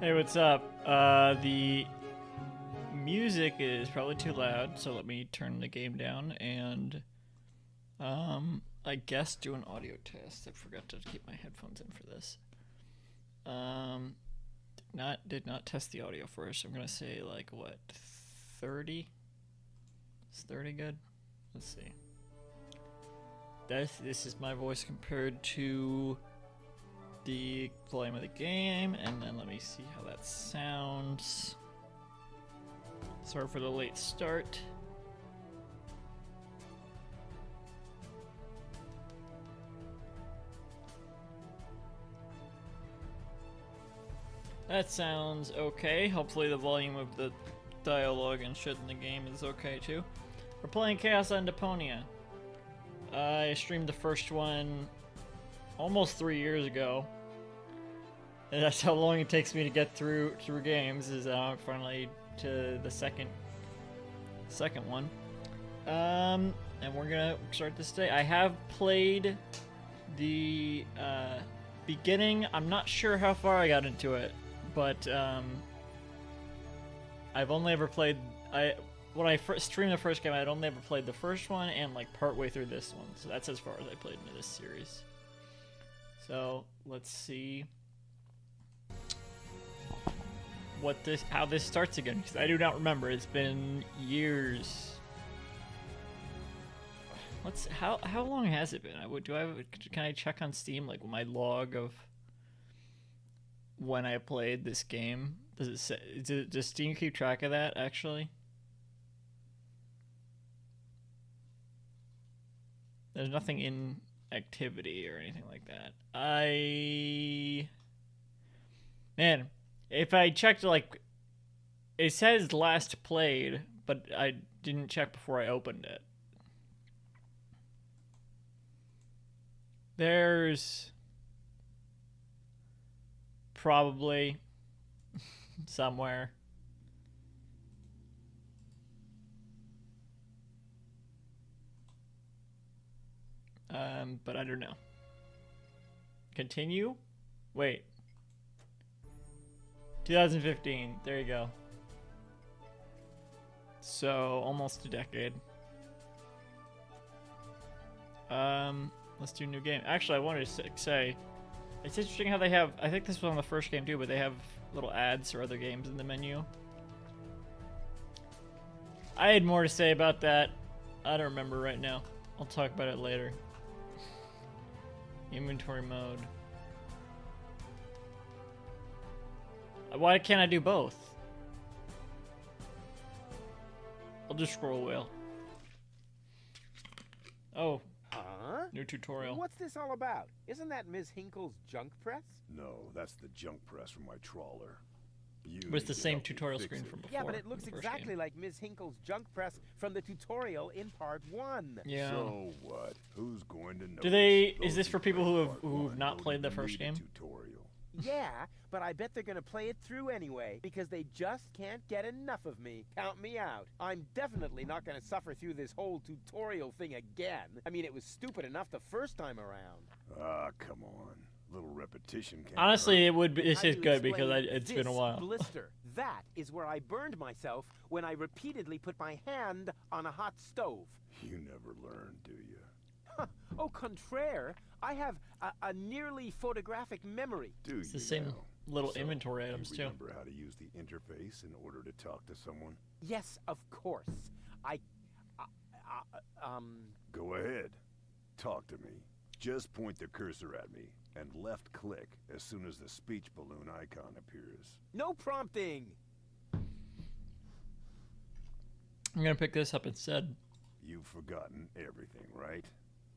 Hey, what's up? The music is probably too loud, so let me turn the game down and, I guess do an audio test. I forgot to keep my headphones in for this. Did not test the audio first. I'm gonna say like what, 30? Is 30 good? Let's see. This is my voice compared to the volume of the game, and then let me see how that sounds. Sorry for the late start. That sounds okay. Hopefully the volume of the dialogue and shit in the game is okay too. We're playing Chaos on Deponia. I streamed the first one almost 3 years ago. And that's how long it takes me to get through games. Is finally to the second one. And we're gonna start this day. I have played the beginning. I'm not sure how far I got into it, but I've only ever played. When I first streamed the first game, I'd only ever played the first one and like partway through this one. So that's as far as I played into this series. So let's see how this starts again, because I do not remember. It's been years. How long has it been? Can I check on Steam like my log of when I played this game? Does it say? Does Steam keep track of that actually? There's nothing in activity or anything like that. Man, if I checked, like, it says last played, but I didn't check before I opened it. There's probably somewhere. But I don't know. Continue? Wait. 2015. There you go. So, almost a decade. Let's do a new game. Actually, I wanted to say, it's interesting how they have, I think this was on the first game too, but they have little ads for other games in the menu. I had more to say about that. I don't remember right now. I'll talk about it later. Inventory mode. Why can't I do both? I'll just scroll wheel. Oh. New tutorial. What's this all about? Isn't that Ms. Hinkle's junk press? No, that's the junk press from my trawler. But it's the same tutorial screen from before. Yeah, but it looks exactly like Ms. Hinkle's junk press from the tutorial in part 1. Yeah. So what? Who's going to know? Is this for people who've not played the first game? Tutorial. Yeah, but I bet they're gonna play it through anyway, because they just can't get enough of me. Count me out. I'm definitely not gonna suffer through this whole tutorial thing again. I mean, it was stupid enough the first time around. Ah, come on. Little repetition can't Honestly, hurt. it would be. This How is do you good because explain it's been a this while. Blister. That is where I burned myself when I repeatedly put my hand on a hot stove. You never learn, do you? Huh. Au contraire, I have a nearly photographic memory. Do It's you the same now? little So, inventory items you too. remember how to use the interface in order to talk to someone? Yes, of course. Go ahead. Talk to me. Just point the cursor at me and left click as soon as the speech balloon icon appears. No prompting. I'm gonna pick this up instead. You've forgotten everything, right?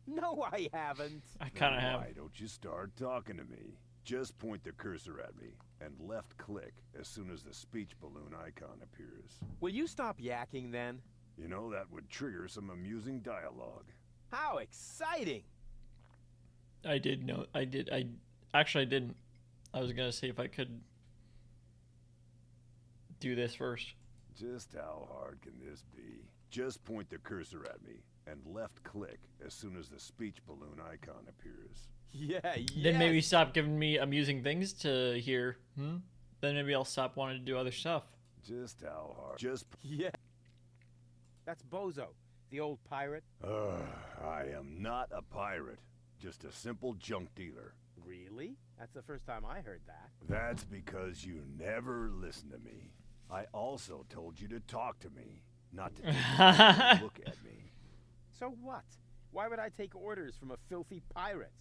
No, I haven't. I kind of Then have. Why don't you start talking to me? Just point the cursor at me and left click as soon as the speech balloon icon appears. Will you stop yakking then? You know, that would trigger some amusing dialogue. How exciting! I did know. I did. I actually didn't. I was gonna see if I could do this first. Just how hard can this be? Just point the cursor at me and left click as soon as the speech balloon icon appears. Yeah, Then maybe yes. stop giving me amusing things to hear. Then maybe I'll stop wanting to do other stuff. Just how hard? Just. Yeah. That's Bozo, the old pirate. I am not a pirate. Just a simple junk dealer. Really? That's the first time I heard that. That's because you never listen to me. I also told you to talk to me, not to take a look at me. So what? Why would I take orders from a filthy pirate?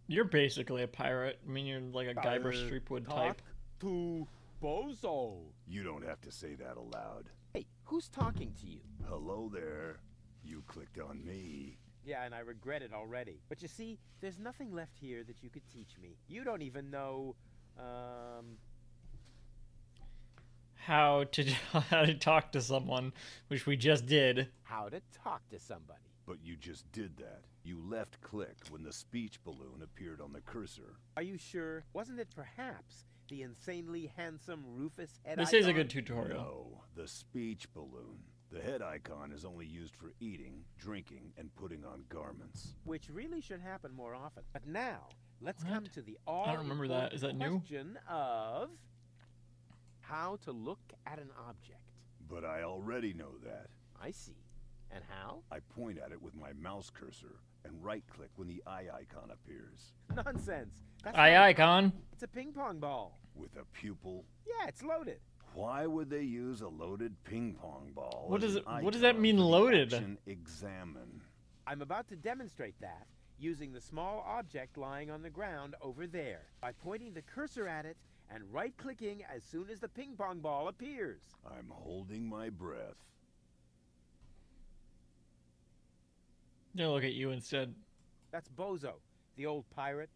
You're basically a pirate. I mean, you're like a Guyver Streepwood type. To Bozo. You don't have to say that aloud. Hey, who's talking to you? Hello there. You clicked on me. Yeah, and I regret it already. But you see, there's nothing left here that you could teach me. You don't even know, How to talk to someone, which we just did. how to talk to somebody. But you just did that. You left-clicked when the speech balloon appeared on the cursor. Are you sure? Wasn't it perhaps the insanely handsome Rufus head This icon? is a good tutorial. No, the speech balloon. The head icon is only used for eating, drinking, and putting on garments. Which really should happen more often. But now, let's What? come to the I don't remember that. Is that new? question of how to look at an object. But I already know that. I see. And how? I point at it with my mouse cursor and right-click when the eye icon appears. Nonsense. That's Eye not- icon. It's a ping pong ball. With a pupil. Yeah, it's loaded. Why would they use a loaded ping pong ball? What as does an what does that icon mean, for the loaded? action examine? I'm about to demonstrate that using the small object lying on the ground over there by pointing the cursor at it and right-clicking as soon as the ping pong ball appears. I'm holding my breath. Yeah, look at you instead. That's Bozo, the old pirate.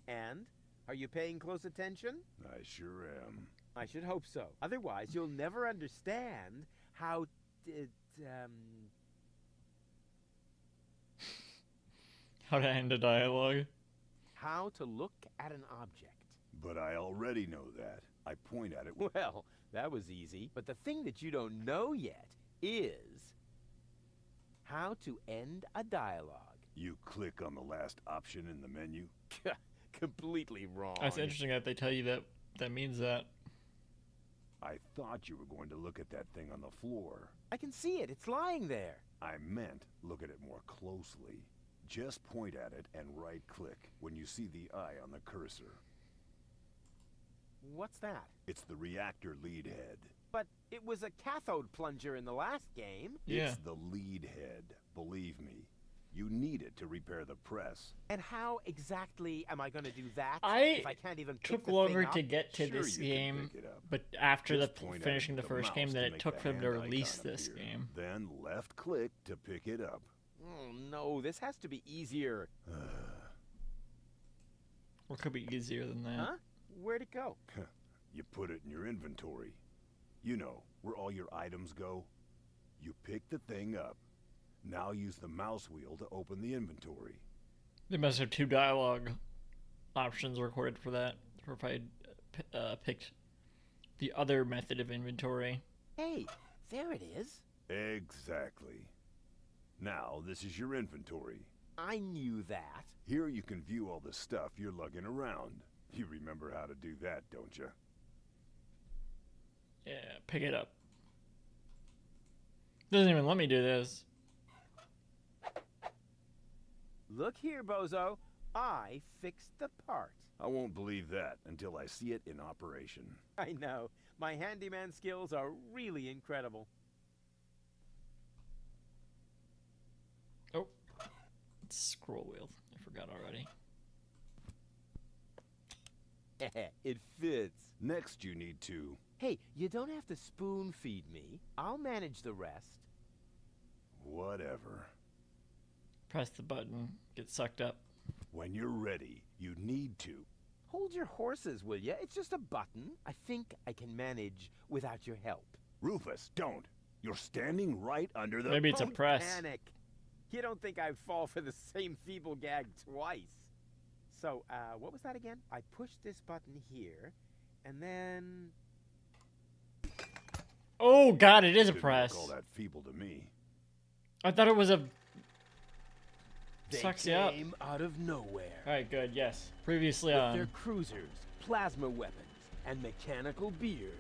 And? Are you paying close attention? I sure am. I should hope so. Otherwise, you'll never understand how How to end a dialogue. how to look at an object. But I already know that. I point at it with... Well, that was easy. But the thing that you don't know yet is how to end a dialogue. You click on the last option in the menu. Completely wrong. That's interesting that they tell you that that means that. I thought you were going to look at that thing on the floor. I can see it. It's lying there. I meant look at it more closely. Just point at it and right-click when you see the eye on the cursor. What's that? It's the reactor lead head. But it was a cathode plunger in the last game. Yeah. It's the lead head. Believe me. You need it to repair the press. And how exactly am I going to do that I if I can't even pick took the longer thing to up? get to Sure this you can game, pick it up. but after Just the point at it finishing the with first game, mouse then to it make took the for them to hand release icon this appear. game. Then left-click to pick it up. Oh, no, this has to be easier. Or could be easier than that. Huh? Where'd it go? You put it in your inventory. You know, where all your items go. You pick the thing up. Now use the mouse wheel to open the inventory. They must have two dialogue options recorded for that. Or if I picked the other method of inventory. Hey, there it is. Exactly. Now, this is your inventory. I knew that. Here you can view all the stuff you're lugging around. You remember how to do that, don't you? Yeah, pick it up. Doesn't even let me do this. Look here, Bozo. I fixed the part. I won't believe that until I see it in operation. I know. My handyman skills are really incredible. Oh. It's scroll wheel. I forgot already. It fits. Next, you need to... Hey, you don't have to spoon feed me. I'll manage the rest. Whatever. Press the button. Get sucked up. When you're ready, you need to. Hold your horses, will ya? It's just a button. I think I can manage without your help. Rufus, don't. You're standing right under the... Maybe it's a Don't press. Panic. You don't think I'd fall for the same feeble gag twice. So, what was that again? I push this button here, and then... Oh god, it is a Didn't press. look all that feeble to me. I thought it was a... They Sucks you up. came out of nowhere. Alright, good, yes. Previously With on. their cruisers, plasma weapons, and mechanical beards.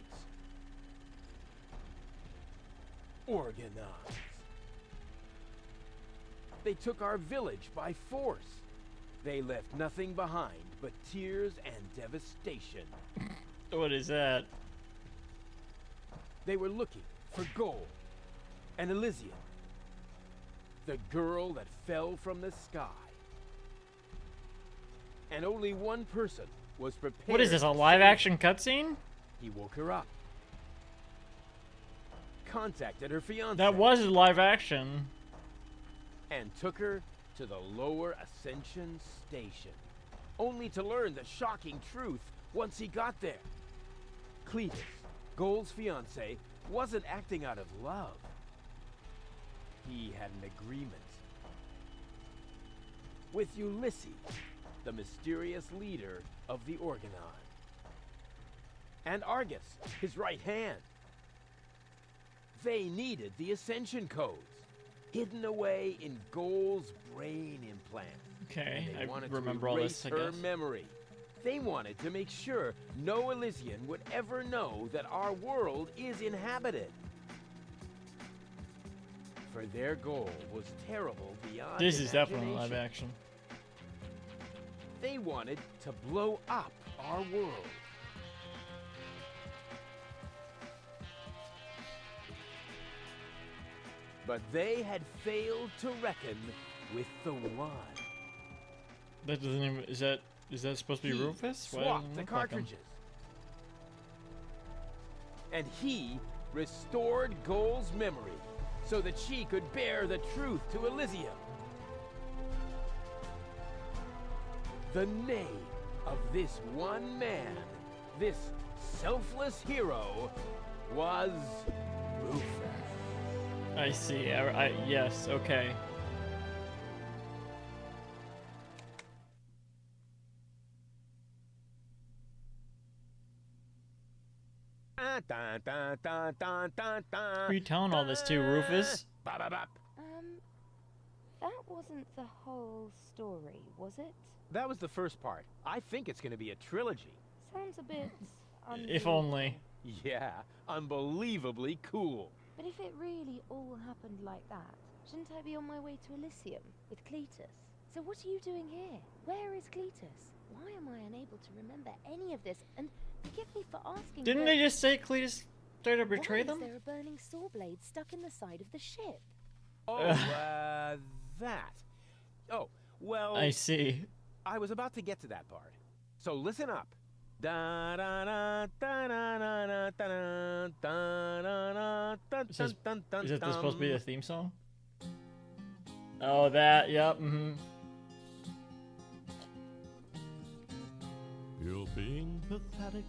Organized. They took our village by force. They left nothing behind but tears and devastation. What is that? They were looking for gold and Elysium, the girl that fell from the sky. And only one person was prepared. What is this, a to live save action cutscene? He woke her up, contacted her fiance, That was live action. and took her to the lower Ascension station, only to learn the shocking truth once he got there. Cletus, Gold's fiance, wasn't acting out of love. He had an agreement with Ulysses, the mysterious leader of the Organon, and Argus, his right hand. They needed the Ascension codes, hidden away in Gold's brain implant. Okay, And they I wanted remember to all erase this, I her guess. memory. They wanted to make sure no Elysian would ever know that our world is inhabited. For their goal was terrible beyond This is definitely live imagination. action. They wanted to blow up our world. But they had failed to reckon with the one. That doesn't even, is that supposed to be He Rufus? Why swapped doesn't it the look like him? cartridges. And he restored Goal's memory so that she could bear the truth to Elysium. The name of this one man, this selfless hero, was Rufus. I see. Yes. Okay. Dun, dun, dun, dun, dun, Who are you dun, telling all this to, Rufus? Ba-ba-bop. That wasn't the whole story, was it? That was the first part. I think it's going to be a trilogy. Sounds a bit If only. Yeah, unbelievably cool. But if it really all happened like that, shouldn't I be on my way to Elysium with Cletus? So what are you doing here? Where is Cletus? Why am I unable to remember any of this? And forgive me for asking. Didn't but they just say Cletus tried to betray why them? is there a burning saw blade stuck in the side of the ship? Oh, that. Oh, well, I see. I was about to get to that part. So listen up. Da da da da da da da da da da Is this, dun dun is this dun. supposed to be the theme song? Oh, that. Yep. You're being pathetic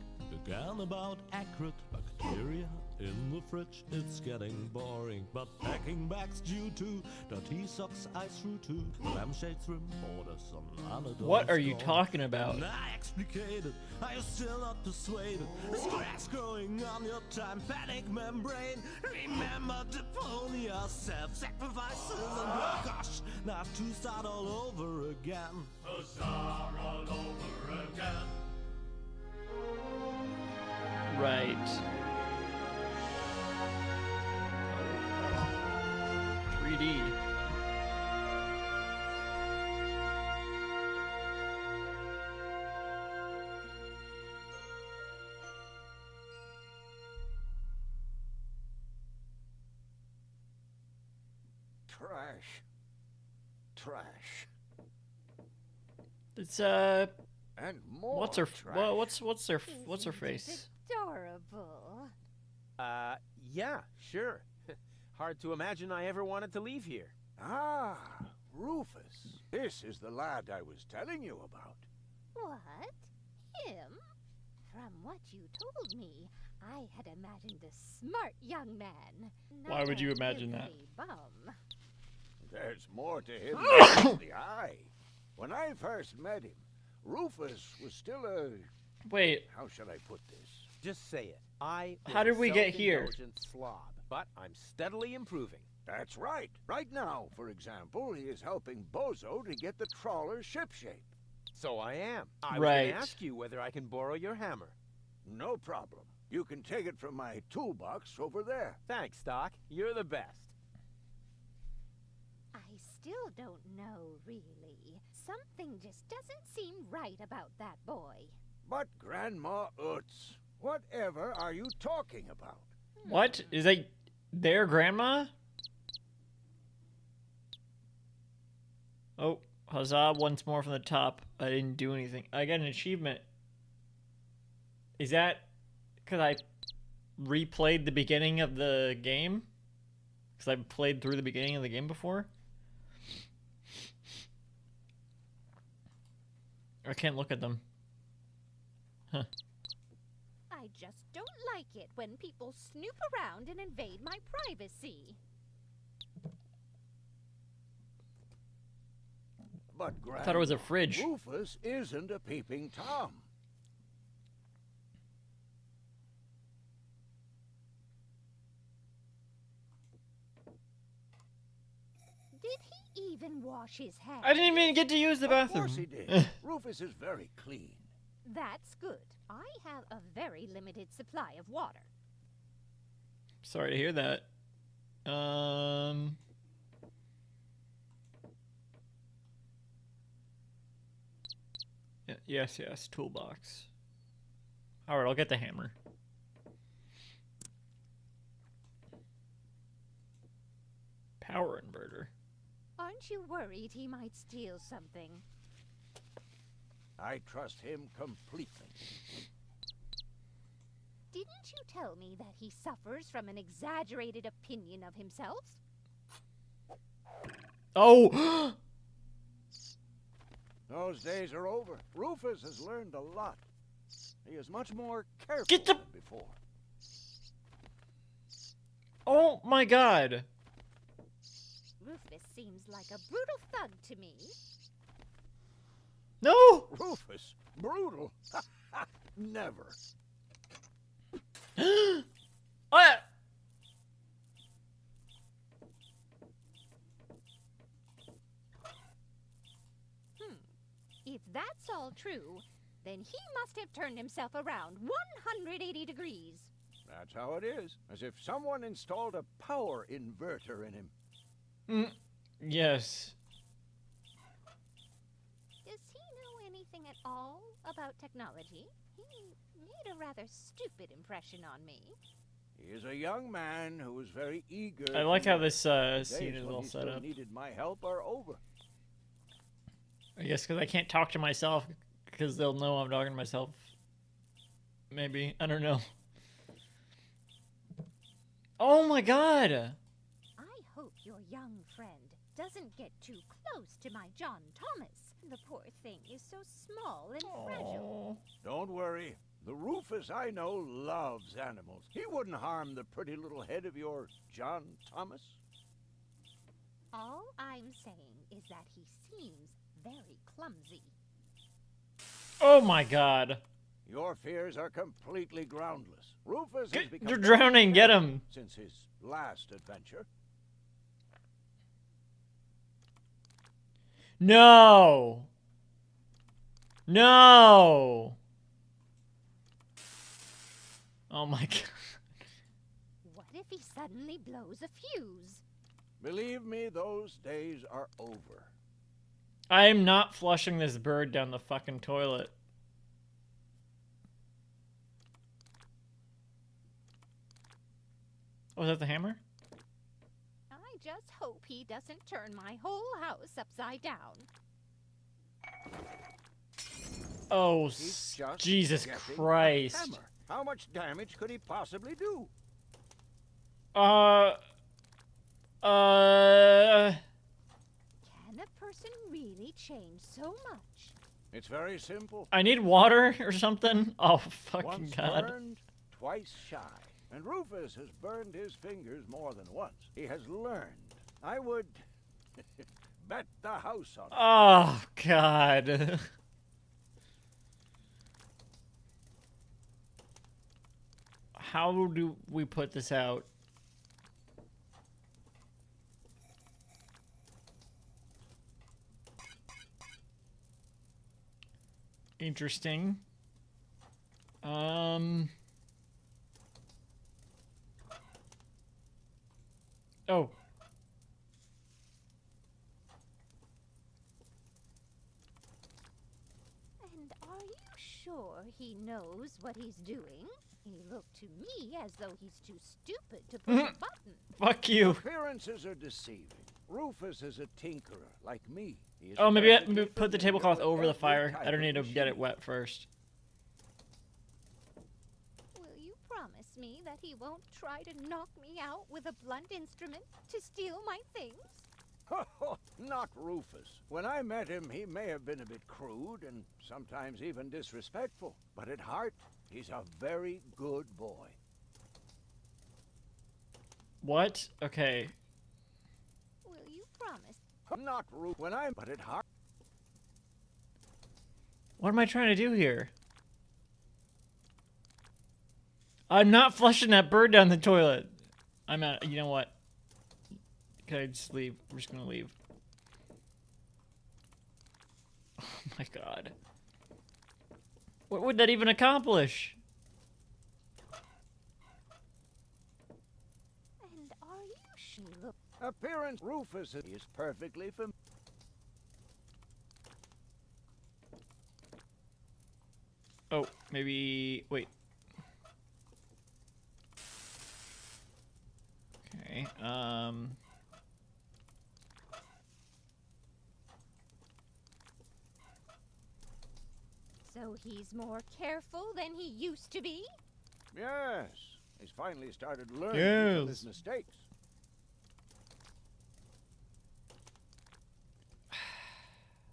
again about accurate bacteria in the fridge. It's getting boring, but packing bags due to dirty socks I threw to the lampshades rim borders on another. What are you talking about? And I explicated, are you still not persuaded? There's cracks growing on your tympanic membrane. Remember Deponia, self-sacrifices and gosh, now to start all over again. Huzzah, all over again. Right. 3D. Trash. Trash. It's And more what's her trash. well, what's her face? Adorable. Yeah, sure. Hard to imagine I ever wanted to leave here. Ah, Rufus. This is the lad I was telling you about. What? Him? From what you told me, I had imagined a smart young man. Why not would a you imagine that? filthy Bum. There's more to him than meets the eye. When I first met him, Rufus was still a... Wait, How should I put this? Just say it. I was How did a we get here? self-indulgent slob, but I'm steadily improving. That's right. Right now, for example, he is helping Bozo to get the trawler shipshape. So I am. I was Right. going to ask you whether I can borrow your hammer. No problem. You can take it from my toolbox over there. Thanks, Doc. You're the best. I still don't know, really. Something just doesn't seem right about that boy. But Grandma Utz, whatever are you talking about? What? Is that their grandma? Oh, huzzah, once more from the top. I didn't do anything. I got an achievement. Is that because I replayed the beginning of the game? Because I played through the beginning of the game before? I can't look at them. Huh. I just don't like it when people snoop around and invade my privacy. But Grandma, I thought it was a fridge. Rufus isn't a peeping Tom. Did he even wash his hands? I didn't even get to use the Of bathroom. course he did. Rufus is very clean. That's good. I have a very limited supply of water. Sorry to hear that. Yes, toolbox. Alright, I'll get the hammer. Power inverter. Aren't you worried he might steal something? I trust him completely. Didn't you tell me that he suffers from an exaggerated opinion of himself? Oh! Those days are over. Rufus has learned a lot. He is much more careful Get the- than before. Oh my god! Rufus seems like a brutal thug to me. No! Rufus? Brutal? Never. What? If that's all true, then he must have turned himself around 180 degrees. That's how it is. As if someone installed a power inverter in him. Yes. Does he know anything at all about technology? He made a rather stupid impression on me. He is a young man who is very eager. I like to how learn. this The scene days is when all he set still up. needed my help are over. I guess because I can't talk to myself because they'll know I'm talking to myself. Maybe. I don't know. Oh my god! I hope your young friend doesn't get too close to my John Thomas. The poor thing is so small and fragile. Don't worry. The Rufus I know loves animals. He wouldn't harm the pretty little head of your John Thomas. All I'm saying is that he seems very clumsy. Oh my god. Your fears are completely groundless. Rufus has become You're drowning, get him! since his last adventure. No! No! Oh my god. What if he suddenly blows a fuse? Believe me, those days are over. I'm not flushing this bird down the fucking toilet. Oh, is that the hammer? I just hope he doesn't turn my whole house upside down. Oh, He's just Jesus getting a Christ. hammer. How much damage could he possibly do? Can a person really change so much? It's very simple. I need water or something? Oh, fucking Once god. burned, twice shy. And Rufus has burned his fingers more than once. He has learned. I would bet the house on it. Oh, god. How do we put this out? Interesting. Oh. And are you sure he knows what he's doing? He looked to me as though he's too stupid to push a button. Fuck you. Appearances are deceiving. Rufus is a tinkerer, like me. He is Oh, maybe perfectly put the familiar tablecloth with over the every fire. type I don't of need to get it machine. wet first. Will you promise me that he won't try to knock me out with a blunt instrument to steal my things? Not Rufus. When I met him, he may have been a bit crude and sometimes even disrespectful. But at heart, he's a very good boy. What? Okay. Will you promise? Not Rufus. But at heart, What am I trying to do here? I'm not flushing that bird down the toilet. I'm out. You know what? Can I just leave? We're just gonna leave. Oh my god. What would that even accomplish? And are you sure? Look, appearance Rufus is perfectly familiar. Oh, maybe... Wait. Okay, so he's more careful than he used to be? Yes, he's finally started learning from his Yes. mistakes.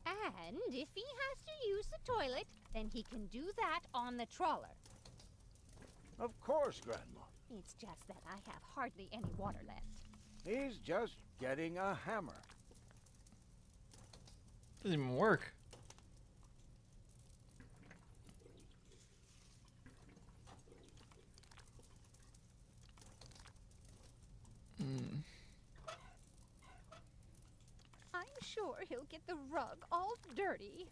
And if he has to use the toilet, then he can do that on the trawler. Of course, Grandma. It's just that I have hardly any water left. He's just getting a hammer. doesn't even work. Hmm. I'm sure he'll get the rug all dirty.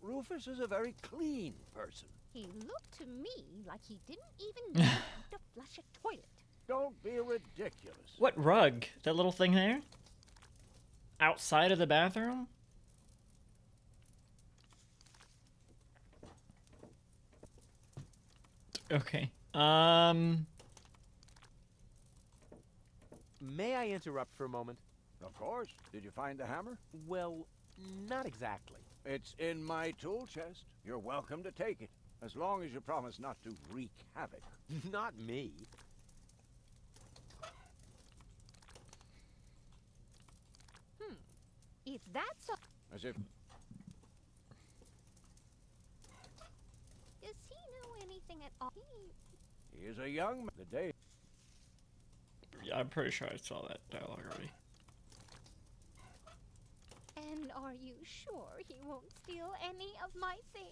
Rufus is a very clean person. He looked to me like he didn't even know how to flush a toilet. Don't be ridiculous. What rug? That little thing there? Outside of the bathroom? Okay. May I interrupt for a moment? Of course. Did you find the hammer? Well, not exactly. It's in my tool chest. You're welcome to take it, as long as you promise not to wreak havoc. Not me. If that's all, As if does he know anything at all? he is a young man. The day. Yeah, I'm pretty sure I saw that dialogue already. And are you sure he won't steal any of my things?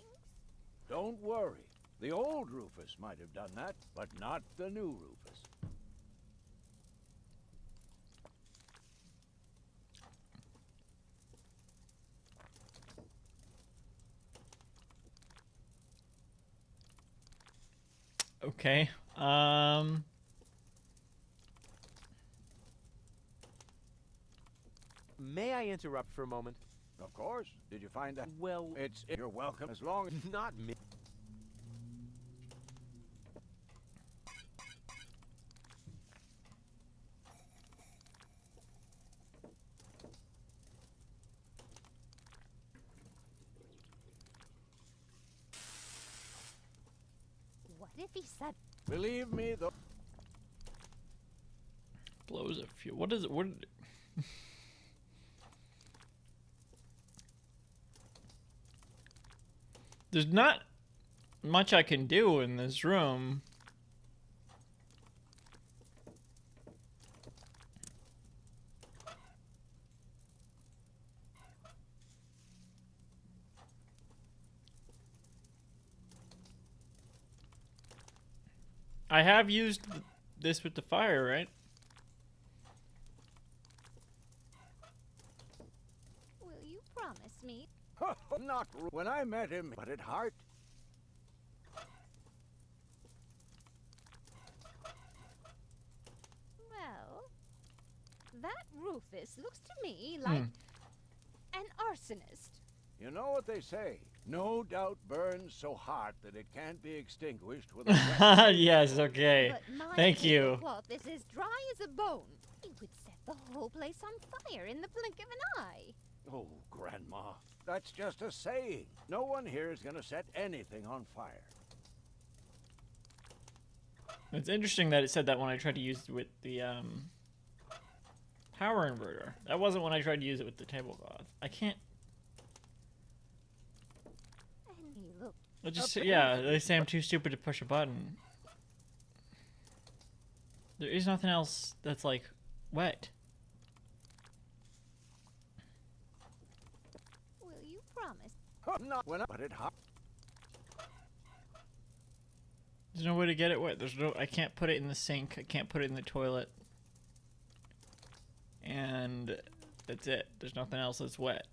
Don't worry. The old Rufus might have done that, but not the new Rufus. Okay. May I interrupt for a moment? Of course. Did you find that? Well, You're welcome, as long as not me. What if he said, believe me, though. Blows a few. What is it? What? There's not much I can do in this room. I have used this with the fire, right? will you promise me? Not when I met him, but at heart, that Rufus looks to me like an arsonist. You know what they say? No doubt burns so hot that it can't be extinguished with a wet. Yes, okay. But my Thank you. tablecloth is as dry as a bone. It would set the whole place on fire in the blink of an eye. Oh, Grandma, that's just a saying. No one here is gonna set anything on fire. It's interesting that it said that when I tried to use it with the power inverter. That wasn't when I tried to use it with the tablecloth. I can't. And he looked. I just yeah, they say I'm too stupid to push a button. There is nothing else that's like wet. Will you promise? Not when I put it hot. There's no way to get it wet. There's no. I can't put it in the sink. I can't put it in the toilet. And that's it. There's nothing else that's wet.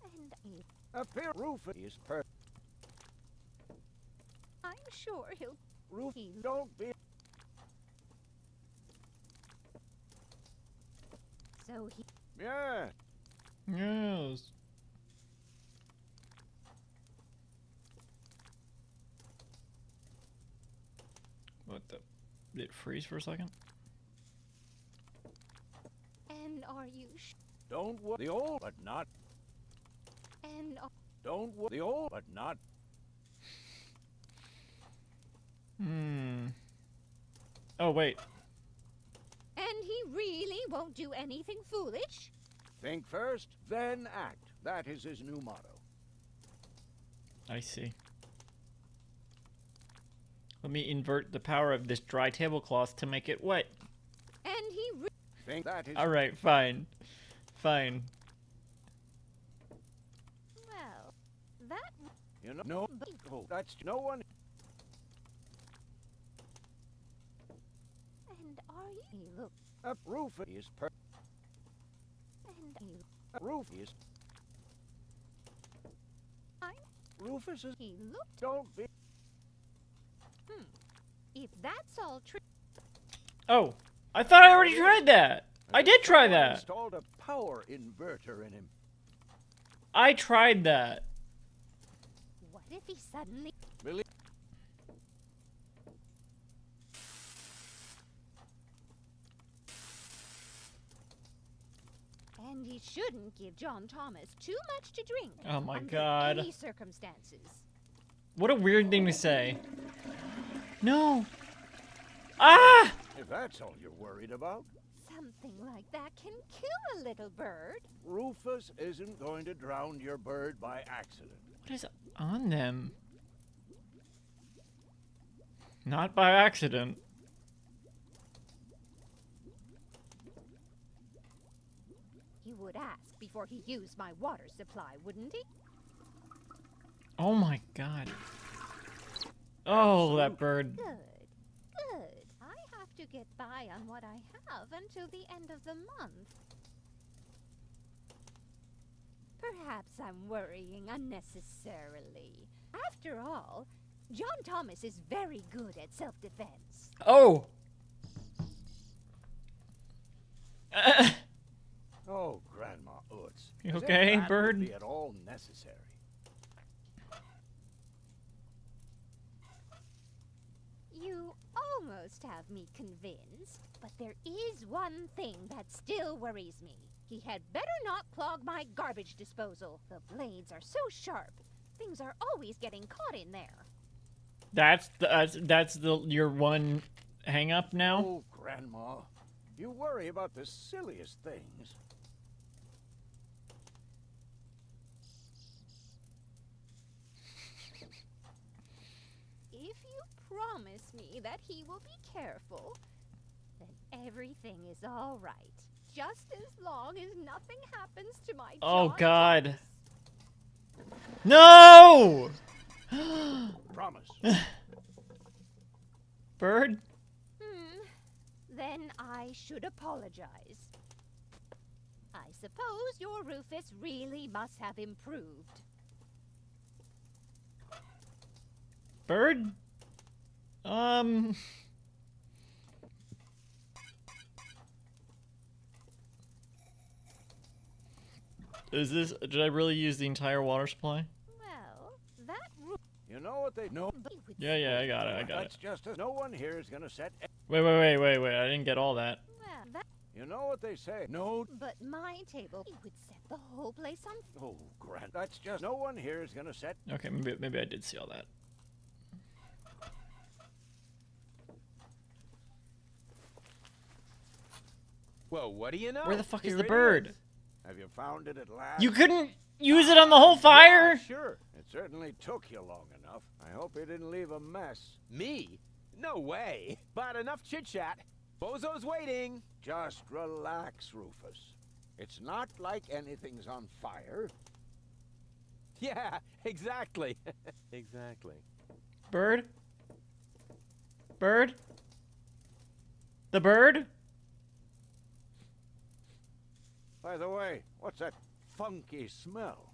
And he, Up here, roof is perfect. I'm sure he'll. Roof, He don't be. So he. Yeah. Yes. What the? Did it freeze for a second? And are you? Don't worry. The old, but not. And Don't worry. The old, but not. Hmm. Oh wait. And he really won't do anything foolish? Think first, then act. That is his new motto. I see. Let me invert the power of this dry tablecloth to make it wet. And he Think that is. Alright, fine. Fine. well, that You know, no. Oh, that's no one. and are you? He looked Up roof is perfect. and he Roof is. I- Rufus is. he looked. Don't be. If that's all true, Oh! I thought I already tried that! I did try Someone that! Installed a power inverter in him. I tried that! what if he suddenly? Billy. And he shouldn't give John Thomas too much to drink. Oh my under God. Any circumstances. What a weird thing to say. No! Ah! If that's all you're worried about, Something like that can kill a little bird. Rufus isn't going to drown your bird by accident. What is on them? Not by accident. He would ask before he used my water supply, wouldn't he? Oh my god. Oh, that bird. Good. Good. I have to get by on what I have until the end of the month. Perhaps I'm worrying unnecessarily. After all, John Thomas is very good at self-defense. Oh! Oh, Grandma Utz. You as if okay, that would bird? be at all necessary. You almost have me convinced, but there is one thing that still worries me. He had better not clog my garbage disposal. The blades are so sharp. Things are always getting caught in there. That's your one hang up now? Oh, Grandma. You worry about the silliest things. If you promise me that he will be careful, then everything is all right. Just as long as nothing happens to my Oh, John God. Thomas. No! Promise. Bird? Then I should apologize. I suppose your Rufus really must have improved. Bird? Is this? Did I really use the entire water supply? Well, that roof You know what they know? would Yeah, yeah, I got it. I got That's it. just as no one here is gonna set. Wait. I didn't get all that. well, that. You know what they say? No. But my table would set the whole place on. Oh, Grant. That's just no one here is gonna set. Okay, maybe I did see all that. Well, what do you know? Where the fuck is Here the it bird? is. Have you found it at last? You couldn't use it on the whole fire? Sure. It certainly took you long enough. I hope you didn't leave a mess. Me? No way. But enough chit-chat. Bozo's waiting. Just relax, Rufus. It's not like anything's on fire. Yeah, exactly. Exactly. Bird? Bird? The bird? By the way, what's that funky smell?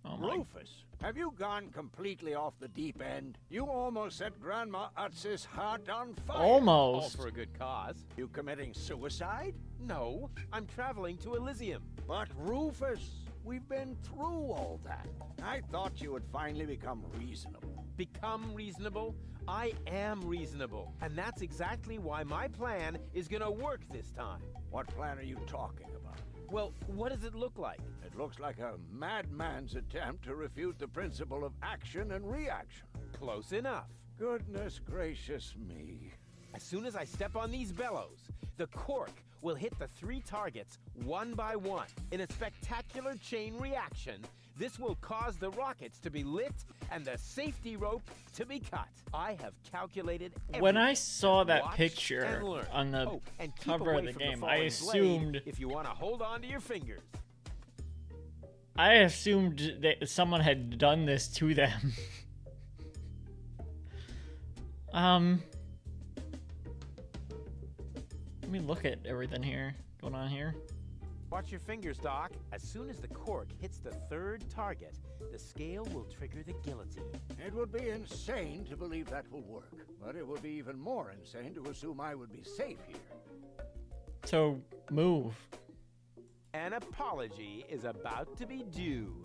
Oh my. Rufus, have you gone completely off the deep end? You almost set Grandma Utz's heart on fire. All Almost. for a good cause. You committing suicide? No, I'm traveling to Elysium. But Rufus, we've been through all that. I thought you would finally become reasonable. Become reasonable? I am reasonable. And that's exactly why my plan is gonna work this time. What plan are you talking about? Well, what does it look like? It looks like a madman's attempt to refute the principle of action and reaction. Close enough. Goodness gracious me. As soon as I step on these bellows, the cork will hit the 3 targets one by one. In a spectacular chain reaction, this will cause the rockets to be lit and the safety rope to be cut. I have calculated When I everything. saw that Watch picture and learn. on the Oh, and keep cover away of the from game, I falling blade assumed if you want to hold on to your fingers. that someone had done this to them. Let me look at everything here going on here. Watch your fingers, Doc. As soon as the cork hits the 3rd target, the scale will trigger the guillotine. It would be insane to believe that will work, but it would be even more insane to assume I would be safe here. So move. An apology is about to be due.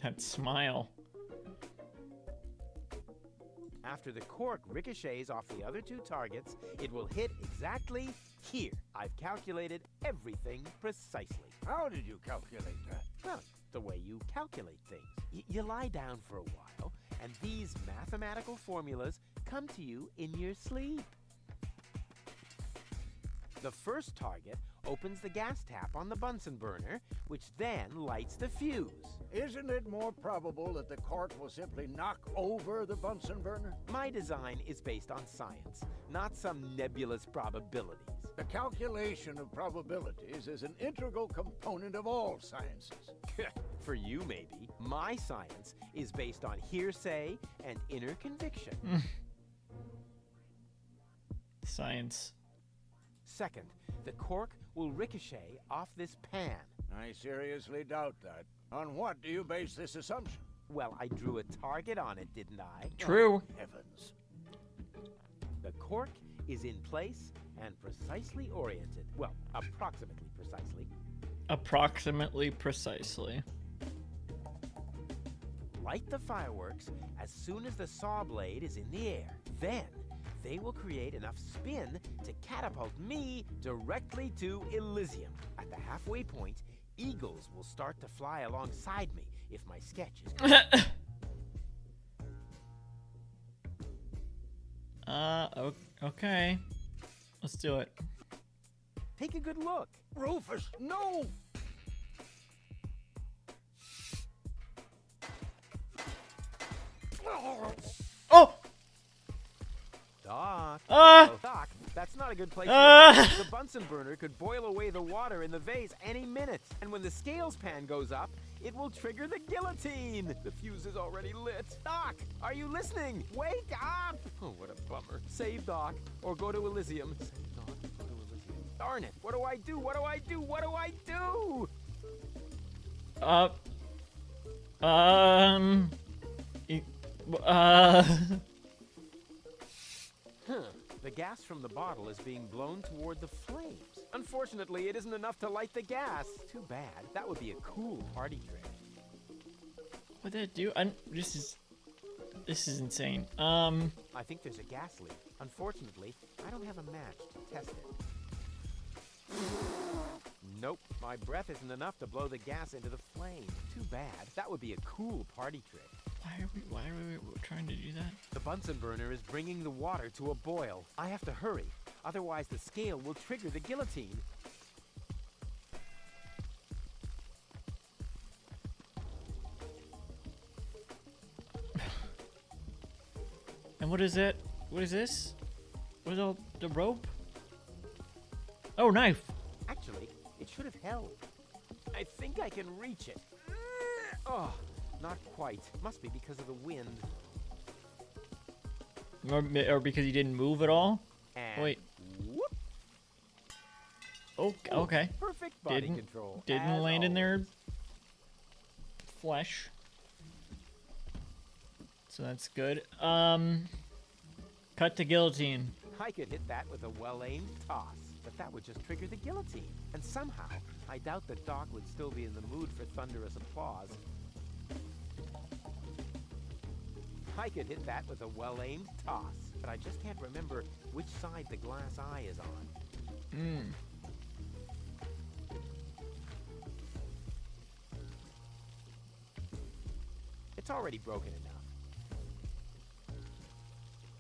That smile. After the cork ricochets off the other 2 targets, it will hit exactly here. I've calculated everything precisely. How did you calculate that? Well, the way you calculate things. You lie down for a while, and these mathematical formulas come to you in your sleep. The first target opens the gas tap on the Bunsen burner, which then lights the fuse. Isn't it more probable that the cork will simply knock over the Bunsen burner? My design is based on science, not some nebulous probabilities. The calculation of probabilities is an integral component of all sciences. For you, maybe. My science is based on hearsay and inner conviction. Science. Second, the cork will ricochet off this pan. I seriously doubt that. On what do you base this assumption? Well, I drew a target on it, didn't I? True. Heavens. The cork is in place and precisely oriented. Well, approximately precisely. Approximately precisely. Light the fireworks as soon as the saw blade is in the air. Then, they will create enough spin to catapult me directly to Elysium. At the halfway point, eagles will start to fly alongside me if my sketch is correct. Okay. Let's do it. Take a good look. Rufus, no! Oh! Doc. Ah! Oh, Doc, that's not a good place Ah! for the Bunsen burner could boil away the water in the vase any minute. And when the scales pan goes up, it will trigger the guillotine. The fuse is already lit. Doc, are you listening? Wake up! Oh, what a bummer. Save Doc, or go to Elysium. Save Doc, or go to Elysium. Darn it. What do I do? What do I do? What do I do? The gas from the bottle is being blown toward the flames. Unfortunately, it isn't enough to light the gas. Too bad. That would be a cool party trick. What'd that do? This is insane. I think there's a gas leak. Unfortunately, I don't have a match to test it. Nope, my breath isn't enough to blow the gas into the flame. Too bad. That would be a cool party trick. Why are we trying to do that? The Bunsen burner is bringing the water to a boil. I have to hurry, otherwise the scale will trigger the guillotine. And what is it? What is this? What is all the rope? Oh, knife! Actually, it should have held. I think I can reach it. Oh, not quite. Must be because of the wind. Or because you didn't move at all? And Wait. Whoop. Oh, okay. Perfect body Didn't- control. Didn't as land in their always. flesh. So that's good. Cut to guillotine. I could hit that with a well-aimed toss, but that would just trigger the guillotine. And somehow, I doubt that Doc would still be in the mood for thunderous applause. I could hit that with a well-aimed toss, but I just can't remember which side the glass eye is on. It's already broken enough.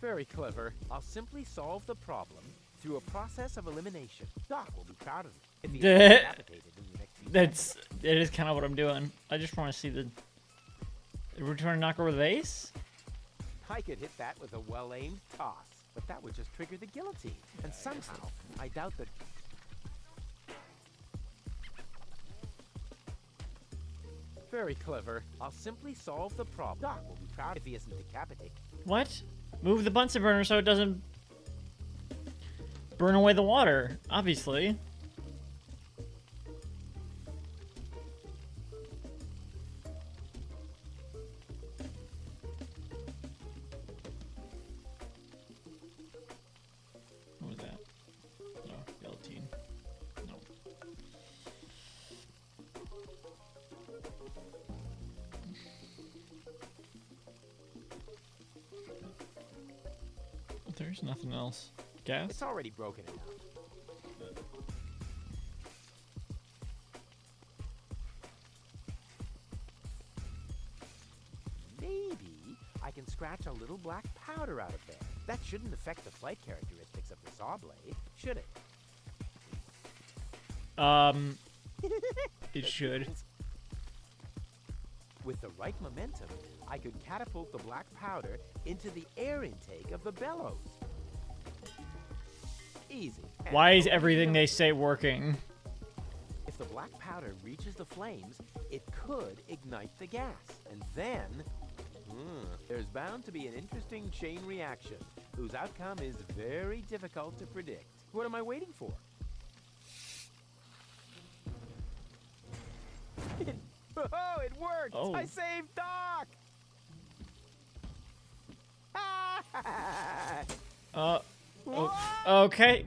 Very clever. I'll simply solve the problem through a process of elimination. Doc will be proud of me if he is decapitated in the next few seconds. That is kind of what I'm doing. I just want to see the... We're trying to knock over the vase? I could hit that with a well-aimed toss, but that would just trigger the guillotine. And somehow, I doubt that... Very clever. I'll simply solve the problem. Doc will be proud if he isn't decapitated. What? Move the Bunsen burner so it doesn't burn away the water, obviously. What was that? No, guillotine. No. There's nothing else. Gas? It's already broken enough. Maybe I can scratch a little black powder out of there. That shouldn't affect the flight characteristics of the saw blade, should it? It should. With the right momentum, I could catapult the black powder into the air intake of the bellows. Easy. And Why is no everything big they deal. say working? If the black powder reaches the flames, it could ignite the gas. And then, there's bound to be an interesting chain reaction, whose outcome is very difficult to predict. What am I waiting for? Oh, it worked! Oh. I saved Doc! Okay.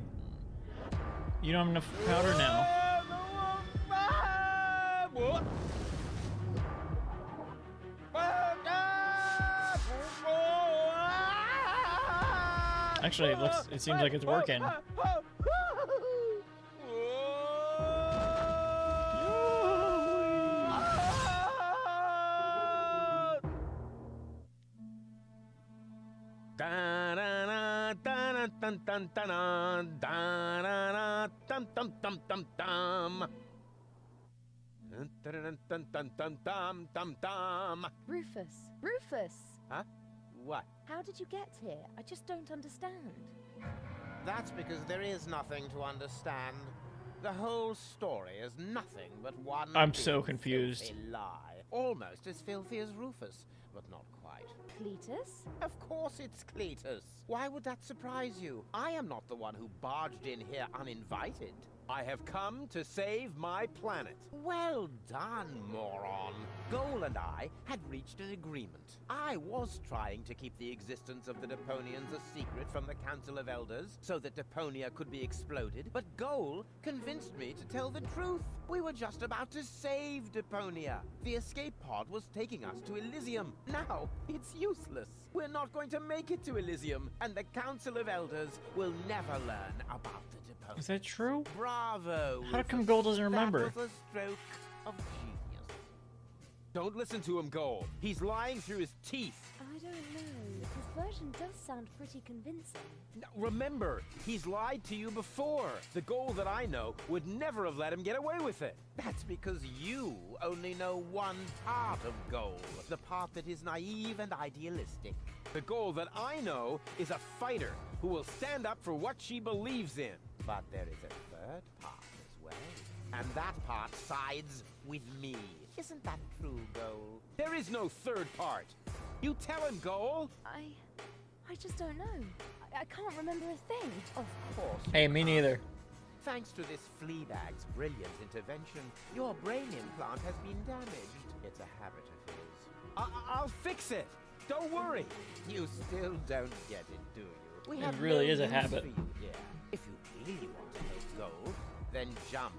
You don't have enough powder now. Actually, it seems like it's working. Rufus! Rufus! Huh? What? How did you get here? I just don't understand. That's because there is nothing to understand. The whole story is nothing but one I'm so big confused. filthy lie. Almost as filthy as Rufus, but not quite. right. Cletus? Of course it's Cletus. Why would that surprise you? I am not the one who barged in here uninvited. I have come to save my planet. Well done, moron. Goal and I had reached an agreement. I was trying to keep the existence of the Deponians a secret from the Council of Elders so that Deponia could be exploded, but Goal convinced me to tell the truth. We were just about to save Deponia. The escape pod was taking us to Elysium. Now, it's useless. We're not going to make it to Elysium, and the Council of Elders will never learn about the Deponians. Is that true? Bravo. How come Rufus. Goal doesn't remember? That was a stroke of genius. Don't listen to him, Goal. He's lying through his teeth. I don't know. His version does sound pretty convincing. Now, remember, he's lied to you before. The Goal that I know would never have let him get away with it. That's because you only know one part of Goal, the part that is naive and idealistic. The Goal that I know is a fighter who will stand up for what she believes in. But there is a third part as well. And that part sides with me. Isn't that true, Goal? There is no third part. You tell him, Goal. I just don't know. I can't remember a thing. Of course. Hey, me neither. Thanks to this Fleabag's brilliant intervention, your brain implant has been damaged. It's a habit of his. I'll fix it. Don't worry. You still don't get it, do you? We have really no is a use habit. for you here. If you really want to make Goal, then jump.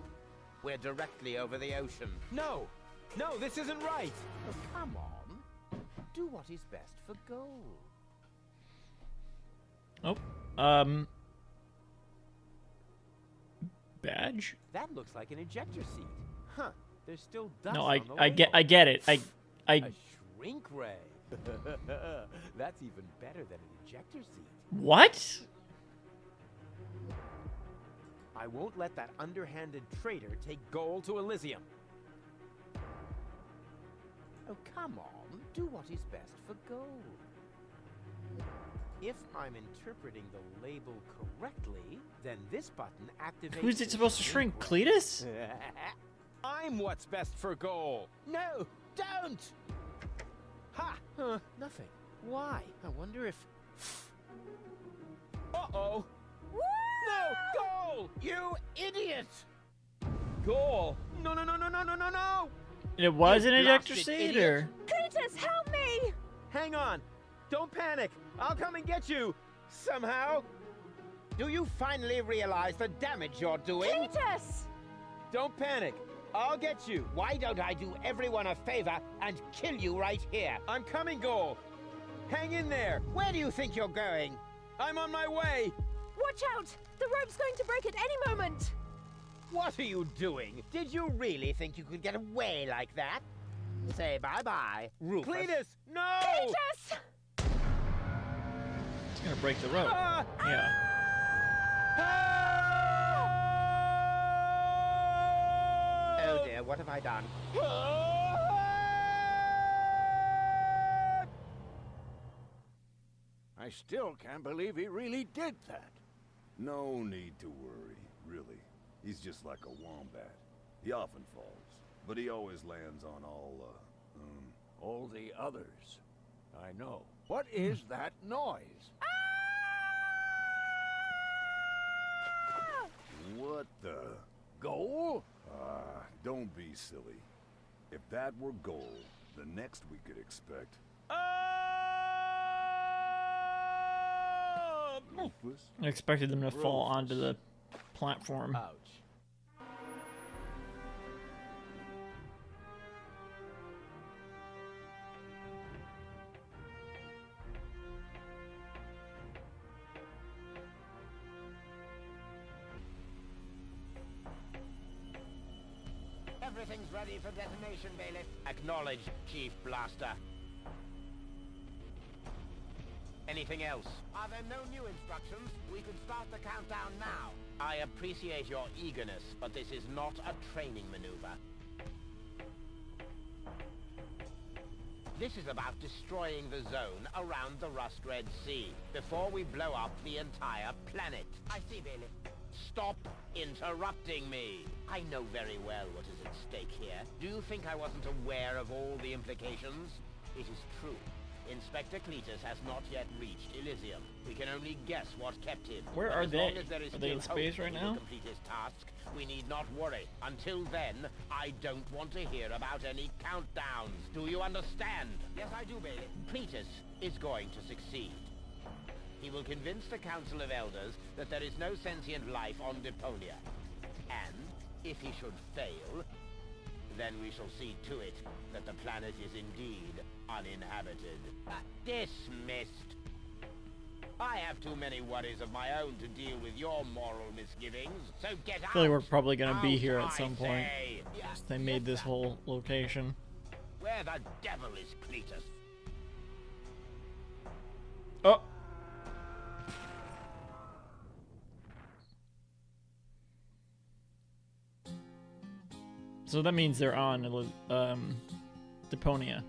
We're directly over the ocean. No, this isn't right. Oh, come on. Do what is best for Goal. Oh, badge? That looks like an ejector seat. Huh? There's still dust No, on the I label. get it. A shrink ray. That's even better than an ejector seat. What? I won't let that underhanded traitor take Goal to Elysium. Oh, come on. Do what is best for Goal. If I'm interpreting the label correctly, then this button activates... Who's it the supposed to shrink? ray. Cletus? I'm what's best for Goal. No, don't! Ha! Nothing. Why? I wonder if... Uh-oh! No! Goal! You idiot! Goal! No! It was You an ejector blasted seat, idiot. or? Cletus, help me! Hang on! Don't panic! I'll come and get you! Somehow! Do you finally realize the damage you're doing? Cletus! Don't panic! I'll get you! Why don't I do everyone a favor and kill you right here? I'm coming, Goal! Hang in there! Where do you think you're going? I'm on my way! Watch out! The rope's going to break at any moment! What are you doing? Did you really think you could get away like that? Say bye-bye, Rufus. Cletus, no! Cletus! It's gonna break the rope. Yeah. Oh dear, what have I done? I still can't believe he really did that. No need to worry, really. He's just like a wombat. He often falls, but he always lands on All the others. I know. What is that noise? What the? Goal? Don't be silly. If that were Goal, the next we could expect... Rufus? I expected them to fall onto the platform. Ouch. Everything's ready for detonation, Bailiff. Acknowledged, Chief Blaster. Anything else? Are there no new instructions? We could start the countdown now. I appreciate your eagerness, but this is not a training maneuver. This is about destroying the zone around the Rust Red Sea before we blow up the entire planet. I see, Bailiff. Stop interrupting me. I know very well what is at stake here. Do you think I wasn't aware of all the implications? It is true. Inspector Cletus has not yet reached Elysium. We can only guess what kept him. Where But are as they? long as there is Are they in still space hope right that he will now? complete his task, we need not worry. Until then, I don't want to hear about any countdowns. Do you understand? Yes, I do, Bailey. Cletus is going to succeed. He will convince the Council of Elders that there is no sentient life on Deponia. And if he should fail, then we shall see to it that the planet is indeed uninhabited. Dismissed. I have too many worries of my own to deal with your moral misgivings, so get out! I feel like we're probably gonna be Out, here at I some point. say. They made this whole location. Where the devil is Cletus? Oh! So that means they're on Deponia.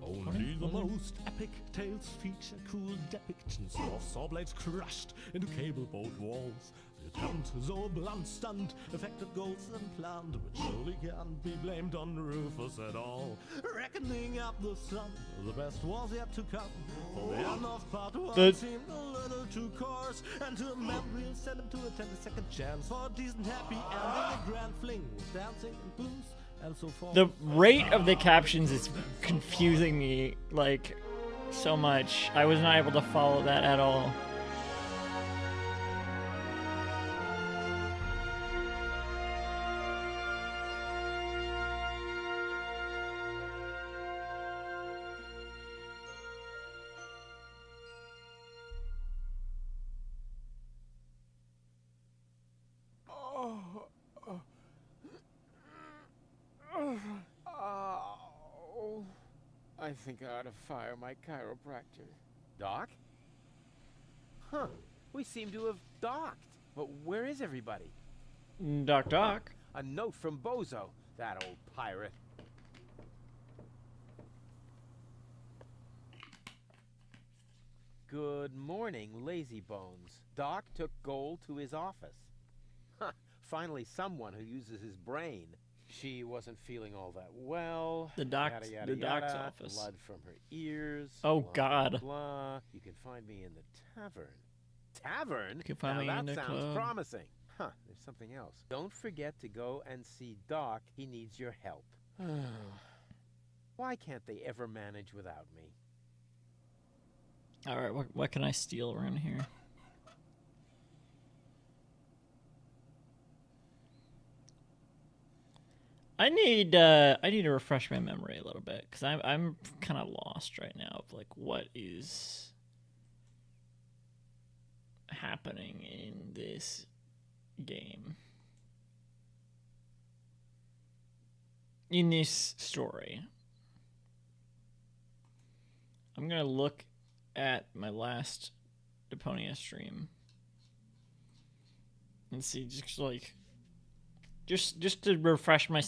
Only the most epic tales feature cool depictions of saw blades crushed into cable boat walls. The attempt, though blunt stunt, affected goals and planned, but surely can't be blamed on Rufus at all. Reckoning up the sun, the best was yet to come. For the end of part one seemed a little too coarse, and to a memory will send him to attend a second chance for a decent happy ending. A grand fling with dancing and blues. And so forth. The rate of the captions is confusing me, like, so much. I was not able to follow that at all. Oh, I think I ought to fire my chiropractor. Doc? Huh. We seem to have docked. But where is everybody? Doc Doc. A note from Bozo, that old pirate. Good morning, lazy bones. Doc took Gold to his office. Huh. Finally someone who uses his brain. She wasn't feeling all that well. The doc's office. Blood from her ears. Oh, blah, God. Blah, blah. You can find me in the tavern. Tavern? You can find me now in that the sounds club. promising. Huh, there's something else. Don't forget to go and see Doc. He needs your help. Why can't they ever manage without me? Alright, what can I steal around here? I need to refresh my memory a little bit, because I'm kind of lost right now of like what is happening in this game, in this story. I'm gonna look at my last Deponia stream and see, just like just to refresh my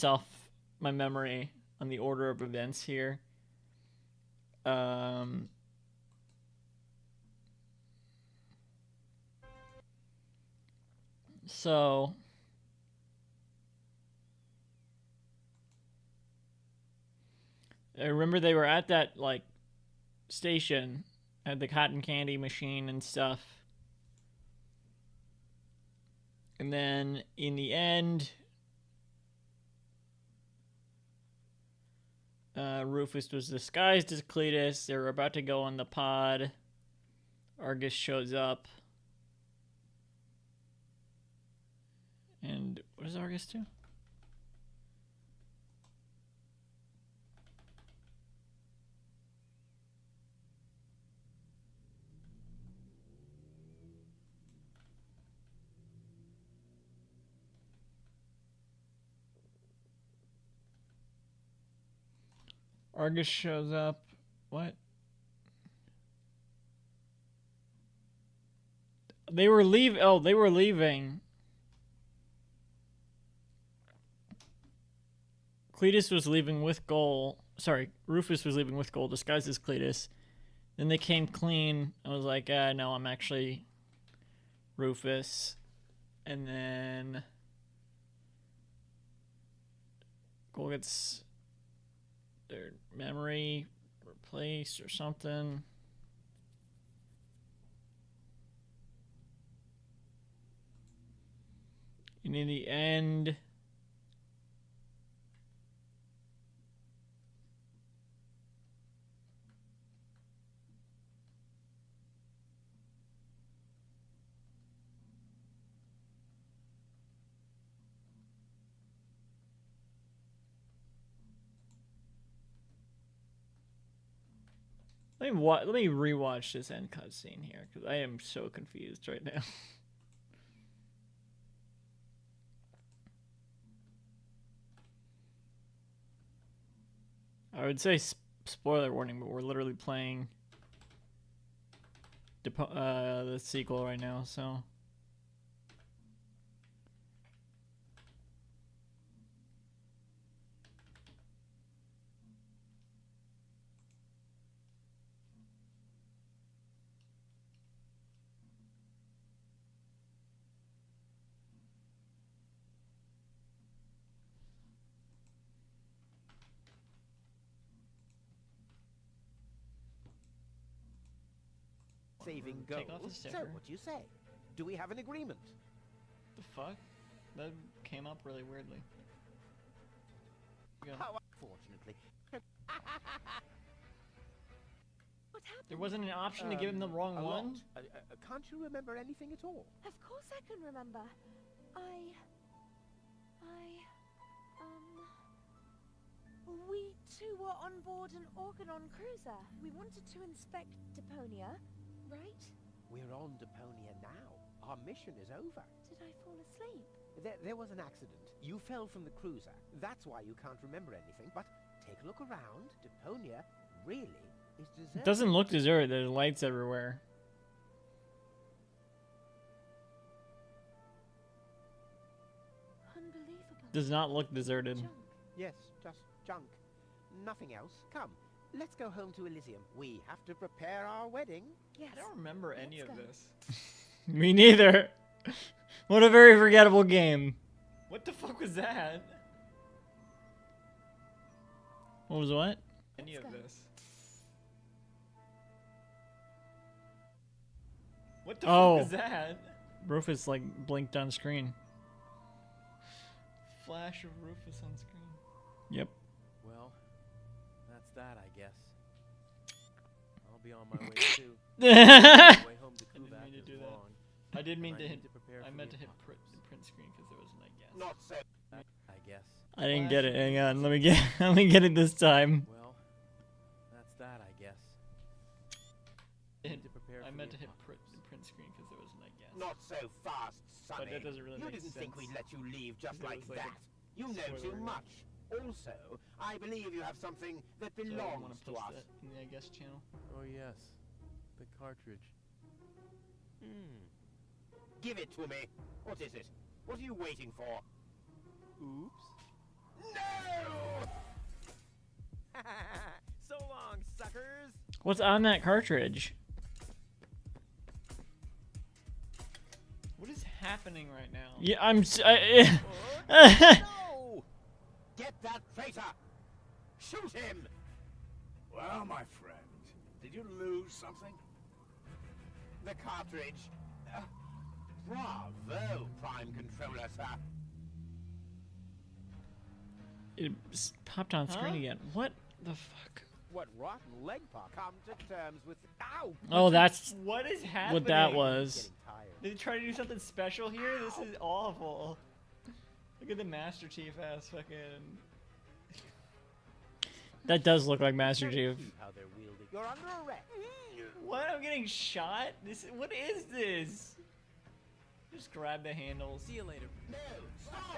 memory on the order of events here. So I remember they were at that like station at the cotton candy machine and stuff. And then in the end, Rufus was disguised as Cletus. They were about to go on the pod. Argus shows up. And what does Argus do? Argus shows up. What? They were leaving. Cletus was leaving with Goal. Sorry, Rufus was leaving with Goal disguised as Cletus. Then they came clean. I was like, no, I'm actually Rufus. And then Goal gets their memory place or something. And in the end, let me rewatch this end cutscene here because I am so confused right now. I would say spoiler warning, but we're literally playing the sequel right now, so. Saving Take gold. off the So, sticker. what do you say? Do we have an agreement? The fuck? That came up really weirdly. Go. How unfortunately. What happened? There wasn't an option to give him the wrong a lot. one? Can't you remember anything at all? Of course I can remember. We two were on board an Organon cruiser. We wanted to inspect Deponia, right? We're on Deponia now. Our mission is over. Did I fall asleep? There was an accident. You fell from the cruiser. That's why you can't remember anything. But take a look around. Deponia really is deserted. It doesn't look deserted. There's lights everywhere. Unbelievable. Does not look deserted. Junk. Yes, just junk. Nothing else. Come, let's go home to Elysium. We have to prepare our wedding. Yes. I don't remember any Let's of go. this. Me neither. What a very forgettable game. What the fuck was that? What was what? Any Let's of go. this. What the Oh. fuck is that? Rufus like blinked on screen. Flash of Rufus on screen. Yep. Well, that's that, I guess. I'll be on my way too. I My way home to didn't Kubat mean to is do that. long, did mean and to I hit. need to prepare I for meant the to hit apocalypse. print screen because there was an I guess. Not so. I guess. I didn't get it. Hang on. Let me get. Let me get it this time. Well, that's that, I guess. Hit- Need to prepare I for meant the to hit apocalypse. print screen because there was an I guess. Not so fast, But Sonny. that doesn't really You make didn't think sense. we'd let you leave just There like was like a that. You know too spoiler. much. Also, I believe you have something that So I want belongs to to post us. that in the I guess channel. Oh yes, the cartridge. Give it to me. What is it? What are you waiting for? Oops. No! So long, suckers. What's on that cartridge? What is happening right now? Yeah, I'm. No! Get that traitor! Shoot him! Well, my friend, did you lose something? The cartridge. Bravo, Prime Controller, sir. It popped on screen Huh? again. What the fuck? What rotten leg paw? Come to terms with. Ow! Oh, that's What is happening? what that was. Getting tired. Did they try to do something special here? This is awful. Look at the Master Chief ass fucking. That does look like Master Chief. How they're wielding. You're under arrest. What? I'm getting shot? What is this? Just grab the handles. See you later. No! Stop!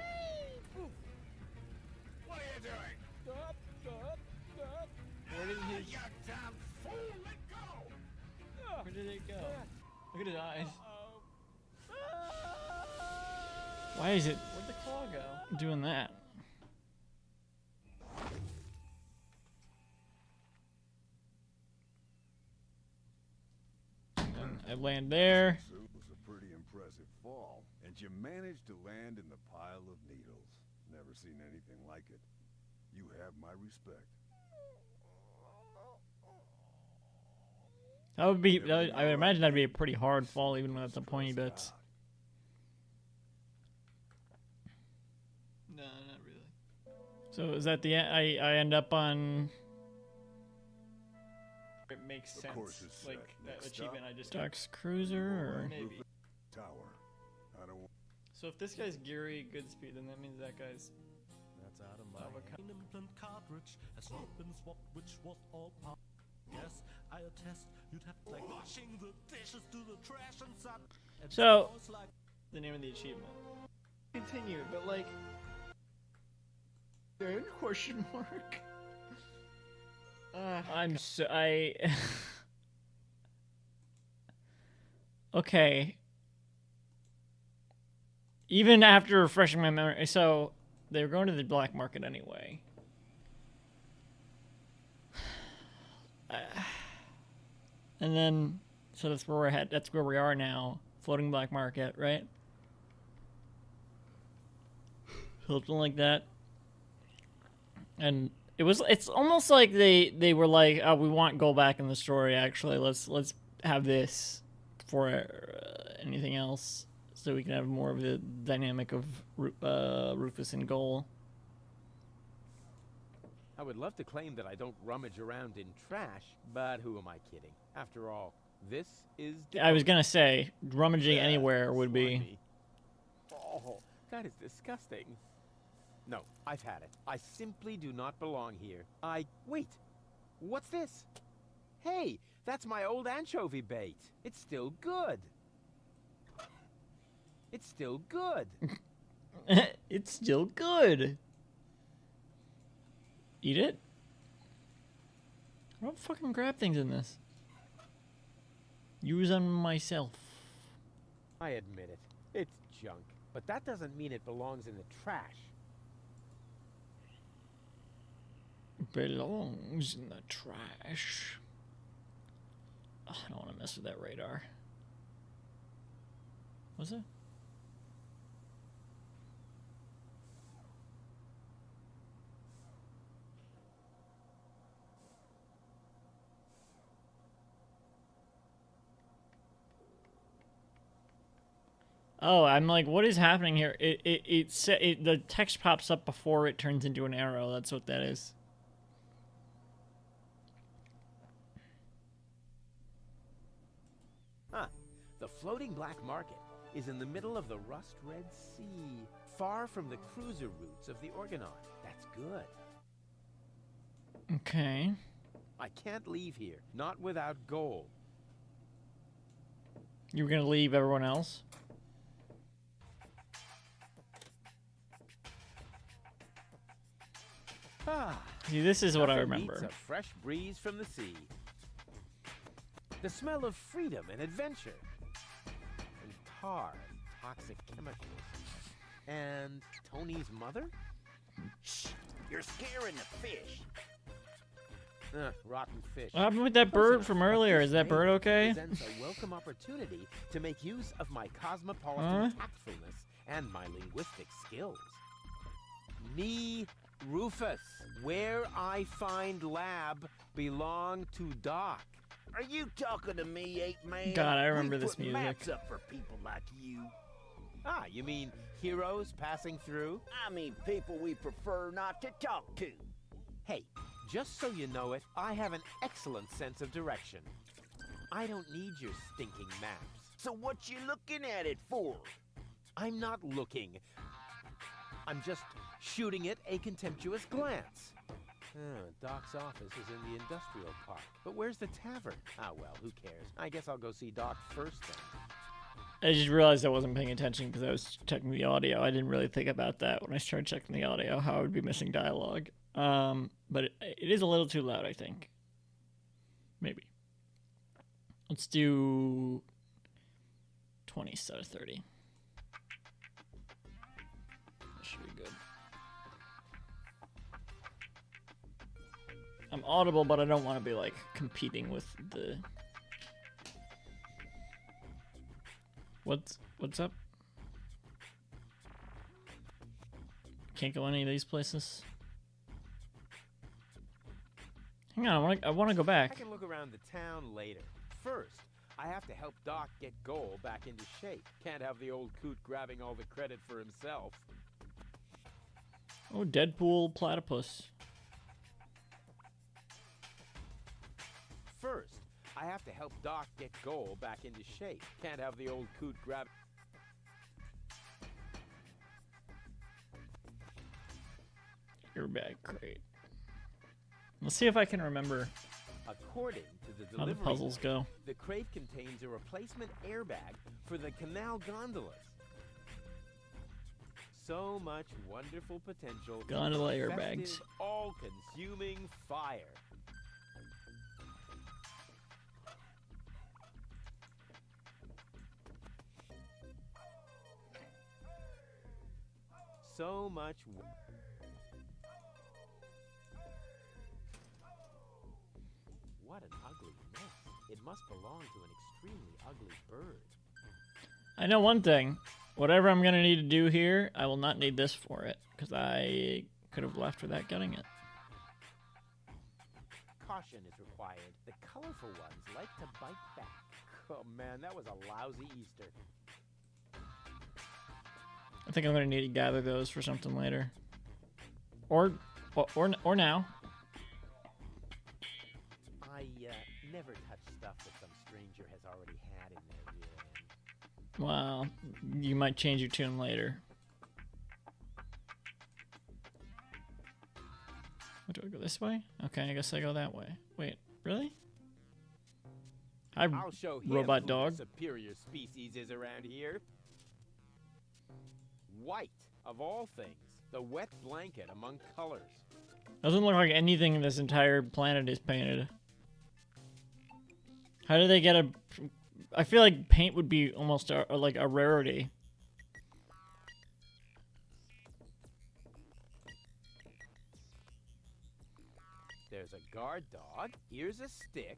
What are you doing? Stop! Stop! Stop! Where did his? You damn fool! Let go! Where did it go? Look at his eyes. Why is it Where'd the claw go? doing that? And I land there. It was a pretty impressive fall, and you managed to land in the pile of needles. Never seen anything like it. You have my respect. That would be. I would imagine that'd be a pretty hard fall, even without the pointy bits. No, not really. So is that the end? I end up on. It makes sense. course it's like set. that Next achievement stop. I just. Ducks Cruiser, or Maybe. Tower. I don't want. so if this guy's Geary Goodspeed, then that means that guy's. That's out of my Avocado. Implant cartridge has not been swapped, which was all part. Yes, I attest you'd have like washing the dishes to the trash and such. And So- sounds like The name of the achievement. Continue, but like. Then question mark. I'm so Okay. Even after refreshing my memory, so they were going to the black market anyway. And then, so that's where we're at. That's where we are now. Floating black market, right? Something like that. And it's almost like they were like, oh, we want gold back in the story. Actually, let's have this before anything else, so we can have more of the dynamic of Rufus and Goal. I would love to claim that I don't rummage around in trash, but who am I kidding? After all, this is... I was gonna say rummaging Yeah, anywhere would be. slimy. Oh, that is disgusting. No, I've had it. I simply do not belong here. Wait! What's this? Hey, that's my old anchovy bait. It's still good. It's still good. It's still good. Eat it? I don't fucking grab things in this. Use them myself. I admit it. It's junk. But that doesn't mean it belongs in the trash. Belongs in the trash. Oh, I don't want to mess with that radar. Was it? Oh, I'm like, what is happening here? The text pops up before it turns into an arrow. That's what that is. Huh. The floating black market is in the middle of the rust-red sea, far from the cruiser routes of the Orgonaut. That's good. Okay. I can't leave here, not without gold. You were gonna leave everyone else? Ah, See, this is what I nothing remember. beats a fresh breeze from the sea. The smell of freedom and adventure. And tar, toxic chemicals. And Tony's mother? Shh! You're scaring the fish. Rotten fish. What happened with that Close bird enough, from but earlier? this Is that bird day okay? Presents a welcome opportunity to make use of my cosmopolitan Huh? tactfulness and my linguistic skills. Me, Rufus, where I find lab belong to Doc. Are you talking to me, ape man? God, I remember We this put music. maps up for people like you. Ah, you mean heroes passing through? I mean people we prefer not to talk to. Hey, just so you know it, I have an excellent sense of direction. I don't need your stinking maps. So what you looking at it for? I'm not looking. I'm just shooting it a contemptuous glance. Doc's office is in the industrial park. But where's the tavern? Ah, well, who cares? I guess I'll go see Doc first then. I just realized I wasn't paying attention because I was checking the audio. I didn't really think about that when I started checking the audio, how I would be missing dialogue. But it is a little too loud, I think. Maybe. Let's do 20 instead of 30. That should be good. I'm audible, but I don't want to be like competing with the... What's up? Can't go any of these places. Hang on, I want to go I back. can look around the town later. First, I have to help Doc get Goal back into shape. Can't have the old coot grabbing all the credit for himself. Oh, Deadpool platypus. First, I have to help Doc get Goal back into shape. Can't have the old coot grab... Airbag crate. Let's see if I can remember According to the how the delivery puzzles boy, go. the crate contains a replacement airbag for the canal gondolas. So much wonderful potential. Gondola for airbags. effective, all-consuming fire. So much. What an ugly mess. It must belong to an extremely ugly bird. I know one thing. Whatever I'm gonna need to do here, I will not need this for it, because I could have left without getting it. Caution is required. The colorful ones like to bite back. Oh man, that was a lousy Easter. I think I'm gonna need to gather those for something later, or now. I never touch stuff that some stranger has already had in their rear end. Well, you might change your tune later. What, do I go this way? Okay, I guess I go that way. Wait, really? I'll show him robot who dog. the superior species is around here. White, of all things. The wet blanket among colors. Doesn't look like anything in this entire planet is painted. How do they get a... I feel like paint would be almost like a rarity. There's a guard dog. Here's a stick.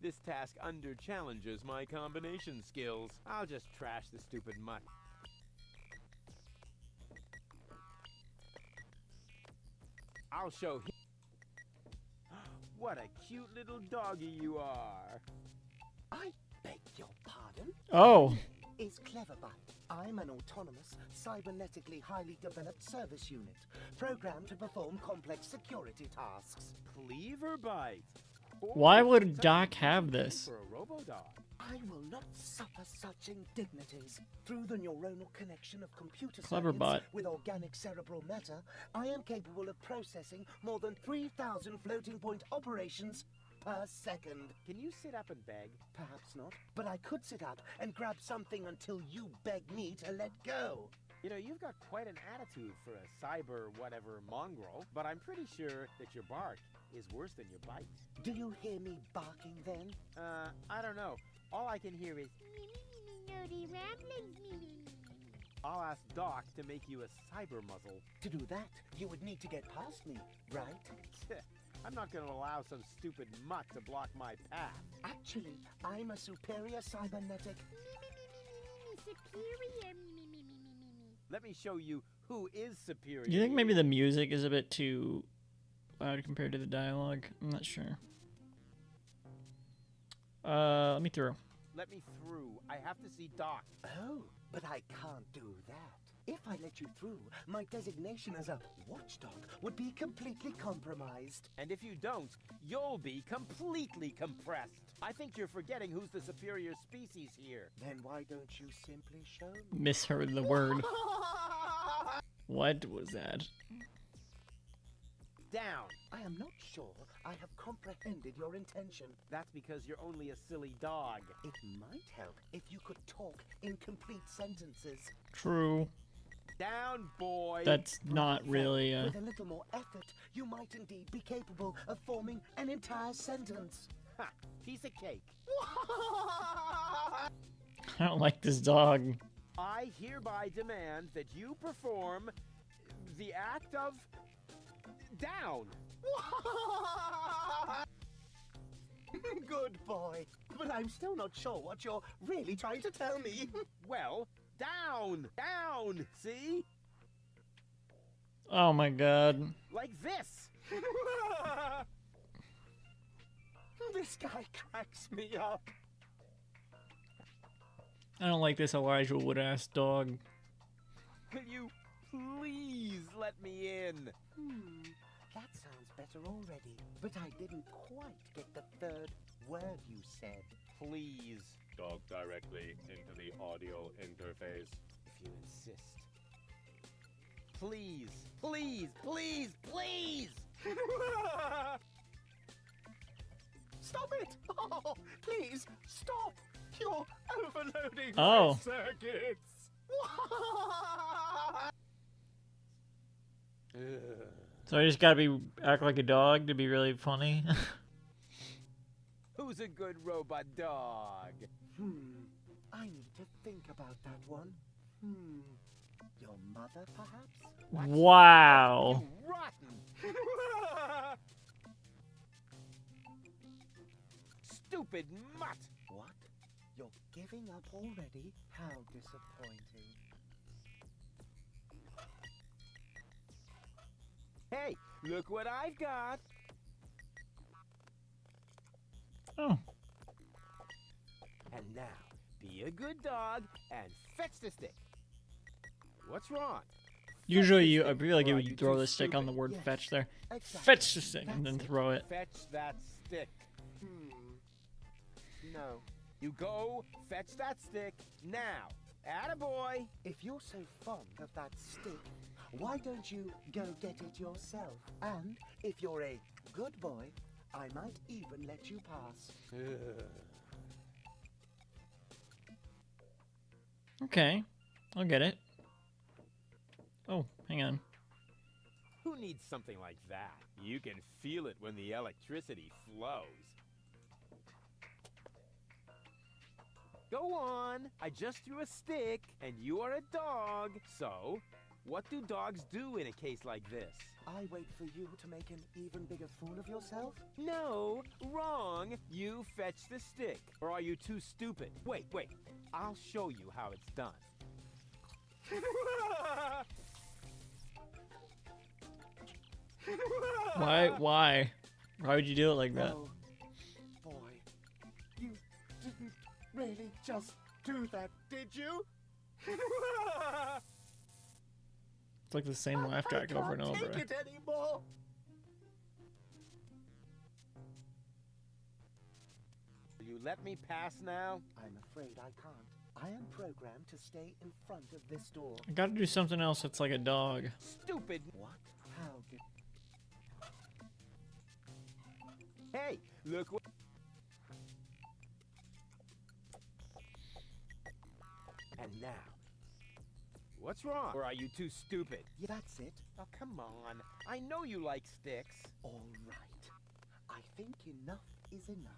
This task under-challenges my combination skills. I'll just trash the stupid mutt. I'll show him. What a cute little doggy you are. I beg your pardon? Oh. Is Cleverbite. I'm an autonomous, cybernetically highly developed service unit, programmed to perform complex security tasks. Cleverbite. Why would Doc have this? For a robo-dog. I will not suffer such indignities. Through the neuronal connection of computer Cleverbot. circuits with organic cerebral matter, I am capable of processing more than 3,000 floating point operations per second. Can you sit up and beg? Perhaps not, but I could sit up and grab something until you beg me to let go. You know, you've got quite an attitude for a cyber whatever mongrel, but I'm pretty sure that your bark is worse than your bite. Do you hear me barking then? I don't know. All I can hear is I'll ask Doc to make you a cyber muzzle. To do that, you would need to get past me, right? I'm not going to allow some stupid mutt to block my path. Actually, I'm a superior cybernetic. Superior. Let me show you who is superior. Do you think maybe the music is a bit too loud compared to the dialogue? I'm not sure. Let me through. Let me through. I have to see Doc. Oh, but I can't do that. If I let you through, my designation as a watchdog would be completely compromised. And if you don't, you'll be completely compressed. I think you're forgetting who's the superior species here. Then why don't you simply show me? Misheard the word. What was that? Down. I am not sure I have comprehended your intention. That's because you're only a silly dog. It might help if you could talk in complete sentences. True. Down, boy. That's not really With a little more effort, you might indeed be capable of forming an entire sentence. Ha! Piece of cake. I don't like this dog. I hereby demand that you perform the act of down. Good boy. But I'm still not sure what you're really trying to tell me. Well, down. Down. See? Oh my god. Like this. This guy cracks me up. I don't like this Elijah Wood ass dog. Will you please let me in? That sounds better already. But I didn't quite get the third word you said. Please, Talk directly into the audio interface. if you insist. Please, please, please, please! Stop it! Oh, please, stop! You're overloading Oh. my circuits! So I just gotta act like a dog to be really funny. Who's a good robot dog? I need to think about that one. Your mother, perhaps? Wow. You rotten! Stupid mutt! What? You're giving up already? How disappointing. Hey, look what I've got! Oh. And now, be a good dog and fetch the stick. What's wrong? Usually I feel like Or you are would you throw too the stick on the stupid? word Yes, fetch there. exactly. Fetch the stick and then That's it. throw it. Fetch that stick. No. You go fetch that stick now. Attaboy! If you're so fond of that stick, why don't you go get it yourself? And if you're a good boy, I might even let you pass. Okay. I'll get it. Oh, hang on. Who needs something like that? You can feel it when the electricity flows. Go on. I just threw a stick, and you are a dog. So, what do dogs do in a case like this? I wait for you to make an even bigger fool of yourself? No, wrong. You fetch the stick. Or are you too stupid? Wait. I'll show you how it's done. Why? Why would you do it like that? Oh, boy. You didn't really just do that, did you? It's like the same laugh track over and I over. can't take it anymore. Will you let me pass now? I'm afraid I can't. I am programmed to stay in front of this door. I gotta do something else that's like a dog. Stupid. What? How did... Hey, look what... And now, what's wrong? Or are you too stupid? Yeah, that's it. Oh, come on. I know you like sticks. All right. I think enough is enough.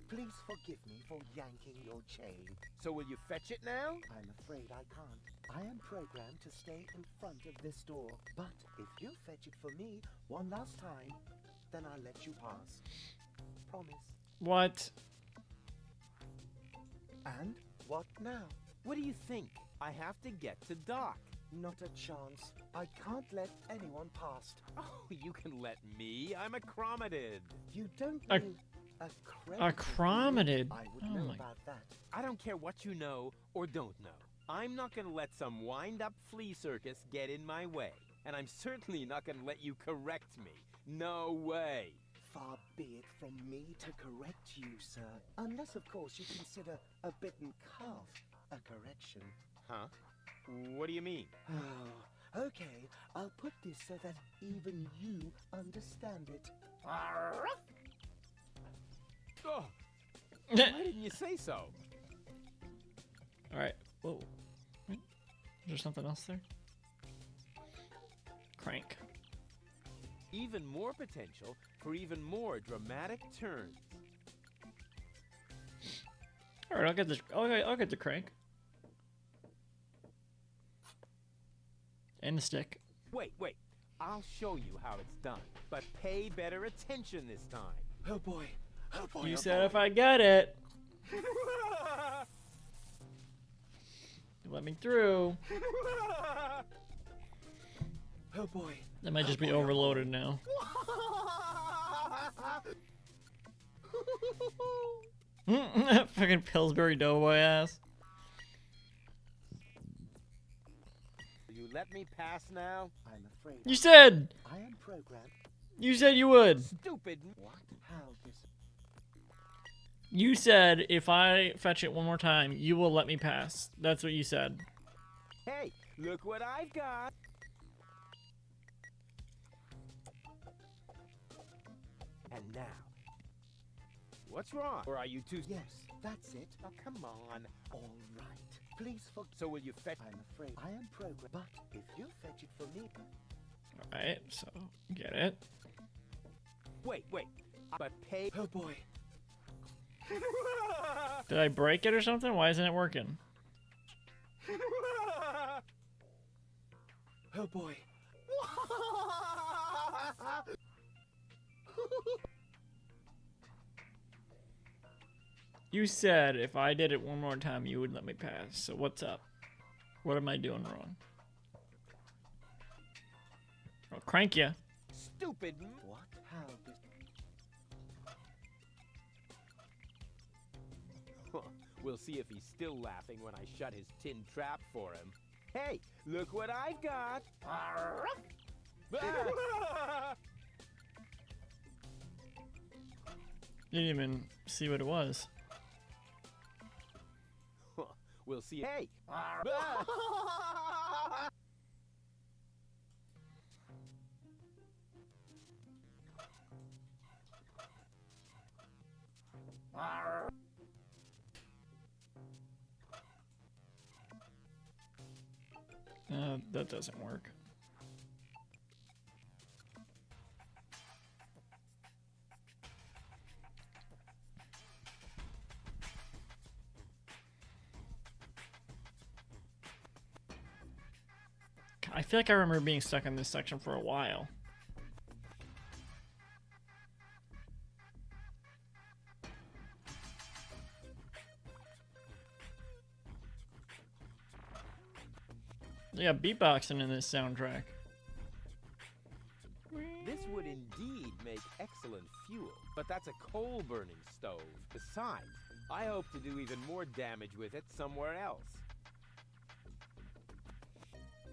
Please forgive me for yanking your chain. So will you fetch it now? I'm afraid I can't. I am programmed to stay in front of this door. But if you fetch it for me one last time, then I'll let you pass. Promise. What? And what now? What do you think? I have to get to dock. Not a chance. I can't let anyone past. Oh, you can let me. I'm a chromatid. You don't A- mean a A chromatid. I would Oh know my. about that. I don't care what you know or don't know. I'm not gonna let some wind-up flea circus get in my way. And I'm certainly not gonna let you correct me. No way. Far be it from me to correct you, sir. Unless, of course, you consider a bitten calf a correction. Huh? What do you mean? Oh, okay. I'll put this so that even you understand it. Oh, why didn't you say so? Alright. Whoa. Wait, is there something else there? Crank. Even more potential for even more dramatic turns. Alright, I'll get the. Okay, I'll get the crank. And the stick. Wait. I'll show you how it's done. But pay better attention this time. Oh boy. Oh boy. You oh said boy. if I get it, you let me through. Oh boy. That might just be overloaded now. Fucking Pillsbury Doughboy ass. You let me pass now? I'm afraid You said! I am programmed. You said you would. Stupid. What? How this? You said if I fetch it one more time, you will let me pass. That's what you said. Hey, look what I've got. And now, what's wrong? Or are you too? Yes, that's it. Oh, come on. All right. Please forgive. So will you fetch? I'm afraid I am programmed. But if you fetch it for me, Alright, so get it. Wait. But pay. oh boy. Did I break it or something? Why isn't it working? Oh boy. You said if I did it one more time, you would let me pass. So what's up? What am I doing wrong? I'll crank ya. Stupid. What? How this? We'll see if he's still laughing when I shut his tin trap for him. Hey, look what I've got. Ah! Didn't even see what it was. We'll see. Hey. That doesn't work. I feel like I remember being stuck in this section for a while. Yeah, beatboxing in this soundtrack. This would indeed make excellent fuel, but that's a coal-burning stove. Besides, I hope to do even more damage with it somewhere else.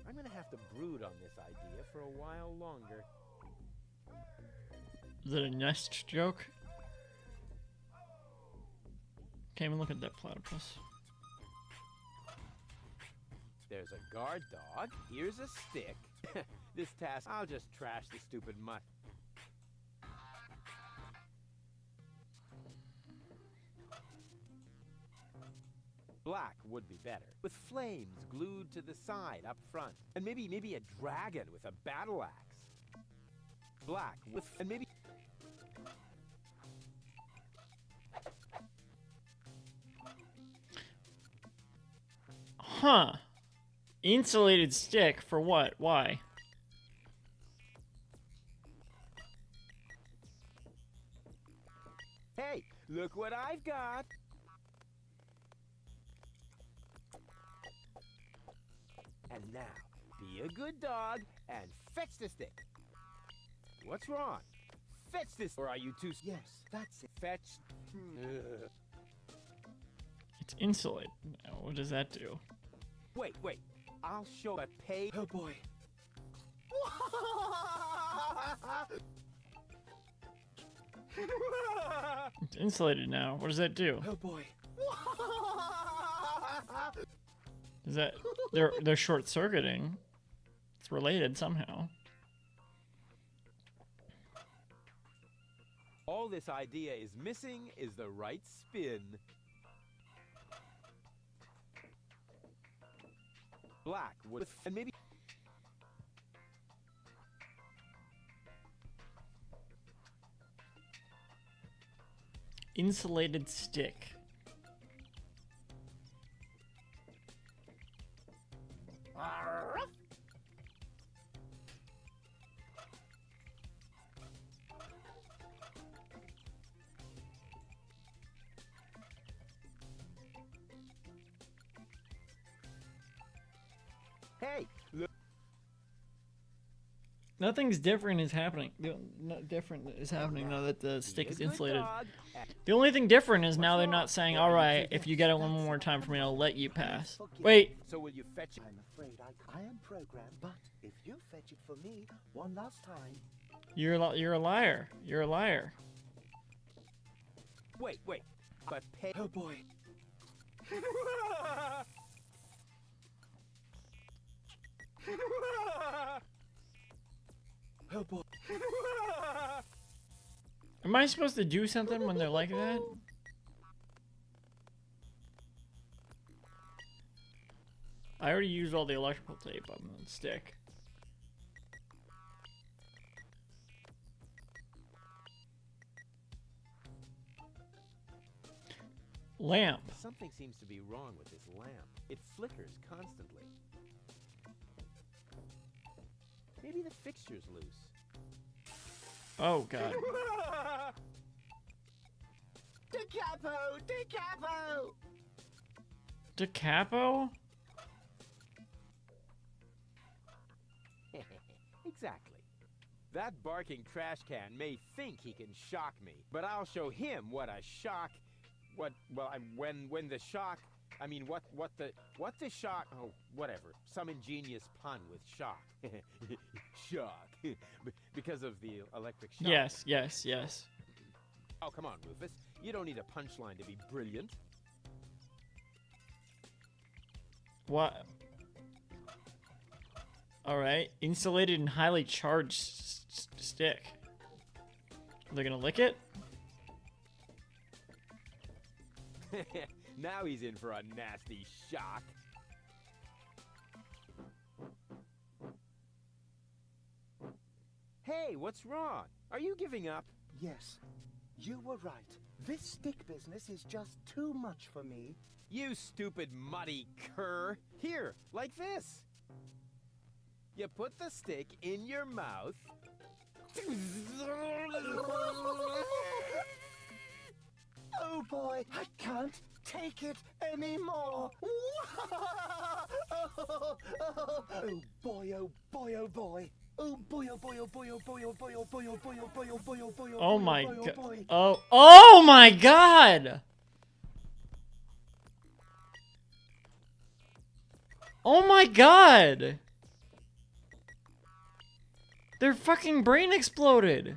I'm gonna have to brood on this idea for a while longer. Is it a nest joke? Can't even look at that platypus. There's a guard dog. Here's a stick. This task, I'll just trash the stupid mutt. Black would be better, with flames glued to the side up front. And maybe a dragon with a battle axe. Black with, and maybe... Huh. Insulated stick for what? Why? Hey, look what I've got! And now, be a good dog and fetch the stick. What's wrong? Fetch this, or are you too... Yes, that's it. Fetch... It's insulated. Now, what does that do? Wait. I'll show a pay... Oh boy. It's insulated now. What does that do? Oh boy. Is that they're short circuiting? It's related somehow. All this idea is missing is the right spin. Black with, and maybe... Insulated stick. Hey, look. Nothing's different is happening. Different is happening now that the stick Be a is good insulated. dog. The only thing different is now they're wrong? not saying, What are you "Alright, thinking? if you get it one more time from me, I'll let you pass." Forgive Wait, So will you fetch it? I'm afraid I am programmed, but if you fetch it for me one last time, you're a liar. You're a liar. Wait. But pay. oh boy. Oh boy. Am I supposed to do something when they're like that? I already used all the electrical tape on the stick. Lamp. Something seems to be wrong with this lamp. It flickers constantly. Maybe the fixture's loose. Oh god. Da capo! Da capo! Da capo? Exactly. That barking trash can may think he can shock me, but I'll show him what a shock. What the shock. I mean, what the shock. Oh, whatever. Some ingenious pun with shock. Shock. Because of the electric shock. Yes. Oh, come on, Rufus. You don't need a punchline to be brilliant. What? Alright. Insulated and highly charged stick. They're gonna lick it? Now he's in for a nasty shock. Hey, what's wrong? Are you giving up? Yes, you were right. This stick business is just too much for me. You stupid muddy cur. Here, like this. You put the stick in your mouth. Oh boy, I can't take it anymore. Oh boy, oh boy, oh boy. Oh boy, oh boy, oh boy, oh boy, oh boy, oh boy, oh boy, oh boy, oh boy, oh boy, Oh my god. Oh my god! Oh my god! Their fucking brain exploded!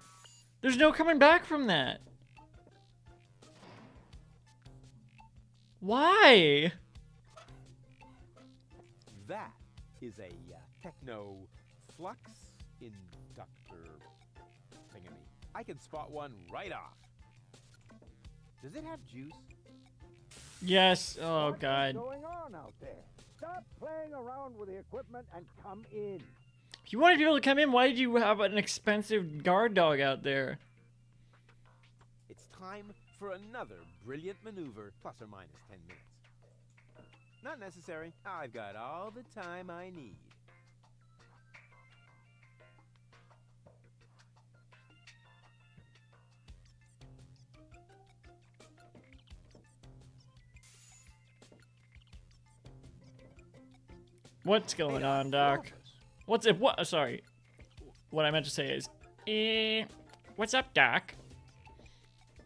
There's no coming back from that. Why? That is a techno flux inductor thingamy. I can spot one right off. Does it have juice? Yes. Oh god. What's going on out there? Stop playing around with the equipment and come in. If you wanted people to come in, why did you have an expensive guard dog out there? It's time for another brilliant maneuver, plus or minus 10 minutes. Not necessary. I've got all the time I need. What's going on, Doc? What's it? What? Sorry. What I meant to say is, what's up, Doc?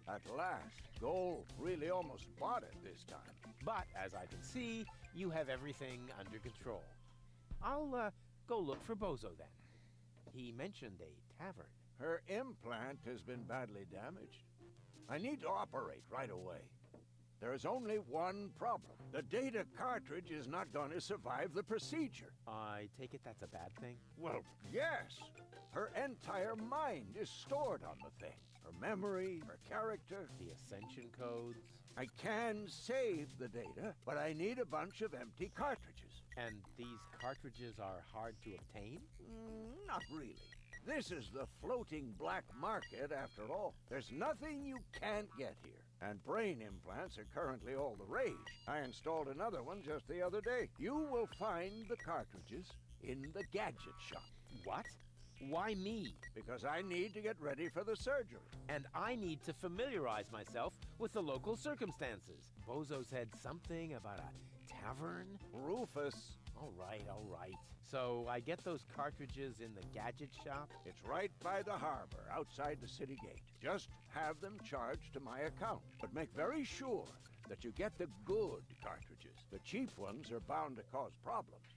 At last, goal really almost bought it this time. But, as I can see, you have everything under control. I'll go look for Bozo then. He mentioned a tavern. Her implant has been badly damaged. I need to operate right away. There is only one problem. The data cartridge is not going to survive the procedure. I take it that's a bad thing? Well, yes. Her entire mind is stored on the thing. Her memory, her character. The ascension codes. I can save the data, but I need a bunch of empty cartridges. And these cartridges are hard to obtain? Not really. This is the floating black market after all. There's nothing you can't get here. And brain implants are currently all the rage. I installed another one just the other day. You will find the cartridges in the gadget shop. What? Why me? Because I need to get ready for the surgery. And I need to familiarize myself with the local circumstances. Bozo said something about a tavern? Rufus. All right. So I get those cartridges in the gadget shop? It's right by the harbor, outside the city gate. Just have them charged to my account. But make very sure that you get the good cartridges. The cheap ones are bound to cause problems.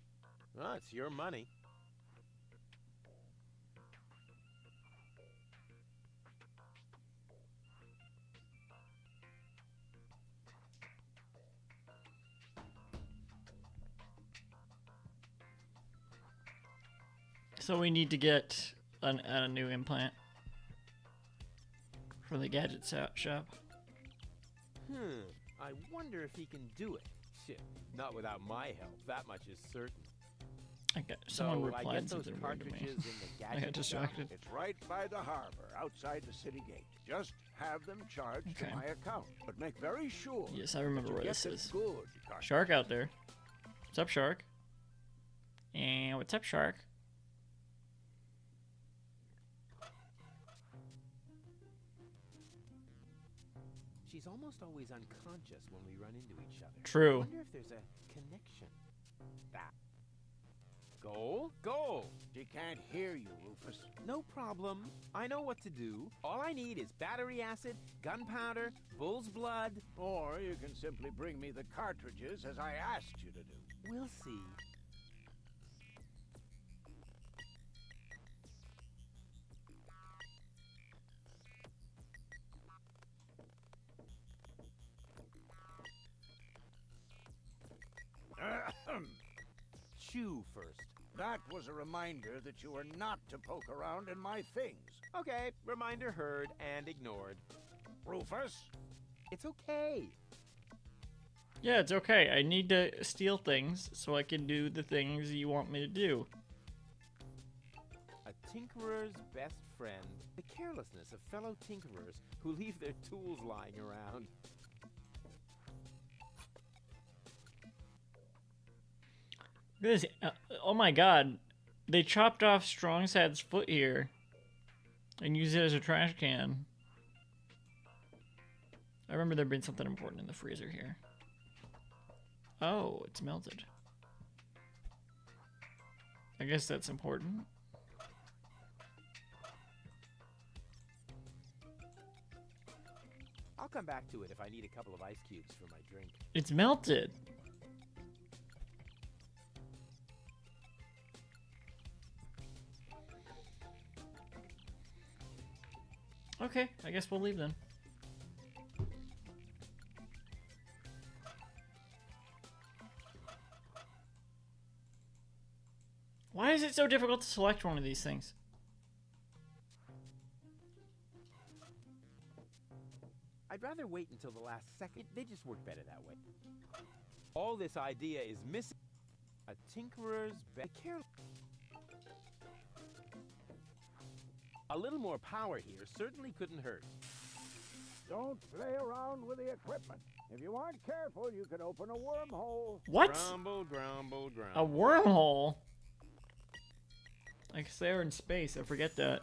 Well, it's your money. So we need to get a new implant for the gadget shop. I wonder if he can do it. Shit, not without my help. That much is certain. Someone so replied I get those something weird to me. cartridges in the I got gadget shop? distracted. It's right by the harbor, outside the city gate. Just have them charged Okay. to my account. But make very sure Yes, I remember that you where get this the is. good cartridges. Shark out there. What's up, Shark? And what's up, Shark? She's almost always unconscious when we run into each other. True. I wonder if there's a connection. Goal! She can't hear you, Rufus. No problem. I know what to do. All I need is battery acid, gunpowder, bull's blood. Or you can simply bring me the cartridges as I asked you to do. We'll see. Chew first. That was a reminder that you were not to poke around in my things. Okay, reminder heard and ignored. Rufus? It's okay. Yeah, it's okay. I need to steal things so I can do the things you want me to do. A tinkerer's best friend. The carelessness of fellow tinkerers who leave their tools lying around. Look at this. Oh my god. They chopped off Strongsad's foot here and used it as a trash can. I remember there being something important in the freezer here. Oh, it's melted. I guess that's important. I'll come back to it if I need a couple of ice cubes for my drink. It's melted. Okay, I guess we'll leave then. Why is it so difficult to select one of these things? I'd rather wait until the last second. They just work better that way. All this idea is missing. A tinkerer's care. A little more power here certainly couldn't hurt. Don't play around with the equipment. If you aren't careful, you could open a wormhole. What? Grumble, grumble, grumble. A wormhole? I guess they're in space. I forget that.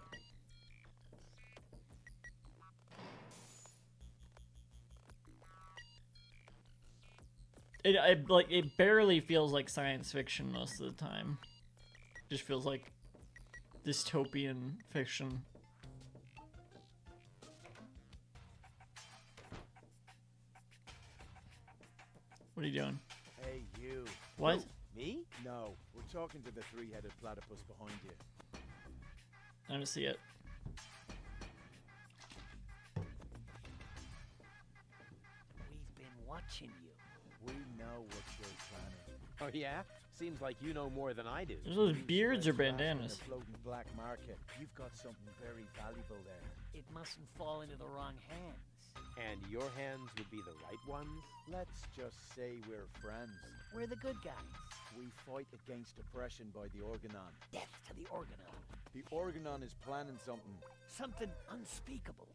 It barely feels like science fiction most of the time. Just feels like dystopian fiction. What are you doing? Hey, you. What? Me? No, we're talking to the three-headed platypus behind you. I don't see it. We've been watching you. We know what you're planning. Oh yeah? Seems like you know more than I do. There's those You beards or spread grass in bandanas. the floating black market. You've got something very valuable there. It mustn't fall into the wrong hands. And your hands would be the right ones? Let's just say we're friends. We're the good guys. We fight against oppression by the Organon. Death to the Organon. The Organon is planning something Something unspeakable.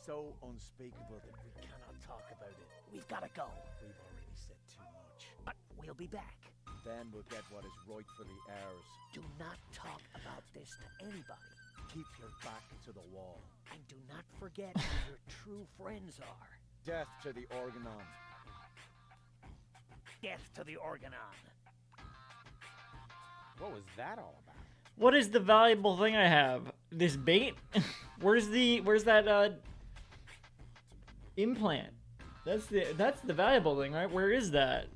so unspeakable that we cannot talk about it. We've got to go. We've already said too much. But we'll be back. Then we'll get what is rightfully ours. Do not talk about this to anybody. Keep your back to the wall. And do not forget who your true friends are. Death to the Organon. Death to the Organon. What was that all about? What is the valuable thing I have? This bait? Where's that implant? That's the valuable thing, right? Where is that?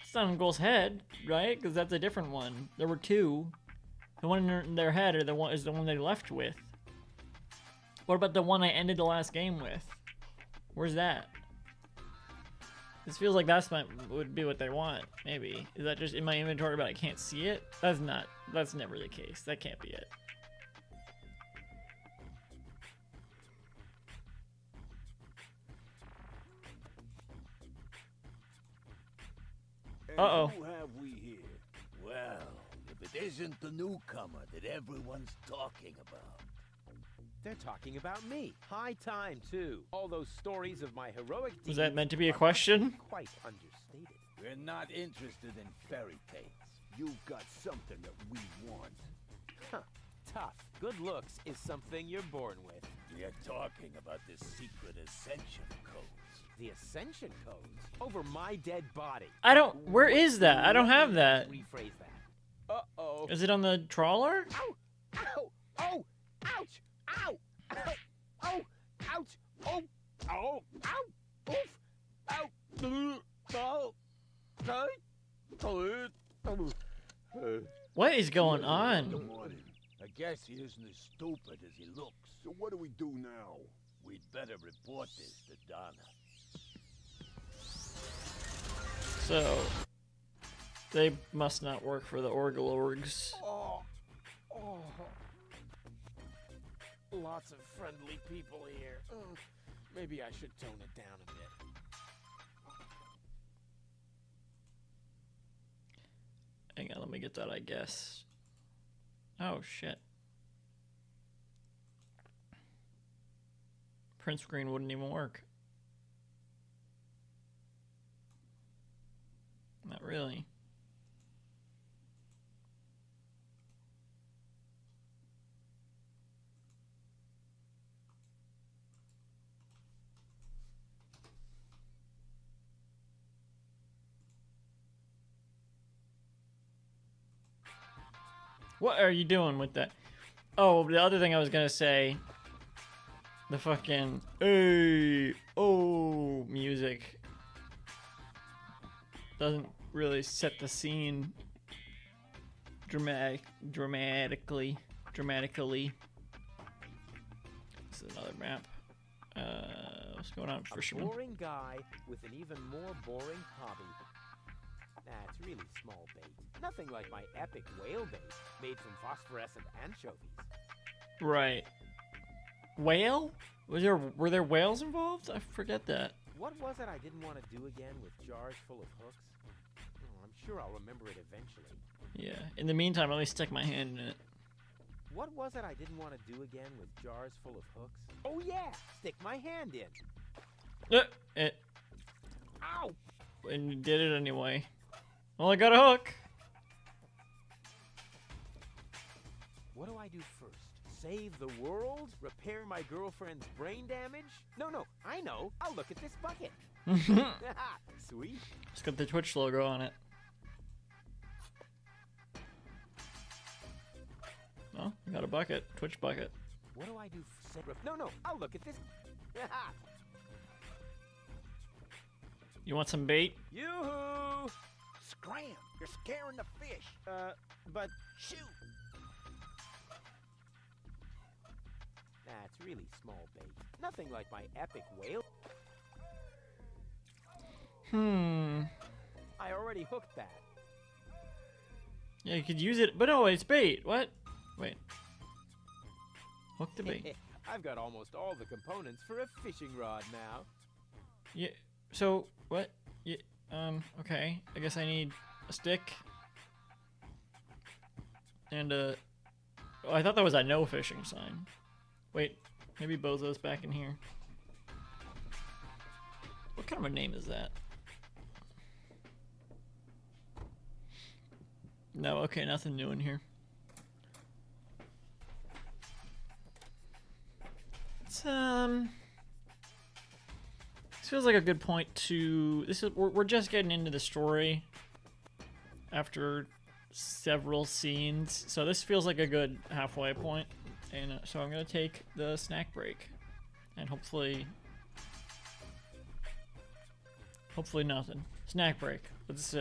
It's not on Goal's head, right? Because that's a different one. There were two. The one in their head is the one they left with. What about the one I ended the last game with? Where's that? This feels like would be what they want, maybe. Is that just in my inventory but I can't see it? That's never the case. That can't be it. Uh-oh. Who have we here? Well, if it isn't the newcomer that everyone's talking about. They're talking about me. High time, too. All those stories of my heroic deeds. Was that meant to be a question? Quite understated. We're not interested in fairy tales. You've got something that we want. Huh. Tough. Good looks is something you're born with. We're talking about the secret ascension codes. The ascension codes? Over my dead body. Where is that? I don't have that. Rephrase that. Uh-oh. Is it on the trawler? Ow! Ow! Oh! Ouch! Ow! Ow! Oh! Ouch! Oh! Ow! Ow! Oof! Ow! Oh! What is going on? I guess he isn't as stupid as he looks. So what do we do now? We'd better report this to Donna. So, they must not work for the Orgalorgs. Oh. Lots of friendly people here. Maybe I should tone it down a bit. Hang on, let me get that, I guess. Oh, shit. Print screen wouldn't even work. Not really. What are you doing with that? Oh, the other thing I was gonna say, the fucking hey, oh music doesn't really set the scene dramatically. This is another map. What's going on, fisherman? A boring guy with an even more boring hobby. It's really small bait. Nothing like my epic whale bait made from phosphorescent anchovies. Right. Whale? Were there whales involved? I forget that. What was it I didn't want to do again with jars full of hooks? Oh, I'm sure I'll remember it eventually. Yeah. In the meantime, let me stick my hand in it. What was it I didn't want to do again with jars full of hooks? Oh yeah, stick my hand in. Ow! And you did it anyway. Well, I got a hook. What do I do first? Save the world? Repair my girlfriend's brain damage? No, I know. I'll look at this bucket. Sweet. It's got the Twitch logo on it. Oh, I got a bucket. Twitch bucket. What do I do? No, I'll look at this. You want some bait? Yoo-hoo! Scram! You're scaring the fish. But shoot! It's really small bait. Nothing like my epic whale. I already hooked that. Yeah, you could use it, but no, it's bait. What? Wait. Hook the bait. I've got almost all the components for a fishing rod now. Yeah. So what? Yeah. Okay. I guess I need a stick. And oh, I thought that was a no fishing sign. Wait. Maybe Bozo's back in here. What kind of a name is that? No, okay, nothing new in here. It's, this feels like a good point to... We're just getting into the story after several scenes, so this feels like a good halfway point. And so I'm gonna take the snack break, and hopefully nothing. Snack break. Let's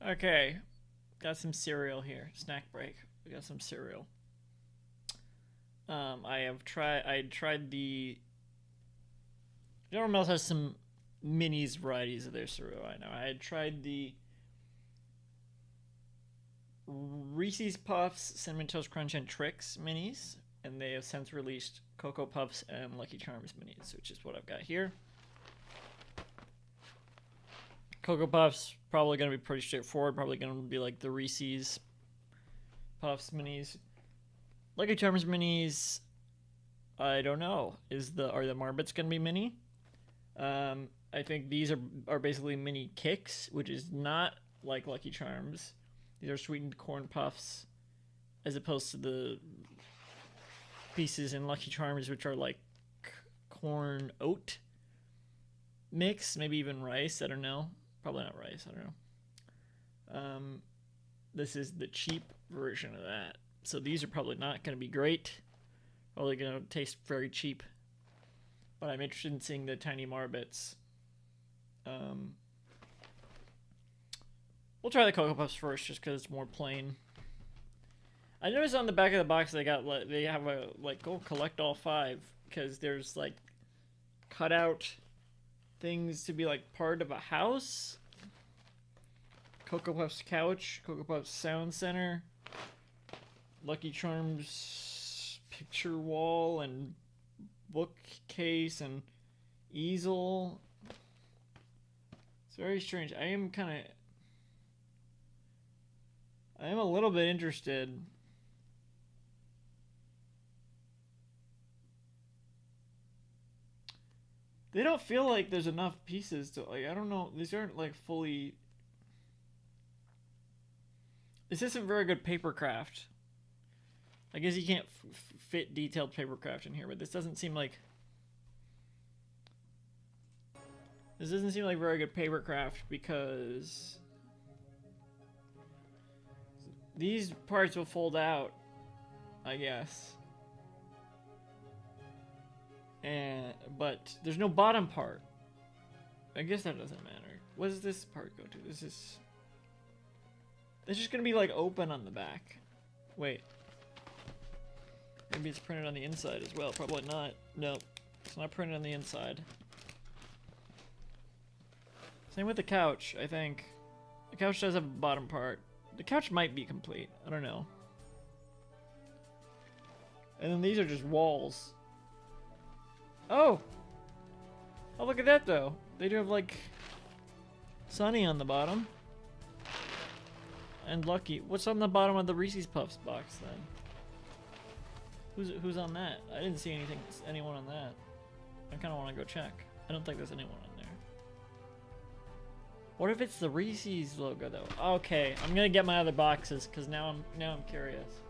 Okay, got some cereal here. Snack break. We got some cereal. I tried the. General Mills has some minis varieties of their cereal right now. I had tried the Reese's Puffs, Cinnamon Toast Crunch, and Trix minis, and they have since released Cocoa Puffs and Lucky Charms minis, which is what I've got here. Cocoa Puffs probably going to be pretty straightforward. Probably going to be like the Reese's Puffs minis. Lucky Charms minis, I don't know. Are the Marbits going to be mini? I think these are basically mini Kicks, which is not like Lucky Charms. These are sweetened corn puffs, as opposed to the pieces in Lucky Charms, which are like corn oat mix, maybe even rice. I don't know. Probably not rice. I don't know. This is the cheap version of that. So these are probably not going to be great. Probably going to taste very cheap. But I'm interested in seeing the tiny Marbits. We'll try the Cocoa Puffs first, just because it's more plain. I noticed on the back of the box they have a go collect all 5, because there's like cutout things to be like part of a house. Cocoa Puffs couch, Cocoa Puffs sound center, Lucky Charms picture wall and bookcase and easel. It's very strange. I am a little bit interested. They don't feel like there's enough pieces to, like, I don't know, these aren't like fully. This isn't very good papercraft. I guess you can't fit detailed papercraft in here, but this doesn't seem like. This doesn't seem like very good papercraft because these parts will fold out, I guess. But there's no bottom part. I guess that doesn't matter. What does this part go to? It's just gonna be like open on the back. Wait. Maybe it's printed on the inside as well. Probably not. Nope. It's not printed on the inside. Same with the couch, I think. The couch does have a bottom part. The couch might be complete. I don't know. And then these are just walls. Oh! Oh, look at that, though. They do have, like, Sunny on the bottom. And Lucky. What's on the bottom of the Reese's Puffs box, then? Who's on that? I didn't see anyone on that. I kind of want to go check. I don't think there's anyone on there. What if it's the Reese's logo, though? Okay, I'm gonna get my other boxes, because now I'm curious.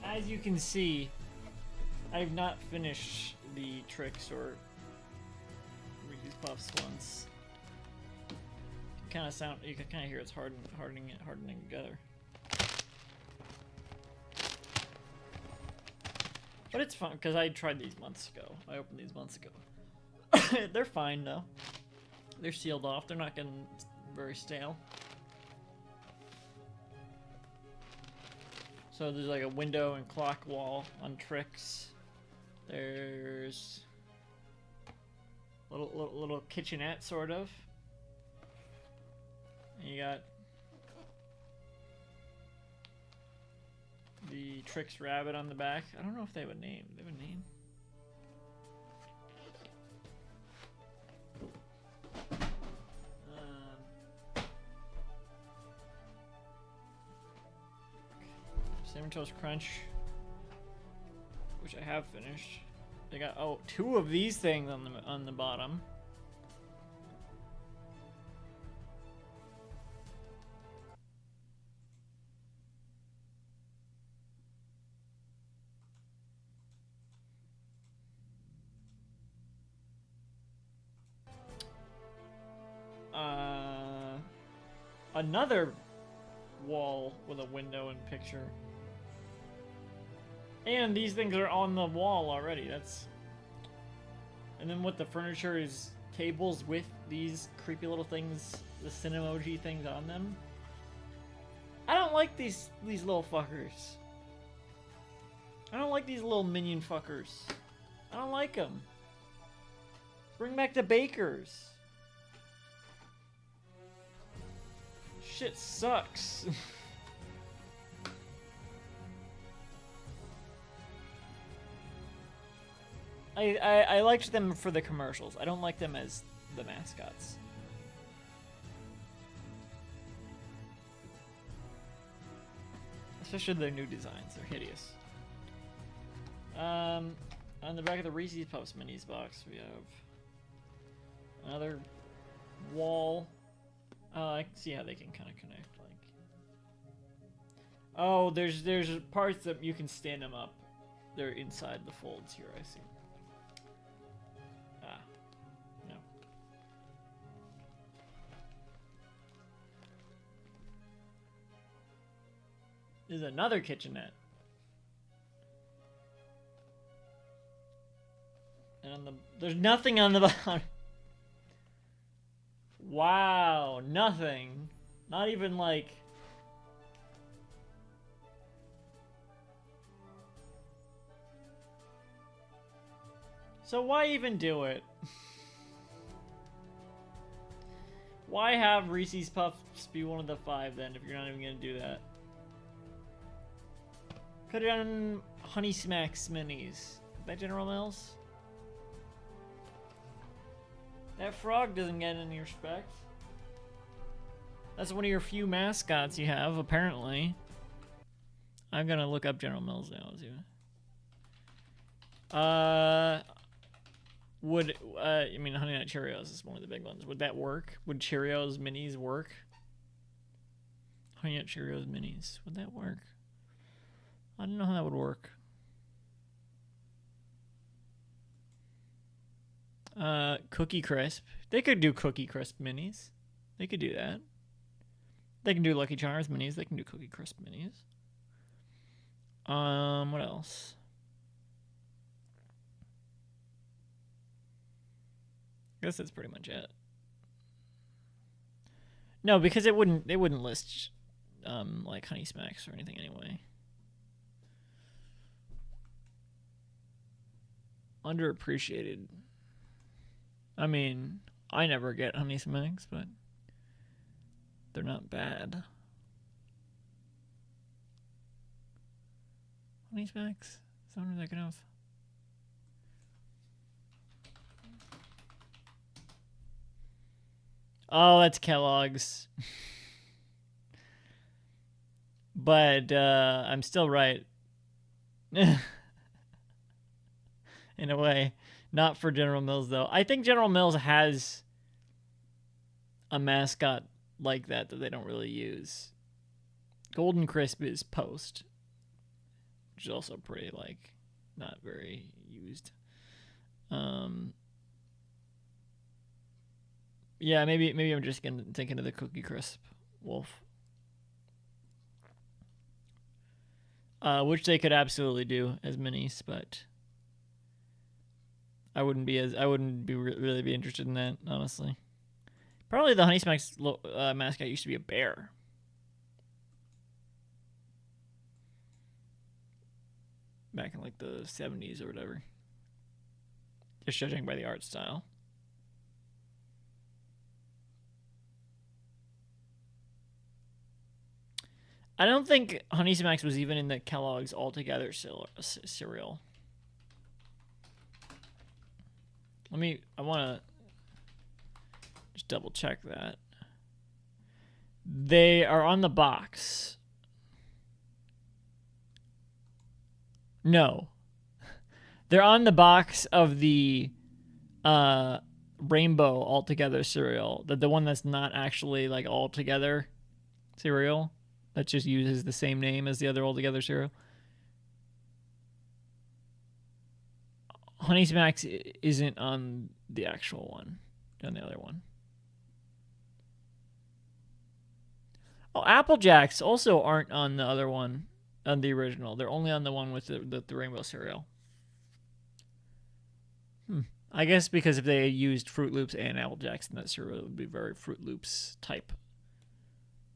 As you can see, I've not finished the Trix or Reese's Puffs ones. You can kind of hear it's hardening together. But it's fun because I tried these months ago. I opened these months ago. They're fine though. They're sealed off. They're not getting very stale. So there's like a window and clock wall on Trix. There's little kitchenette sort of. And you got the Trix rabbit on the back. I don't know if they have a name. Do they have a name? Cinnamon Toast Crunch, which I have finished. They got 2 of these things on the bottom. Another wall with a window and picture. And these things are on the wall already. That's... And then what the furniture is tables with these creepy little things, the Cinemoji things on them. I don't like these little fuckers. I don't like these little minion fuckers. I don't like them. Bring back the bakers. Shit sucks. I liked them for the commercials. I don't like them as the mascots. Especially their new designs. They're hideous. On the back of the Reese's Puffs Minis box, we have another wall. I can see how they can kind of connect. Like, oh, there's parts that you can stand them up. They're inside the folds here. I see. Ah, no. There's another kitchenette. And there's nothing on the bottom. Wow, nothing. Not even like... So why even do it? Why have Reese's Puffs be one of the 5 then if you're not even gonna do that? Put it on Honey Smacks Minis. Is that General Mills? That frog doesn't get any respect. That's one of your few mascots you have, apparently. I'm gonna look up General Mills now. I mean, Honey Nut Cheerios is one of the big ones. Would that work? Would Cheerios Minis work? Honey Nut Cheerios Minis. Would that work? I don't know how that would work. Cookie Crisp. They could do Cookie Crisp Minis. They could do that. They can do Lucky Charms Minis. They can do Cookie Crisp Minis. What else? I guess that's pretty much it. No, because they wouldn't list like Honey Smacks or anything anyway. Underappreciated. I mean, I never get Honey Smacks, but they're not bad. Honey Smacks? Is that what I'm thinking of? Oh, that's Kellogg's. But I'm still right. In a way. Not for General Mills, though. I think General Mills has a mascot like that they don't really use. Golden Crisp is Post, which is also pretty, like, not very used. Yeah, maybe I'm just thinking of the Cookie Crisp wolf. Which they could absolutely do as minis, but I wouldn't be really be interested in that, honestly. Probably the Honey Smacks mascot used to be a bear. Back in like the 70s or whatever. Just judging by the art style. I don't think Honey Smacks was even in the Kellogg's Altogether cereal. I want to just double check that. They are on the box. No. They're on the box of the Rainbow Altogether cereal. The one that's not actually like Altogether cereal. That just uses the same name as the other Altogether cereal. Honey Smacks isn't on the actual one. On the other one. Oh, Apple Jacks also aren't on the other one. On the original. They're only on the one with the Rainbow cereal. I guess because if they had used Fruit Loops and Apple Jacks in that cereal, it would be very Fruit Loops type.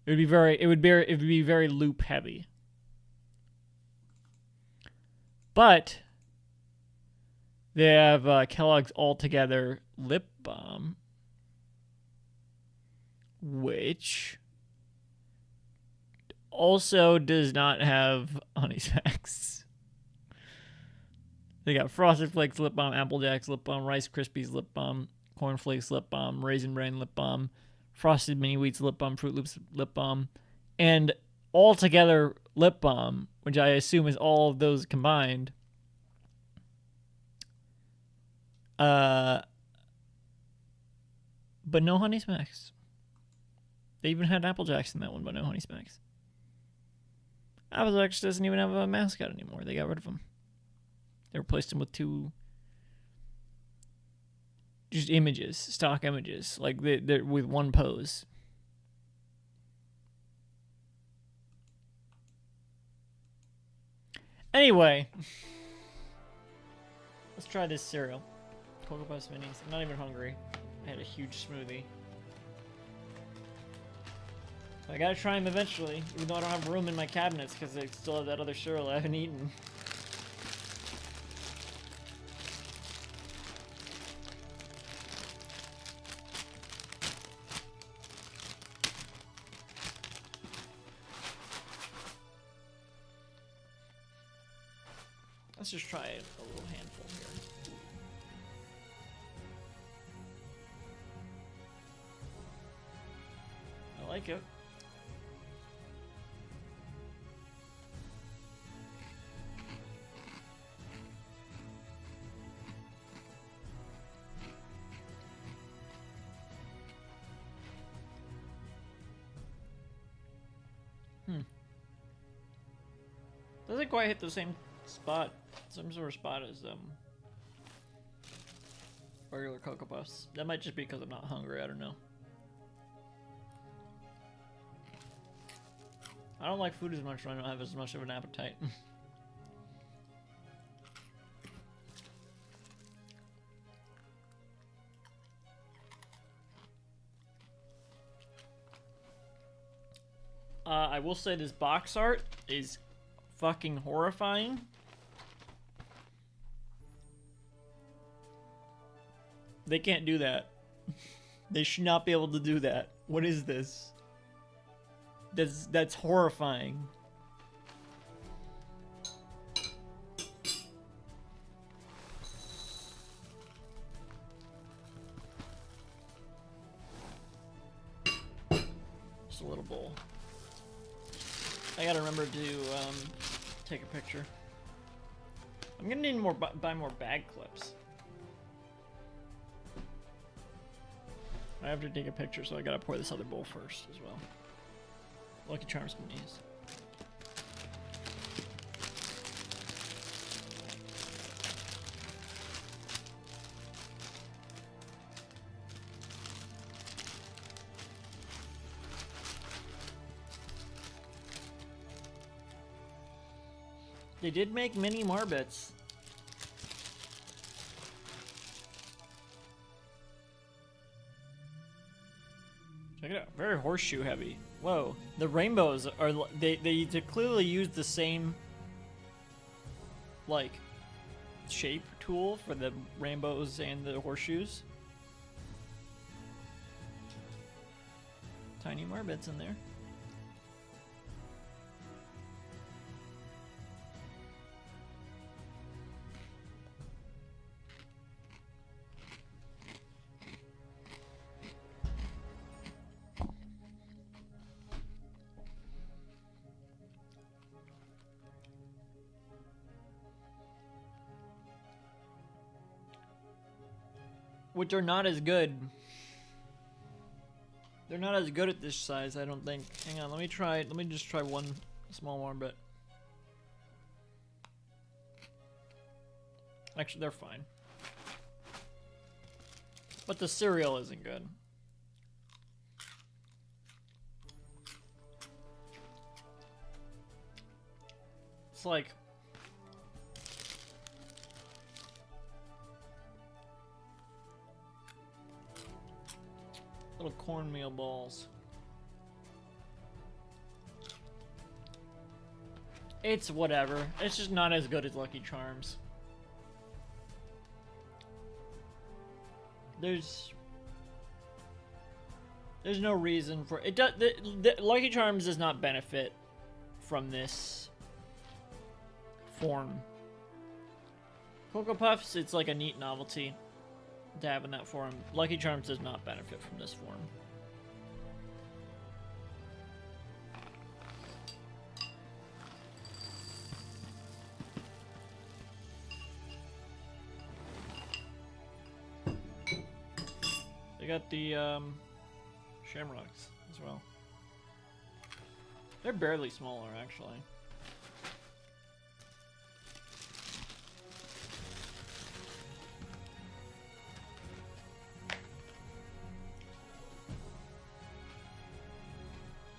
It would be very loop heavy. But they have Kellogg's Altogether Lip Balm, which also does not have Honey Smacks. They got Frosted Flakes Lip Balm, Apple Jacks Lip Balm, Rice Krispies Lip Balm, Corn Flakes Lip Balm, Raisin Bran Lip Balm, Frosted Mini Wheats Lip Balm, Fruit Loops Lip Balm, and Altogether Lip Balm, which I assume is all of those combined. But no Honey Smacks. They even had Apple Jacks in that one, but no Honey Smacks. Apple Jacks doesn't even have a mascot anymore. They got rid of him. They replaced him with two just images, stock images, like they're with one pose. Anyway, let's try this cereal. Cocoa Puffs Minis. I'm not even hungry. I had a huge smoothie. I gotta try them eventually, even though I don't have room in my cabinets because I still have that other cereal I haven't eaten. Let's just try a little handful here. I like it. Doesn't quite hit the same spot, some sort of spot as regular Cocoa Puffs. That might just be because I'm not hungry, I don't know. I don't like food as much when I don't have as much of an appetite. I will say this box art is fucking horrifying. They can't do that. They should not be able to do that. What is this? That's horrifying. Just a little bowl. I gotta remember to take a picture. I'm gonna need buy more bag clips. I have to take a picture, so I gotta pour this other bowl first as well. Lucky Charms minis. They did make mini Marbits. Check it out. Very horseshoe heavy. Whoa. The rainbows are... They clearly use the same... like... shape tool for the rainbows and the horseshoes. Tiny Marbits in there. which are not as good. They're not as good at this size, I don't think. Hang on, let me just try one small one bit. Actually, they're fine. But the cereal isn't good. It's like little cornmeal balls. It's whatever. It's just not as good as Lucky Charms. There's no reason for it. The Lucky Charms does not benefit from this form. Cocoa Puffs, it's like a neat novelty to have in that form. Lucky Charms does not benefit from this form. They got the Shamrocks as well. They're barely smaller, actually.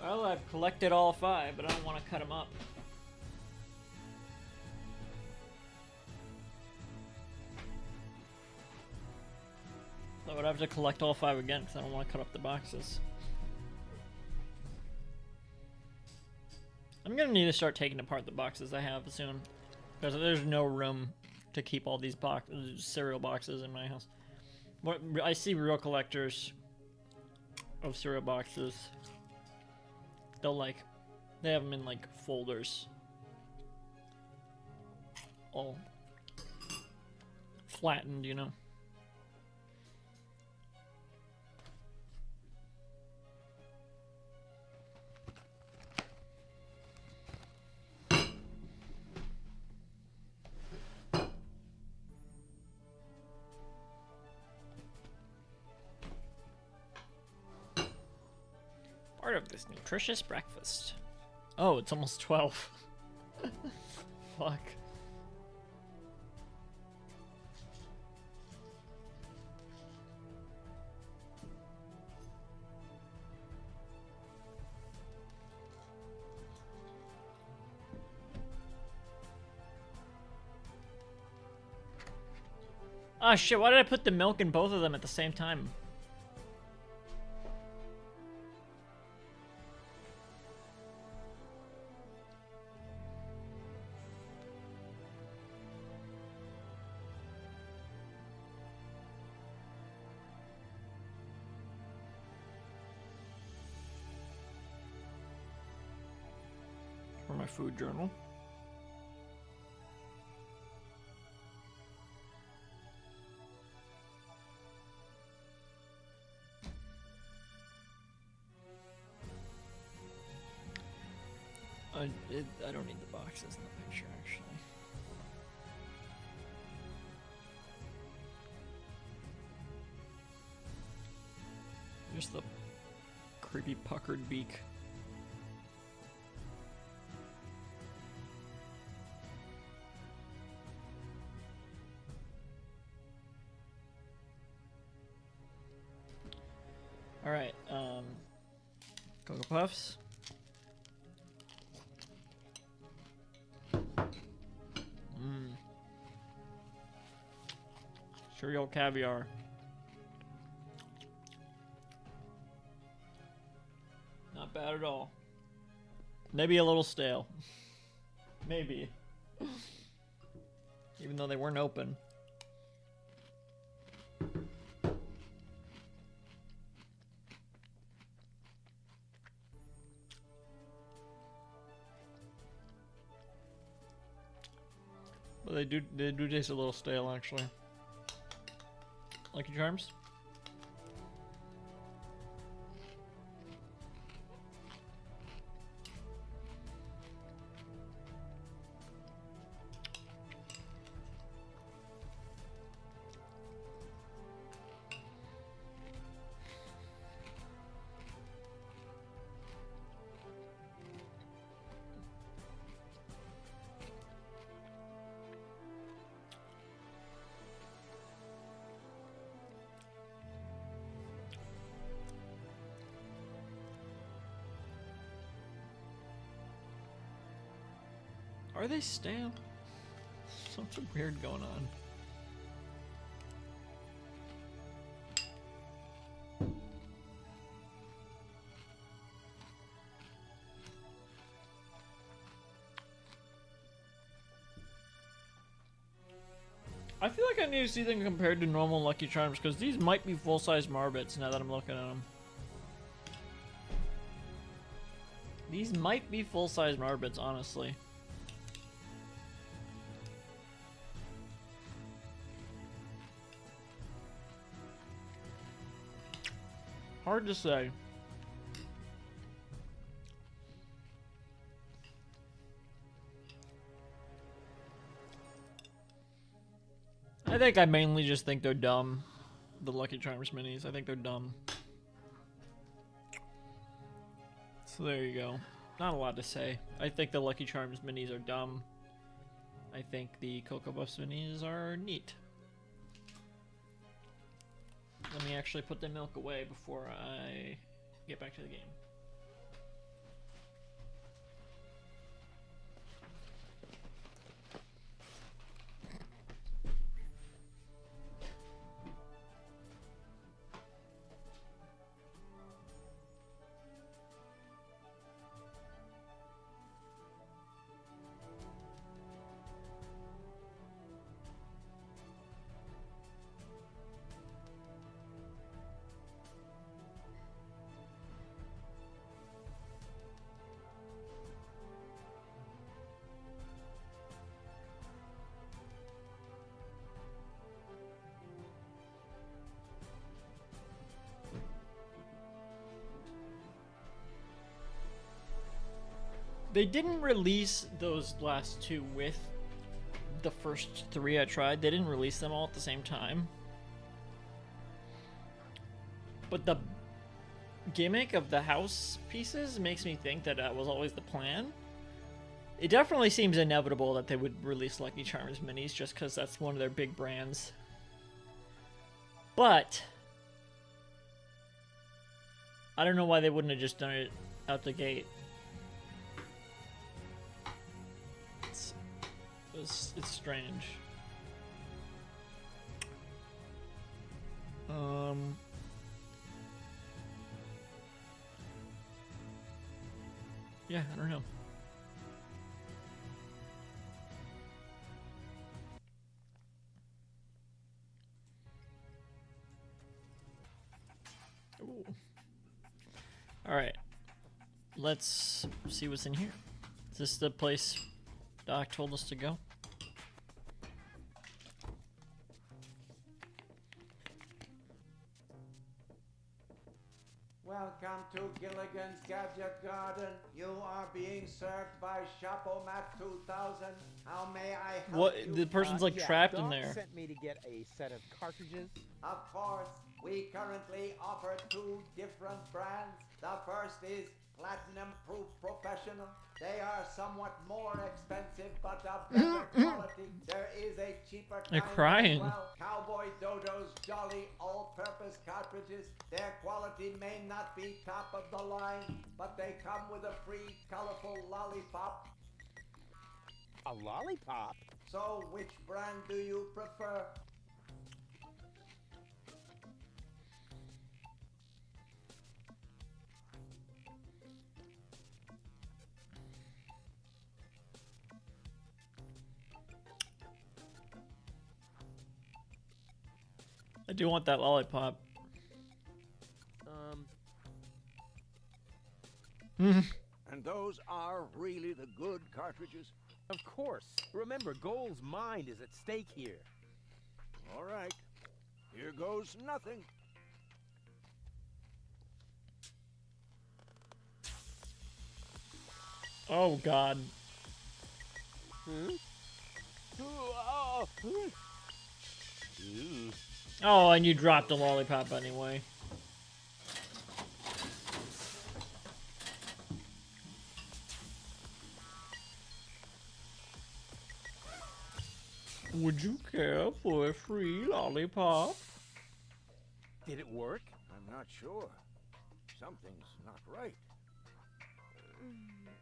Well, I've collected all 5, but I don't want to cut them up. I would have to collect all 5 again because I don't want to cut up the boxes. I'm gonna need to start taking apart the boxes I have soon, because there's no room to keep all these cereal boxes in my house. But I see real collectors of cereal boxes. They have them in like folders, all flattened, you know. Part of this nutritious breakfast. Oh, it's almost 12. Fuck. Ah, shit, why did I put the milk in both of them at the same time? For my food journal. I don't need the boxes in the picture, actually. Just the creepy puckered beak. Alright, Cocoa Puffs. Cereal caviar. Not bad at all. Maybe a little stale. Maybe. Even though they weren't open. But they do taste a little stale, actually. Lucky Charms? Are they stale? Something weird going on. I feel like I need to see them compared to normal Lucky Charms, because these might be full-size Marbits now that I'm looking at them. These might be full-size Marbits, honestly. Hard to say. I think I mainly just think they're dumb. The Lucky Charms minis, I think they're dumb. So there you go. Not a lot to say. I think the Lucky Charms minis are dumb. I think the Cocoa Puffs minis are neat. Let me actually put the milk away before I get back to the game. They didn't release those last two with the first three I tried. They didn't release them all at the same time. But the gimmick of the house pieces makes me think that that was always the plan. It definitely seems inevitable that they would release Lucky Charms minis just because that's one of their big brands. But I don't know why they wouldn't have just done it out the gate. It's strange. Yeah, I don't know. Ooh. All right. Let's see what's in here. Is this the place Doc told us to go? Welcome to Gilligan's Gadget Garden. You are being served by Shopomat 2000. How may I help What? you? The person's like Yeah, trapped Doc in there. sent me to get a set of cartridges. Of course, we currently offer two different brands. The first is Platinum Proof Professional. They are somewhat more expensive, but of better quality. There is a cheaper They're kind crying. as well. Cowboy Dodo's Jolly All-Purpose Cartridges. Their quality may not be top of the line, but they come with a free colorful lollipop. A lollipop? So, which brand do you prefer? I do want that lollipop. And those are really the good cartridges? Of course. Remember, Goal's mind is at stake here. All right. Here goes nothing. Oh God. Oh, and you dropped the lollipop anyway. Would you care for a free lollipop? Did it work? I'm not sure. Something's not right.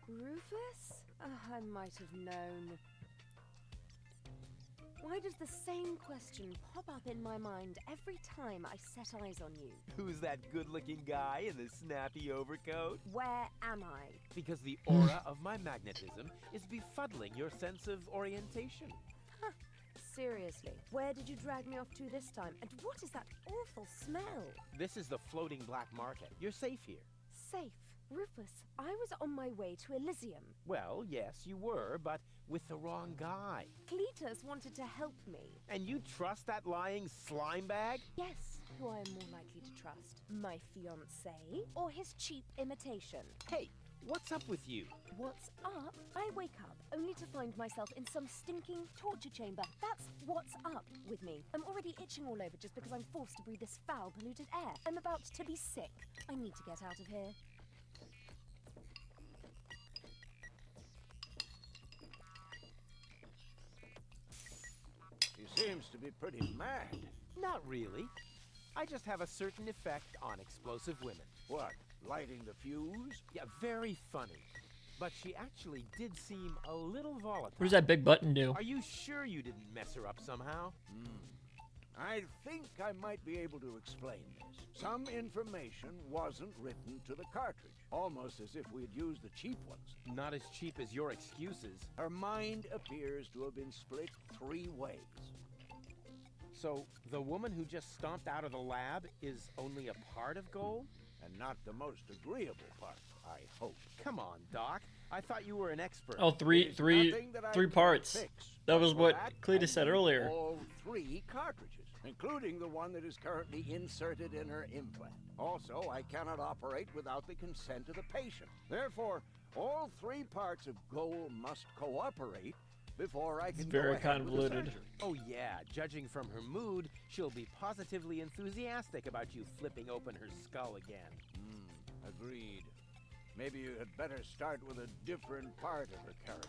Rufus? I might have known. Why does the same question pop up in my mind every time I set eyes on you? Who's that good-looking guy in the snappy overcoat? Where am I? Because the aura of my magnetism is befuddling your sense of orientation. Huh. Seriously, where did you drag me off to this time? And what is that awful smell? This is the floating black market. You're safe here. Safe? Rufus, I was on my way to Elysium. Well, yes, you were, but with the wrong guy. Cletus wanted to help me. And you trust that lying slime bag? Yes, who I am more likely to trust. My fiancé or his cheap imitation? Hey, what's up with you? What's up? I wake up only to find myself in some stinking torture chamber. That's what's up with me. I'm already itching all over just because I'm forced to breathe this foul, polluted air. I'm about to be sick. I need to get out of here. He seems to be pretty mad. Not really. I just have a certain effect on explosive women. What, lighting the fuse? Yeah, very funny. But she actually did seem a little volatile. What does that big button do? Are you sure you didn't mess her up somehow? I think I might be able to explain this. Some information wasn't written to the cartridge, almost as if we'd used the cheap ones. Not as cheap as your excuses. Her mind appears to have been split 3 ways. So, the woman who just stomped out of the lab is only a part of Gold? And not the most agreeable part, I hope. Come on, Doc. I thought you were an expert. Oh, three parts. That was what Cletus said earlier. All 3 cartridges, including the one that is currently inserted in her implant. Also, I cannot operate without the consent of the patient. Therefore, all 3 parts of Goal must cooperate before I can It's very go ahead with the convoluted. surgery. Oh yeah, judging from her mood, she'll be positively enthusiastic about you flipping open her skull again. Agreed. Maybe you had better start with a different part of her character.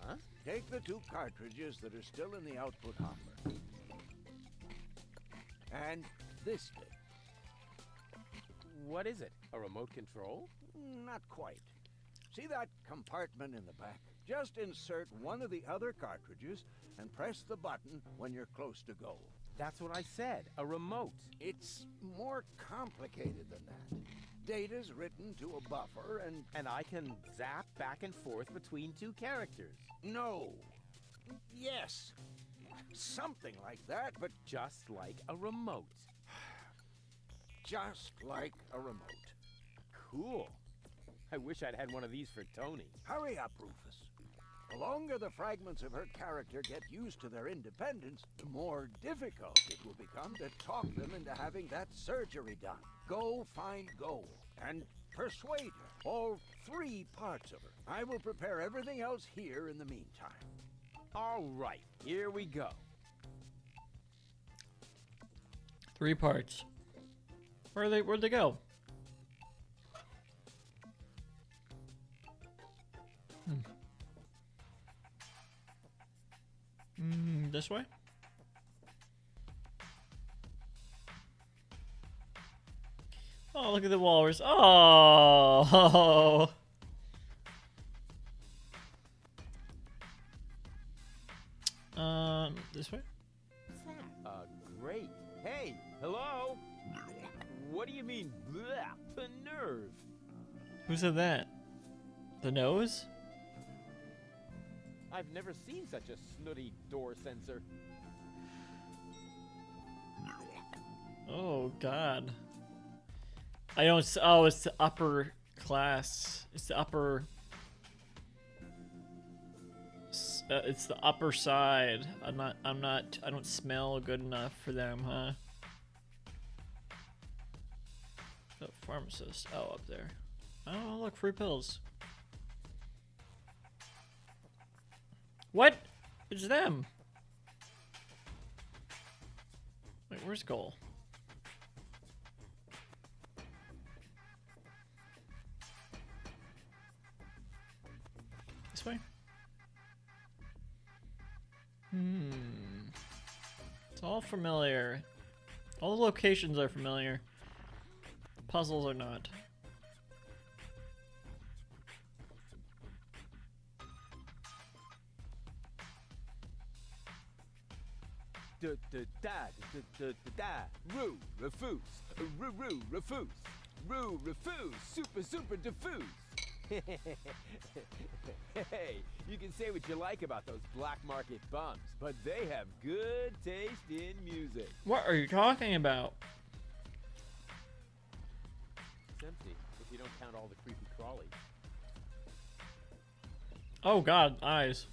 Huh? Take the 2 cartridges that are still in the output hopper. And this bit. What is it? A remote control? Not quite. See that compartment in the back? Just insert one of the other cartridges and press the button when you're close to go. That's what I said, a remote. It's more complicated than that. Data's written to a buffer And I can zap back and forth between 2 characters. No. Yes. Something like that, but Just like a remote. just like a remote. Cool. I wish I'd had one of these for Tony. Hurry up, Rufus. The longer the fragments of her character get used to their independence, the more difficult it will become to talk them into having that surgery done. Go find Goal and persuade her. All 3 parts of her. I will prepare everything else here in the meantime. All right, here we go. 3 parts. Where'd they go? This way? Oh, look at the walrus. Oh! This way? Great. Hey, hello? What do you mean, bleh? The nerve. Who said that? The nose? I've never seen such a snooty door sensor. Oh, God. I don't. Oh, it's the upper class. It's the upper. It's the upper side. I don't smell good enough for them, huh? Oh, pharmacist. Oh, up there. Oh, look, free pills. What? It's them. Wait, where's Goal? This way? It's all familiar. All the locations are familiar. The puzzles are not. Roo, refuse. Roo, refuse. Roo, refuse. Super diffuse. Hey, you can say what you like about those black market bums, but they have good taste in music. What are you talking about? It's empty, if you don't count all the creepy crawlies. Oh god, eyes.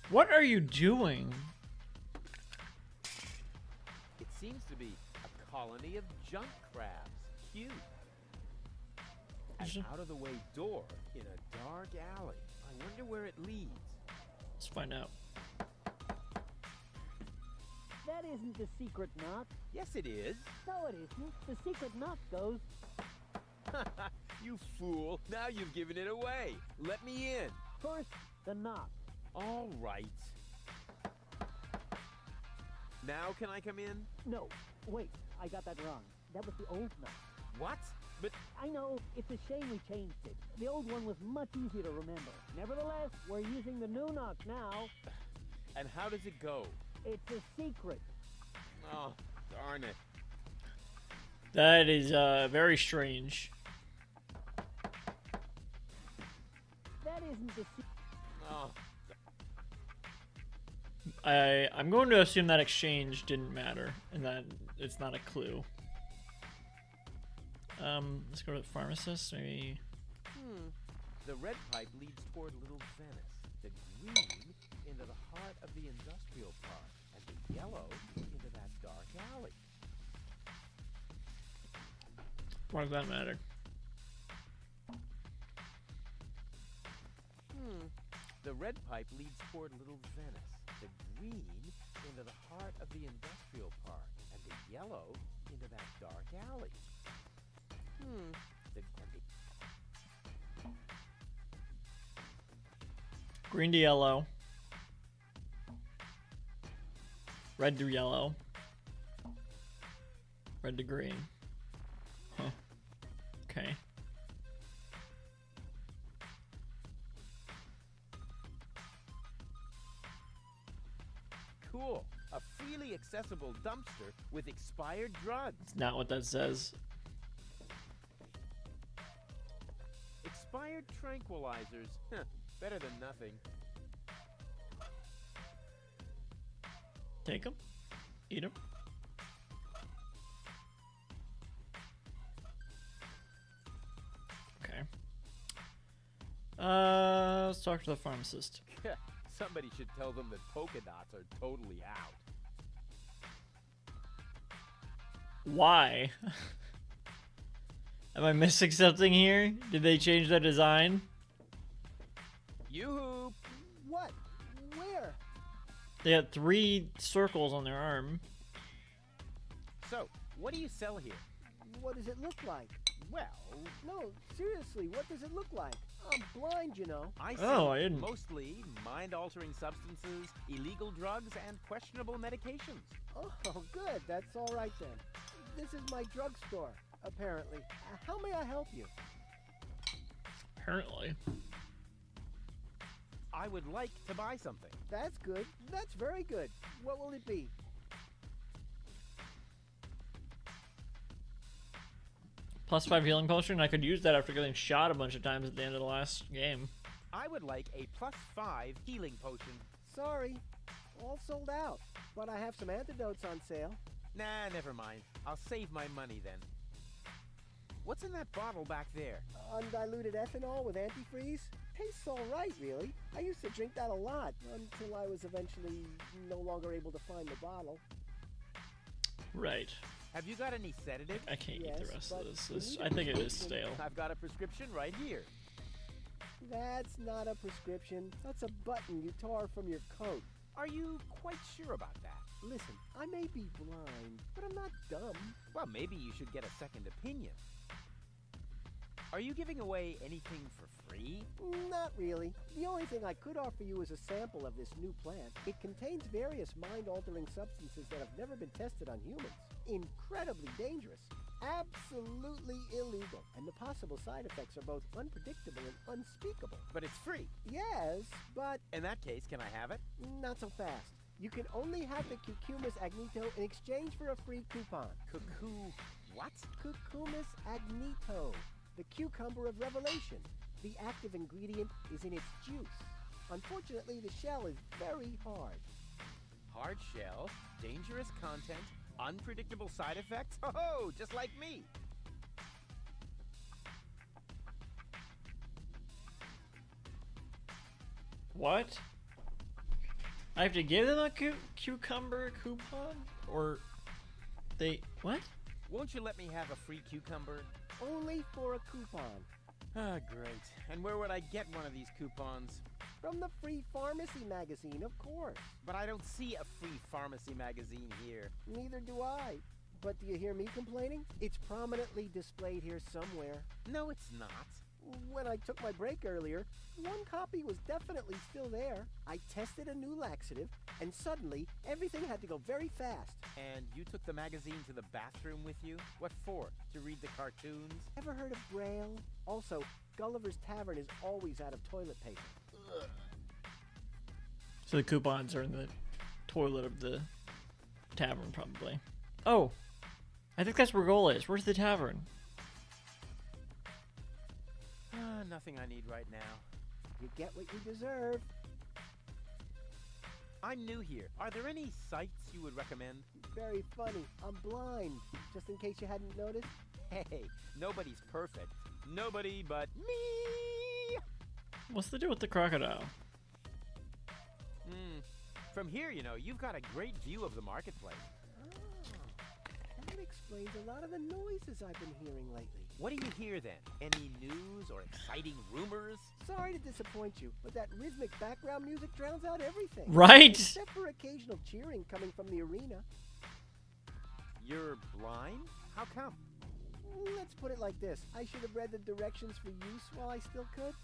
What are you doing? It seems to be a colony of junk crabs. Cute. An out-of-the-way door in a dark alley. I wonder where it leads. Let's find out. That isn't the secret knock. Yes, it is. No, it isn't. The secret knock goes... You fool. Now you've given it away. Let me in. First, the knock. All right. Now can I come in? No, wait. I got that wrong. That was the old knock. What? But I know, it's a shame we changed it. The old one was much easier to remember. Nevertheless, we're using the new knock now. And how does it go? It's a secret. Oh, darn it. That is very strange. That isn't the secret. Oh. I'm going to assume that exchange didn't matter and that it's not a clue. Let's go to the pharmacist, maybe. The red pipe leads toward Little Venice. The green into the heart of the industrial park. And the yellow into that dark alley. Why does that matter? The red pipe leads toward Little Venice. The green into the heart of the industrial park. And the yellow into that dark alley. Green to yellow. Red to yellow. Red to green. Huh. Okay. Cool. A freely accessible dumpster with expired drugs. It's not what that says. Expired tranquilizers. Huh, better than nothing. Take them. Eat them. Okay. Let's talk to the pharmacist. Somebody should tell them that polka dots are totally out. Why? Am I missing something here? Did they change their design? Yoo-hoo! What? Where? They had 3 circles on their arm. So, what do you sell here? What does it look like? Well, No, seriously, what does it look like? I'm blind, you know. I Oh, sell I didn't. mostly mind-altering substances, illegal drugs, and questionable medications. Oh, good. That's all right then. This is my drugstore, apparently. How may I help you? Apparently. I would like to buy something. That's good. That's very good. What will it be? +5 healing potion. I could use that after getting shot a bunch of times at the end of the last game. I would like a +5 healing potion. Sorry, all sold out. But I have some antidotes on sale. Nah, never mind. I'll save my money then. What's in that bottle back there? Undiluted ethanol with antifreeze? Tastes all right, really. I used to drink that a lot until I was eventually no longer able to find the bottle. Right. Have you got any sedative? I can't eat the Yes, rest but of this. we need a I think it is prescription. stale. I've got a prescription right here. That's not a prescription. That's a button you tore from your coat. Are you quite sure about that? Listen, I may be blind, but I'm not dumb. Well, maybe you should get a second opinion. Are you giving away anything for free? Not really. The only thing I could offer you is a sample of this new plant. It contains various mind-altering substances that have never been tested on humans. Incredibly dangerous. absolutely illegal, and the possible side effects are both unpredictable and unspeakable. But it's free. Yes, but In that case, can I have it? not so fast. You can only have the Cucumis agnito in exchange for a free coupon. Cuckoo. What? Cucumis agnito, the cucumber of revelation. The active ingredient is in its juice. Unfortunately, the shell is very hard. Hard shell, dangerous content, unpredictable side effects? Oh, just like me. What? I have to give them a cucumber coupon? Or they... what? Won't you let me have a free cucumber? Only for a coupon. Ah, great. And where would I get one of these coupons? From the Free Pharmacy magazine, of course. But I don't see a free pharmacy magazine here. Neither do I. But do you hear me complaining? It's prominently displayed here somewhere. No, it's not. When I took my break earlier, one copy was definitely still there. I tested a new laxative, and suddenly everything had to go very fast. And you took the magazine to the bathroom with you? What for? To read the cartoons? Ever heard of Braille? Also, Gulliver's Tavern is always out of toilet paper. Ugh. So the coupons are in the toilet of the tavern, probably. Oh! I think that's where Goal is. Where's the tavern? Nothing I need right now. You get what you deserve. I'm new here. Are there any sites you would recommend? Very funny. I'm blind. Just in case you hadn't noticed. Hey, nobody's perfect. Nobody but me! What's the deal with the crocodile? From here, you know, you've got a great view of the marketplace. That explains a lot of the noises I've been hearing lately. What do you hear then? Any news or exciting rumors? Sorry to disappoint you, but that rhythmic background music drowns out everything. Right? Except for occasional cheering coming from the arena. You're blind? How come? Let's put it like this. I should have read the directions for use while I still could.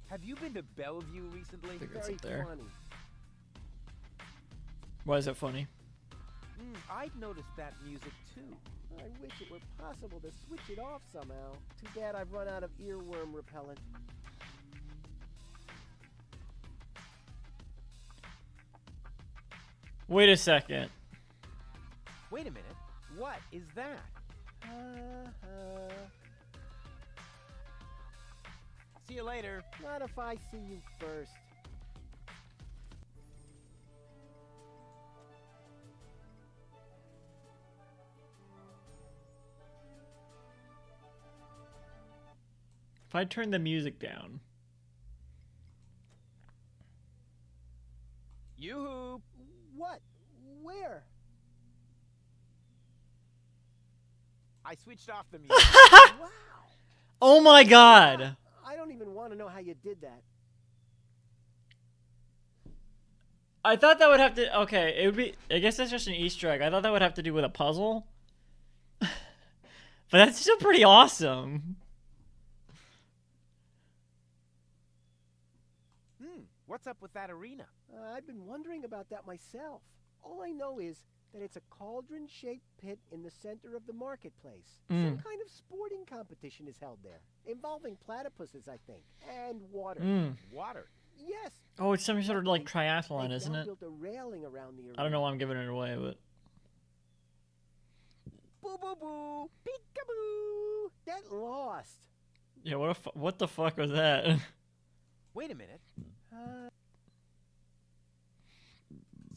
Have you been to Bellevue recently? Very funny. Why is that funny? I'd noticed that music too. I wish it were possible to switch it off somehow. Too bad I've run out of earworm repellent. Wait a second. Wait a minute. What is that? See you later. Not if I see you first. If I turn the music down. Yoo-hoo! What? Where? I switched off the music. Wow! Oh my god! I don't even want to know how you did that. I thought that would have to... Okay, it would be... I guess that's just an Easter egg. I thought that would have to do with a puzzle. But that's still pretty awesome. What's up with that arena? I've been wondering about that myself. All I know is that it's a cauldron-shaped pit in the center of the marketplace. Some kind of sporting competition is held there, involving platypuses, I think, and water. Water? Yes. Oh, it's some sort of like triathlon, isn't it? Built a railing around the arena. I don't know why I'm giving it away, but... Boo boo boo! Peekaboo! Get lost! Yeah, what the fuck was that? Wait a minute.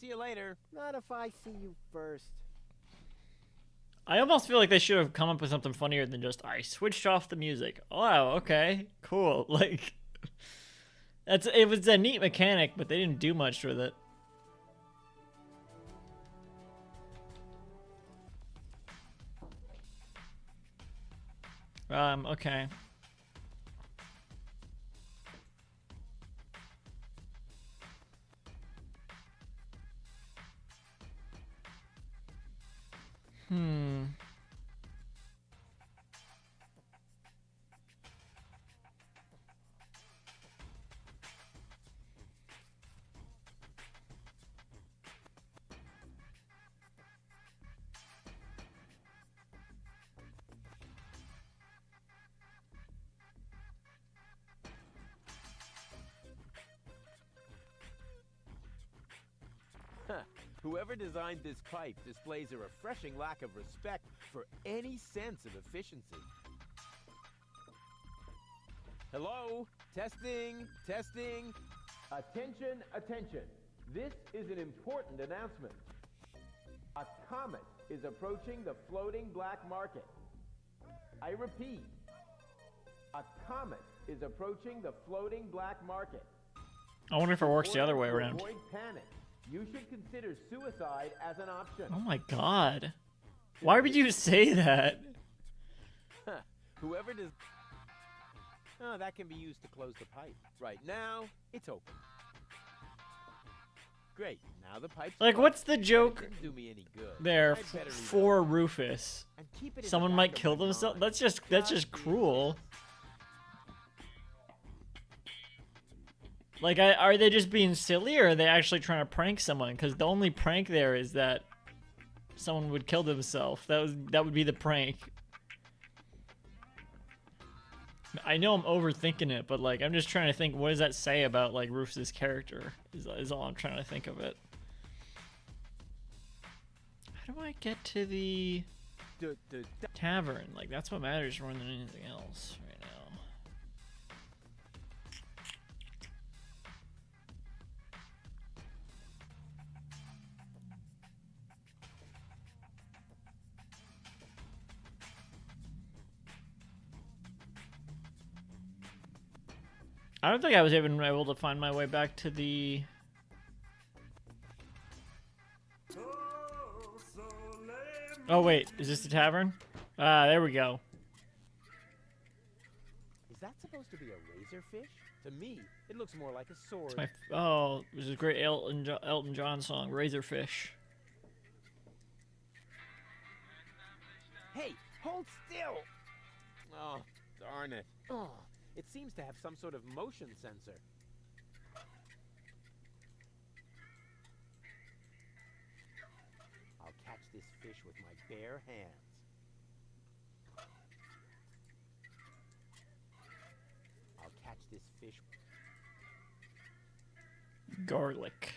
See you later. Not if I see you first. I almost feel like they should have come up with something funnier than just, I switched off the music. Wow, okay, cool. Like, it was a neat mechanic, but they didn't do much with it. Okay. Whoever designed this pipe displays a refreshing lack of respect for any sense of efficiency. Hello? Testing, testing. Attention, attention. This is an important announcement. A comet is approaching the floating black market. I repeat, a comet is approaching the floating black market. I wonder if it works the other way around. To avoid panic, you should consider suicide as an option. Oh my god. Why would you say that? Whoever does... Oh, that can be used to close the pipe. Right now, it's open. Great. Now the pipe's Like, closed. what's the joke Didn't do me any good. there I'd better leave for Rufus? And keep it in Someone the might back of kill my themselves? mind. That's just cruel. Like, are they just being silly, or are they actually trying to prank someone? Because the only prank there is that someone would kill themselves. That would be the prank. I know I'm overthinking it, but like I'm just trying to think, what does that say about like Rufus's character? Is all I'm trying to think of it. How do I get to the tavern? Like that's what matters more than anything else right now. I don't think I was even able to find my way back to the... Oh wait, is this the tavern? Ah, there we go. Is that supposed to be a razorfish? To me, it looks more like a sword. It's my oh, it was a great Elton John song, Razorfish. Hey, hold still! Oh, darn it. Oh, it seems to have some sort of motion sensor. I'll catch this fish with my bare hands. I'll catch this fish. Garlic.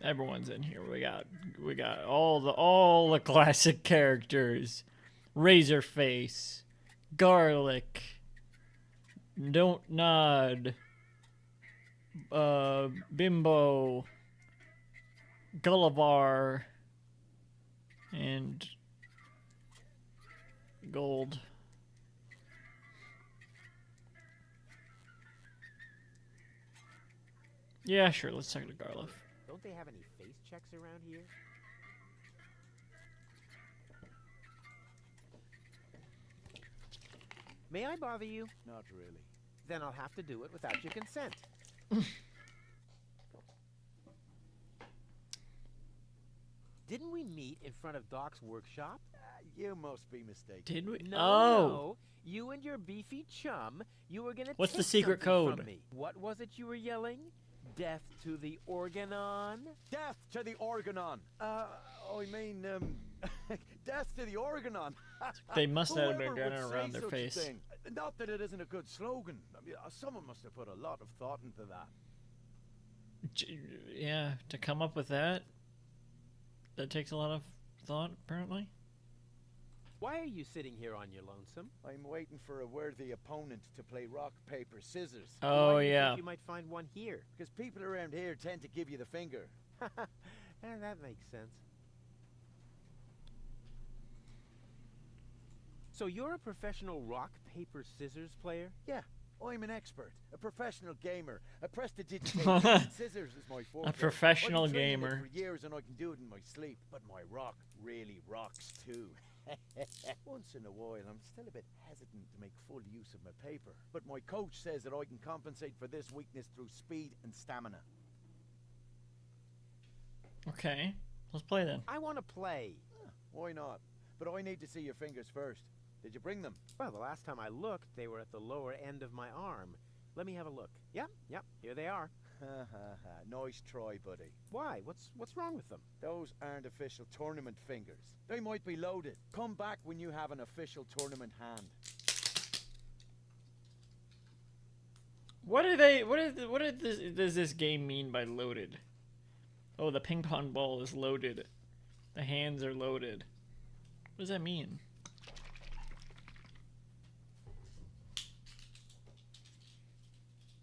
Everyone's in here. We got all the classic characters. Razorface, Garlic, Don't Nod, Bimbo, Gulliver, and Gold. Yeah, sure. Let's talk to Garlic. Don't they have any face checks around here? May I bother you? Not really. Then I'll have to do it without your consent. Didn't we meet in front of Doc's workshop? You must be mistaken. Did we? No, oh. no. You and your beefy chum, you were gonna What's the take secret something code? from me. What was it you were yelling? Death to the Organon? Death to the Organon! I mean, death to the Organon! They must have been Whoever going would around say their such a face. thing? Not that it isn't a good slogan. I mean, someone must have put a lot of thought into that. Yeah, to come up with that takes a lot of thought, apparently. Why are you sitting here on your lonesome? I'm waiting for a worthy opponent to play rock, paper, scissors. Oh, Why do you yeah. think you might find one here? Because people around here tend to give you the finger. That makes sense. So you're a professional rock, paper, scissors player? Yeah, I'm an expert, a professional gamer, a prestidigitation. Scissors is my forte. A professional I've been training it gamer. for years and I can do it in my sleep, but my rock really rocks too. Once in a while, I'm still a bit hesitant to make full use of my paper, but my coach says that I can compensate for this weakness through speed and stamina. Okay, let's play then. I want to play. Why not? But I need to see your fingers first. Did you bring them? Well, the last time I looked, they were at the lower end of my arm. Let me have a look. Yep, here they are. Nice try, buddy. Why? What's wrong with them? Those aren't official tournament fingers. They might be loaded. Come back when you have an official tournament hand. What are they? Does this game mean by loaded? Oh, the ping pong ball is loaded. The hands are loaded. What does that mean?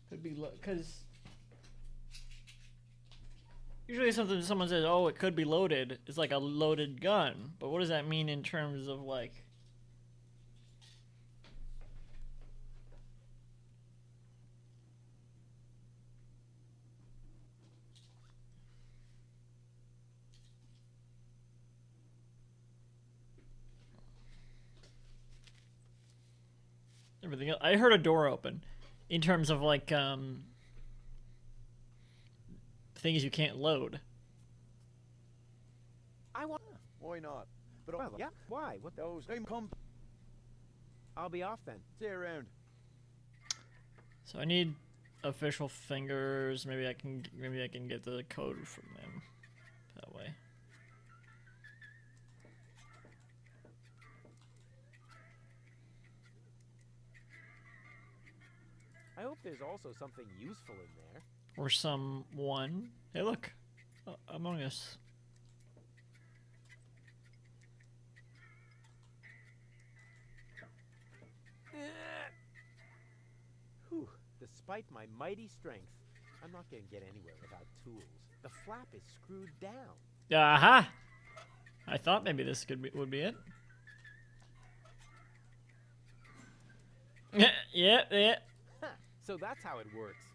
Could be because usually someone says, "Oh, it could be loaded." It's like a loaded gun, but what does that mean in terms of like? Everything else. I heard a door open, in terms of like things you can't load. I want. Why not? But Well, yeah. Why? What? those game come. I'll be off then. See you around. So I need official fingers. Maybe I can get the code from them that way. I hope there's also something useful in there. Or someone. Hey, look, Among Us. Whew. Despite my mighty strength, I'm not going to get anywhere without tools. The flap is screwed down. Aha! I thought maybe this would be it. Yeah. Huh. So that's how it works.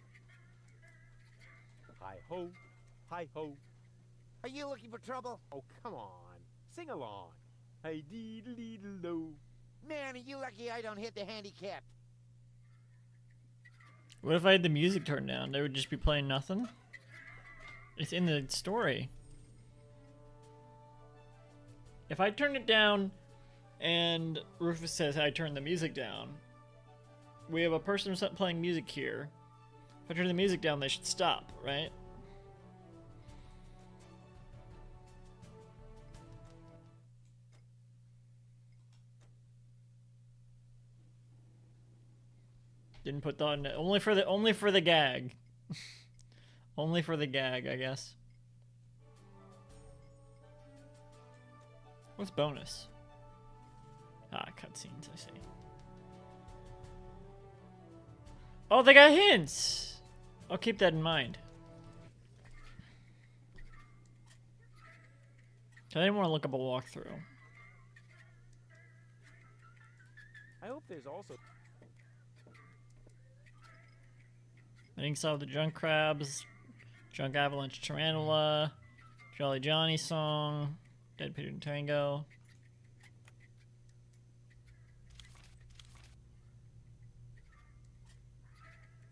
Hi ho, hi ho. Are you looking for trouble? Oh, come on. Sing along. Hi dee dee do. Man, are you lucky I don't hit the handicap. What if I had the music turned down? They would just be playing nothing? It's in the story. If I turn it down and Rufus says I turn the music down, we have a person playing music here. If I turn the music down, they should stop, right? Didn't put thought in it. Only for the gag. Only for the gag, I guess. What's bonus? Ah, cutscenes, I see. Oh, they got hints! I'll keep that in mind. I didn't want to look up a walkthrough. I hope there's also... I think saw the Junk Crabs, Junk Avalanche Tarantula, Jolly Johnny song, Dead Pigeon Tango.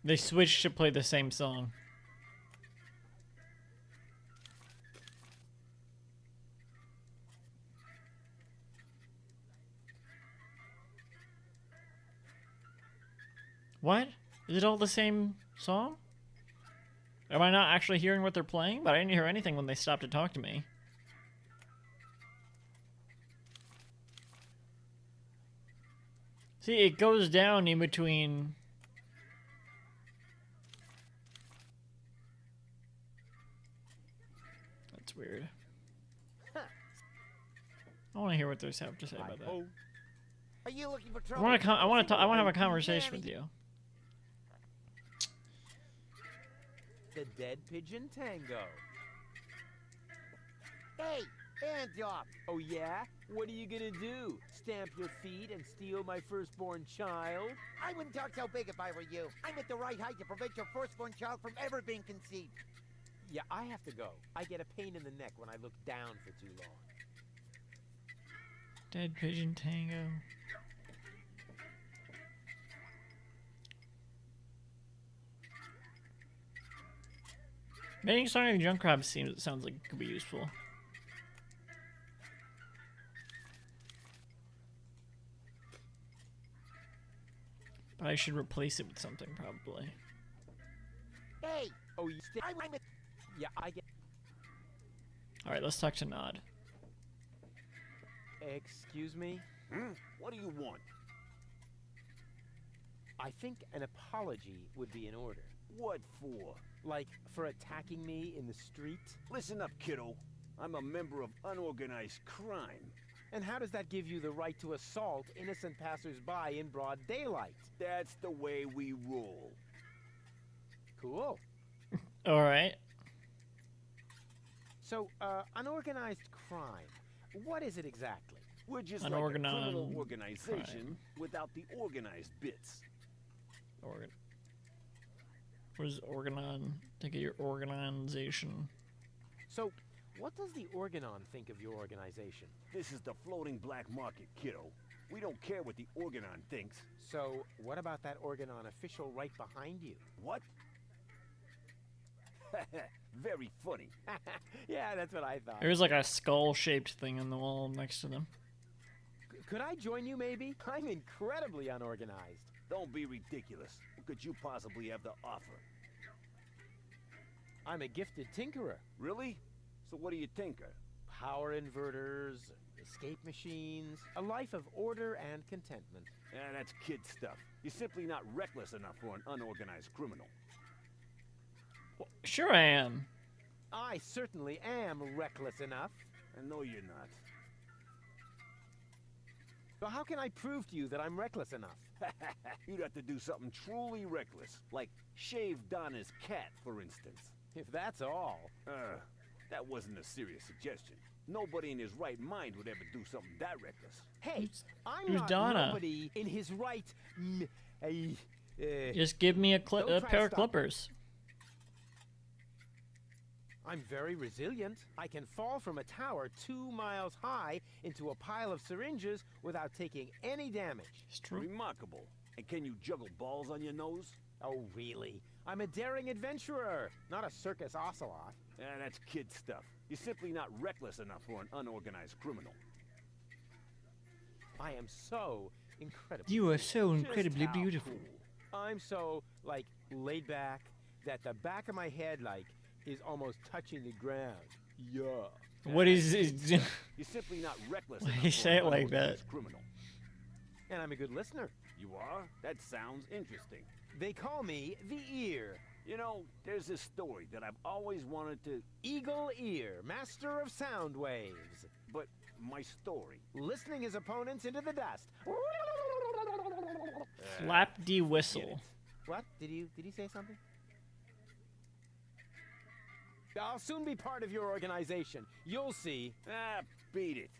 They switched to play the same song. What? Is it all the same song? Am I not actually hearing what they're playing? But I didn't hear anything when they stopped to talk to me. See, it goes down in between... That's weird. I want to hear what they have to say about that. Are you looking for I trouble? want to have a conversation with you. The Dead Pigeon Tango. Hey, hands off. Oh yeah? What are you gonna do? Stamp your feet and steal my firstborn child? I wouldn't talk so big if I were you. I'm at the right height to prevent your firstborn child from ever being conceived. Yeah, I have to go. I get a pain in the neck when I look down for too long. Dead Pigeon Tango. Making Sonic Junk Crab sounds like it could be useful. But I should replace it with something, probably. Hey! Oh, you yeah, I get... Alright, let's talk to Nod. Excuse me? Hmm? What do you want? I think an apology would be in order. What for? Like, for attacking me in the street? Listen up, kiddo. I'm a member of unorganized crime. And how does that give you the right to assault innocent passersby in broad daylight? That's the way we roll. Cool. All right. So, unorganized crime. What is it exactly? We're just Unorganized like a criminal organization crime. without the organized bits. Where's organon? Think of your organization. So, what does the Organon think of your organization? This is the floating black market, kiddo. We don't care what the Organon thinks. So, what about that Organon official right behind you? What? Very funny. Yeah, that's what I thought. There's like a skull-shaped thing in the wall next to them. Could I join you, maybe? I'm incredibly unorganized. Don't be ridiculous. What could you possibly have to offer? I'm a gifted tinkerer. Really? So what do you tinker? Power inverters, escape machines, a life of order and contentment. Yeah, that's kid stuff. You're simply not reckless enough for an unorganized criminal. Well, sure I am. I certainly am reckless enough. I know you're not. So how can I prove to you that I'm reckless enough? You'd have to do something truly reckless, like shave Donna's cat, for instance. If that's all. That wasn't a serious suggestion. Nobody in his right mind would ever do something that reckless. Hey, I'm who's not Donna? nobody in his right. Just give me a don't try to pair of stop. clippers. I'm very resilient. I can fall from a tower 2 miles high into a pile of syringes without taking any damage. It's true. Remarkable. And can you juggle balls on your nose? Oh, really? I'm a daring adventurer, not a circus ocelot. Yeah, that's kid stuff. You're simply not reckless enough for an unorganized criminal. I am so incredibly. You are so Just incredibly how beautiful. cool. I'm so, like, laid back that the back of my head, like, is almost touching the ground. Yeah. What is it? You're simply not reckless Why enough you for say an it like that? unorganized criminal. And I'm a good listener. You are? That sounds interesting. They call me the Ear. You know, there's this story that I've always wanted to... Eagle Ear, master of sound waves. But my story... Listening his opponents into the dust. Flap de whistle. What? Did he say something? I'll soon be part of your organization. You'll see. Beat it.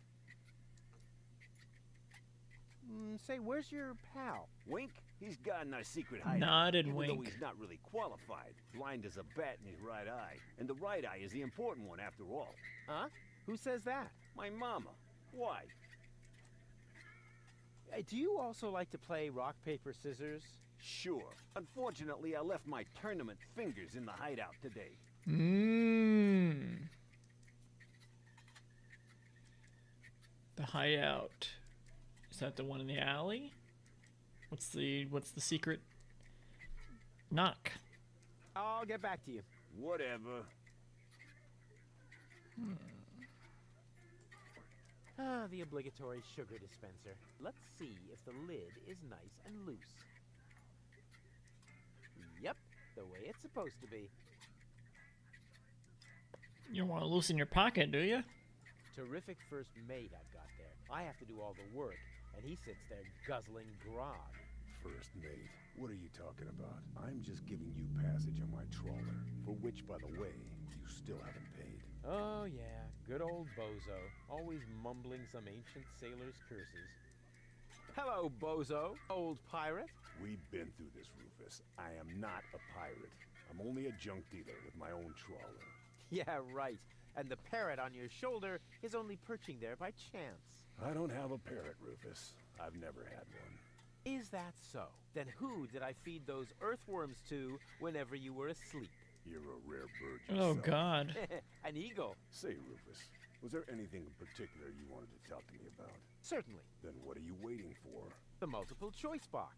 Say, where's your pal? Wink? He's got in our secret hideout. Nod and even wink. though he's not really qualified. Blind as a bat in his right eye. And the right eye is the important one after all. Huh? Who says that? My mama. Why? Do you also like to play rock, paper, scissors? Sure. Unfortunately, I left my tournament fingers in the hideout today. The hideout. Is that the one in the alley? What's the secret? Knock. I'll get back to you. Whatever. The obligatory sugar dispenser. Let's see if the lid is nice and loose. Yep, the way it's supposed to be. You don't want to loosen your pocket, do you? Terrific first mate I've got there. I have to do all the work, and he sits there guzzling grog. First mate, what are you talking about? I'm just giving you passage on my trawler, for which, by the way, you still haven't paid. Oh yeah, good old Bozo, always mumbling some ancient sailor's curses. Hello, Bozo, old pirate. We've been through this, Rufus. I am not a pirate. I'm only a junk dealer with my own trawler. Yeah, right. And the parrot on your shoulder is only perching there by chance. I don't have a parrot, Rufus. I've never had one. Is that so? Then who did I feed those earthworms to whenever you were asleep? You're a rare bird Oh, yourself. God. An eagle. Say, Rufus, was there anything in particular you wanted to talk to me about? Certainly. Then what are you waiting for? The multiple choice box.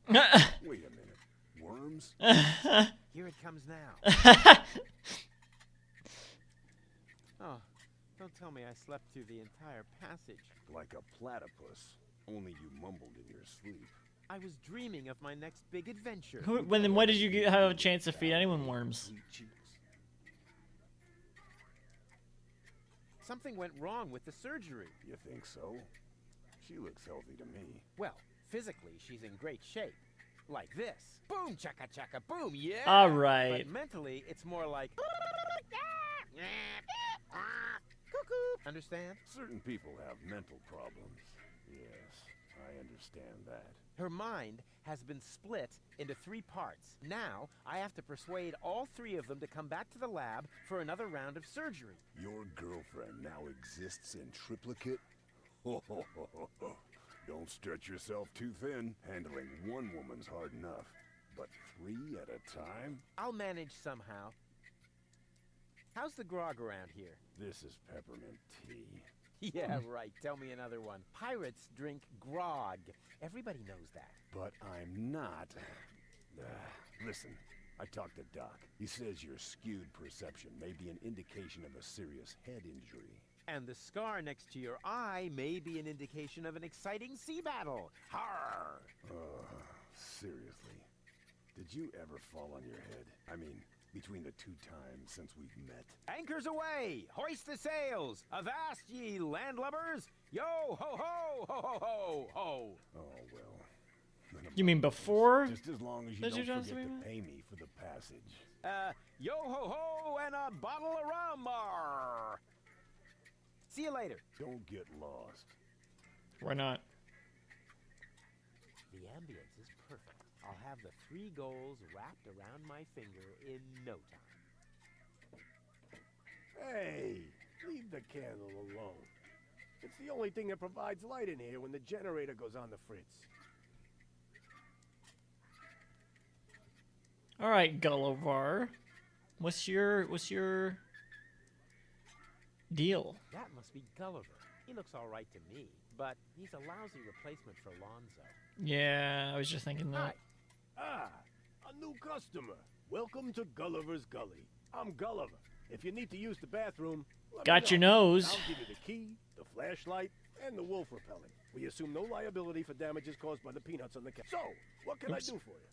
Wait a minute. Worms? Here it comes now. Oh, don't tell me I slept through the entire passage. Like a platypus. Only you mumbled in your sleep. I was dreaming of my next big adventure. When did you have a chance to feed anyone worms? Sweet cheeks. Something went wrong with the surgery. You think so? She looks healthy to me. Well, physically, she's in great shape. Like this. Boom, chaka chaka, boom, yeah! All right. But mentally, it's more like... Cuckoo! Understand? Certain people have mental problems. Yes, I understand that. Her mind has been split into 3 parts. Now, I have to persuade all 3 of them to come back to the lab for another round of surgery. Your girlfriend now exists in triplicate? Don't stretch yourself too thin. Handling one woman's hard enough. But 3 at a time? I'll manage somehow. How's the grog around here? This is peppermint tea. Yeah, right. Tell me another one. Pirates drink grog. Everybody knows that. But I'm not. Listen, I talked to Doc. He says your skewed perception may be an indication of a serious head injury. And the scar next to your eye may be an indication of an exciting sea battle. Har! Seriously. Did you ever fall on your head? I mean, between the 2 times since we've met. Anchors away! Hoist the sails! Avast ye landlubbers! Yo ho ho ho ho ho ho! Oh, well. You mean before? Just as long as you Did you don't just forget mean to that? pay me for the passage. Yo ho ho and a bottle of rum! Arr. See you later. Don't get lost. Why not? The ambience is perfect. I'll have the 3 goals wrapped around my finger in no time. Hey, leave the candle alone. It's the only thing that provides light in here when the generator goes on the fritz. All right, Gulliver. What's your deal? That must be Gulliver. He looks all right to me, but he's a lousy replacement for Lonzo. Yeah, I was just thinking that. Ah, a new customer. Welcome to Gulliver's Gully. I'm Gulliver. If you need to use the bathroom, let me Got your know. nose. I'll give you the key, the flashlight, and the wolf repellent. We assume no liability for damages caused by the peanuts on the cat. So, what can Oops. I do for you?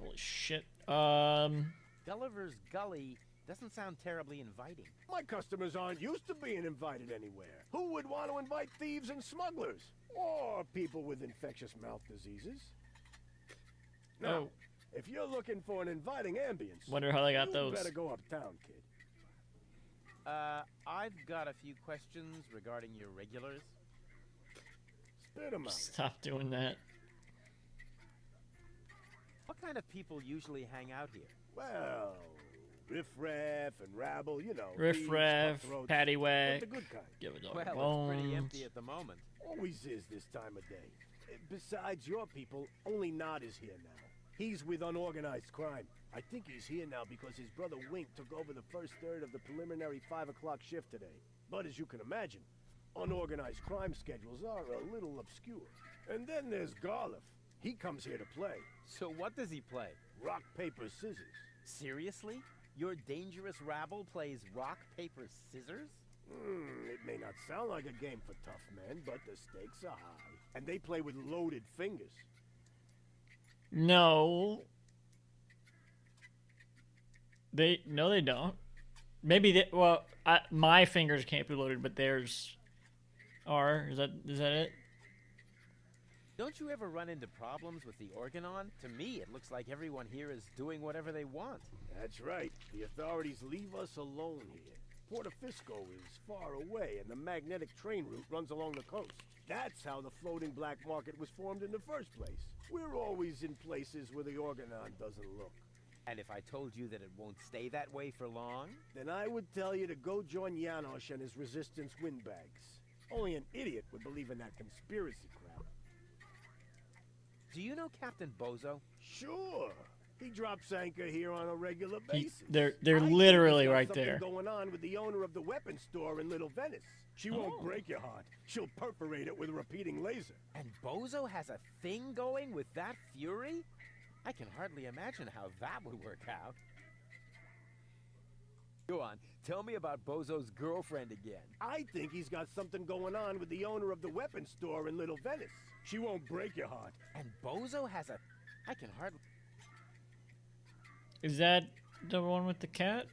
Holy shit. Gulliver's Gully doesn't sound terribly inviting. My customers aren't used to being invited anywhere. Who would want to invite thieves and smugglers? Or people with infectious mouth diseases? Now, if you're looking for an inviting ambience, Wonder how they got you those. better go uptown, kid. I've got a few questions regarding your regulars. Spit 'em out. Stop doing that. What kind of people usually hang out here? Well, riff-raff and rabble, you know. Riff-raff, thieves, cutthroats, paddywhack, but the good kind. give a dog Well, bones. it's pretty empty at the moment. Always is this time of day. Besides your people, only Nod is here now. He's with unorganized crime. I think he's here now because his brother Wink took over the first third of the preliminary 5 o'clock shift today. But as you can imagine, unorganized crime schedules are a little obscure. And then there's Garliff. He comes here to play. So what does he play? Rock, paper, scissors. Seriously? Your dangerous rabble plays rock, paper, scissors? It may not sound like a game for tough men, but the stakes are high. And they play with loaded fingers. No. They don't. Maybe they, well, my fingers can't be loaded, but theirs are. Is that it? Don't you ever run into problems with the Organon? To me, it looks like everyone here is doing whatever they want. That's right. The authorities leave us alone here. Porto Fisco is far away, and the magnetic train route runs along the coast. That's how the floating black market was formed in the first place. We're always in places where the Organon doesn't look. And if I told you that it won't stay that way for long? Then I would tell you to go join Janosch and his resistance windbags. Only an idiot would believe in that conspiracy crap. Do you know Captain Bozo? Sure. He drops anchor here on a regular basis. They're I think literally he's got right something there. going on with the owner of the weapons store in Little Venice. She won't break your heart. She'll perforate it with a repeating laser. And Bozo has a thing going with that fury? I can hardly imagine how that would work out. Go on, tell me about Bozo's girlfriend again. I think he's got something going on with the owner of the weapons store in Little Venice. She won't break your heart. And Bozo has a... I can hardly... Is that the one with the cat?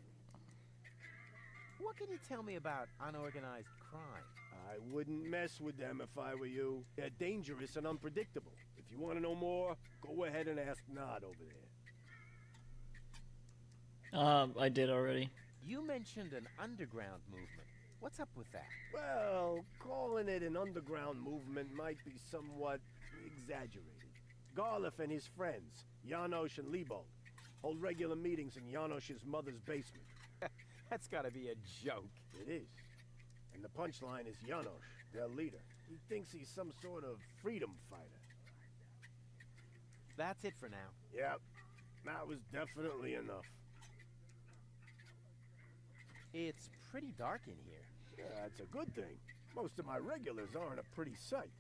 What can you tell me about unorganized crime? I wouldn't mess with them if I were you. They're dangerous and unpredictable. If you want to know more, go ahead and ask Nod over there. I did already. You mentioned an underground movement. What's up with that? Well, calling it an underground movement might be somewhat exaggerated. Garliff and his friends, Janosch and Liebold, hold regular meetings in Janosch's mother's basement. That's gotta be a joke. It is. And the punchline is Janosch, their leader. He thinks he's some sort of freedom fighter. That's it for now. Yep. That was definitely enough. It's pretty dark in here. Yeah, that's a good thing. Most of my regulars aren't a pretty sight.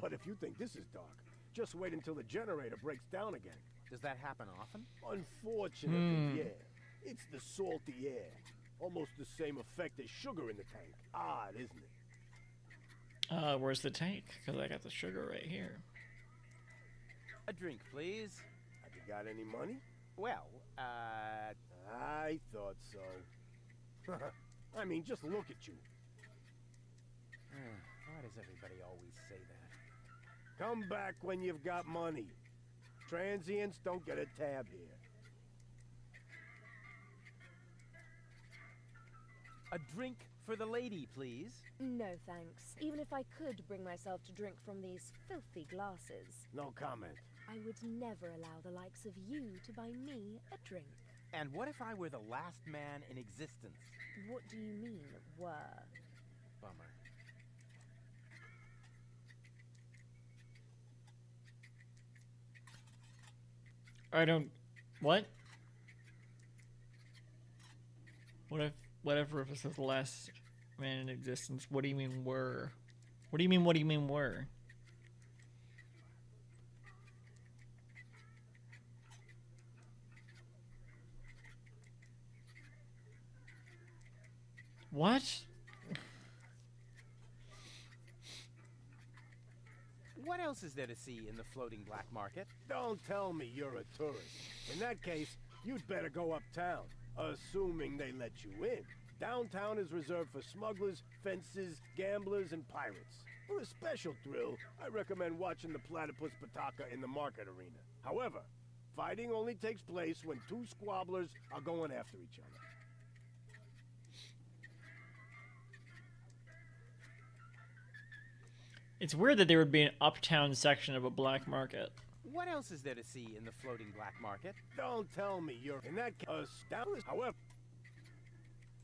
But if you think this is dark, just wait until the generator breaks down again. Does that happen often? Unfortunately, yeah. It's the salty air. Almost the same effect as sugar in the tank. Odd, isn't it? Where's the tank? Because I got the sugar right here. A drink, please. Have you got any money? Well, I thought so. I mean, just look at you. Why does everybody always say that? Come back when you've got money. Transients don't get a tab here. A drink for the lady, please. No, thanks. Even if I could bring myself to drink from these filthy glasses. No comment. I would never allow the likes of you to buy me a drink. And what if I were the last man in existence? What do you mean, were? Bummer. I don't... What? Whatever if this is the last man in existence, what do you mean were? What do you mean were? What? What else is there to see in the floating black market? Don't tell me you're a tourist. In that case, you'd better go uptown, assuming they let you in. Downtown is reserved for smugglers, fences, gamblers, and pirates. For a special thrill, I recommend watching the platypus Pataka in the market arena. However, fighting only takes place when two squabblers are going after each other. It's weird that there would be an uptown section of a black market. What else is there to see in the floating black market? Don't tell me you're in that case. However,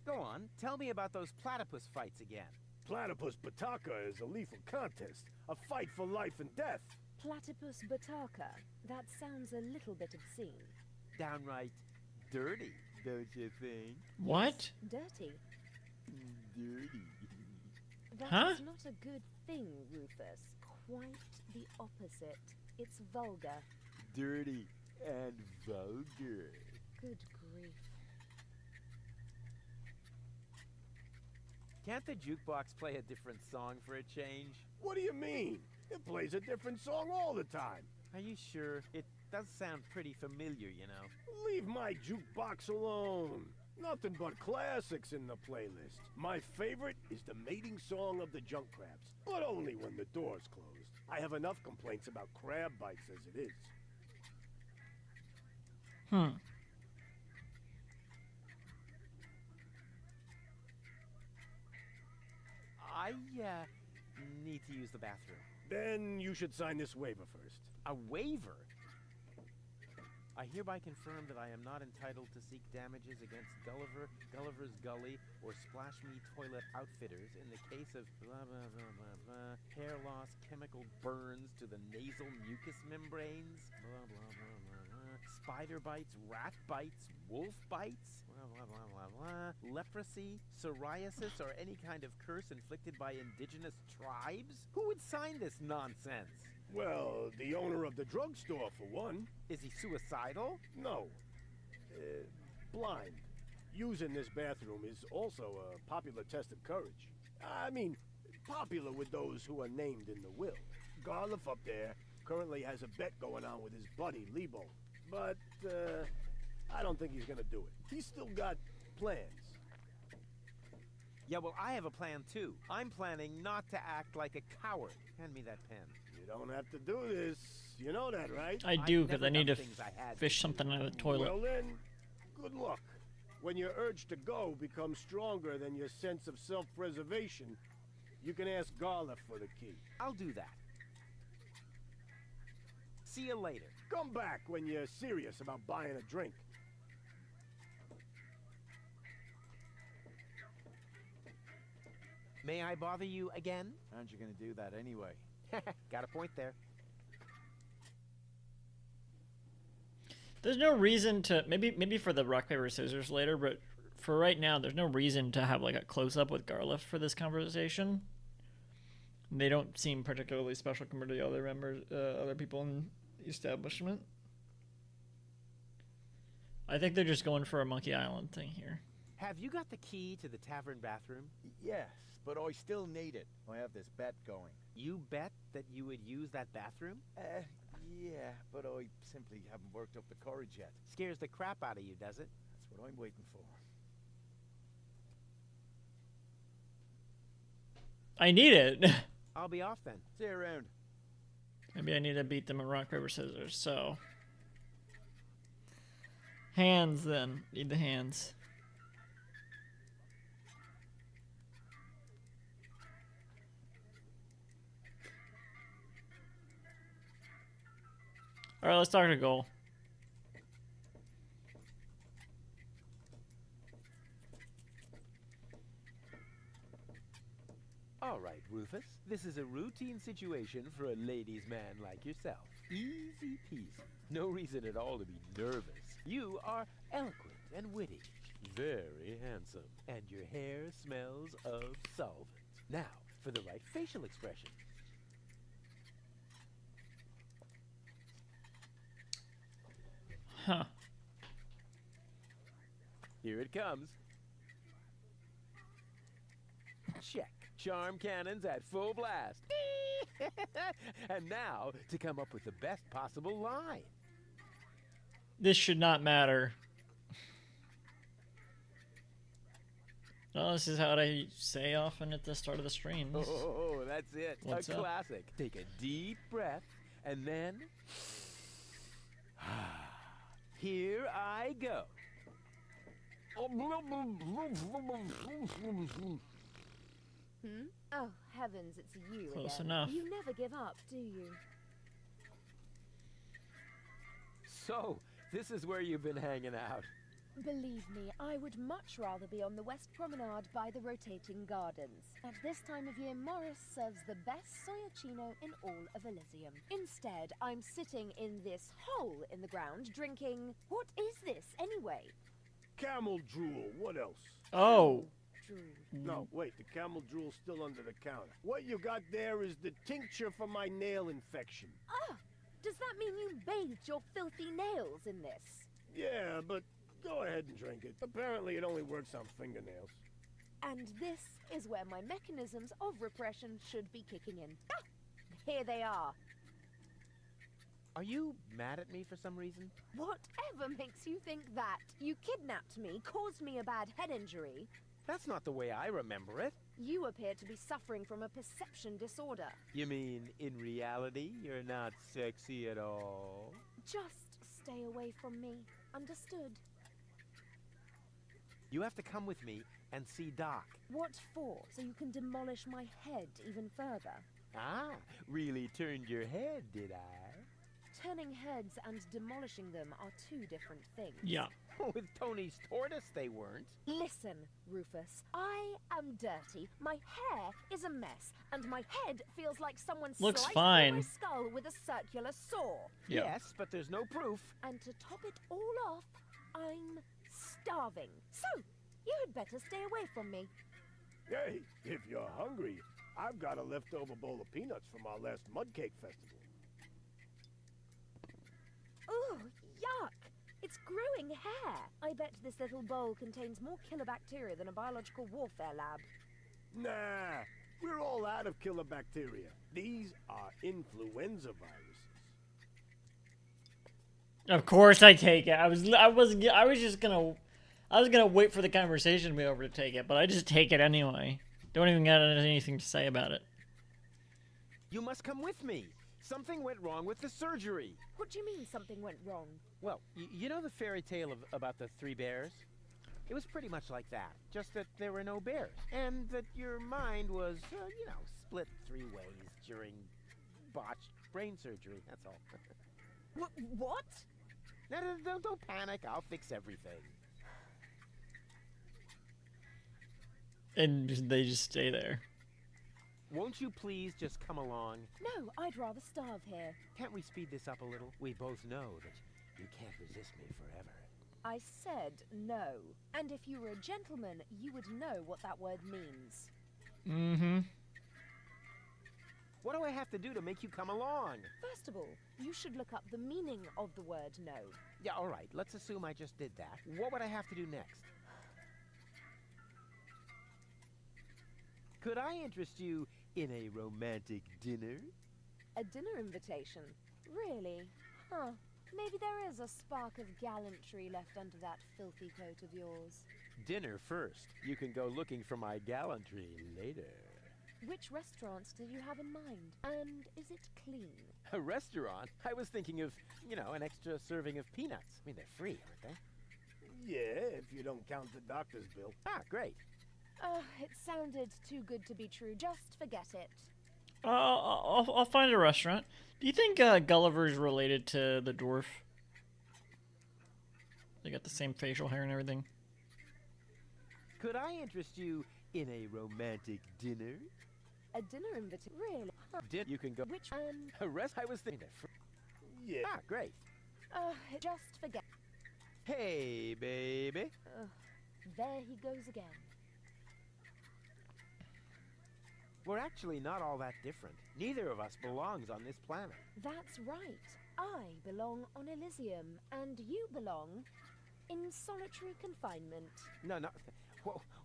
go on, tell me about those platypus fights again. Platypus Pataka is a lethal contest, a fight for life and death. Platypus Bataka? That sounds a little bit obscene. Downright dirty, don't you think? What? Dirty? Dirty. That's Huh? not a good thing, Rufus. Quite the opposite. It's vulgar. Dirty and vulgar. Good grief. Can't the jukebox play a different song for a change? What do you mean? It plays a different song all the time. Are you sure? It does sound pretty familiar, you know. Leave my jukebox alone. Nothing but classics in the playlist. My favorite is the mating song of the junk crabs, but only when the door's closed. I have enough complaints about crab bites as it is. I need to use the bathroom. Then you should sign this waiver first. A waiver? I hereby confirm that I am not entitled to seek damages against Gulliver, Gulliver's Gully, or Splash Me Toilet Outfitters in the case of blah blah blah blah blah, hair loss, chemical burns to the nasal mucous membranes, blah blah blah blah blah, spider bites, rat bites, wolf bites, blah blah blah blah blah, leprosy, psoriasis, or any kind of curse inflicted by indigenous tribes? Who would sign this nonsense? Well, the owner of the drugstore, for one. Is he suicidal? No. Blind. using this bathroom is also a popular test of courage. I mean, popular with those who are named in the will. Garliff up there currently has a bet going on with his buddy, Lebo. But, I don't think he's gonna do it. He's still got plans. Yeah, well, I have a plan, too. I'm planning not to act like a coward. Hand me that pen. You don't have to do this. You know that, right? I do, because never I need to done things I had fish to something out of the toilet. Well then, good luck. When your urge to go becomes stronger than your sense of self-preservation, you can ask Garliff for the key. I'll do that. See you later. Come back when you're serious about buying a drink. May I bother you again? Aren't you gonna do that anyway? Got a point there. There's no reason to maybe for the rock paper scissors later, but for right now, there's no reason to have like a close up with Garliff for this conversation. They don't seem particularly special compared to the other members, other people in the establishment. I think they're just going for a Monkey Island thing here. Have you got the key to the tavern bathroom? Yes, but I still need it. I have this bet going. You bet that you would use that bathroom? Yeah, but I simply haven't worked up the courage yet. Scares the crap out of you, does it? That's what I'm waiting for. I need it. I'll be off then. See you around. Maybe I need to beat them in rock paper scissors. So hands then. Need the hands. All right, let's start a goal. All right, Rufus. This is a routine situation for a ladies' man like yourself. Easy peasy. No reason at all to be nervous. You are eloquent and witty. Very handsome. And your hair smells of solvent. Now, for the right facial expression. Huh. Here it comes. Check. Charm cannons at full blast. And now, to come up with the best possible line. This should not matter. Well, this is how I say often at the start of the streams. Oh, that's it. What's a up? classic. Take a deep breath, and then... Here I go. Oh, heavens, it's you Close again. enough. You never give up, do you? So, this is where you've been hanging out. Believe me, I would much rather be on the West Promenade by the rotating gardens. At this time of year, Morris serves the best soyacino in all of Elysium. Instead, I'm sitting in this hole in the ground drinking... What is this, anyway? Camel drool, what else? Oh. Drool. No, wait, the camel drool's still under the counter. What you got there is the tincture for my nail infection. Ah! Does that mean you bathed your filthy nails in this? Yeah, but go ahead and drink it. Apparently it only works on fingernails. And this is where my mechanisms of repression should be kicking in. Ah! Here they are. Are you mad at me for some reason? Whatever makes you think that? You kidnapped me, caused me a bad head injury. That's not the way I remember it. You appear to be suffering from a perception disorder. You mean, in reality, you're not sexy at all? Just stay away from me. Understood? You have to come with me and see Doc. What for? So you can demolish my head even further? Ah, really turned your head, did I? Turning heads and demolishing them are two different things. Yeah. With Tony's tortoise, they weren't. Listen, Rufus. I am dirty, my hair is a mess, and my head feels like someone Looks sliced fine. through my skull with a circular saw. Yeah. Yes, but there's no proof. And to top it all off, I'm starving. So, you had better stay away from me. Hey, if you're hungry, I've got a leftover bowl of peanuts from our last mud cake festival. Ooh, yuck! It's growing hair. I bet this little bowl contains more killer bacteria than a biological warfare lab. Nah, we're all out of killer bacteria. These are influenza viruses. Of course I take it. I was gonna wait for the conversation to be over to take it, but I just take it anyway. Don't even got anything to say about it. You must come with me. Something went wrong with the surgery. What do you mean something went wrong? Well, you know the fairy tale about the 3 bears? It was pretty much like that, just that there were no bears. And that your mind was, split 3 ways during botched brain surgery, that's all. What? No, don't panic, I'll fix everything. And they just stay there. Won't you please just come along? No, I'd rather starve here. Can't we speed this up a little? We both know that you can't resist me forever. I said no. And if you were a gentleman, you would know what that word means. Mm-hmm. What do I have to do to make you come along? First of all, you should look up the meaning of the word no. Yeah, all right. Let's assume I just did that. What would I have to do next? Could I interest you in a romantic dinner? A dinner invitation? Really? Huh. Maybe there is a spark of gallantry left under that filthy coat of yours. Dinner first. You can go looking for my gallantry later. Which restaurants did you have in mind? And is it clean? A restaurant? I was thinking of, an extra serving of peanuts. I mean, they're free, aren't they? Yeah, if you don't count the doctor's bill. Ah, great. It sounded too good to be true. Just forget it. I'll find a restaurant. Do you think Gulliver's related to the dwarf? They got the same facial hair and everything. Could I interest you in a romantic dinner? A dinner invitation? Really? Huh. You can go. Which a rest? I was thinking. Yeah. Ah, great. Just forget. Hey, baby. There he goes again. We're actually not all that different. Neither of us belongs on this planet. That's right. I belong on Elysium, and you belong in solitary confinement. No.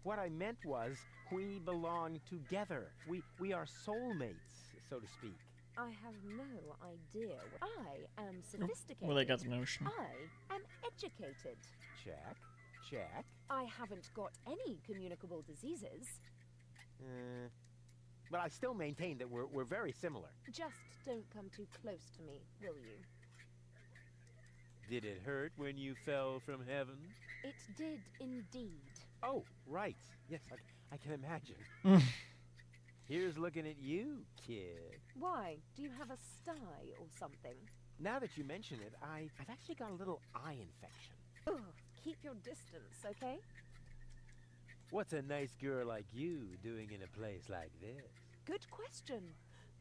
What I meant was, we belong together. We are soulmates, so to speak. I have no idea. I am sophisticated. Well, they got the notion. I am educated. Check. I haven't got any communicable diseases. But I still maintain that we're very similar. Just don't come too close to me, will you? Did it hurt when you fell from heaven? It did indeed. Oh, right. Yes, I can imagine. Here's looking at you, kid. Why? Do you have a sty or something? Now that you mention it, I've actually got a little eye infection. Ugh, keep your distance, okay? What's a nice girl like you doing in a place like this? Good question.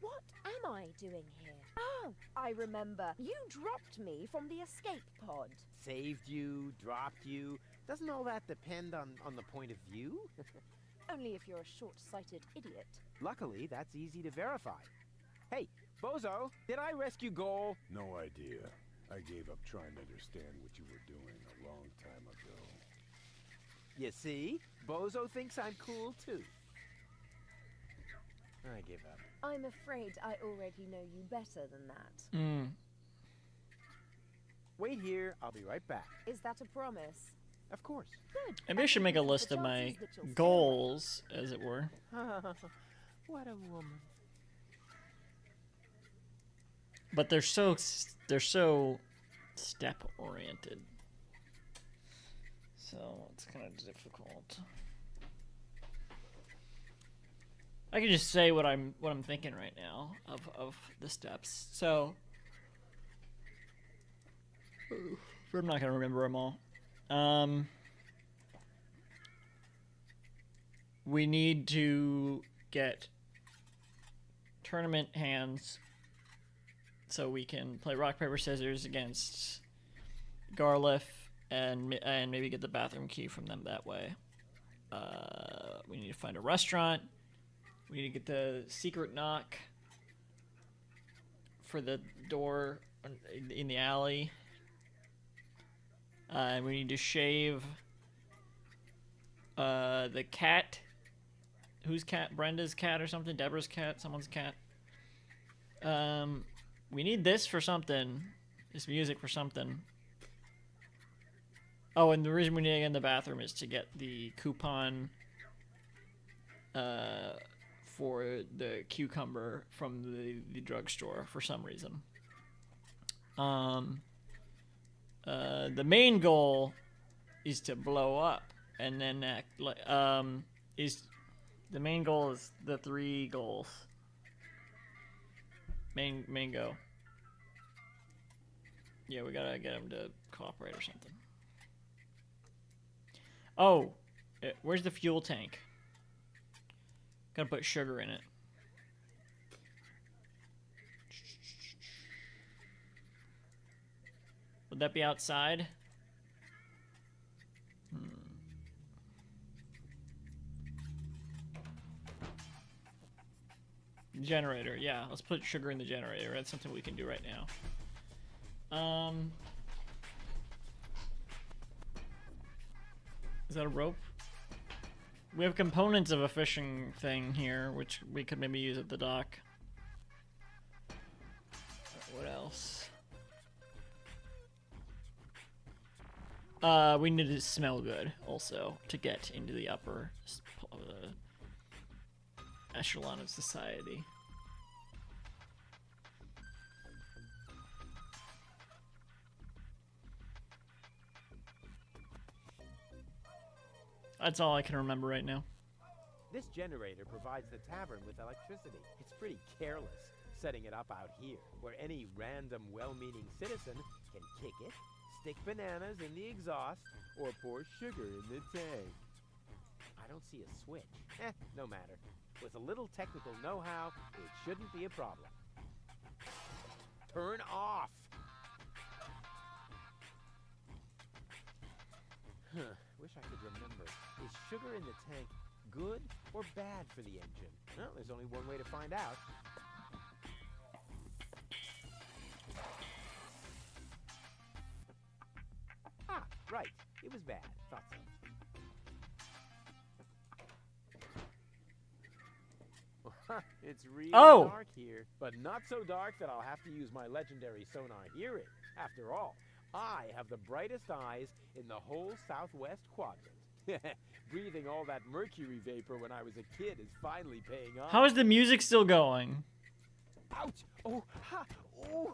What am I doing here? Oh, I remember. You dropped me from the escape pod. Saved you, dropped you. Doesn't all that depend on the point of view? Only if you're a short-sighted idiot. Luckily, that's easy to verify. Hey, Bozo, did I rescue Goal? No idea. I gave up trying to understand what you were doing a long time ago. You see? Bozo thinks I'm cool, too. I give up. I'm afraid I already know you better than that. Wait here. I'll be right back. Is that a promise? Of course. Good. Maybe I should make a list of my goals, as it were. What a woman. But they're so step oriented. So it's kind of difficult. I can just say what I'm thinking right now of the steps. So I'm not gonna remember them all. We need to get tournament hands so we can play rock paper scissors against Garliff and maybe get the bathroom key from them that way. We need to find a restaurant. We need to get the secret knock for the door in the alley. We need to shave the cat. Whose cat? Brenda's cat or something? Deborah's cat? Someone's cat. We need this for something. This music for something. Oh, and the reason we need to get in the bathroom is to get the coupon for the cucumber from the drugstore for some reason. The main goal is to blow up, and then the main goal is the 3 goals. Main go. Yeah, we gotta get him to cooperate or something. Oh, where's the fuel tank? Gotta put sugar in it. Would that be outside? Generator, yeah. Let's put sugar in the generator. That's something we can do right now. Is that a rope? We have components of a fishing thing here, which we could maybe use at the dock. What else? We need to smell good, also, to get into the upper echelon of society. That's all I can remember right now. This generator provides the tavern with electricity. It's pretty careless setting it up out here, where any random well-meaning citizen can kick it, stick bananas in the exhaust, or pour sugar in the tank. I don't see a switch. No matter. With a little technical know-how, it shouldn't be a problem. Turn off! Wish I could remember. Is sugar in the tank good or bad for the engine? Well, there's only one way to find out. Ah, right. It was bad. Thought so. It's really dark here, but not so dark that I'll have to use my legendary sonar hearing. After all, I have the brightest eyes in the whole southwest quadrant. Breathing all that mercury vapor when I was a kid is finally paying off. How is the music still going? Ouch! Oh, ha! Oh!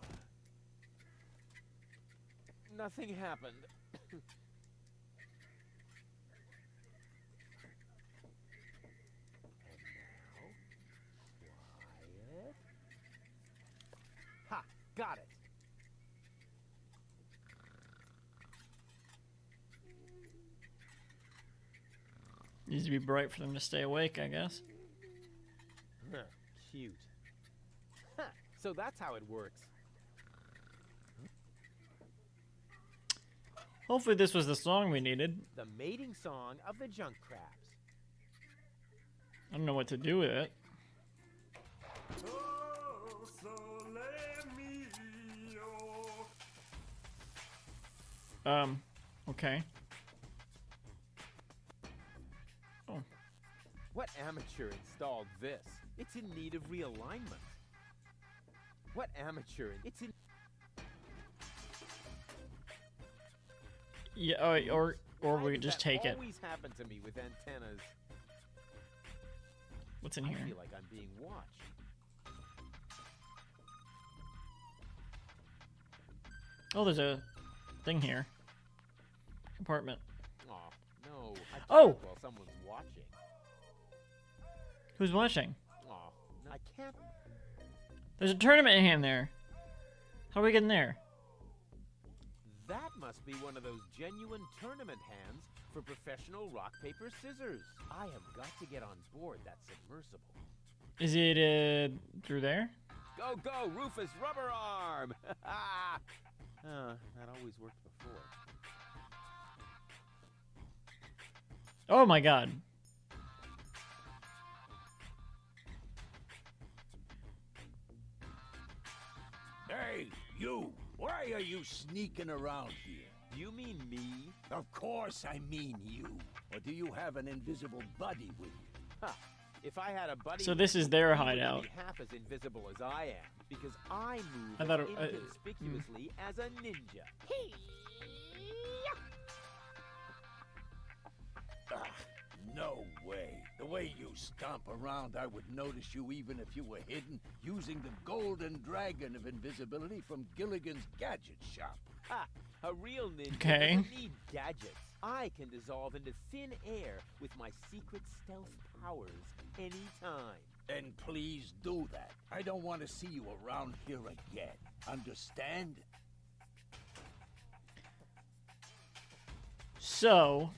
Nothing happened. Ha! Got it! Needs to be bright for them to stay awake, I guess. Huh, cute. Huh, so that's how it works. Hopefully this was the song we needed. The mating song of the junk crabs. I don't know what to do with it. Okay. Oh. What amateur installed this? It's in need of realignment. What amateur? It's in... Yeah, or we just take it. Always happen to me with antennas. What's in here? I feel like I'm being watched. Oh, there's a thing here. Compartment. Oh, no. Oh! While someone's watching. Who's watching? Oh, no, I can't. There's a tournament hand there. How are we getting there? That must be one of those genuine tournament hands for professional rock, paper, scissors. I have got to get on board that submersible. Is it through there? Go, go, Rufus Rubber Arm! That always worked before. Oh my god. Hey, you! Why are you sneaking around here? Do you mean me? Of course I mean you. Or do you have an invisible buddy with you? Ha! If I had a buddy, So this is their he wouldn't hideout. be half as invisible as I am, because I move I thought as it- inconspicuously as a ninja. Ah, no way. The way you stomp around, I would notice you even if you were hidden using the golden dragon of invisibility from Gilligan's gadget shop. Ha! A real ninja Okay. doesn't need gadgets. I can dissolve into thin air with my secret stealth powers anytime. Then please do that. I don't want to see you around here again. Understand? So,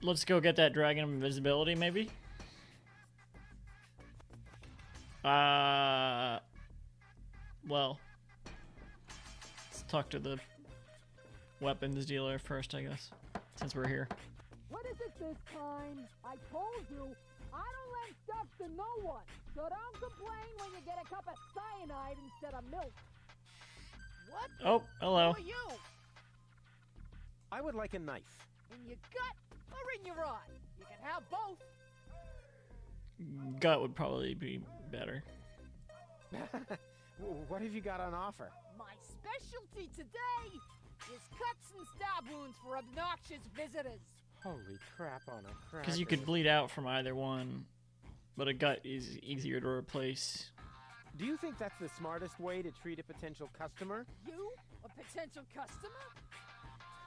let's go get that dragon of invisibility, maybe? Well, let's talk to the weapons dealer first, I guess, since we're here. What is it this time? I told you, I don't lend stuff to no one. So don't complain when you get a cup of cyanide instead of milk. What? Oh, hello. Who are you? I would like a knife. In your gut or in your eye? You can have both. Gut would probably be better. What have you got on offer? My specialty today is cuts and stab wounds for obnoxious visitors. Holy crap on a cracker. Because you could bleed out from either one, but a gut is easier to replace. Do you think that's the smartest way to treat a potential customer? You? A potential customer?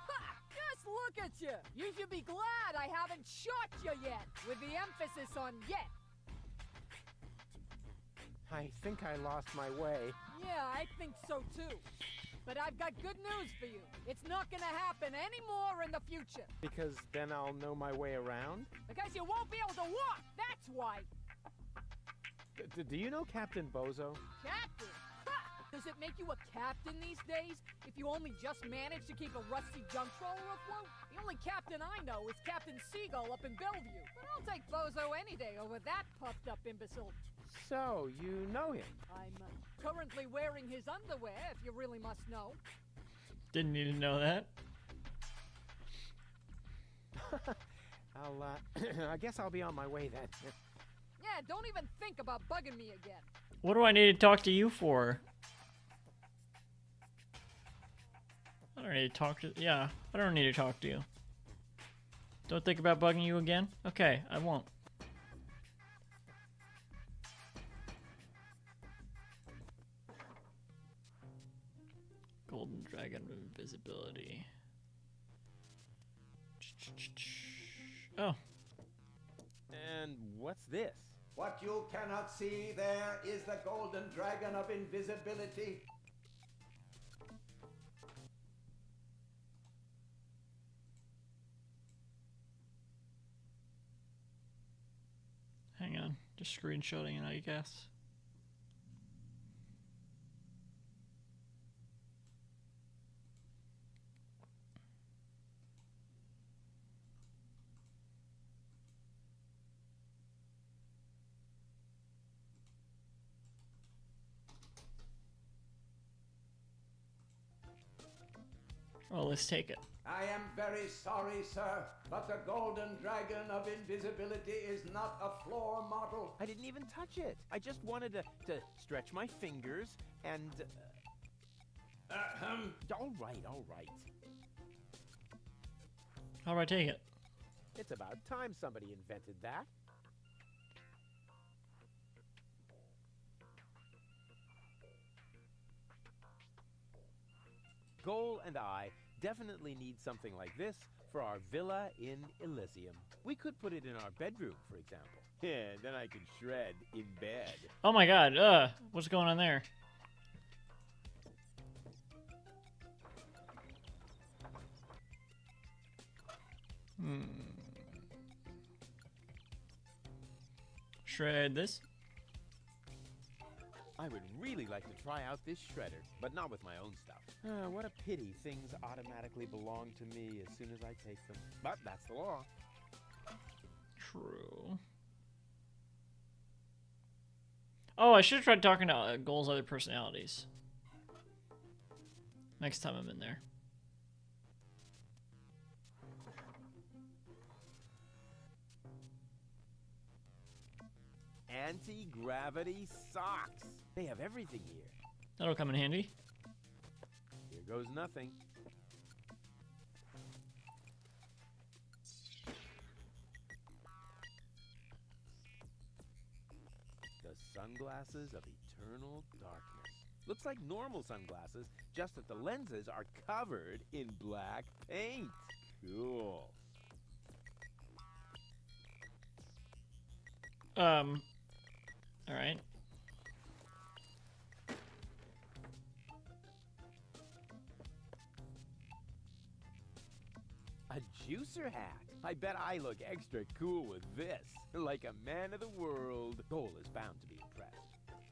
Ha! Just look at you! You should be glad I haven't shot you yet, with the emphasis on yet. I think I lost my way. Yeah, I think so too. But I've got good news for you. It's not gonna happen anymore in the future. Because then I'll know my way around? Because you won't be able to walk, that's why. Do you know Captain Bozo? Captain? Ha! Does it make you a captain these days if you only just manage to keep a rusty junk trawler afloat? The only captain I know is Captain Seagull up in Bellevue. But I'll take Bozo any day over that puffed up imbecile. So, you know him? I'm currently wearing his underwear, if you really must know. Didn't need to know that. I guess I'll be on my way then. Yeah, don't even think about bugging me again. What do I need to talk to you for? I don't need to talk to... Yeah, I don't need to talk to you. Don't think about bugging you again? Okay, I won't. Golden Dragon of Invisibility. Oh. And what's this? What you cannot see there is the golden dragon of invisibility. Hang on. Just screenshotting it, I guess. Well, let's take it. I am very sorry, sir, but the golden dragon of invisibility is not a floor model. I didn't even touch it. I just wanted to stretch my fingers and... All right, all right. How do I take it? It's about time somebody invented that. Goal and I definitely need something like this for our villa in Elysium. We could put it in our bedroom, for example. Yeah, then I could shred in bed. Oh my god, what's going on there? Shred this. I would really like to try out this shredder, but not with my own stuff. What a pity things automatically belong to me as soon as I take them. But that's the law. True. Oh, I should have tried talking to Goal's other personalities. Next time I'm in there. Anti-gravity socks. They have everything here. That'll come in handy. Here goes nothing. The sunglasses of eternal darkness. Looks like normal sunglasses, just that the lenses are covered in black paint. Cool. All right. A juicer hat. I bet I look extra cool with this. Like a man of the world. Cole is bound to be impressed.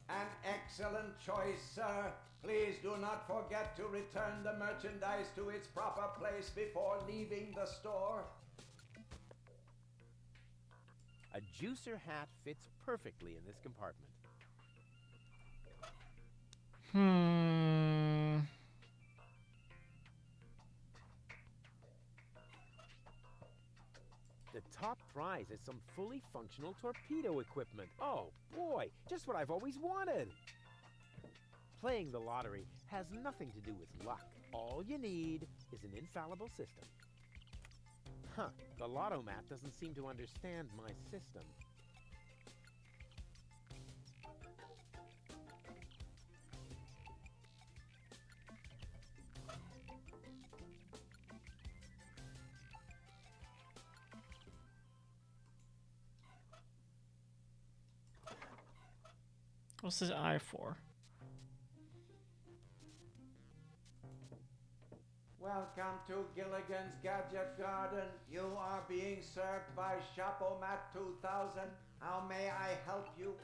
An excellent choice, sir. Please do not forget to return the merchandise to its proper place before leaving the store. A juicer hat fits perfectly in this compartment. The top prize is some fully functional torpedo equipment. Oh, boy, just what I've always wanted. Playing the lottery has nothing to do with luck. All you need is an infallible system. Huh, the lotto mat doesn't seem to understand my system. What's this eye for? Welcome to Gilligan's Gadget Garden. You are being served by Shopomat 2000. How may I help you?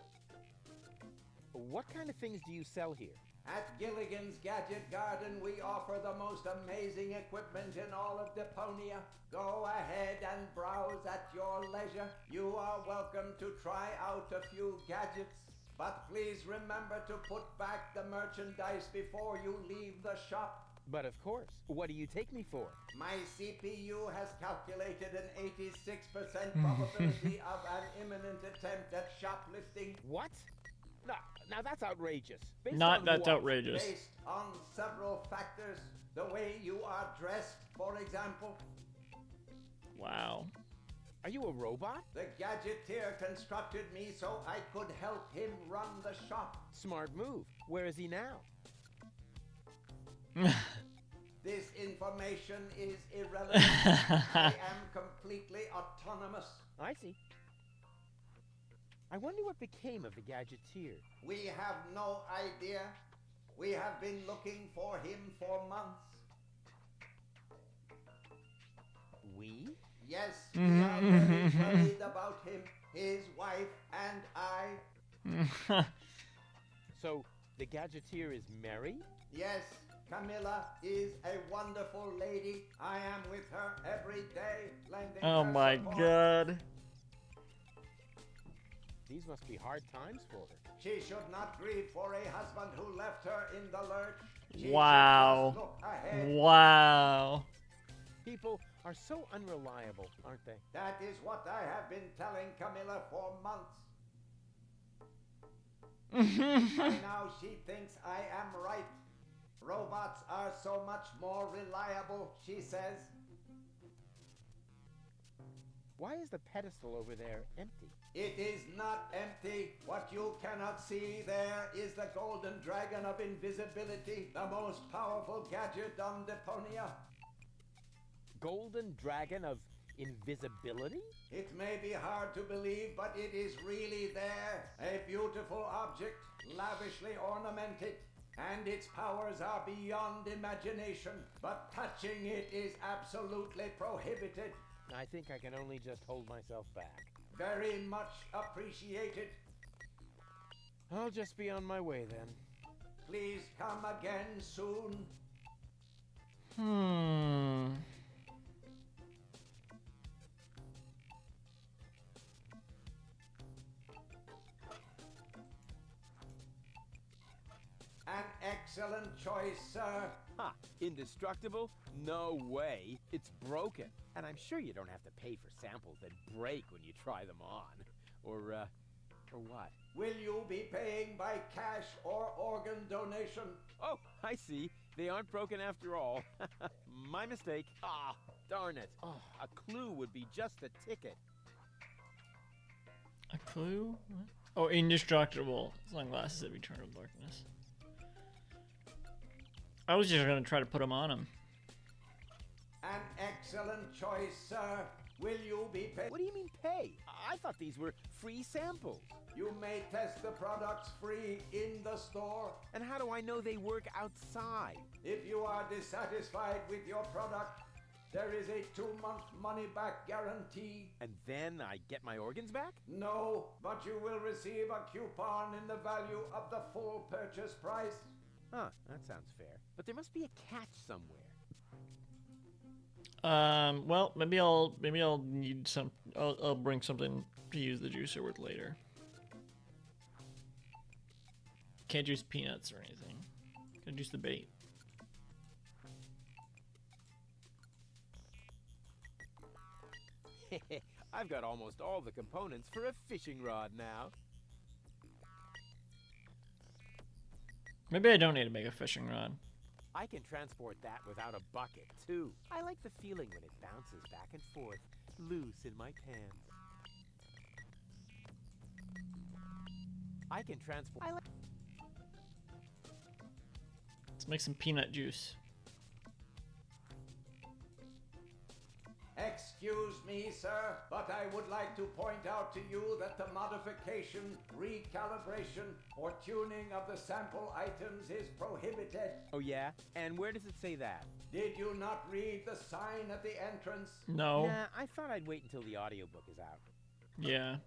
What kind of things do you sell here? At Gilligan's Gadget Garden, we offer the most amazing equipment in all of Deponia. Go ahead and browse at your leisure. You are welcome to try out a few gadgets. But please remember to put back the merchandise before you leave the shop. But of course. What do you take me for? My CPU has calculated an 86% probability of an imminent attempt at shoplifting. What? No, now that's outrageous. Not that's outrageous. Based on several factors. The way you are dressed, for example. Wow. Are you a robot? The gadgeteer constructed me so I could help him run the shop. Smart move. Where is he now? This information is irrelevant. I am completely autonomous. I see. I wonder what became of the gadgeteer. We have no idea. We have been looking for him for months. We? Yes, we are very worried about him, his wife, and I. So, the gadgeteer is Mary? Yes, Camilla is a wonderful lady. I am with her every day, lending Oh her my support. god. These must be hard times for her. She should not grieve for a husband who left her in the lurch. She Wow. should just look ahead. Wow. People are so unreliable, aren't they? That is what I have been telling Camilla for months. By now she thinks I am right. Robots are so much more reliable, she says. Why is the pedestal over there empty? It is not empty. What you cannot see there is the golden dragon of invisibility, the most powerful gadget on Deponia. Golden dragon of invisibility? It may be hard to believe, but it is really there. A beautiful object, lavishly ornamented. And its powers are beyond imagination, but touching it is absolutely prohibited. I think I can only just hold myself back. Very much appreciated. I'll just be on my way then. Please come again soon. An excellent choice, sir. Ha! Indestructible? No way. It's broken. And I'm sure you don't have to pay for samples that break when you try them on. Or what? Will you be paying by cash or organ donation? Oh, I see. They aren't broken after all. My mistake. Ah, darn it. Oh, a clue would be just a ticket. A clue? What? Oh, indestructible. Sunglasses of eternal darkness. I was just gonna try to put them on him. An excellent choice, sir. Will you be paid? What do you mean pay? I thought these were free samples. You may test the products free in the store. And how do I know they work outside? If you are dissatisfied with your product, there is a 2-month money-back guarantee. And then I get my organs back? No, but you will receive a coupon in the value of the full purchase price. Huh, that sounds fair. But there must be a catch somewhere. Well, maybe I'll need some. I'll bring something to use the juicer with later. Can't juice peanuts or anything. Can juice the bait. I've got almost all the components for a fishing rod now. Maybe I don't need to make a fishing rod. I can transport that without a bucket, too. I like the feeling when it bounces back and forth, loose in my pants. I can transport... Let's make some peanut juice. Excuse me, sir, but I would like to point out to you that the modification, recalibration, or tuning of the sample items is prohibited. Oh, yeah? And where does it say that? Did you not read the sign at the entrance? No. Nah, I thought I'd wait until the audiobook is out. Yeah.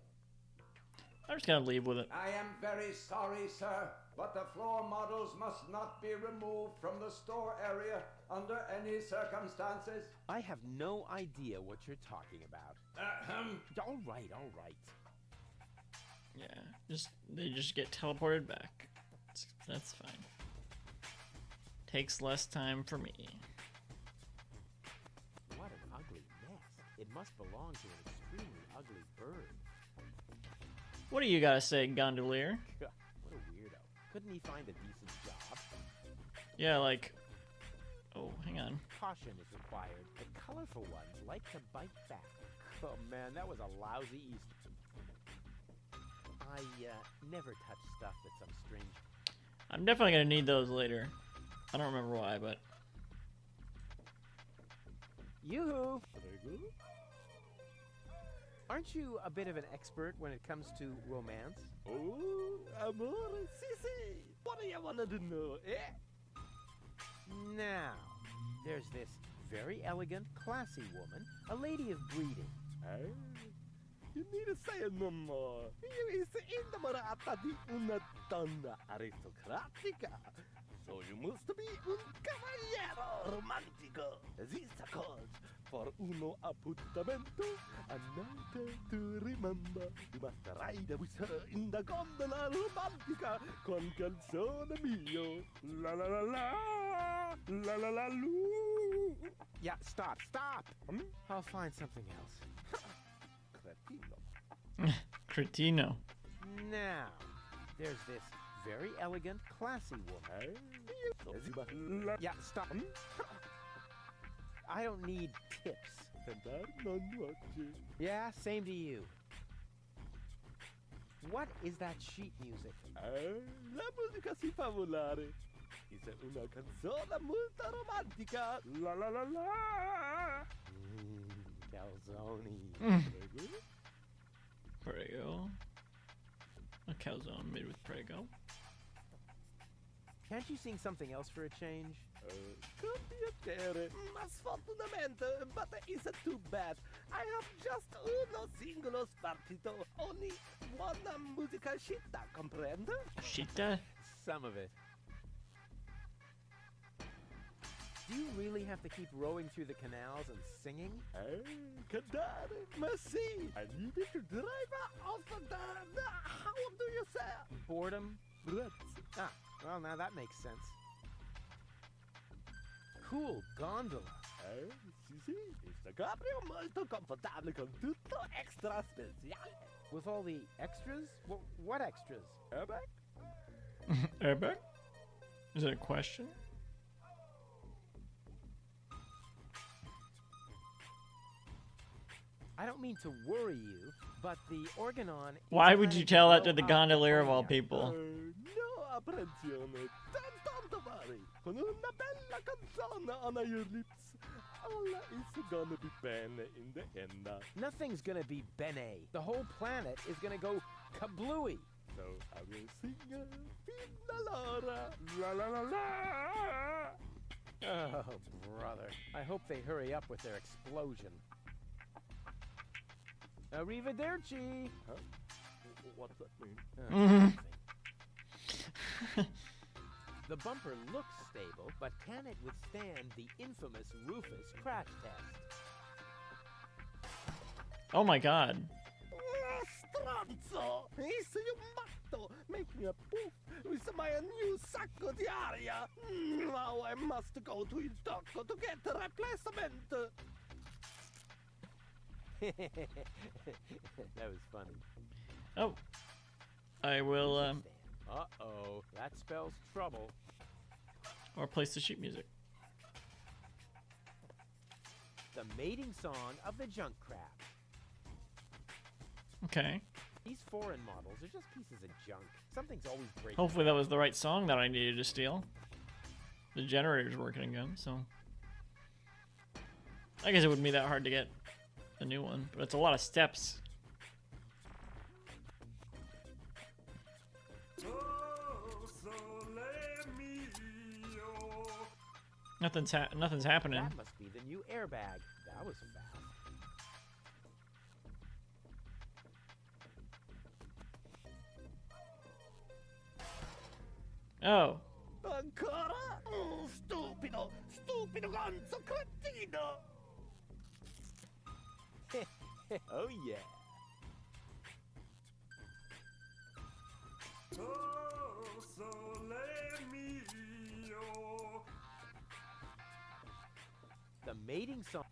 I'm just gonna leave with it. I am very sorry, sir, but the floor models must not be removed from the store area under any circumstances. I have no idea what you're talking about. All right, all right. Yeah, they just get teleported back. That's fine. Takes less time for me. What an ugly mess. It must belong to an extremely ugly bird. What do you gotta say, gondolier? What a weirdo. Couldn't he find a decent job? Yeah, like... Oh, hang on. Caution is required. The colorful ones like to bite back. Oh man, that was a lousy Easter. I never touch stuff that's some strange... I'm definitely gonna need those later. I don't remember why, but... Yoo-hoo! Aren't you a bit of an expert when it comes to romance? Oh, amore, si. What do you want to know, eh? Now, there's this very elegant, classy woman, a lady of breeding. Oh, you need to say no more. You is innamorata di una donna aristocratica. So you must be un cavaliero romantico. This calls for uno appuntamento, a night to remember. You must ride with her in the gondola romantica con canzone mio. La la la la, la la la loo. Yeah, stop. I'll find something else. Cretino. Cretino. Now, there's this very elegant, classy woman. Yeah, stop. I don't need tips. Yeah, same to you. What is that sheet music? La musica si fa volare. È una canzone molto romantica. La la la la. Calzone. Prego. A calzone made with Prego. Can't you sing something else for a change? Con piacere, ma sfortunatamente, but isn't too bad. I have just uno singolo spartito, only one musica scitta, comprende? Scitta? Some of it. Do you really have to keep rowing through the canals and singing? Cantare, merci. I needed to drive off the... How do you say? Boredom? Fretz. Ah, well, now that makes sense. cool gondola. Sì, questo cabrio molto confortable con tutto extra speciale. With all the extras? What extras? Airbag? Airbag? Is it a question? I don't mean to worry you, but the Organon... Why would you tell that to the gondolier of all people? No apprensione, tanto worry. Con una bella canzone on your lips, all is gonna be bene in the end. Nothing's gonna be bene. The whole planet is gonna go kablooey. So I will sing Fina Laura, la la la la. Oh, brother. I hope they hurry up with their explosion. Arrivederci! Huh? What's that mean? The bumper looks stable, but can it withstand the infamous Rufus crash test? Oh my god. Stronzo! Is you matto? Make me a poof with my new sacco di aria. Now I must go to il tocco to get a replacement. That was funny. Oh. I will, Uh-oh, that spells trouble. Or place the sheet music. The mating song of the junk crab. Okay. These foreign models are just pieces of junk. Something's always breaking. Hopefully that was the right song that I needed to steal. The generator's working again, so... I guess it wouldn't be that hard to get a new one, but it's a lot of steps. Nothing's happening. That must be the new airbag. That was fast. Oh. Ancora? Oh, stupido gonzo cretino! Oh yeah. Oh, sole mio. The mating song.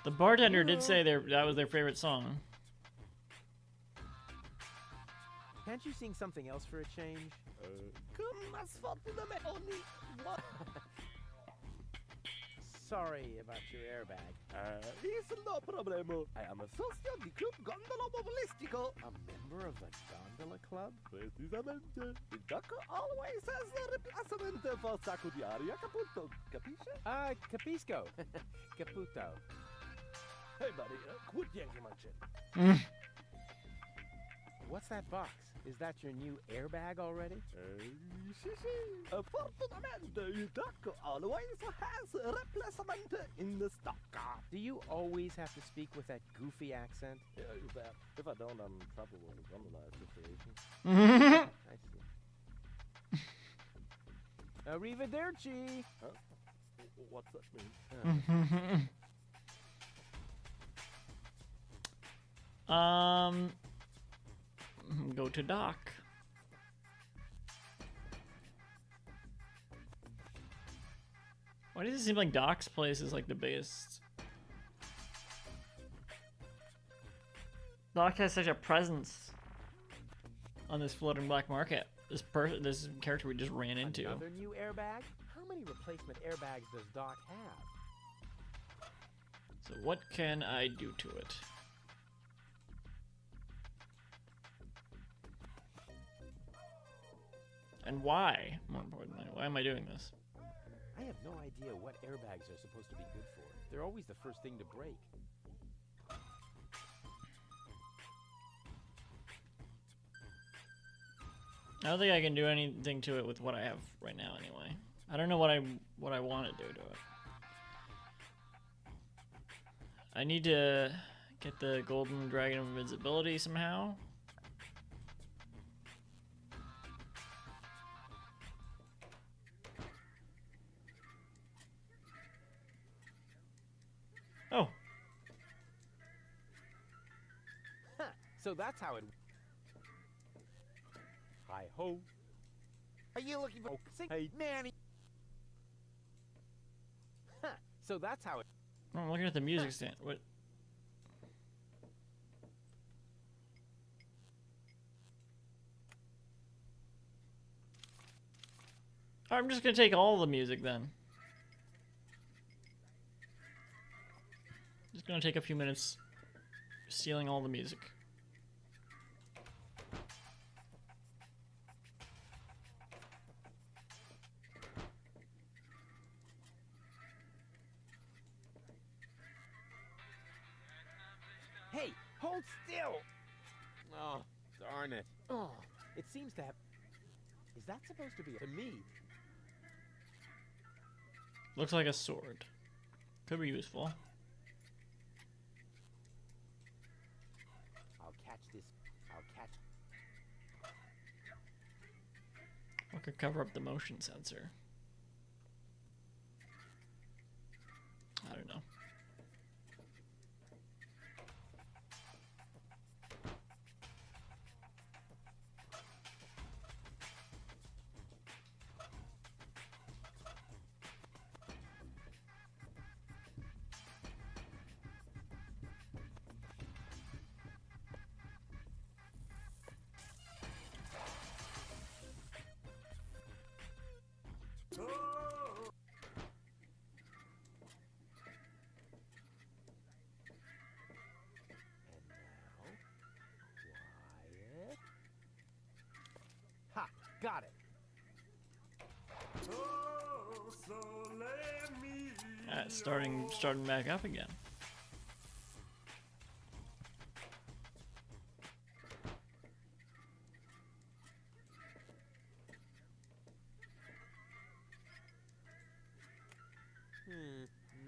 The bartender did say that was their favorite song. Can't you sing something else for a change? Sorry about your airbag. It's no problemo. I am a socio di Club Gondola Mobilistico. A member of the Gondola Club? Precisamente. Il gioco always has a replacement for sacco di aria, caputo. Capisce? Capisco. Caputo. Hey, buddy, quit yanking my chin. What's that box? Is that your new airbag already? Sì. Fortunatamente, il gioco always has a replacement in the stock. Do you always have to speak with that goofy accent? Yeah, you bet. If I don't, I'm in trouble with the Gondola Association. I see. Arrivederci! Huh? What's that mean? Go to dock. Why does it seem like Doc's place is like the biggest? Doc has such a presence on this floating black market. This character we just ran into. Another new airbag? How many replacement airbags does Doc have? So what can I do to it? And why, more importantly, why am I doing this? I have no idea what airbags are supposed to be good for. They're always the first thing to break. I don't think I can do anything to it with what I have right now anyway. I don't know what I want to do to it. I need to get the golden dragon of invincibility somehow. Oh. So that's how it... Hi-ho. Are you looking for... Hey, Manny. So that's how it... Oh, I'm looking at the music stand. What? I'm just gonna take all the music then. Just gonna take a few minutes stealing all the music. Hey, hold still! Oh, darn it. Oh, it seems to have... Is that supposed to be to me? Looks like a sword. Could be useful. I'll catch this. I'll catch... I could cover up the motion sensor. I don't know. Quiet. Ha! Got it. Starting back up again.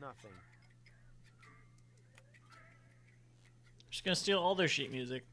Nothing. Just gonna steal all their sheet music.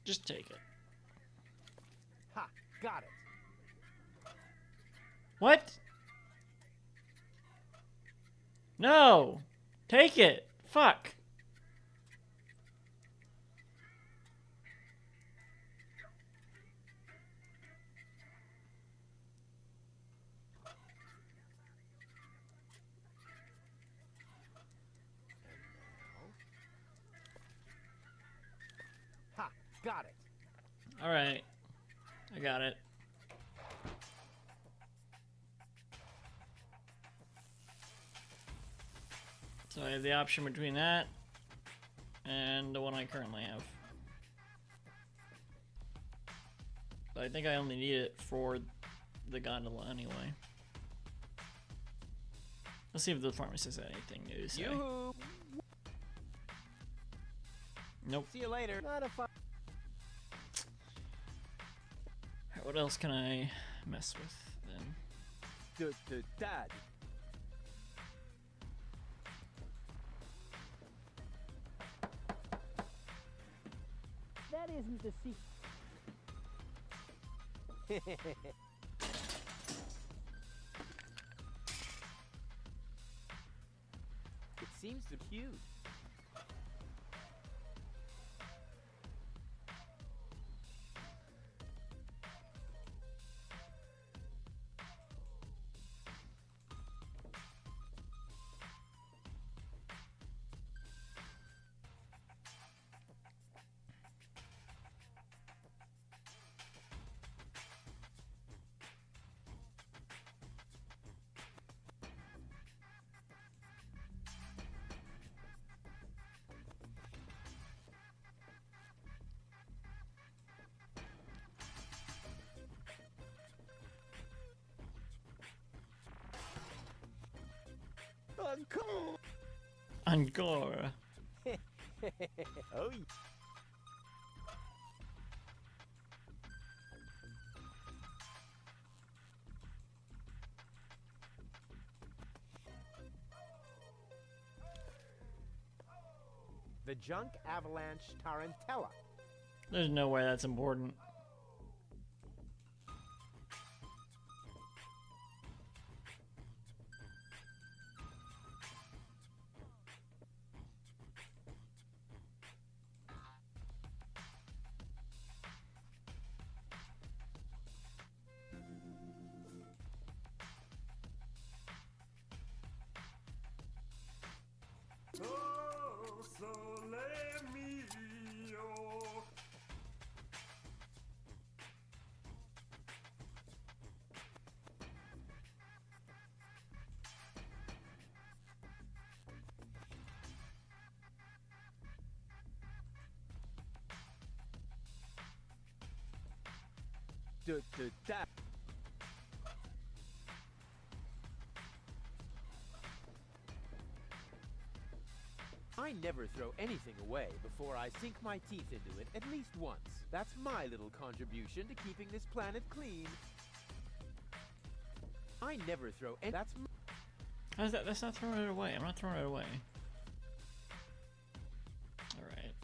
Just take it. Ha! Got it. What? No! Take it! Fuck! Ha! Got it. Alright. I got it. So I have the option between that and the one I currently have. But I think I only need it for the gondola anyway. Let's see if the pharmacist has anything new to say. Yoo-hoo! Nope. See you later. Not a fun... Alright, what else can I mess with then? Dad. That isn't the secret. It seems to be huge. Encore! Encore. Oh, the junk avalanche tarantella. There's no way that's important. Oh, sole mio. Da. I never throw anything away before I sink my teeth into it at least once. That's my little contribution to keeping this planet clean. I never throw any. How's that? That's not throwing it away. I'm not throwing it away. Alright.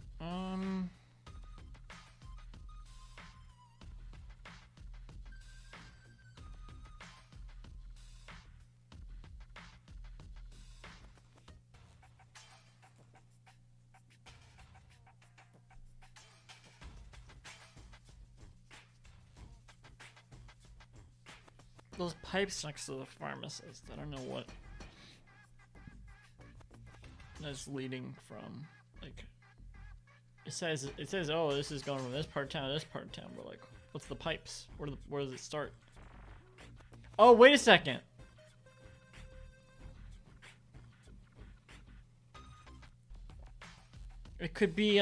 Those pipes next to the pharmacist. I don't know what that's leading from. Like, it says, oh, this is going from this part of town to this part of town. But like, what's the pipes? Where does it start? Oh, wait a second. It could be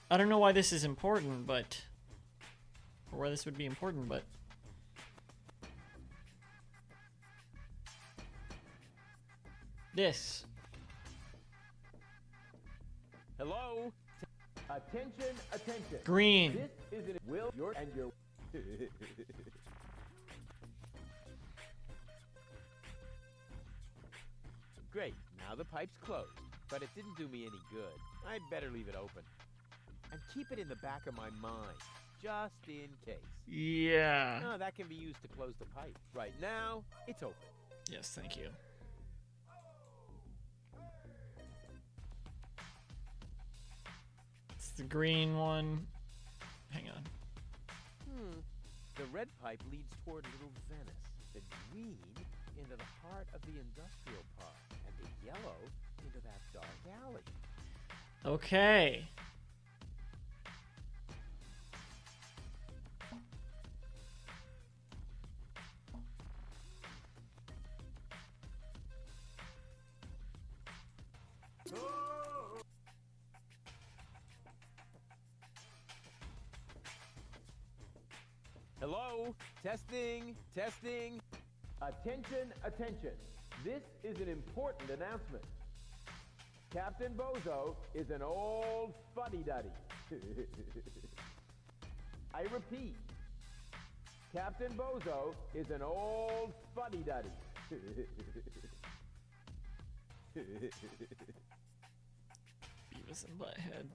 I don't know why this is important, but... Or why this would be important, but... This. Hello? Attention, attention. Green. This is an will your and your Great. Now the pipe's closed, but it didn't do me any good. I'd better leave it open. And keep it in the back of my mind, just in case. Yeah. No, that can be used to close the pipe. Right now, it's open. Yes, thank you. It's the green one. Hang on. The red pipe leads toward Little Venice. The green into the heart of the industrial park. And the yellow into that dark alley. Okay. Hello? Testing, testing. Attention, attention. This is an important announcement. Captain Bozo is an old fuddy-duddy. I repeat, Captain Bozo is an old fuddy-duddy. Beavis and Butthead.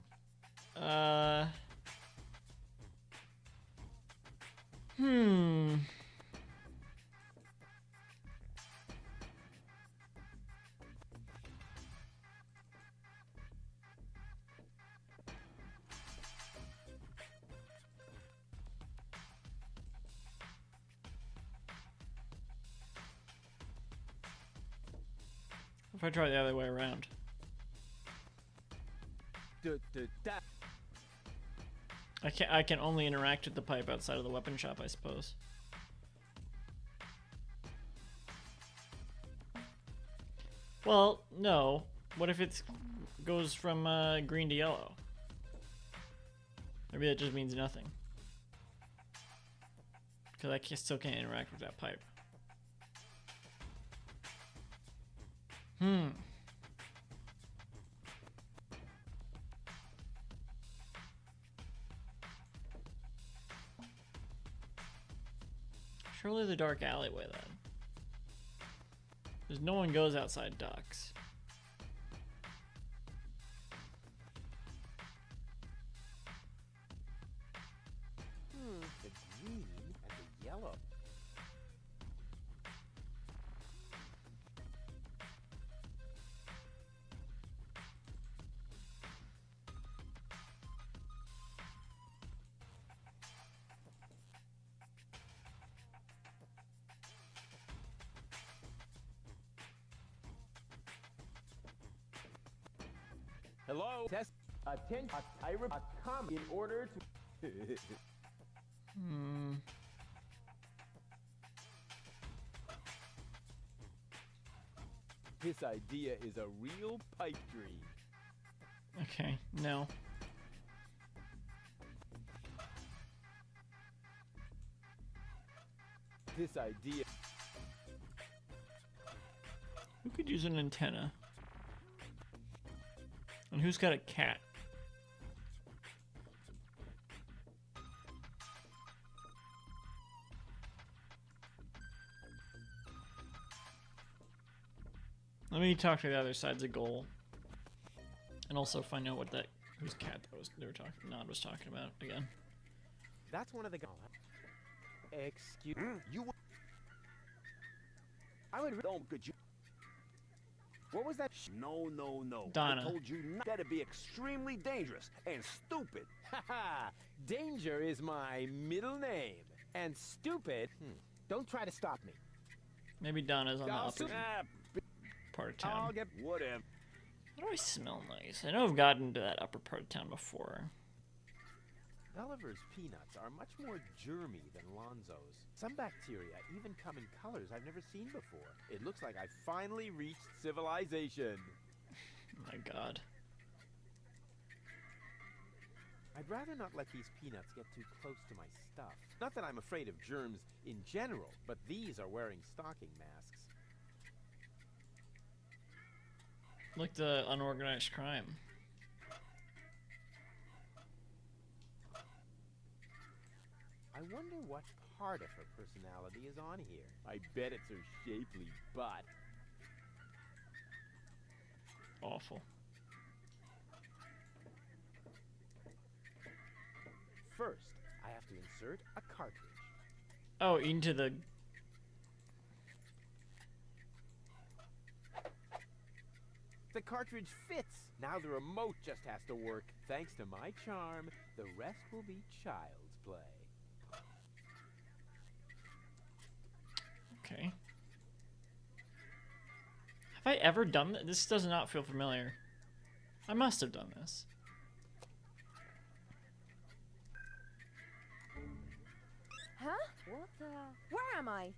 If I try the other way around. I can only interact with the pipe outside of the weapon shop, I suppose. Well, no. What if it goes from green to yellow? Maybe that just means nothing. Because I still can't interact with that pipe. Surely the dark alleyway then. Because no one goes outside docks. The green and the yellow. Hello? Test. Attention. A comment in order to... This idea is a real pipe dream. Okay, no. This idea... Who could use an antenna? And who's got a cat? Let me talk to the other side's a goal. And also find out what that whose cat that was Nod was talking about again. That's one of the... Excuse... You... I would... Don't... Could you... What was that? No. Donna. I told you not. That'd be extremely dangerous and stupid. Haha! Danger is my middle name. And stupid... Don't try to stop me. Maybe Donna's on the opposite part of town. I'll get... Whatever. How do I smell nice? I know I've gotten to that upper part of town before. Gulliver's peanuts are much more germy than Lonzo's. Some bacteria even come in colors I've never seen before. It looks like I finally reached civilization. My God. I'd rather not let these peanuts get too close to my stuff. Not that I'm afraid of germs in general, but these are wearing stocking masks. Like the unorganized crime. I wonder what part of her personality is on here. I bet it's her shapely butt. Awful. First, I have to insert a cartridge. Oh, into the... The cartridge fits! Now the remote just has to work. Thanks to my charm, the rest will be child's play. Okay. Have I ever done that? This does not feel familiar. I must have done this. Huh? What the... Where am I?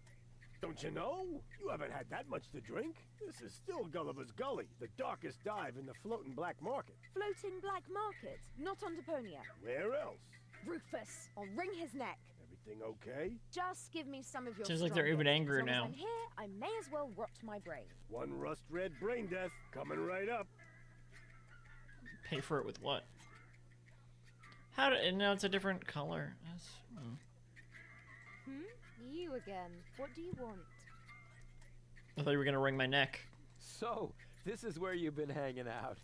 Don't you know? You haven't had that much to drink. This is still Gulliver's Gully, the darkest dive in the floating black market. Floating black market, not on Deponia. Where else? Rufus, I'll wring his neck. Everything okay? Just give me some of your Seems like they're even strongest. angrier As long now. as I'm here, I may as well rot my brain. One rust-red brain death coming right up. Pay for it with what? How do... And now it's a different color. That's, You again. What do you want? I thought you were gonna wring my neck. So, this is where you've been hanging out.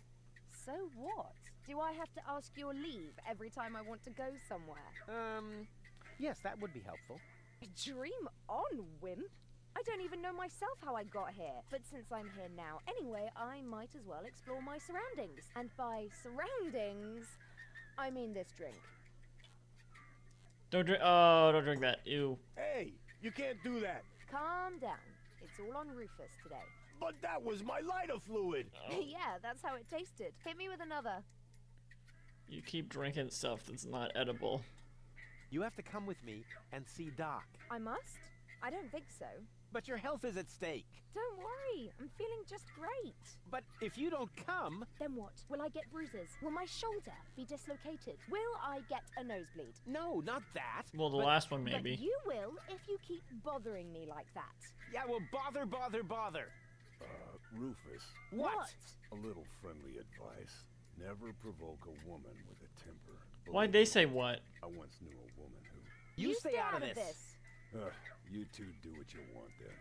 So what? Do I have to ask your leave every time I want to go somewhere? Yes, that would be helpful. Dream on, wimp. I don't even know myself how I got here. But since I'm here now anyway, I might as well explore my surroundings. And by surroundings, I mean this drink. Don't drink... Oh, don't drink that. Ew. Hey, you can't do that. Calm down. It's all on Rufus today. But that was my lighter fluid. Yeah, that's how it tasted. Hit me with another. You keep drinking stuff that's not edible. You have to come with me and see Doc. I must? I don't think so. But your health is at stake. Don't worry, I'm feeling just great. But if you don't come... Then what? Will I get bruises? Will my shoulder be dislocated? Will I get a nosebleed? No, not that. Well, the last one maybe. But you will if you keep bothering me like that. Yeah, well, bother. Rufus. What? A little friendly advice. Never provoke a woman with a temper. Why'd they say what? I once knew a woman who... You stay out of this. You two do what you want then.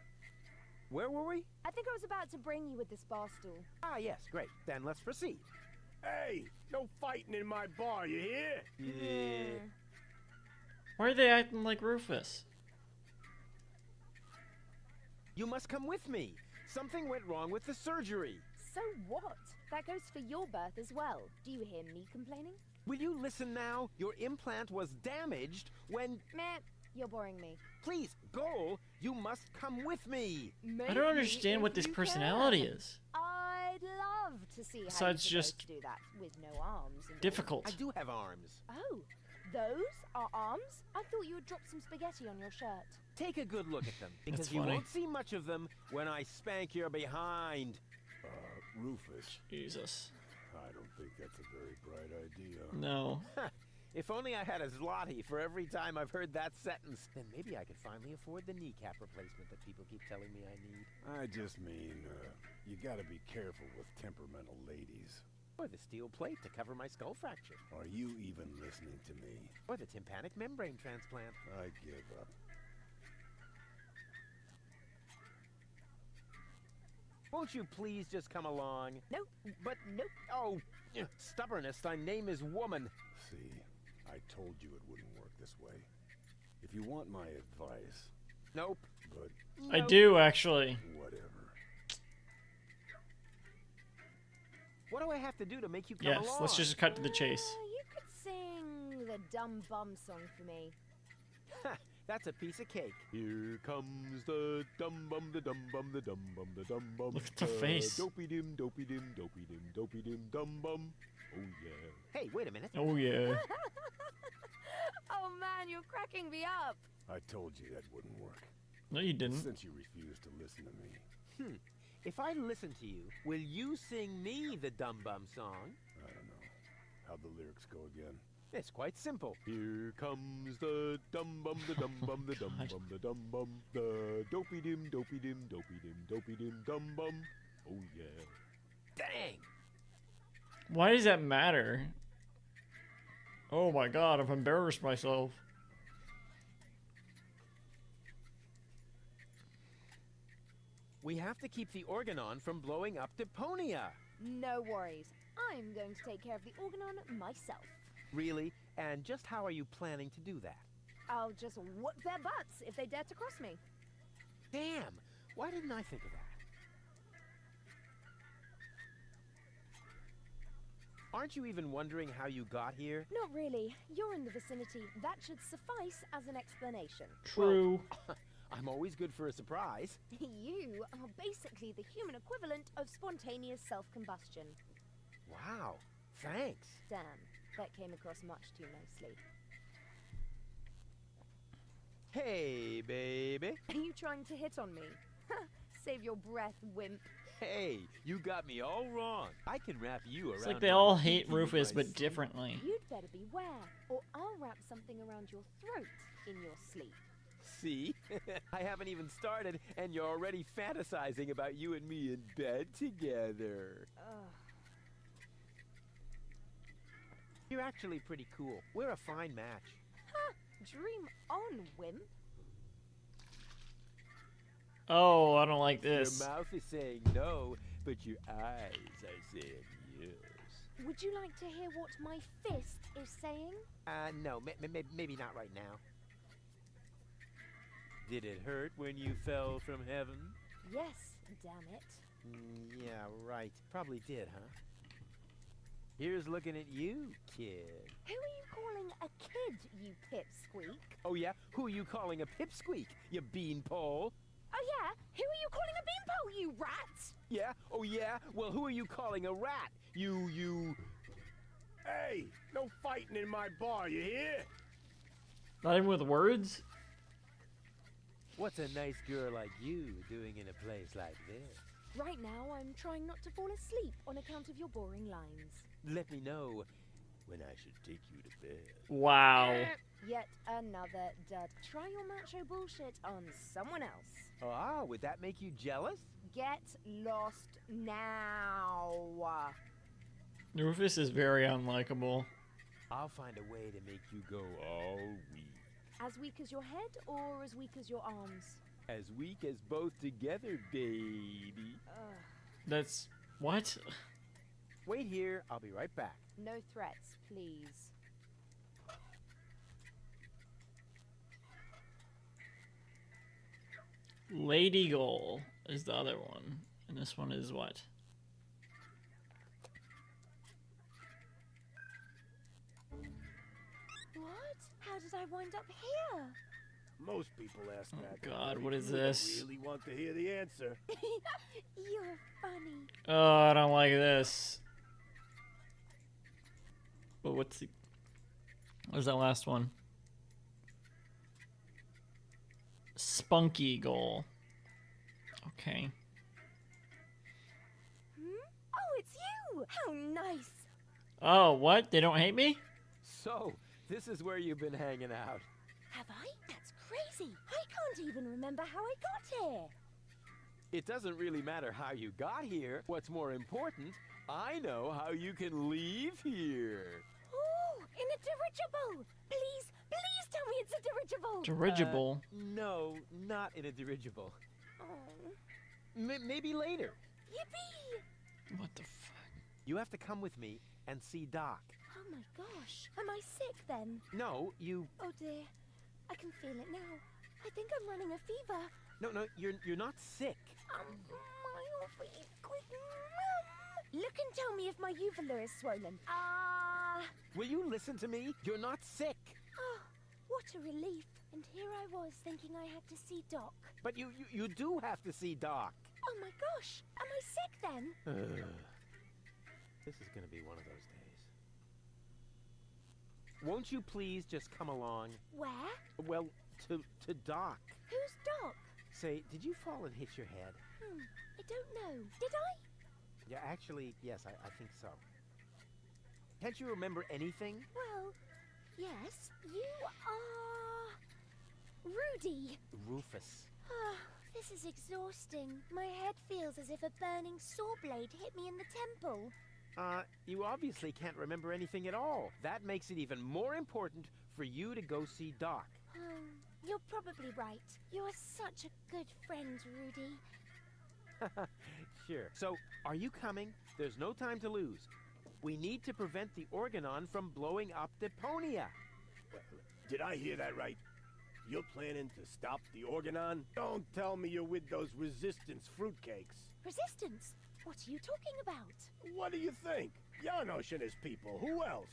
Where were we? I think I was about to bring you with this bar stool. Ah, yes, great. Then let's proceed. Hey, no fighting in my bar, you hear? Yeah. Why are they acting like Rufus? You must come with me. Something went wrong with the surgery. So what? That goes for your birth as well. Do you hear me complaining? Will you listen now? Your implant was damaged when... Meh, you're boring me. Please, Goal, you must come with me. I don't understand what this personality is. I'd love to see how Besides you're just supposed to do that with no arms. And difficult. I do have arms. Oh, those are arms? I thought you had dropped some spaghetti on your shirt. Take a good look at them, because That's you funny. won't see much of them when I spank your behind. Rufus. Jesus. I don't think that's a very bright idea. No. If only I had a zloty for every time I've heard that sentence, then maybe I could finally afford the kneecap replacement that people keep telling me I need. I just mean, you gotta be careful with temperamental ladies. Or the steel plate to cover my skull fracture. Are you even listening to me? Or the tympanic membrane transplant. I give up. Won't you please just come along? Nope. But nope. Oh, stubbornness, thy name is woman. See, I told you it wouldn't work this way. If you want my advice... Nope. But... I do, actually. Whatever. What do I have to do to make you come Yes, along? let's just cut to the chase. You could sing the Dumb Bum song for me. That's a piece of cake. Here comes the dum bum, the dum bum, the dum bum, the dum bum. Look at the face. Dopey dim, dopey dim, dopey dim, dopey dim, dum bum. Oh yeah. Hey, wait a minute. Oh, yeah. Oh man, you're cracking me up. I told you that wouldn't work. No, you didn't. Since you refused to listen to me. If I listen to you, will you sing me the Dum Bum song? I don't know. How'd the lyrics go again? It's quite simple. Here comes the dum bum, the dum bum, the dum bum, the dum bum. The dopey dim, dopey dim, dopey dim, dopey dim, dum bum. Oh yeah. Dang! Why does that matter? Oh my god, I've embarrassed myself. We have to keep the organon from blowing up Deponia. No worries. I'm going to take care of the organon myself. Really? And just how are you planning to do that? I'll just whoop their butts if they dare to cross me. Damn! Why didn't I think of that? Aren't you even wondering how you got here? Not really. You're in the vicinity. That should suffice as an explanation. True. I'm always good for a surprise. You are basically the human equivalent of spontaneous self-combustion. Wow. Thanks. Damn, that came across much too nicely. Hey, baby. Are you trying to hit on me? Save your breath, wimp. Hey, you got me all wrong. I can wrap you around. It's like they my all feet hate with Rufus, my but sleeve. differently. You'd better beware, or I'll wrap something around your throat in your sleep. See? I haven't even started, and you're already fantasizing about you and me in bed together. Ugh. You're actually pretty cool. We're a fine match. Ha! Dream on, wimp. Oh, I don't like this. Your mouth is saying no, but your eyes are saying yes. Would you like to hear what my fist is saying? No, maybe not right now. Did it hurt when you fell from heaven? Yes, damn it. Yeah, right. Probably did, huh? Here's looking at you, kid. Who are you calling a kid, you pipsqueak? Oh, yeah? Who are you calling a pipsqueak, you beanpole? Oh yeah? Who are you calling a beanpole, you rat? Yeah? Oh, yeah? Well, who are you calling a rat? You... Hey, no fighting in my bar, you hear? Not even with words? What's a nice girl like you doing in a place like this? Right now, I'm trying not to fall asleep on account of your boring lines. Let me know when I should take you to bed. Wow. Yet another dud. Try your macho bullshit on someone else. Ah, would that make you jealous? Get lost now. Rufus is very unlikable. I'll find a way to make you go all weak. As weak as your head or as weak as your arms? As weak as both together, baby. That's... what? Wait here, I'll be right back. No threats, please. Lady Goal is the other one. And this one is what? What? How did I wind up here? Most people ask Oh that. God, but what is you don't this? really want to hear the answer. You're funny. Oh, I don't like this. But what's the... Where's that last one? Spunky Goal. Okay. Oh, it's you! How nice! Oh, what? They don't hate me? So, this is where you've been hanging out. Have I? That's crazy. I can't even remember how I got here. It doesn't really matter how you got here. What's more important, I know how you can leave here. Oh, in a dirigible! Please, please tell me it's a dirigible! Dirigible? No, not in a dirigible. Oh. Maybe later. Yippee! What the fuck? You have to come with me and see Doc. Oh my gosh. Am I sick then? No, you... Oh dear. I can feel it now. I think I'm running a fever. No, you're not sick. Look and tell me if my uvula is swollen. Will you listen to me? You're not sick. Oh, what a relief. And here I was thinking I had to see Doc. But you do have to see Doc. Oh my gosh. Am I sick then? This is gonna be one of those days. Won't you please just come along? Where? Well, to Doc. Who's Doc? Say, did you fall and hit your head? I don't know. Did I? Yeah, actually, yes, I think so. Can't you remember anything? Well, yes. You are... Rudy. Rufus. Oh, this is exhausting. My head feels as if a burning saw blade hit me in the temple. You obviously can't remember anything at all. That makes it even more important for you to go see Doc. You're probably right. You're such a good friend, Rudy. Sure. So, are you coming? There's no time to lose. We need to prevent the Organon from blowing up Deponia. Did I hear that right? You're planning to stop the Organon? Don't tell me you're with those resistance fruitcakes. Resistance? What are you talking about? What do you think? Janosch and his people. Who else?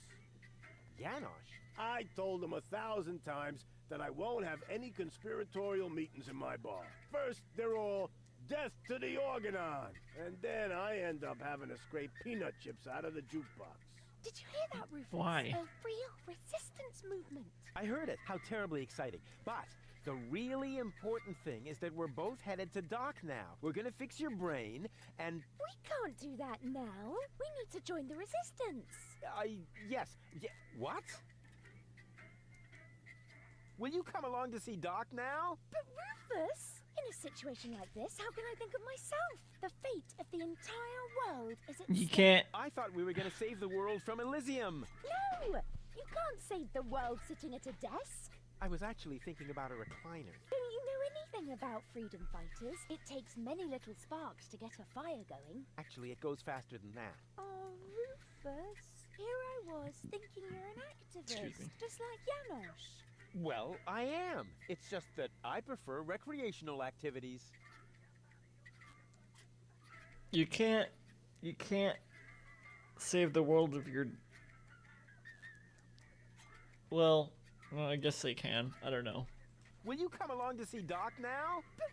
Janosch? I told him 1,000 times that I won't have any conspiratorial meetings in my bar. First, they're all death to the Organon. And then I end up having to scrape peanut chips out of the jukebox. Did you hear that, Rufus? Why? A real resistance movement. I heard it. How terribly exciting. But the really important thing is that we're both headed to Doc now. We're gonna fix your brain, and... We can't do that now. We need to join the resistance. Yes. What? Will you come along to see Doc now? But Rufus, in a situation like this, how can I think of myself? The fate of the entire world is at You stake. can't... I thought we were gonna save the world from Elysium. No! You can't save the world sitting at a desk. I was actually thinking about a recliner. Don't you know anything about freedom fighters? It takes many little sparks to get a fire going. Actually, it goes faster than that. Oh, Rufus. Here I was thinking you're an Excuse me. activist, just like Janosch. Well, I am. It's just that I prefer recreational activities. You can't save the world if you're... Well, I guess they can. I don't know. Will you come along to see Doc now? But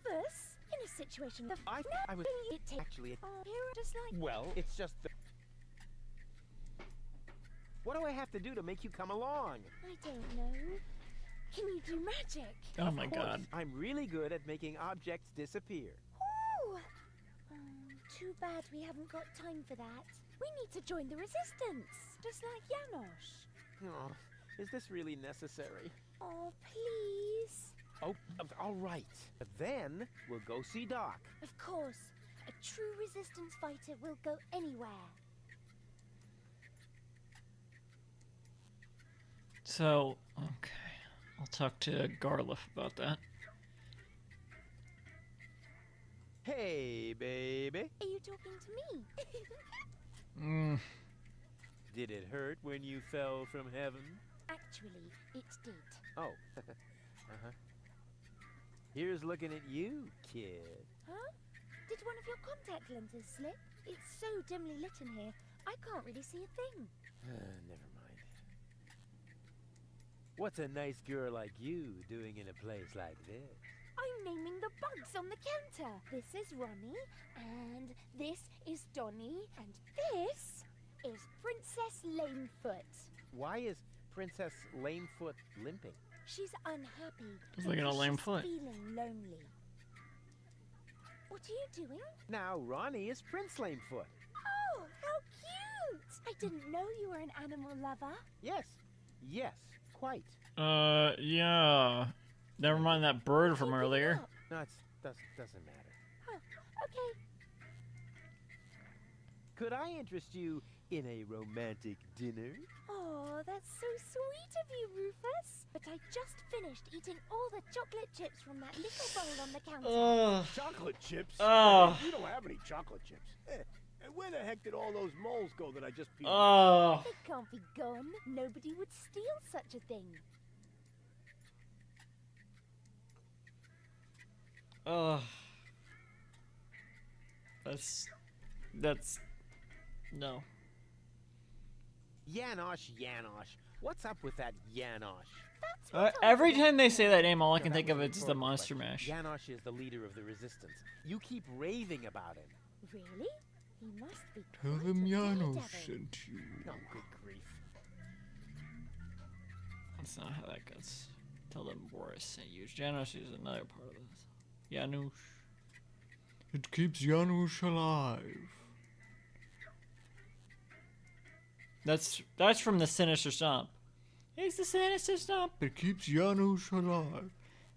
Rufus, in a situation of... I was... It takes... Actually, Here, just like... well, it's just that... What do I have to do to make you come along? I don't know. Can you do magic? Oh my Of course, god. I'm really good at making objects disappear. Ooh! Too bad we haven't got time for that. We need to join the resistance, just like Janosch. Oh, is this really necessary? Oh, please. Oh, all right. Then we'll go see Doc. Of course. A true resistance fighter will go anywhere. So, okay. I'll talk to Garliff about that. Hey, baby. Are you talking to me? Did it hurt when you fell from heaven? Actually, it did. Oh. Uh-huh. Here's looking at you, kid. Huh? Did one of your contact lenses slip? It's so dimly lit in here, I can't really see a thing. Never mind. What's a nice girl like you doing in a place like this? I'm naming the bugs on the counter. This is Ronnie, and this is Donnie, and this is Princess Lamefoot. Why is Princess Lamefoot limping? She's unhappy. She's looking at because Lamefoot. she's feeling lonely. What are you doing? Now Ronnie is Prince Lamefoot. Oh, how cute! I didn't know you were an animal lover. Yes. Yes, quite. Yeah. Never mind that bird from earlier. No, it doesn't matter. Huh, okay. Could I interest you in a romantic dinner? Oh, that's so sweet of you, Rufus. But I just finished eating all the chocolate chips from that little bowl on the counter. Chocolate chips? Oh. You don't have any chocolate chips. And where the heck did all those moles go that I just peeled? Oh. They can't be gone. Nobody would steal such a thing. Oh. That's no. Yanosh. What's up with that Yanosh? Every time they say that name, all I can think of is the Monster Mash. Yanosh is the leader of the resistance. You keep raving about him. Really? He must be Tell quite them a Janos daredevil. sent you. Oh, good grief. That's not how that goes. Tell them Boris sent you. Janos is another part of this. Janusz. It keeps Janusz alive. That's from the Sinister Stomp. It's the Sinister Stomp. It keeps Janusz alive.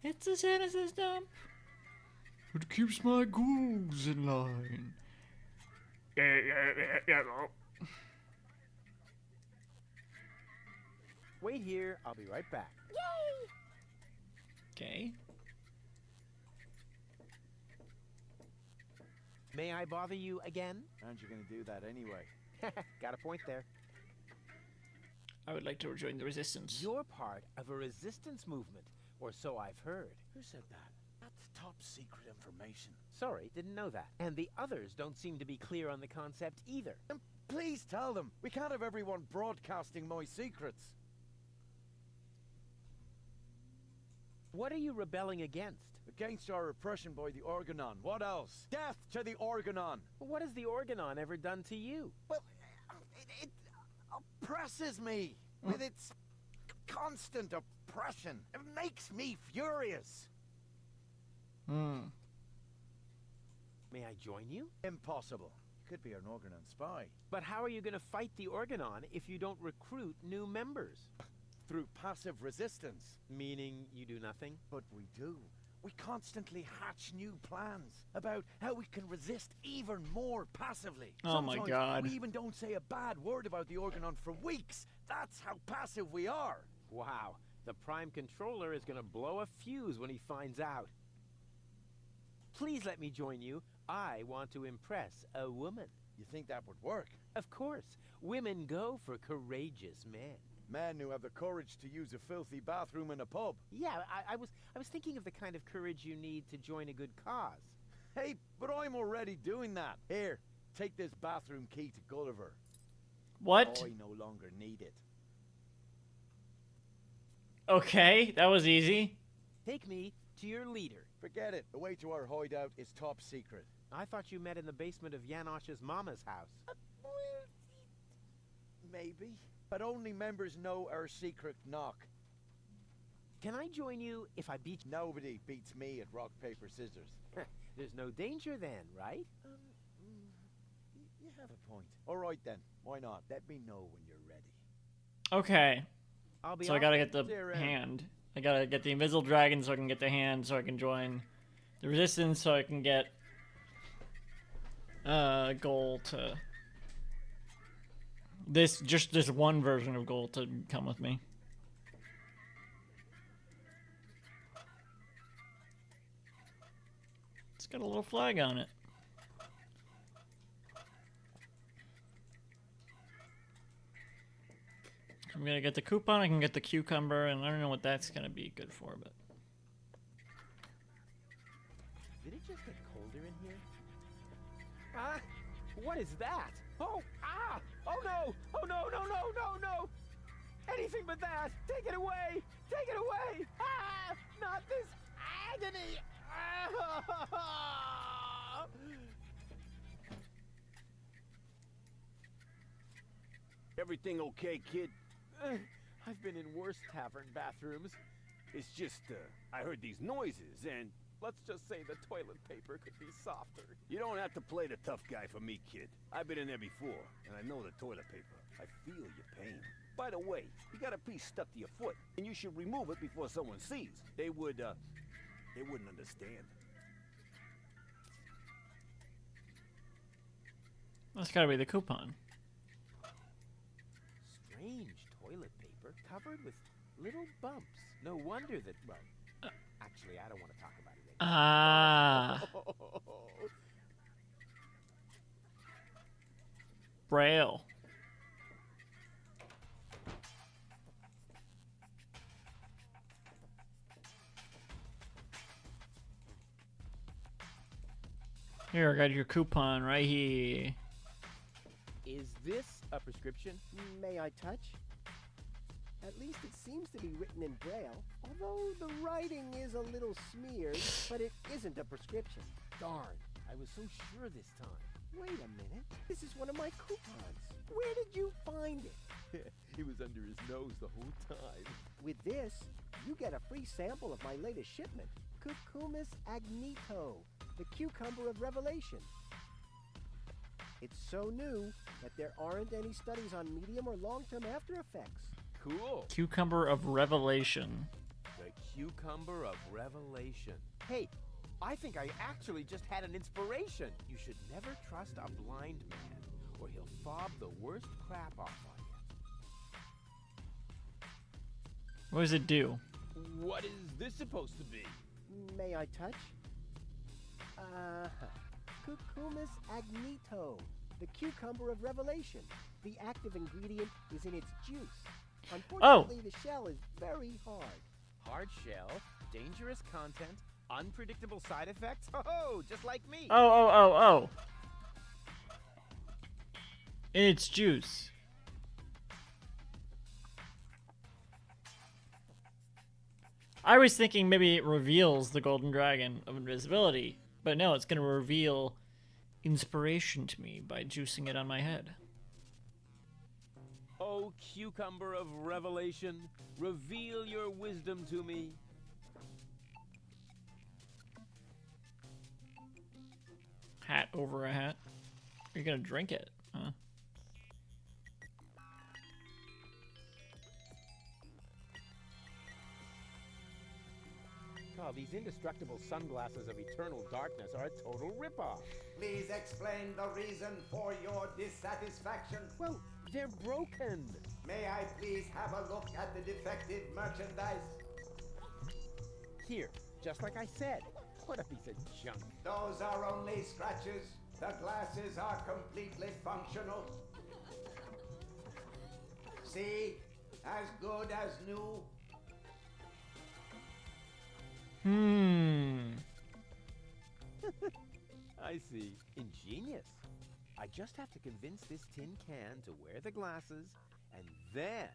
It's the Sinister Stomp. It keeps my ghouls in line. Wait here. I'll be right back. Yay! Okay. May I bother you again? Aren't you going to do that anyway? Got a point there. I would like to rejoin the resistance. You're part of a resistance movement, or so I've heard. Who said that? That's top secret information. Sorry, didn't know that. And the others don't seem to be clear on the concept either. And please tell them. We can't have everyone broadcasting my secrets. What are you rebelling against? Against our repression by the Organon. What else? Death to the Organon. What has the Organon ever done to you? Well, it oppresses me with its constant oppression. It makes me furious. May I join you? Impossible. You could be an Organon spy. But how are you going to fight the Organon if you don't recruit new members? Through passive resistance. Meaning you do nothing? But we do. We constantly hatch new plans about how we can resist even more passively. Oh my Sometimes God. we even don't say a bad word about the Organon for weeks. That's how passive we are. Wow, the Prime Controller is going to blow a fuse when he finds out. Please let me join you. I want to impress a woman. You think that would work? Of course. Women go for courageous men. Men who have the courage to use a filthy bathroom in a pub. Yeah, I was thinking of the kind of courage you need to join a good cause. Hey, but I'm already doing that. Here, take this bathroom key to Gulliver. What? I no longer need it. Okay, that was easy. Take me to your leader. Forget it. The way to our hideout is top secret. I thought you met in the basement of Janosh's mama's house. Maybe. But only members know our secret knock. Can I join you if I beat you? Nobody beats me at rock, paper, scissors. There's no danger then, right? You have a point. All right then. Why not? Let me know when you're ready. Okay. I'll be So I gotta get the hand. I gotta get the invisible dragon so I can get the hand so I can join the resistance so I can get goal to this one version of goal to come with me. Let's got a little flag on it. I'm gonna get the coupon, I can get the cucumber, and I don't know what that's gonna be good for, but... Did it just get colder in here? Ah! What is that? Oh! Ah! Oh no! Oh no, no, no, no, no! Anything but that! Take it away! Take it away! Ah! Not this agony! Ah! Everything okay, kid? I've been in worse tavern bathrooms. It's just, I heard these noises, and Let's just say the toilet paper could be softer. you don't have to play the tough guy for me, kid. I've been in there before, and I know the toilet paper. I feel your pain. By the way, you got a piece stuck to your foot, and you should remove it before someone sees. They wouldn't understand. That's gotta be the coupon. Strange toilet paper covered with little bumps. No wonder that, well, actually, I don't want to talk about it anymore. Ah. Braille. Here, I got your coupon right here. Is this a prescription? May I touch? At least it seems to be written in Braille, although the writing is a little smeared, but it isn't a prescription. Darn, I was so sure this time. Wait a minute, this is one of my coupons. Where did you find it? It was under his nose the whole time. With this, you get a free sample of my latest shipment, Cucumis agnito, the cucumber of revelation. It's so new that there aren't any studies on medium or long-term after effects. Cool. Cucumber of revelation. The cucumber of revelation. Hey, I think I actually just had an inspiration. You should never trust a blind man, or he'll fob the worst crap off on What does it do? you. What is this supposed to be? May I touch? Cucumis agnito, the cucumber of revelation. The active ingredient is in its juice. Unfortunately, the shell is very hard. Hard shell, dangerous content, unpredictable side effects? Oh, just like me. Oh. In its juice. I was thinking maybe it reveals the golden dragon of invisibility, but no, it's going to reveal inspiration to me by juicing it on my head. Oh, cucumber of revelation, reveal your wisdom to me. Hat over a hat. You're going to drink it, huh? Oh, these indestructible sunglasses of eternal darkness are a total ripoff. Please explain the reason for your dissatisfaction. Well, they're broken. May I please have a look at the defective merchandise? Here, just like I said. What a piece of junk. Those are only scratches. The glasses are completely functional. See? As good as new. I see. Ingenious. I just have to convince this tin can to wear the glasses, and then,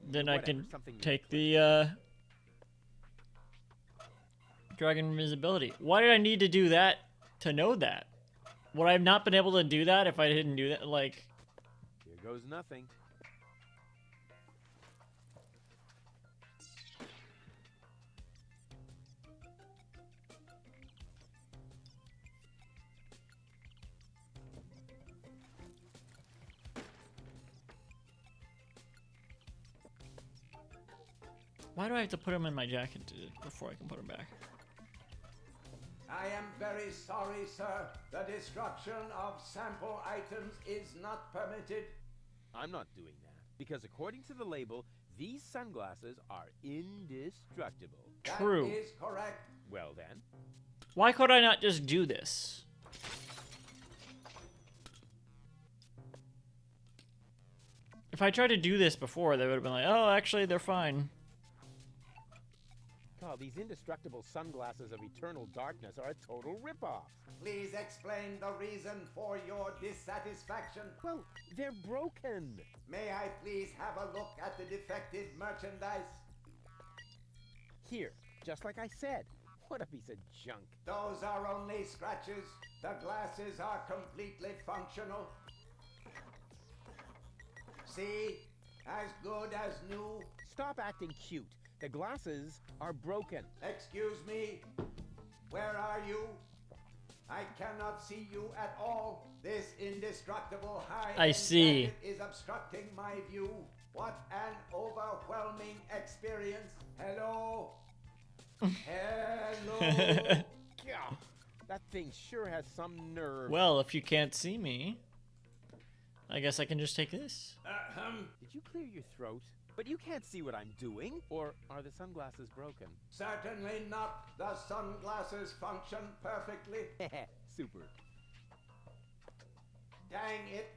Then I whatever, can something take the, dragon invisibility. Why did I need to do that to know that? Would I have not been able to do that if I didn't do that? Like... Here goes nothing. Why do I have to put them in my jacket before I can put them back? I am very sorry, sir. The destruction of sample items is not permitted. I'm not doing that, because according to the label, these sunglasses are indestructible. True. That is correct. Well then. Why could I not just do this? If I tried to do this before, they would have been like, oh, actually, they're fine. God, these indestructible sunglasses of eternal darkness are a total ripoff. Please explain the reason for your dissatisfaction. Well, they're broken. May I please have a look at the defective merchandise? Here, just like I said. What a piece of junk. Those are only scratches. The glasses are completely functional. See? As good as new. Stop acting cute. The glasses are broken. Excuse me. Where are you? I cannot see you at all. This indestructible I see. jacket is obstructing my view. What an overwhelming experience. Hello? Hello? God, that thing sure has some nerve. Well, if you can't see me, I guess I can just take this. Did you clear your throat? But you can't see what I'm doing? Or are the sunglasses broken? Certainly not. The sunglasses function perfectly. Super. Dang it.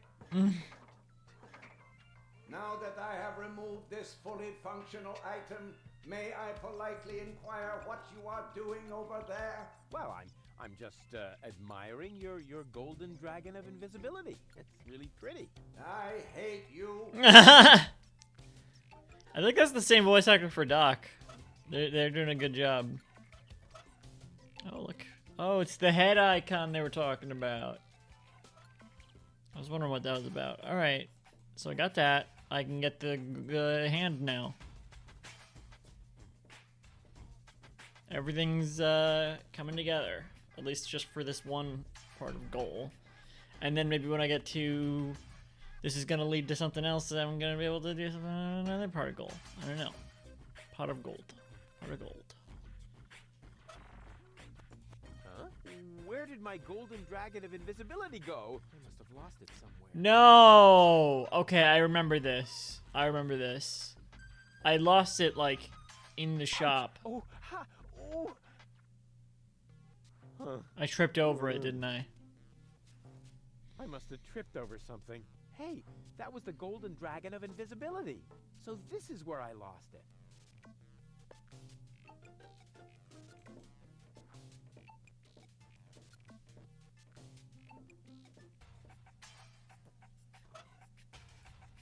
Now that I have removed this fully functional item, may I politely inquire what you are doing over there? Well, I'm just admiring your golden dragon of invisibility. It's really pretty. I hate you. I think that's the same voice actor for Doc. They're doing a good job. Oh, look. Oh, it's the head icon they were talking about. I was wondering what that was about. Alright. So I got that. I can get the hand now. Everything's coming together. At least just for this one part of goal. And then maybe when I get to... This is going to lead to something else that I'm going to be able to do something on another part of gold. I don't know. Pot of gold. Pot of gold. Huh? Where did my golden dragon of invisibility go? I must have lost it somewhere. No! Okay, I remember this. I remember this. I lost it, like, in the shop. Oh, ha! Oh! Huh. I tripped over it, didn't I? I must have tripped over something. Hey, that was the golden dragon of invisibility. So this is where I lost it.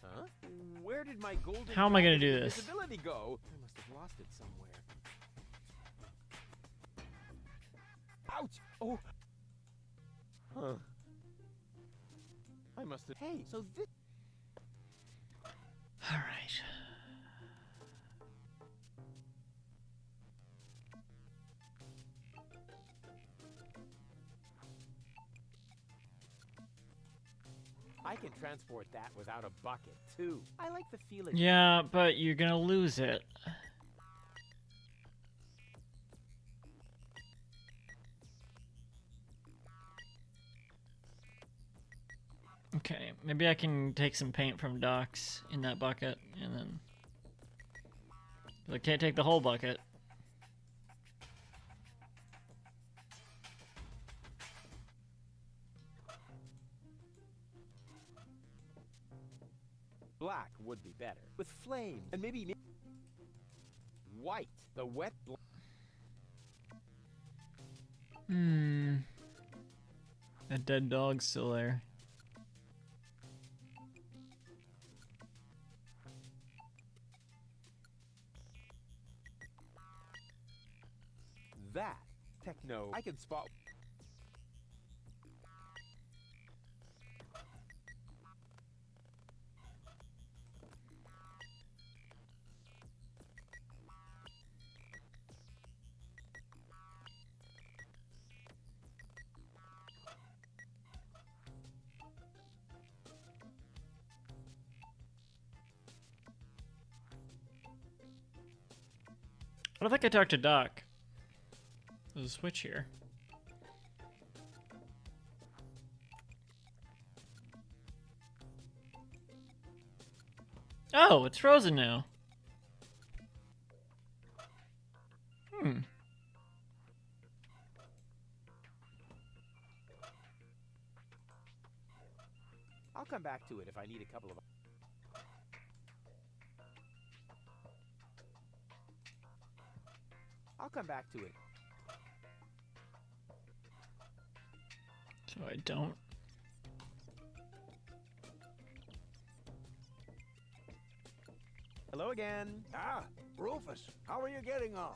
Huh? Where did my golden How am I gonna dragon do of this? invisibility go? I must have lost it somewhere. Ouch! Oh! Huh. I must have... Hey, so this... All right. I can transport that without a bucket, too. I like the feeling... Yeah, but you're gonna lose it. Okay, maybe I can take some paint from Doc's in that bucket, and then... I can't take the whole bucket. Black would be better. With flame, and maybe... White. The wet... That dead dog's still there. That. Techno. I can spot... I don't think I talked to Doc. There's a switch here. Oh, it's frozen now. I'll come back to it if I need a couple of... I'll come back to it. So I don't. Hello again. Ah, Rufus, how are you getting on?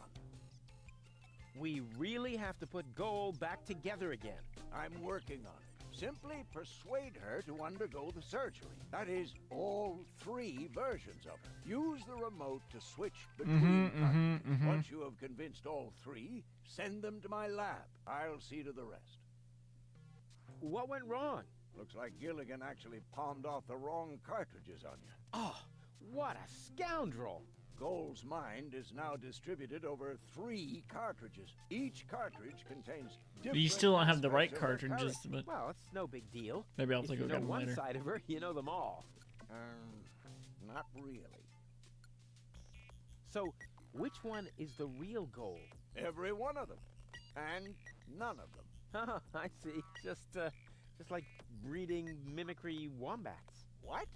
We really have to put Gold back together again. I'm working on it. Simply persuade her to undergo the surgery. That is, all 3 versions of it. Use the remote to switch between cartridges. Once you have convinced all 3, send them to my lab. I'll see to the rest. What went wrong? Looks like Gilligan actually palmed off the wrong cartridges on you. Oh, what a scoundrel! Gold's mind is now distributed over 3 cartridges. Each cartridge contains different... You still don't have the right aspects of her cartridges, character. but... Well, it's no big deal. Maybe I'll if take a you look know at them one later. side of her, you know them all. Not really. So, which one is the real Gold? Every one of them. And none of them. Oh, I see. Just like breeding mimicry wombats. What?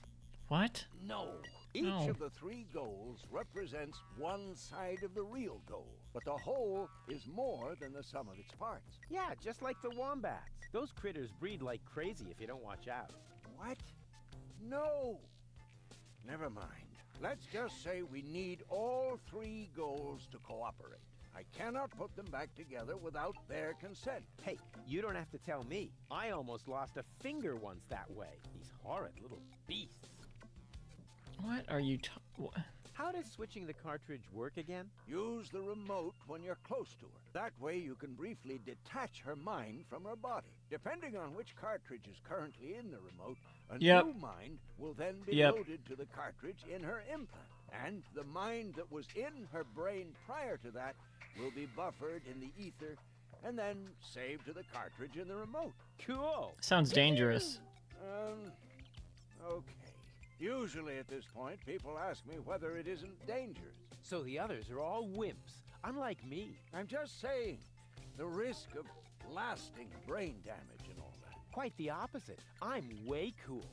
What? No. Each of the 3 goals represents one side of the real goal, but the whole is more than the sum of its parts. Yeah, just like the wombats. Those critters breed like crazy if you don't watch out. What? No. Never mind. Let's just say we need all 3 goals to cooperate. I cannot put them back together without their consent. Hey, you don't have to tell me. I almost lost a finger once that way. These horrid little beasts. What are you How does switching the cartridge work again? Use the remote when you're close to her. That way you can briefly detach her mind from her body. Depending on which cartridge is currently in the remote, a new mind will then be loaded to the cartridge in her implant. And the mind that was in her brain prior to that will be buffered in the ether and then saved to the cartridge in the remote. Cool. Sounds dangerous. Okay. Usually at this point, people ask me whether it isn't dangerous. So the others are all wimps, unlike me. I'm just saying, the risk of lasting brain damage and all that. Quite the opposite. I'm way cool.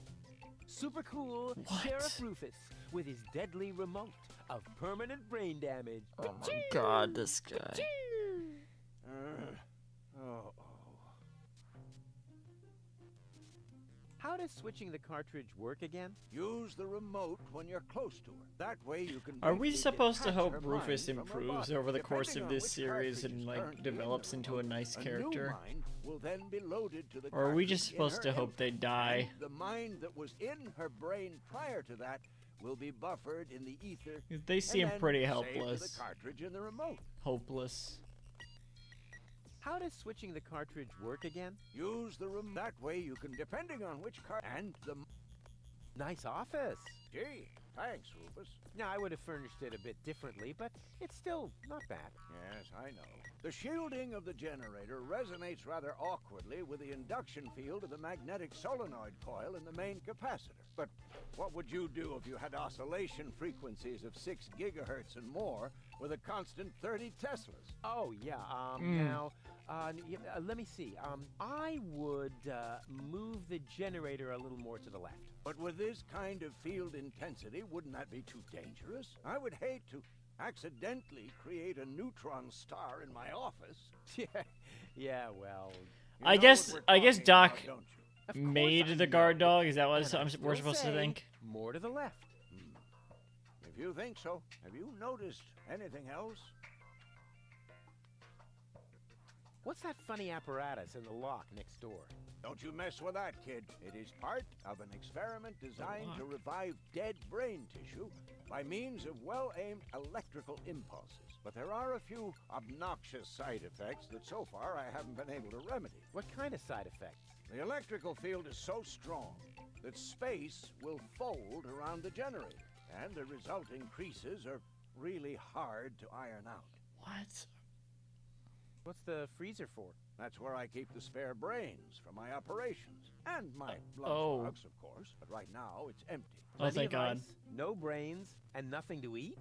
Super cool Sheriff Rufus with his deadly remote of permanent brain damage. Oh my god, this guy. How does switching the cartridge work again? Use the remote when you're close to her. That way you can... Are we supposed to detach hope her Rufus mind from her improves body. over the course Depending of on this which series cartridge and is like currently in develops the into a remote, nice new character? mind will then be loaded to the Or are we just cartridge in supposed her to hope they implant. die? And the mind that was in her brain prior to that will be buffered in the ether. They and seem then pretty saved to helpless. the cartridge in the remote. Hopeless. How does switching the cartridge work again? Use the remote. That way you can, depending on which and the... Nice office. Gee, thanks, Rufus. Now, I would have furnished it a bit differently, but it's still not bad. Yes, I know. The shielding of the generator resonates rather awkwardly with the induction field of the magnetic solenoid coil in the main capacitor. But what would you do if you had oscillation frequencies of 6 gigahertz and more with a constant 30 Teslas? Oh, yeah, now, let me see. I would move the generator a little more to the left. But with this kind of field intensity, wouldn't that be too dangerous? I would hate to accidentally create a neutron star in my office. Yeah, well... I guess Doc made the guard dog. Is that what we're supposed to think? More to the left. If you think so, have you noticed anything else? What's that funny apparatus in the lock next door? Don't you mess with that, kid. It is part of an experiment designed to revive dead brain tissue by means of well-aimed electrical impulses. But there are a few obnoxious side effects that so far I haven't been able to remedy. What kind of side effects? The electrical field is so strong that space will fold around the generator, and the resulting creases are really hard to iron out. What? What's the freezer for? That's where I keep the spare brains for my operations. And my lunchbox, of course. But right now, it's empty. Oh, thank God. Ice, no brains, and nothing to eat?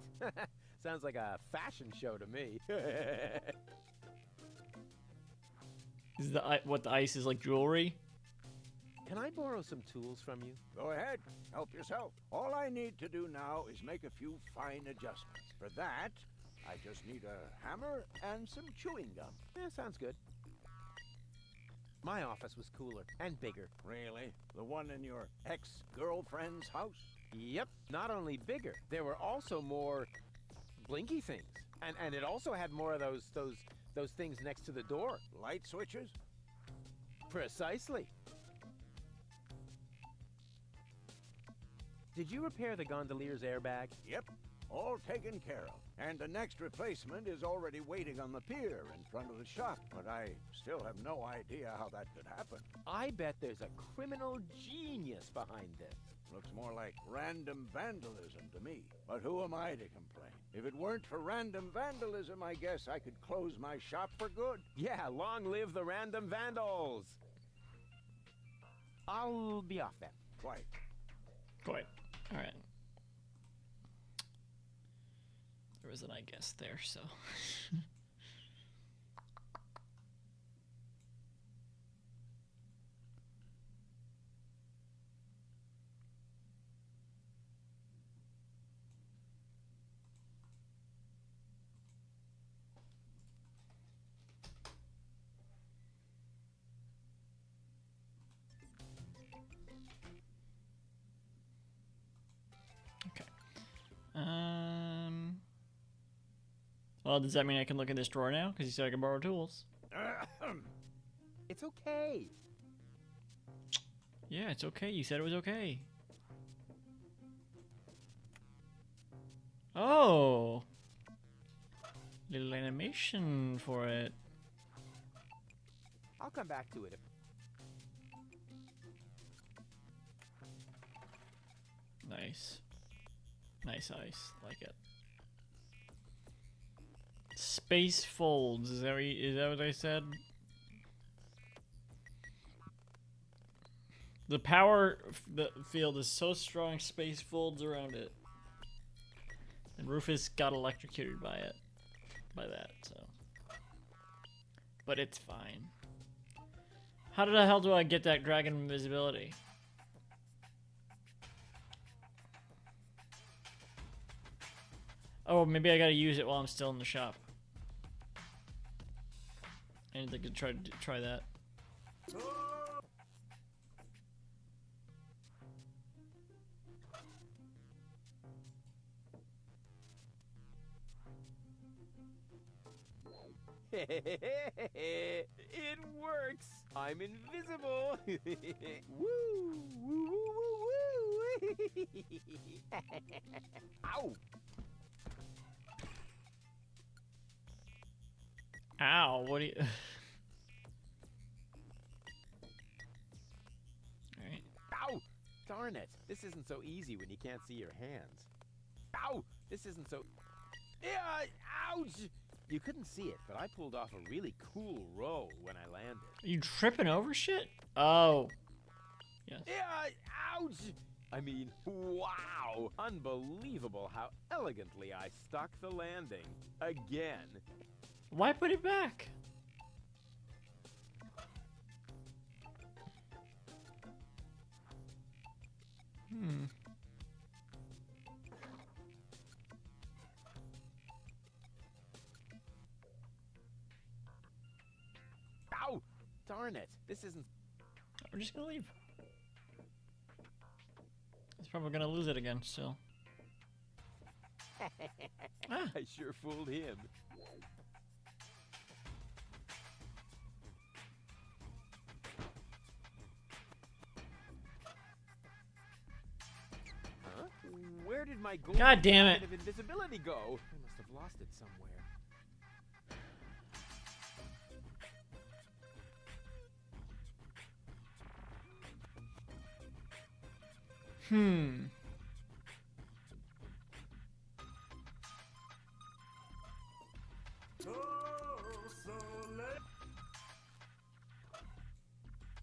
Sounds like a fashion show to me. Is the ice is like jewelry? Can I borrow some tools from you? Go ahead, help yourself. All I need to do now is make a few fine adjustments. For that, I just need a hammer and some chewing gum. Yeah, sounds good. My office was cooler and bigger. Really? The one in your ex-girlfriend's house? Yep, not only bigger, there were also more blinky things. And it also had more of those things next to the door. Light switches? Precisely. Did you repair the gondolier's airbag? Yep, all taken care of. And the next replacement is already waiting on the pier in front of the shop, but I still have no idea how that could happen. I bet there's a criminal genius behind this. Looks more like random vandalism to me. But who am I to complain? If it weren't for random vandalism, I guess I could close my shop for good. Yeah, long live the random vandals! I'll be off then. Quite. Quite. Alright. There was an I guess there, so. Well, does that mean I can look in this drawer now? Because you said I can borrow tools. It's okay. Yeah, it's okay. You said it was okay. Oh! Little animation for it. I'll come back to it if... Nice. Nice ice. Like it. Space folds. Is that what I said? The power field is so strong, space folds around it. And Rufus got electrocuted by it. By that, so. But it's fine. How the hell do I get that dragon invisibility? Oh, maybe I gotta use it while I'm still in the shop. I need to try that. It works! I'm invisible! Woo! Woo! Woo! Woo! Woo! Ow! Ow, what do you... Alright. Ow! Darn it! This isn't so easy when you can't see your hands. Ow! This isn't so... Yeah! Ouch! You couldn't see it, but I pulled off a really cool roll when I landed. Are you tripping over shit? Oh. Yes. Yeah! Ouch! I mean, wow! Unbelievable how elegantly I stuck the landing. Again. Why put it back? Ow! Darn it. This isn't... We're just gonna leave. He's probably gonna lose it again, still. I sure fooled him. Huh? Where did my golden God damn it. pocket of invisibility go? I must have lost it somewhere.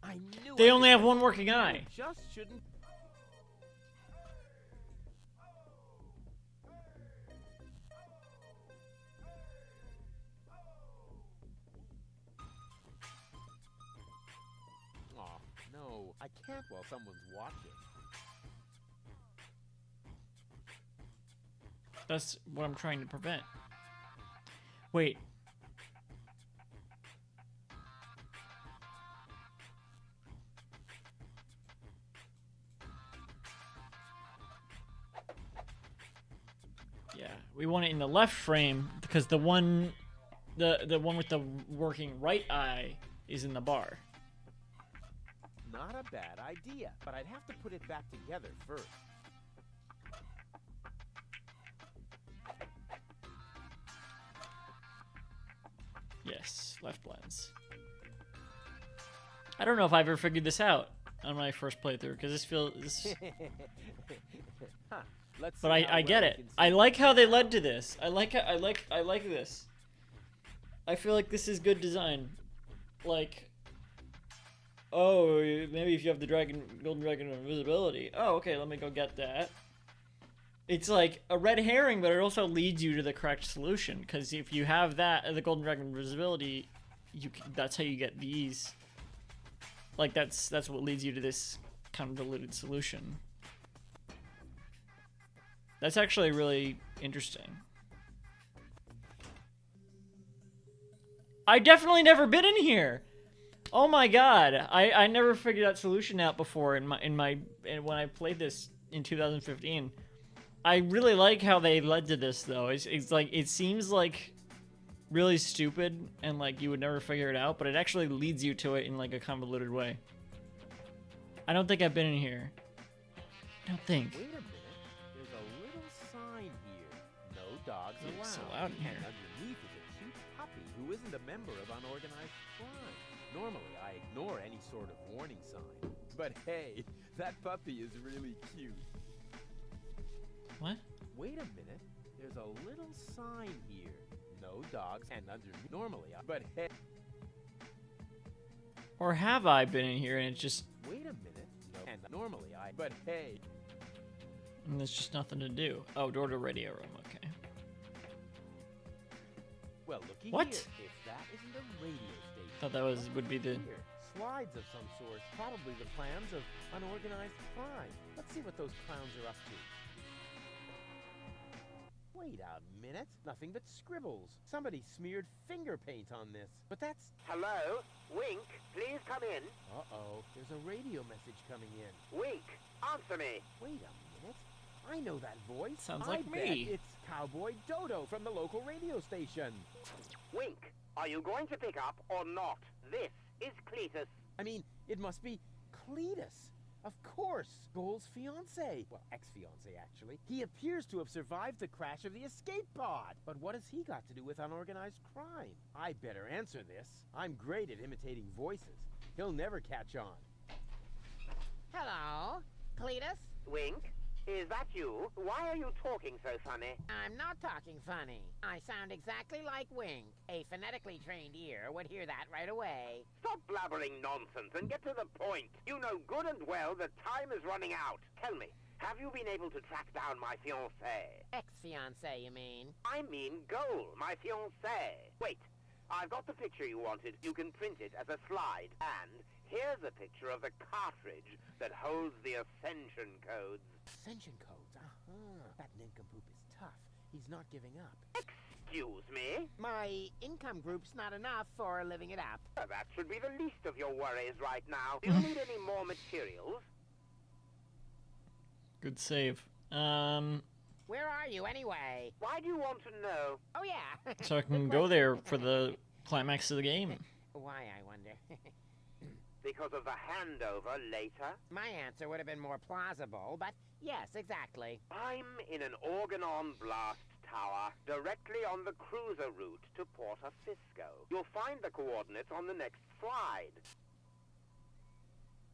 I knew They I only could have do one it. working eye. You just shouldn't. Oh, no. I I can't while someone's watching. That's what I'm trying to prevent. Wait. Yeah, we want it in the left frame because the one with the working right eye is in the bar. Not a bad idea, but I'd have to put it back together first. Yes, left lens. I don't know if I ever figured this out on my first playthrough because this feels. Huh. Let's But see how I get well it. can see I like how they led to this. I like this. I feel like this is good design. Like, oh, maybe if you have the golden dragon of invisibility. Oh, okay, let me go get that. It's like a red herring, but it also leads you to the correct solution. Because if you have that, the golden dragon of invisibility, that's how you get these. Like that's what leads you to this convoluted solution. That's actually really interesting. I definitely never been in here. Oh my god, I never figured that solution out before when I played this in 2015. I really like how they led to this though. It's like it seems like really stupid and like you would never figure it out, but it actually leads you to it in like a convoluted way. I don't think I've been in here. I don't think. Wait a minute. There's a little sign here. No dogs allowed. It's so loud in here. And underneath is a cute puppy who isn't a member of unorganized crime. Normally, I ignore any sort of warning sign. But hey, that puppy is really cute. What? Wait a minute. There's a little sign here. No dogs and underneath. Normally, but hey. Or have I been in here and it's just... Wait a minute. No, and normally but hey. And there's just nothing to do. Oh, door to radio room, okay. Well, looky What? here. If that isn't a radio station. Thought that would be the... Here. Slides of some sort. Probably the plans of unorganized crime. Let's see what those clowns are up to. Wait a minute. Nothing but scribbles. Somebody smeared finger paint on this. But that's... Hello? Wink, please come in. Uh-oh. There's a radio message coming in. Wink, answer me. Wait a minute. I know that voice. Sounds I like bet me. It's Cowboy Dodo from the local radio station. Wink, are you going to pick up or not? This is Cletus. I mean, it must be Cletus. Of course, Goal's fiancé. Well, ex-fiancé, actually. He appears to have survived the crash of the escape pod. But what has he got to do with unorganized crime? I better answer this. I'm great at imitating voices. He'll never catch on. Hello, Cletus? Wink, is that you? Why are you talking so funny? I'm not talking funny. I sound exactly like Wink. A phonetically trained ear would hear that right away. Stop blabbering nonsense and get to the point. You know good and well that time is running out. Tell me, have you been able to track down my fiancé? Ex-fiancé, you mean? I mean Goal, my fiancé. Wait, I've got the picture you wanted. You can print it as a slide. And here's a picture of the cartridge that holds the ascension codes. Ascension codes? Uh-huh. That nincompoop is tough. He's not giving up. Excuse me? My income group's not enough for living it up. That should be the least of your worries right now. Do you need any more materials? Good save. Where are you, anyway? Why do you want to know? Oh, yeah. So I can go there for the climax of the game. Why, I wonder? Because of the handover later? My answer would have been more plausible, but yes, exactly. I'm in an Organon blast tower, directly on the cruiser route to Porta Fisco. You'll find the coordinates on the next slide.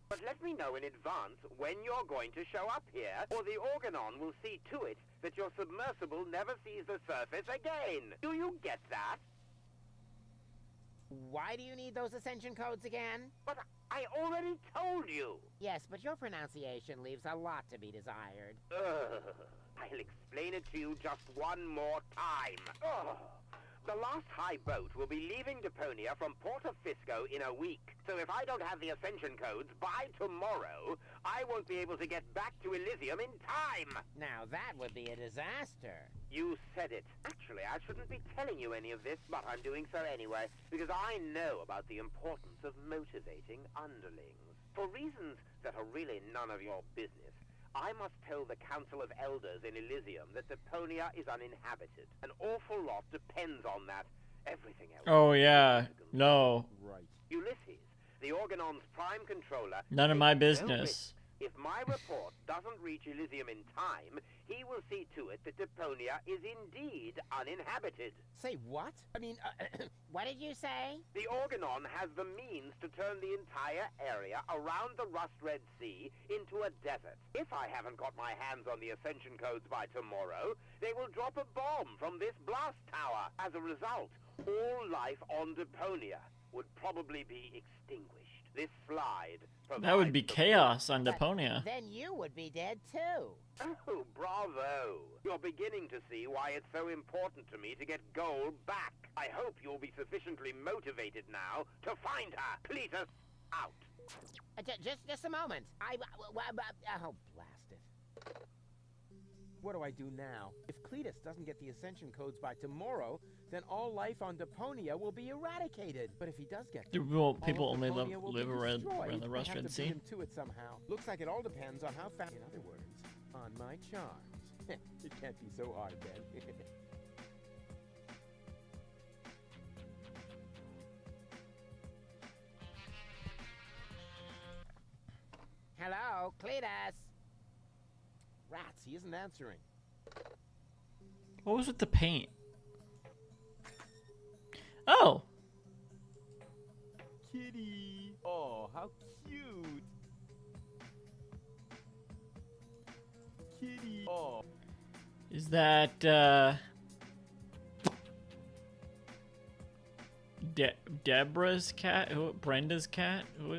But let me know in advance when you're going to show up here, or the Organon will see to it that your submersible never sees the surface again. Do you get that? Why do you need those ascension codes again? But I already told you. Yes, but your pronunciation leaves a lot to be desired. I'll explain it to you just one more time. The last high boat will be leaving Deponia from Porto Fisco in a week. So if I don't have the ascension codes by tomorrow, I won't be able to get back to Elysium in time. Now that would be a disaster. You said it. Actually, I shouldn't be telling you any of this, but I'm doing so anyway, because I know about the importance of motivating underlings. For reasons that are really none of your business, I must tell the Council of Elders in Elysium that Deponia is uninhabited. An awful lot depends on that. Everything else. Oh yeah. No. Right. Ulysses, the Organon's prime controller. None of my takes no business. risks. If my report doesn't reach Elysium in time, he will see to it that Deponia is indeed uninhabited. Say what? I mean, what did you say? The Organon has the means to turn the entire area around the Rust Red Sea into a desert. If I haven't got my hands on the Ascension codes by tomorrow, they will drop a bomb from this blast tower. As a result, all life on Deponia would probably be extinguished. This slide That would be chaos on Deponia. Then you would be dead too. Oh, bravo! You're beginning to see why it's so important to me to get gold back. I hope you'll be sufficiently motivated now to find her. Cletus, out. Just a moment. Oh, blast it. What do I do now? If Cletus doesn't get the Ascension codes by tomorrow, then all life on Deponia will be eradicated. But if he does get them, Well, people all of only Deponia will live be around destroyed. the I Rust have Red to Sea. beat him to it somehow. Looks like it all depends on how fast. In other words, on my charms. It can't be so hard then. Hello, Cletus. Rats, he isn't answering. What was with the paint? Oh. Kitty. Oh, how cute. Kitty. Oh. Is that Deborah's cat? Who, Brenda's cat? Who,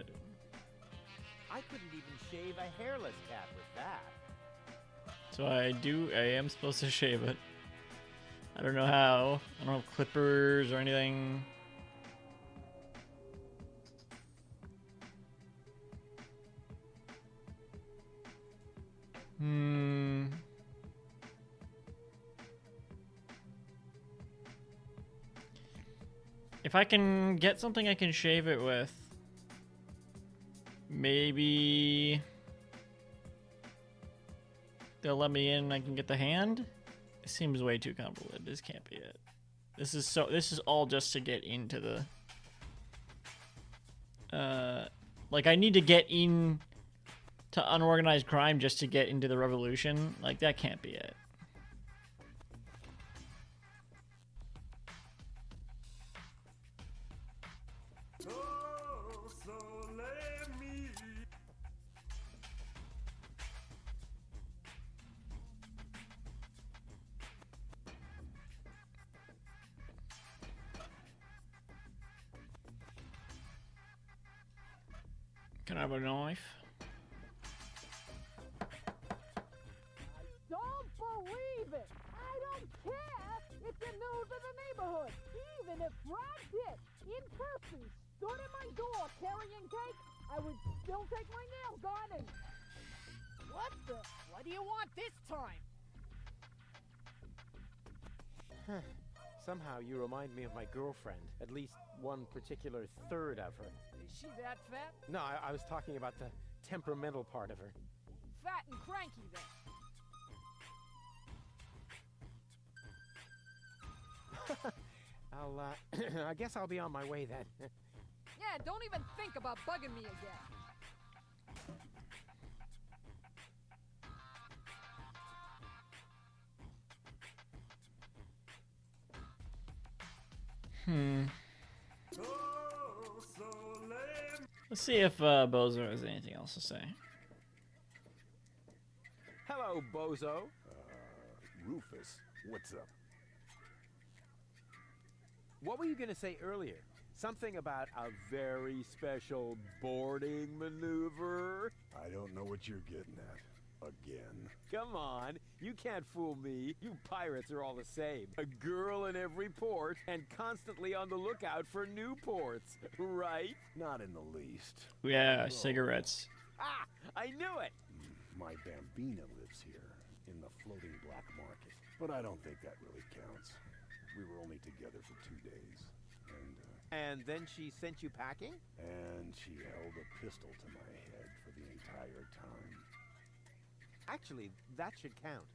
I couldn't even shave a hairless cat with that. so I am supposed to shave it. I don't know how. I don't have clippers or anything. If I can get something I can shave it with, maybe they'll let me in and I can get the hand? It seems way too complicated. This can't be it. This is all just to get into the like I need to get in to unorganized crime just to get into the revolution. Like that can't be it. Can I have a knife? Don't believe it! I don't care if you're new to the neighborhood. Even if Brad Pitt, in person, stood at my door carrying cake, I would still take my nail gun and... What do you want this time? Somehow you remind me of my girlfriend. At least one particular third of her. Is she that fat? No, I was talking about the temperamental part of her. Fat and cranky, then. I guess I'll be on my way then. Yeah, don't even think about bugging me again. Let's see if Bozo has anything else to say. Hello, Bozo. Rufus, what's up? What were you going to say earlier? Something about a very special boarding maneuver? I don't know what you're getting at. Again. Come on, you can't fool me. You pirates are all the same. A girl in every port and constantly on the lookout for new ports, right? Not in the least. Yeah, cigarettes. Ah, I knew it! My Bambina lives here, in the floating black market. But I don't think that really counts. We were only together for 2 days. And then she sent you packing? And she held a pistol to my head for the entire time. Actually, that should count.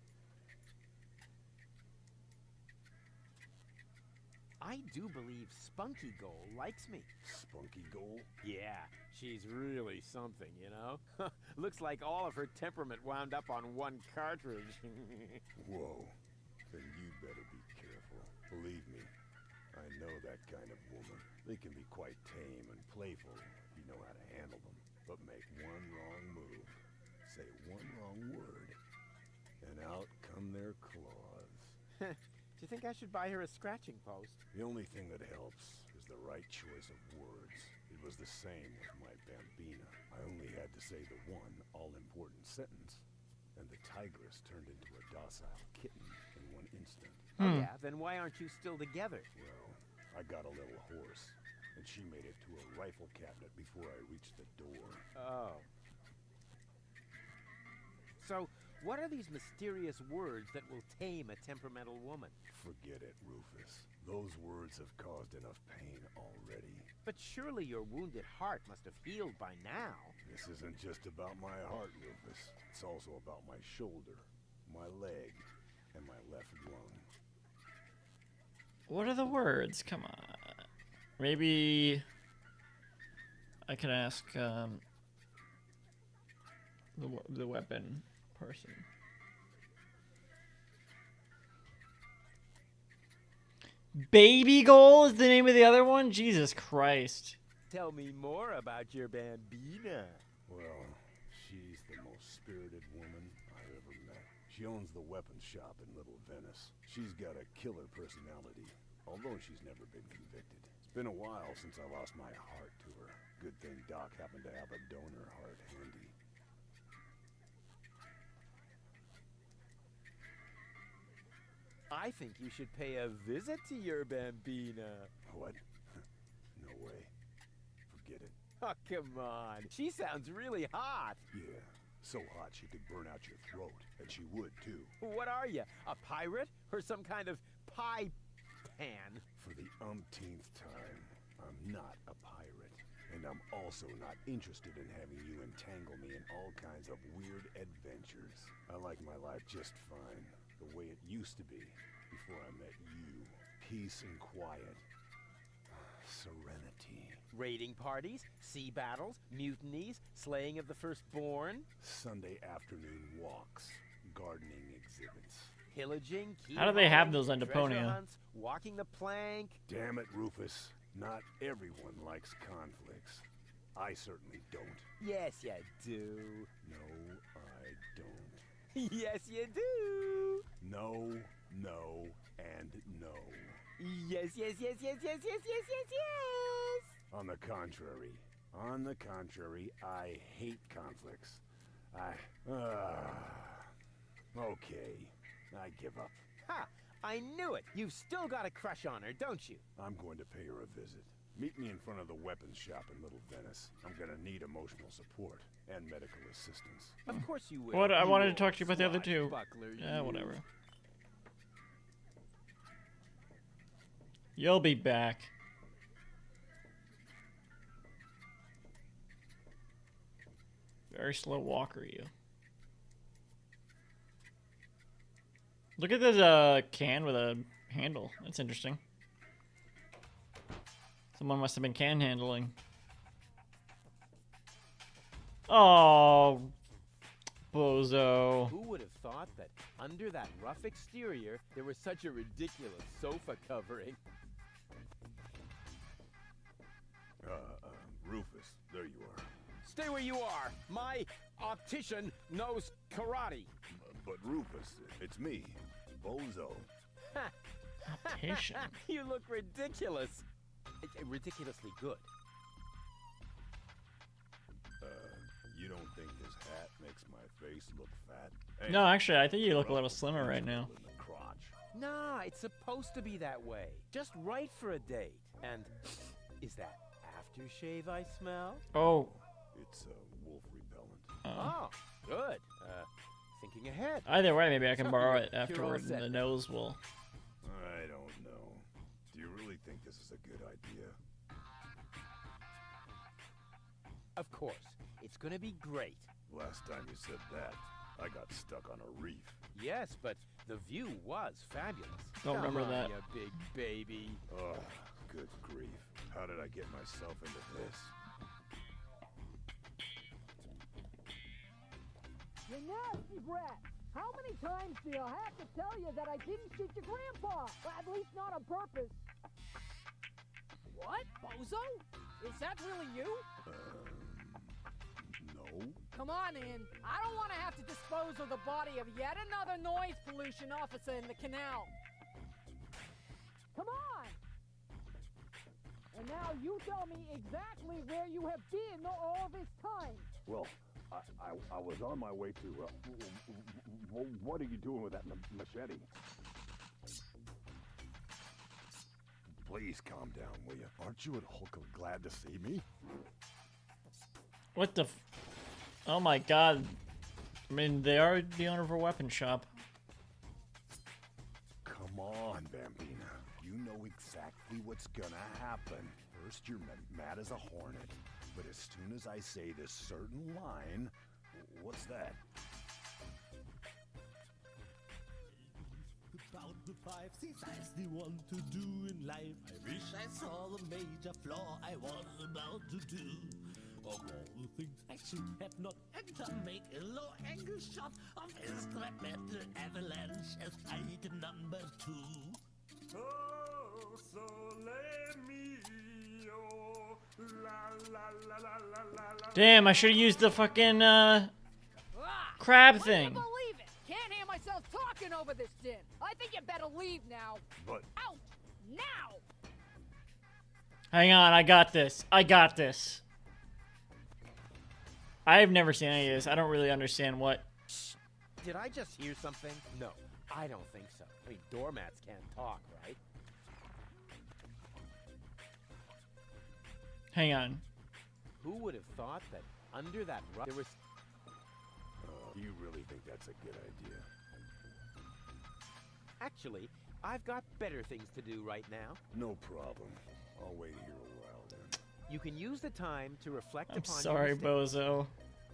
I do believe Spunky Goal likes me. Spunky Goal? Yeah, she's really something, you know? Looks like all of her temperament wound up on one cartridge. Whoa. Then you better be careful. Believe me, I know that kind of woman. They can be quite tame and playful if you know how to handle them. But make one wrong move, say one wrong word, and out come their claws. Do you think I should buy her a scratching post? The only thing that helps is the right choice of words. It was the same with my Bambina. I only had to say the one all-important sentence, and the tigress turned into a docile kitten in one instant. Oh yeah, then why aren't you still together? Well, I got a little horse, and she made it to a rifle cabinet before I reached the door. Oh. So, what are these mysterious words that will tame a temperamental woman? Forget it, Rufus. Those words have caused enough pain already. But surely your wounded heart must have healed by now. This isn't just about my heart, Rufus. It's also about my shoulder, my leg, and my left lung. What are the words? Come on. Maybe I can ask the weapon person. Baby Goal is the name of the other one? Jesus Christ. Tell me more about your Bambina. Well, she's the most spirited woman I've ever met. She owns the weapons shop in Little Venice. She's got a killer personality, although she's never been convicted. It's been a while since I lost my heart to her. Good thing Doc happened to have a donor heart handy. I think you should pay a visit to your Bambina. What? No way. Forget it. Oh, come on. She sounds really hot. Yeah, so hot she could burn out your throat, and she would too. What are you, a pirate? Or some kind of pie pan? For the umpteenth time, I'm not a pirate. And I'm also not interested in having you entangle me in all kinds of weird adventures. I like my life just fine, the way it used to be before I met you. Peace and quiet. Serenity. Raiding parties, sea battles, mutinies, slaying of the firstborn. Sunday afternoon walks, gardening exhibits. Pillaging, How do they have those on treasure Deponia? hunts, walking the plank. Damn it, Rufus. Not everyone likes conflicts. I certainly don't. Yes, you do. No, I don't. Yes, you do. No, no, and no. Yes, yes, yes, yes, yes, yes, yes, yes, yes. On the contrary, I hate conflicts. Okay, I give up. Ha! I knew it. You've still got a crush on her, don't you? I'm going to pay her a visit. Meet me in front of the weapons shop in Little Venice. I'm gonna need emotional support and medical assistance. Of course you will. What? I You wanted to old talk to you about the other two. swashbuckler, Yeah, you. whatever. You'll be back. Very slow walker, you. Look at this can with a handle. That's interesting. Someone must have been can handling. Oh, bozo. Who would have thought that under that rough exterior there was such a ridiculous sofa covering? Rufus, there you are. Stay where you are. My optician knows karate. But Rufus, it's me, Bozo. Optician? You look ridiculous. Ridiculously good. You You don't think this hat makes my face look fat? Hey, No, actually, I think you look a little slimmer right now. in the crotch. Nah, it's supposed to be that way. Just right for a date. And is that aftershave I smell? Oh. It's wolf repellent. Oh, good. Thinking ahead. Either way, maybe I can So, borrow it you're all afterward, and set the then. nose will. I don't know. Do you really think this is a good idea? Of course. It's gonna be great. Last time you said that, I got stuck on a reef. Yes, but the view was fabulous. Don't Come remember on, that. You big baby. Oh, good grief. How did I get myself into this? You nasty brat! How many times do you have to tell you that I didn't shoot your grandpa? Well, at least not on purpose. What? Bozo? Is that really you? No. Come on, in. I don't want to have to dispose of the body of yet another noise pollution officer in the canal. Come on! And now you tell me exactly where you have been all this time. Well, I was on my way to, what are you doing with that machete? Please calm down, will you? Aren't you and Hulk glad to see me? What the oh my god. I mean, they are the owner of a weapon shop. Come on, Bambina. You know exactly what's gonna happen. First, you're mad as a hornet. But as soon as I say this certain line, what's that? About the 5 things I still want to do in life. I wish I saw the major flaw I was about to do. Of all the things I should have not enter, make a low angle shot of a scrap metal avalanche as item number 2. Oh, so let me Damn, I should have used the fucking crab thing. Believe it! Can't hear myself talking over this din. I think you better leave now. But out now. Hang on, I got this. I got this. I've never seen any of this. I don't really understand what. Did I just hear something? No, I don't think so. I mean, doormats can't talk, right? Hang on. Who would have thought that under that rock there was... You really think that's a good idea? Actually, I've got better things to do right now. No problem. I'll wait here a while then. You can use the time to reflect I'm upon sorry, your mistakes. Bozo.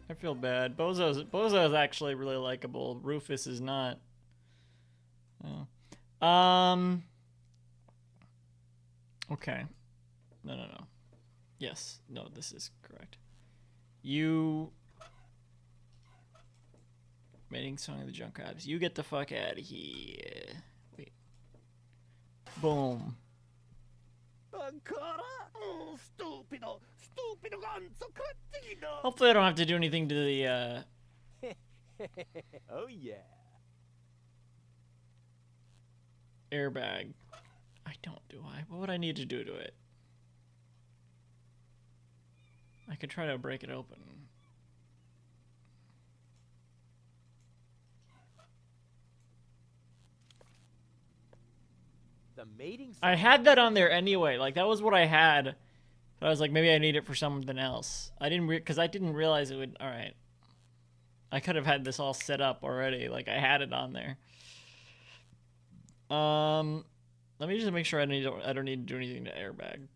I feel bad. Bozo's actually really likable. Rufus is not. Oh. Okay. No. Yes. No, this is correct. You... Mating song of the junk crabs. You get the fuck out of here. Wait. Boom. Ancora? Oh, stupido! Stupido gonzo cretino! Hopefully I don't have to do anything to the, Oh, yeah. airbag. I don't, do I? What would I need to do to it? I could try to break it open. The mating I had that on there anyway. Like, that was what I had. But I was like, maybe I need it for something else. I didn't because I didn't realize it would. All right. I could have had this all set up already. Like, I had it on there. Let me just make sure I don't need to do anything to airbag.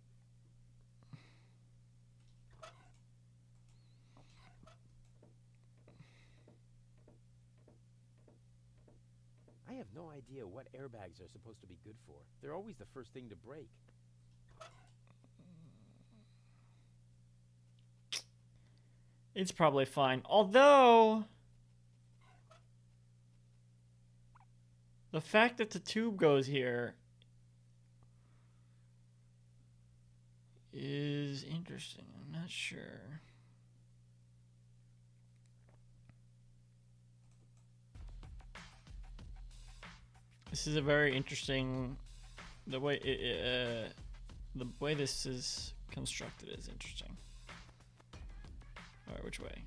I have no idea what airbags are supposed to be good for. They're always the first thing to break. It's probably fine. Although, the fact that the tube goes here is interesting. I'm not sure. This is a very interesting. The way this is constructed is interesting. All right, which way?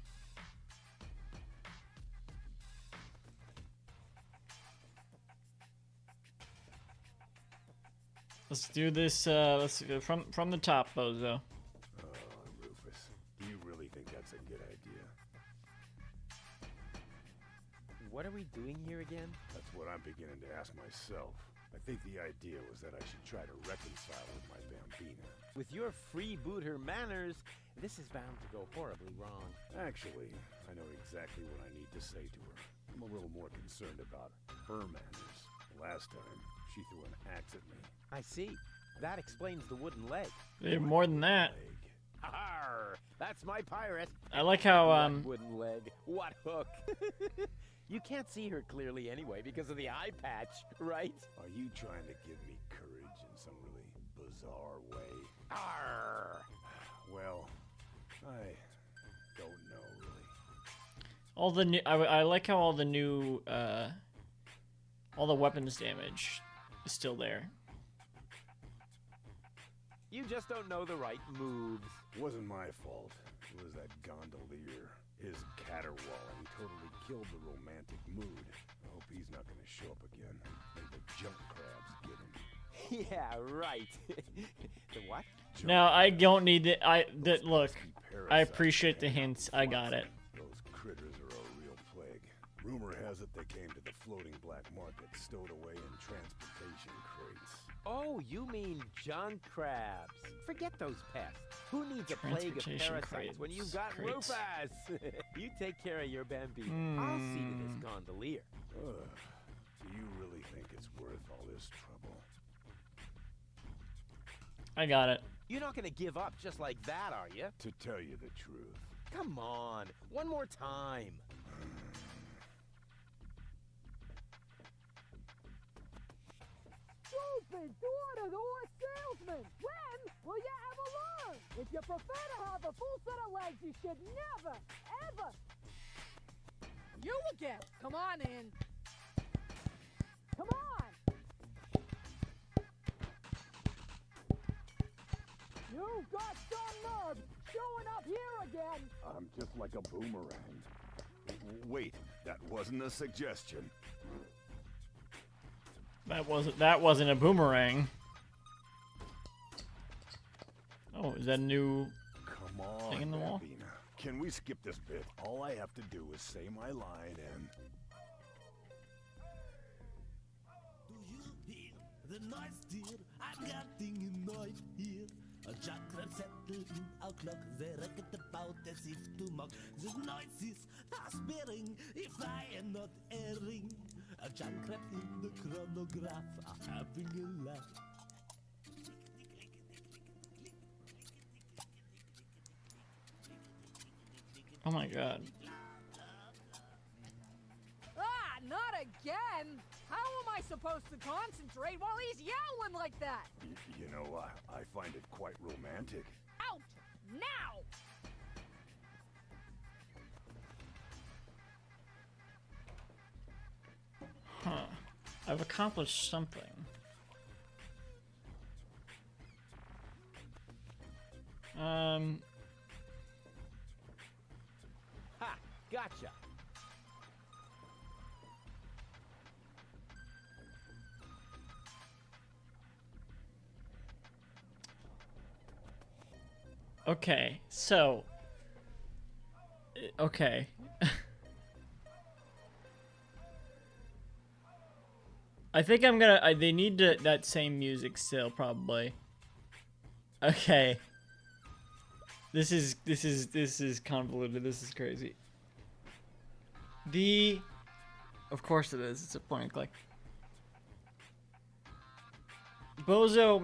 Let's do this. Let's go from the top, Bozo. Rufus, do you really think that's a good idea? What are we doing here again? That's what I'm beginning to ask myself. I think the idea was that I should try to reconcile with my Bambina. With your freebooter manners, this is bound to go horribly wrong. Actually, I know exactly what I need to say to her. I'm a little more concerned about her manners. Last time, she threw an axe at me. I see. That explains the wooden leg. Yeah, more than that. Arr, that's my pirate. I like how What wooden leg? What hook? You can't see her clearly anyway because of the eye patch, right? Are you trying to give me courage in some really bizarre way? Arr! Well, I don't know really. all the new. I like how all the new all the weapons damage is still there. You just don't know the right moves. Wasn't my fault. It was that gondolier. His caterwauling totally killed the romantic mood. I hope he's not going to show up again. May the junk crabs get him. Yeah, right. The what? Now I don't need it. Look. I appreciate the hints. I got it. Those critters are a real plague. Rumor has it they came to the floating black market stowed away in transportation crates. Oh, you mean junk crabs. Forget those pests. Who needs a plague of parasites when you've got crates. Rufus? You take care of your Bambino. I'll see to this gondolier. Do you really think it's worth all this trouble? I got it. You're not going to give up just like that, are you? To tell you the truth. Come on, one more time. Stupid door-to-door salesman! When will you ever learn? If you prefer to have a full set of legs, you should never, ever... You again! Come on in. Come on! You've got some nerve showing up here again! I'm just like a boomerang. Wait, that wasn't a suggestion. That wasn't a boomerang. Oh, is that a new Come on, thing in the wall? Bambina. Can we skip this bit? All I have to do is say my line and... Do you hear the noise, dear? I'm getting annoyed here. A chakra settled in our clock. They reckon about as if to mock. The noise is fast bearing, if I am not erring. A chakra in the chronograph are having a laugh. Oh my god. Ah, not again! How am I supposed to concentrate while he's yelling like that? You know, I find it quite romantic. Out! Now! Huh. I've accomplished something. Ha! Gotcha! Okay, so... Okay. I think I'm gonna... they need that same music still, probably. Okay. This is convoluted. This is crazy. Of course it is. It's a point and click. Bozo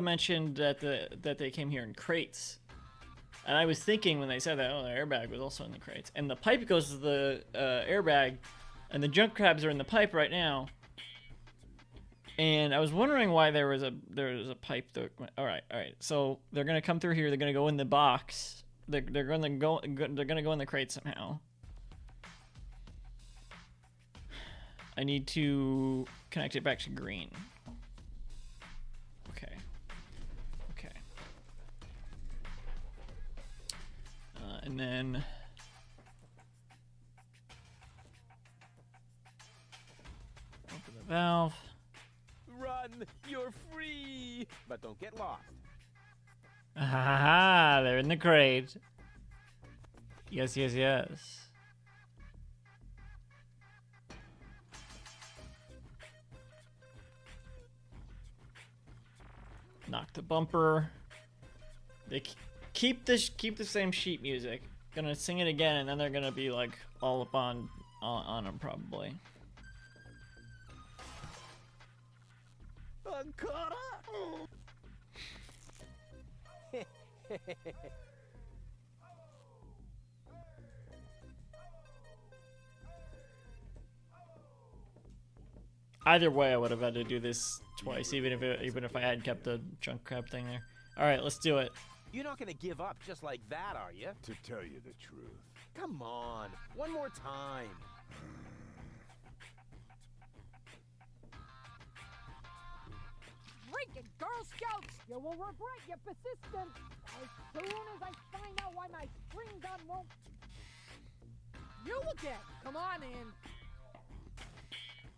mentioned that they came here in crates, and I was thinking when they said that, oh, the airbag was also in the crates, and the pipe goes to the airbag, and the junk crabs are in the pipe right now. And I was wondering why there was a pipe. All right. So they're gonna come through here. They're gonna go in the box. They're gonna go in the crate somehow. I need to connect it back to green. Okay. And then open the valve. Run! done! You're free! But don't get lost. Ah, they're in the crate. Yes, yes, yes. Knock the bumper. They keep the same sheet music. Gonna sing it again, and then they're gonna be like all up on them probably. Either way, I would have had to do this twice, even if I had kept the junk crab thing there. All right, let's do it. You're not gonna give up just like that, are you? To tell you the truth. Come on, one more time. Drink it, Girl Scouts! You will regret your persistence as soon as I find out why my spring gun won't... You again! Come on in.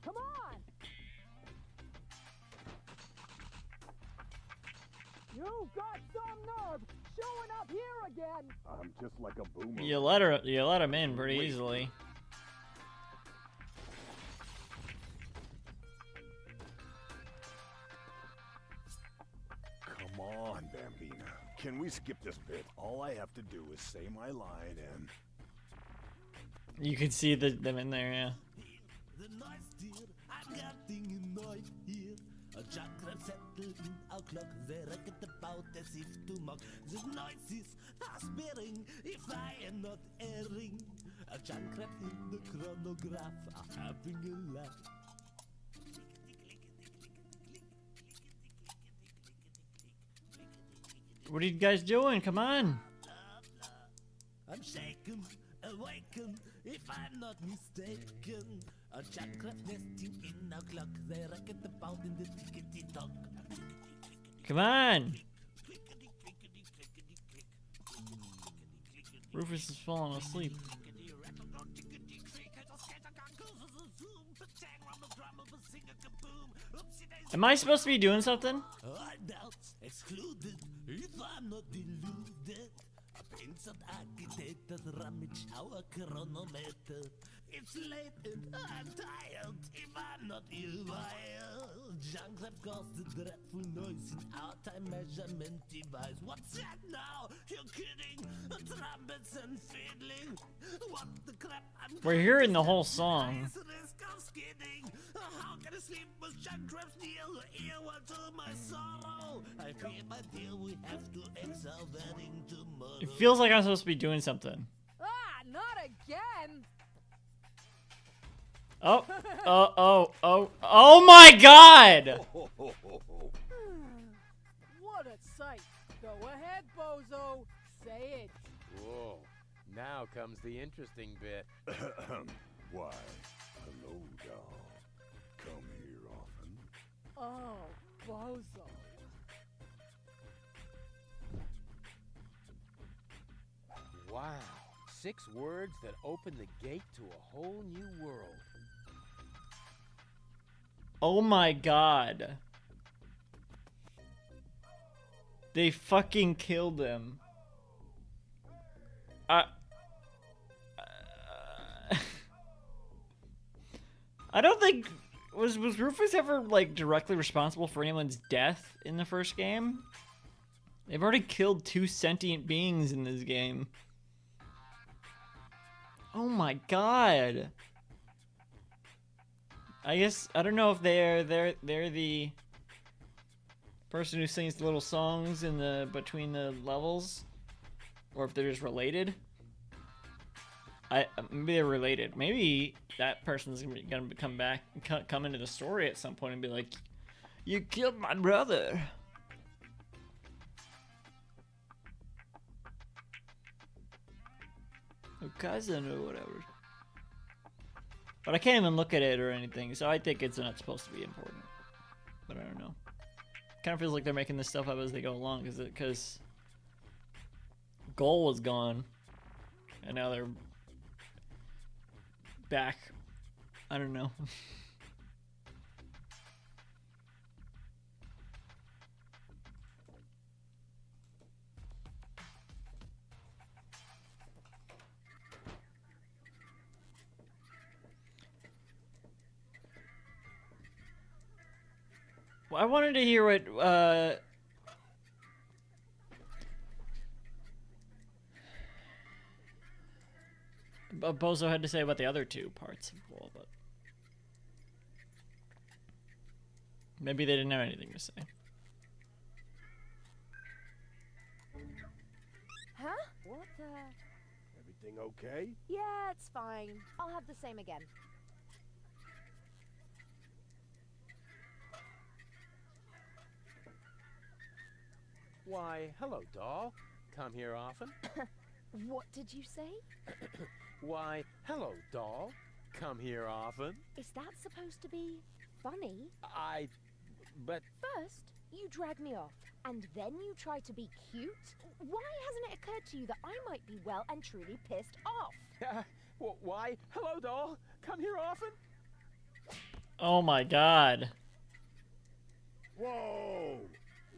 Come on! You got some nerve showing up here again! I'm just like a boomer. You let him in pretty easily. Come on, Bambina. Can we skip this bit? All I have to do is say my line and... You can see them in there, yeah. The noise dear, I'm getting annoyed here. A junk crab settled in our clock. They reckon about as if to mock. The noise is aspirating if I am not erring. A junk crab in the chronograph are having a laugh. What are you guys doing? Come on. I'm shaken, awakened, if I'm not mistaken. A junk crab nesting in our clock. They reckon about in the tickety tock. Come on. Rufus is falling asleep. Am I supposed to be doing something? Doubts excluded if I'm not deluded. A penciled architect that rummage our chronometer. It's late and I'm tired if I'm not ill-wired. Junk crab caused a dreadful noise in our time measurement device. What's that now? You're kidding? Trumpets and fiddling. What the crap? We're hearing the whole song. Risk of skidding. How can I sleep with junk crabs near the earwell to my sorrow? I fear, my dear, we have to ex our wedding tomorrow. It feels like I'm supposed to be doing something. Ah, not again! Oh, oh my God! What a sight! Go ahead, Bozo. Say it. Whoa, now comes the interesting bit. Why, hello, doll. Come here often. Oh, Bozo. Wow, 6 words that open the gate to a whole new world. Oh my God. They fucking killed him. I don't think was Rufus ever like directly responsible for anyone's death in the first game? They've already killed 2 sentient beings in this game. Oh my God. I guess I don't know if they're the person who sings the little songs in the between the levels, or if they're just related. Maybe they're related. Maybe that person's gonna come back, come into the story at some point and be like, "You killed my brother." Or cousin or whatever. But I can't even look at it or anything, so I think it's not supposed to be important. But I don't know. Kind of feels like they're making this stuff up as they go along, because Goal was gone, and now they're back. I don't know. I wanted to hear what Bozo had to say about the other two parts of Wall, but maybe they didn't have anything to say. Huh? What the? Everything okay? Yeah, it's fine. I'll have the same again. Why, hello, doll. Come here often? What did you say? Why, hello, doll. Come here often? Is that supposed to be funny? But... First, you drag me off, and then you try to be cute? Why hasn't it occurred to you that I might be well and truly pissed off? Why, hello, doll. Come here often? Oh my god. Whoa!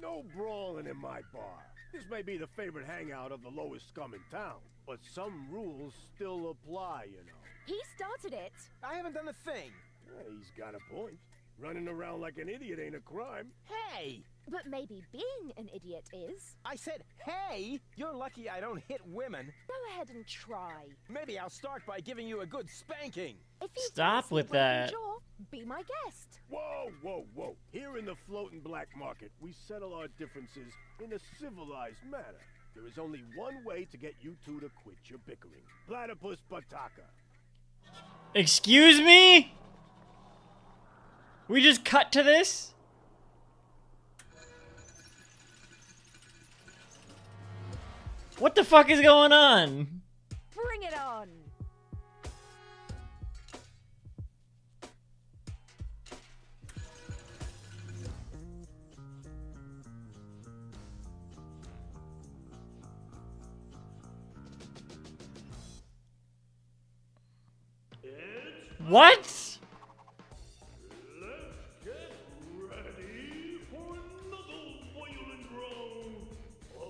No brawling in my bar. This may be the favorite hangout of the lowest scum in town, but some rules still apply, you know. He started it. I haven't done a thing. Yeah, he's got a point. Running around like an idiot ain't a crime. Hey! But maybe being an idiot is. I said, hey! You're lucky I don't hit women. Go ahead and try. Maybe I'll start by giving you a good spanking. If you Stop with that. Jaw, be my guest. Whoa, whoa, whoa. Here in the floating black market, we settle our differences in a civilized manner. There is only one way to get you two to quit your bickering. Platypus Bataka. Excuse me? We just cut to this? What the fuck is going on? Bring it on. What? Let's get ready for another violent round of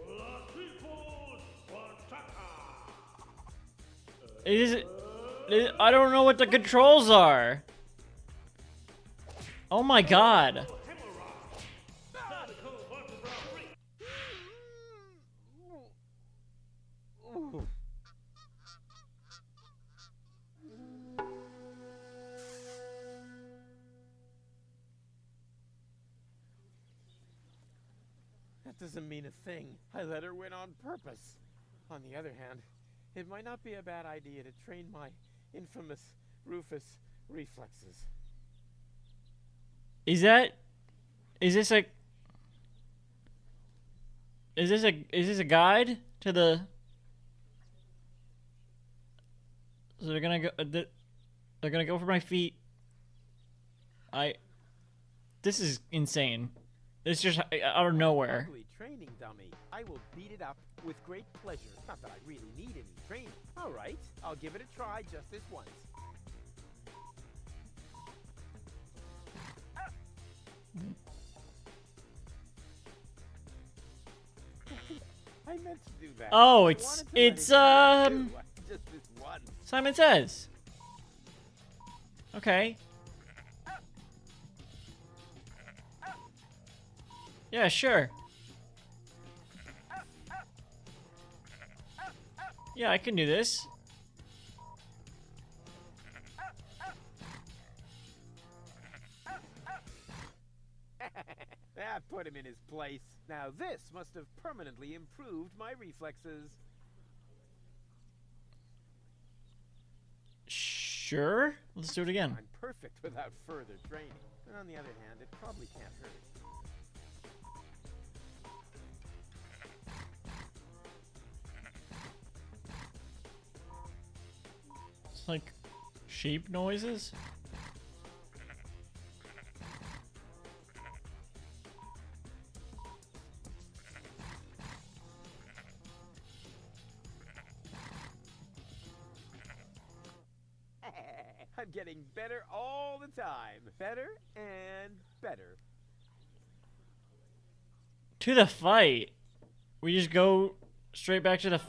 Platypus Bataka. I don't know what the controls are. Oh my god. That doesn't mean a thing. I let her win on purpose. On the other hand, it might not be a bad idea to train my infamous Rufus reflexes. Is this a guide to the? So they're gonna go. They're gonna go for my feet. This is insane. It's just out of nowhere. Ugly training dummy. I will beat it up with great pleasure. Not that I really need any training. All right, I'll give it a try just this once. I meant to do that. Oh, I it's wanted to let it go, too. Just this once. Simon Says. Okay. Yeah, sure. Yeah, I can do this. That put him in his place. Now this must have permanently improved my reflexes. Sure. Let's do it again. I'm perfect without further training. On the other hand, it probably can't hurt. It's like sheep noises. I'm getting better all the time. Better and better. To the fight. We just go straight back to the.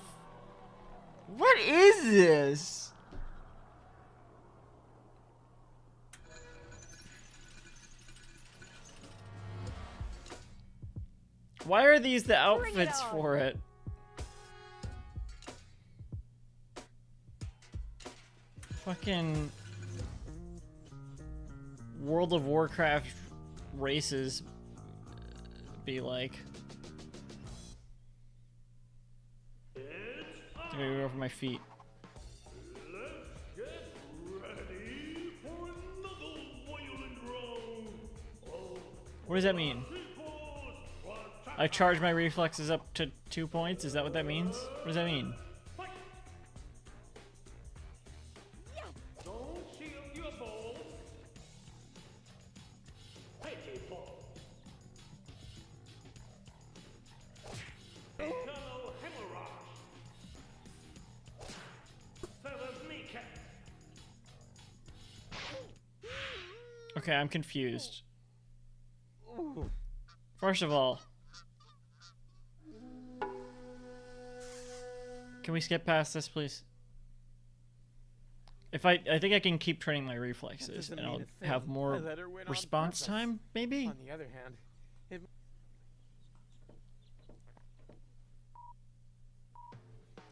What is this? Why are these the Bring it outfits on. for it? Fucking World of Warcraft races be like. I'm gonna go over my feet. What does that mean? I charge my reflexes up to 2 points? Is that what that means? What does that mean? Okay, I'm confused. First of all, can we skip past this, please? If I think I can keep training my reflexes, and I'll have more response time, maybe? On the other hand, it...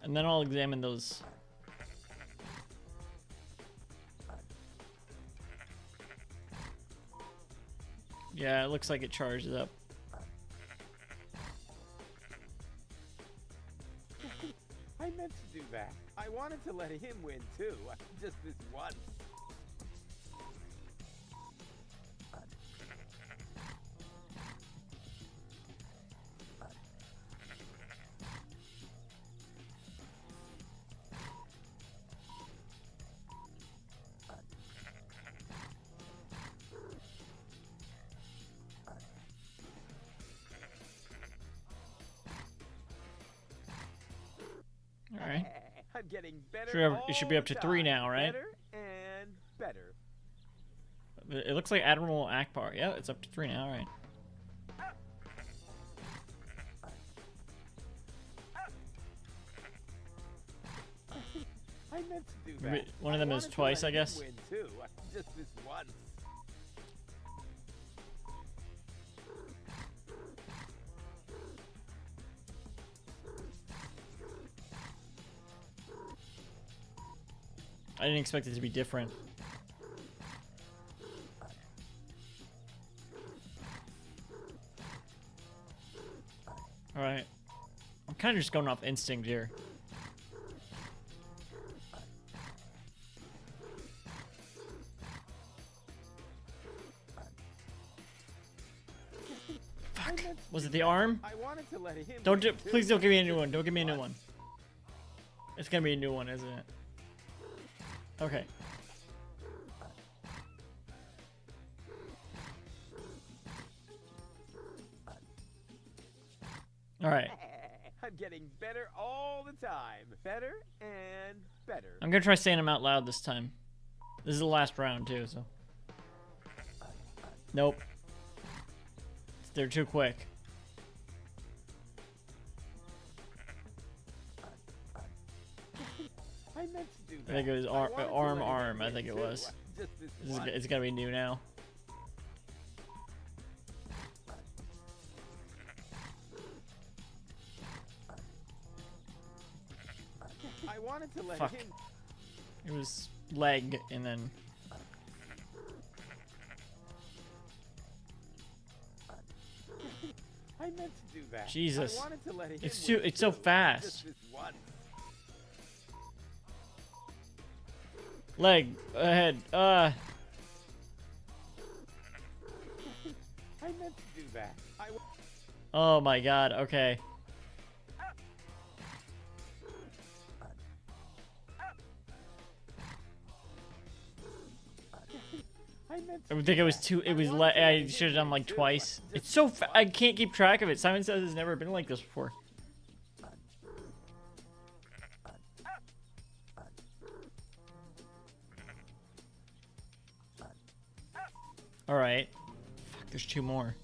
And then I'll examine those. Yeah, it looks like it charges up. I meant to do that. I wanted to let him win too. Just this once. All right. I'm getting better. It should be up to 3 now, right? Better and better. It looks like Admiral Akbar. Yeah, it's up to 3 now, all right. I meant to do Maybe that. one of them is wanted to twice, let I guess. him win too. Just this once. I didn't expect it to be different. Alright. I'm kind of just going off instinct here. Fuck. Was it the arm? I wanted to let him Don't win do, please too. don't give me a new one. Don't give me a new one. It's gonna be a new one, isn't it? Okay. All right. I'm getting better all the time. Better and better. I'm gonna try saying them out loud this time. This is the last round too, so. Nope. They're too quick. I meant to do that. I think it was wanted to let him arm. I win think it too. was. Just this once. It's gotta be new now. I wanted to let Fuck. him. It was leg and then. I meant to do that. Jesus. I wanted to let him It's win too. It's so too. fast. Just this once. Leg ahead. I meant to do that. Oh my God. Okay. I would think it was too. It was. I should have done like twice. It's so. I can't keep track of it. Simon says it's never been like this before. All right. Fuck. There's 2 more.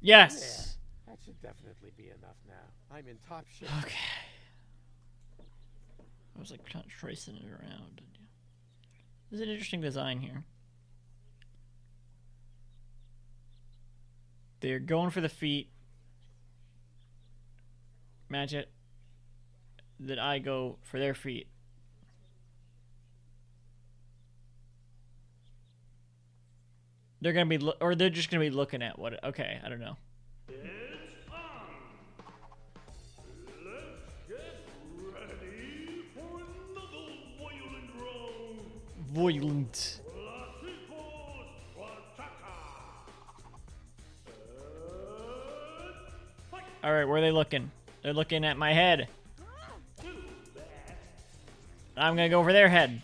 Yes. Yeah, that should definitely be enough now. I'm in top shape. Okay. I was like kind of tracing it around. There's an interesting design here. They're going for the feet. Match it. Then I go for their feet. They're gonna be, or they're just gonna be looking at what? Okay, I don't know. Violent. All right, where are they looking? They're looking at my head. I'm gonna go for their head.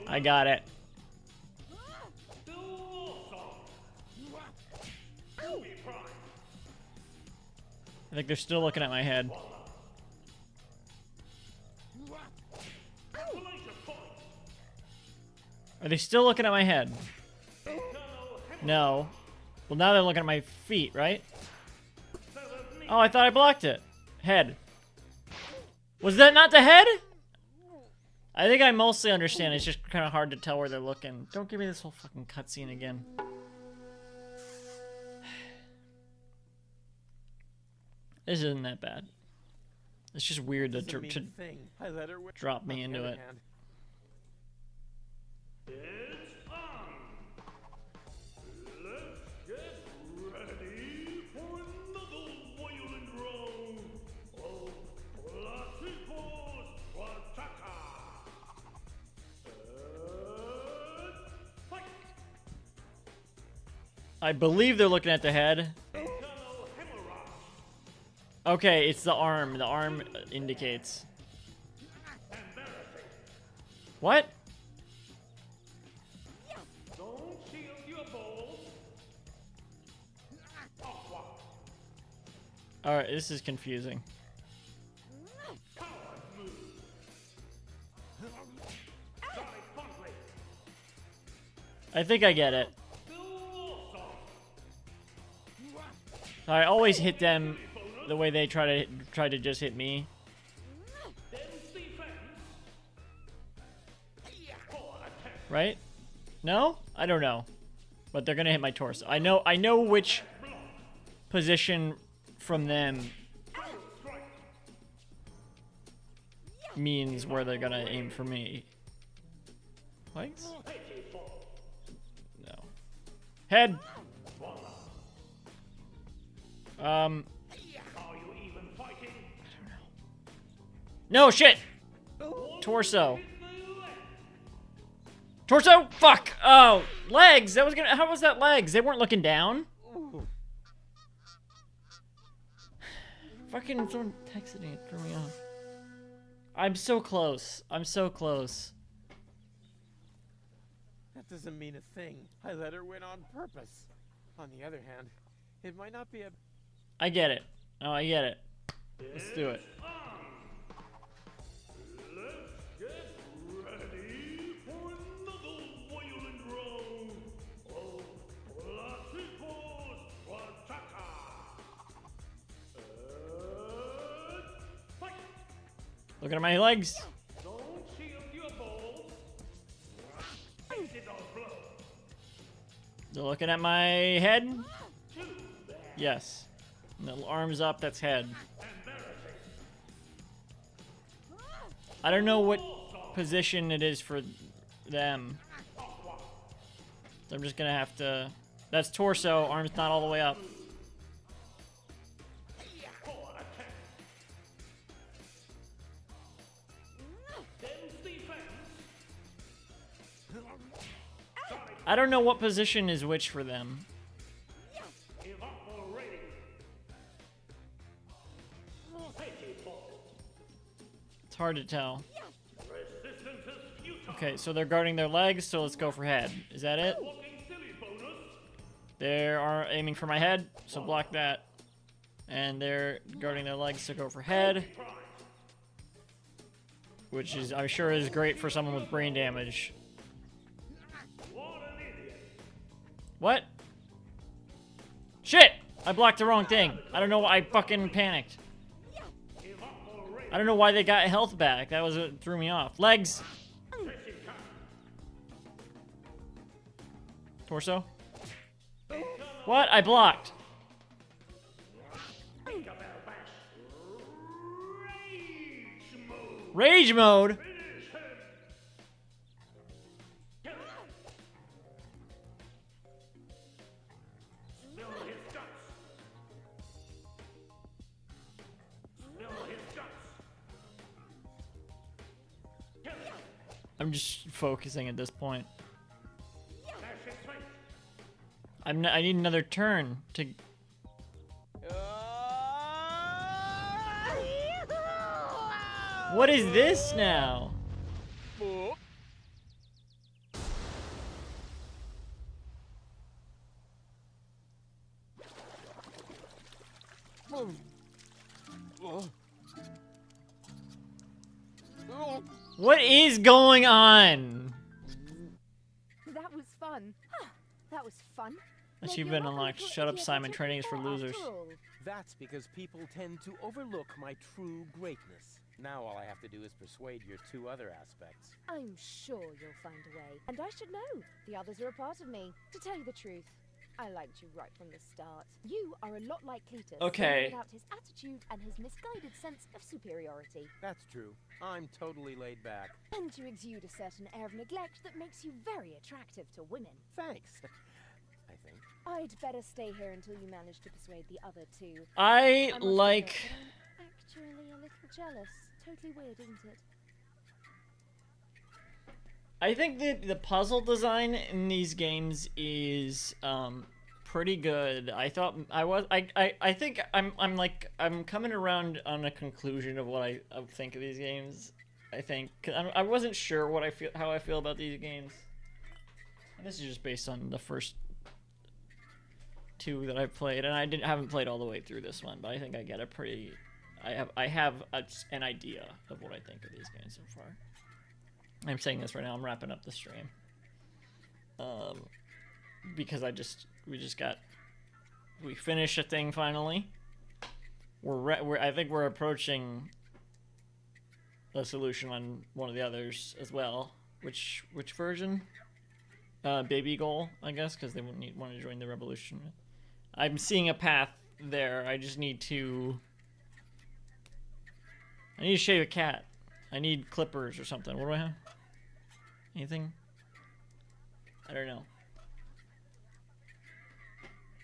I got it. I think they're still looking at my head. Are they still looking at my head? No. Well, now they're looking at my feet, right? Oh, I thought I blocked it. Head. Was that not the head? I think I mostly understand. It's just kind of hard to tell where they're looking. Don't give me this whole fucking cutscene again. This isn't that bad. It's just weird to drop me into it. I believe they're looking at the head. Okay, it's the arm. The arm indicates. What? Alright, this is confusing. I think I get it. I always hit them the way they try to just hit me. Right? No? I don't know. But they're gonna hit my torso. I know which position from them means where they're gonna aim for me. Lights? No. Head! No, shit! Torso. Torso? Fuck! Oh, legs! That was gonna. How was that legs? They weren't looking down. Fucking someone texted me. It threw me off. I'm so close. I'm so close. That doesn't mean a thing. I let her win on purpose. On the other hand, it might not be a... I get it. Oh, I get it. Let's do it. Look at my legs. They're looking at my head. Yes. And the arms up, that's head. I don't know what position it is for them. So I'm just gonna have to... That's torso, arms not all the way up. I don't know what position is which for them. It's hard to tell. Okay, so they're guarding their legs, so let's go for head. Is that it? They are aiming for my head, so block that. And they're guarding their legs, so go for head. Which is, I'm sure, is great for someone with brain damage. What? Shit! I blocked the wrong thing. I don't know why I fucking panicked. I don't know why they got health back. That was what threw me off. Legs! Torso? What? I blocked. Rage mode? I'm just focusing at this point. I need another turn to... What is this now? What is going on? That was fun. That was fun. Achievement unlocked. Shut up, Simon. Training is for losers. That's because people tend to overlook my true greatness. Now all I have to do is persuade your two other aspects. I'm sure you'll find a way. And I should know. The others are a part of me. To tell you the truth, I liked you right from the start. You are a lot like Cletus. Okay. Without his attitude and his misguided sense of superiority. That's true. I'm totally laid back. And you exude a certain air of neglect that makes you very attractive to women. Thanks. I think. I'd better stay here until you manage to persuade the other two. I must like... admit that I'm actually a little jealous. Totally weird, isn't it? I think that the puzzle design in these games is pretty good. I thought I think I'm coming around on a conclusion of what I think of these games. I think 'cause I wasn't sure how I feel about these games. And this is just based on the first two that I've played, and I haven't played all the way through this one, but I think I get a pretty I have an idea of what I think of these games so far. I'm saying this right now. I'm wrapping up the stream. Because we finished a thing finally. I think we're approaching a solution on one of the others as well. Which version? Baby Goal, I guess, because they want to join the revolution. I'm seeing a path there. I just need to. I need to shave a cat. I need clippers or something. What do I have? Anything? I don't know.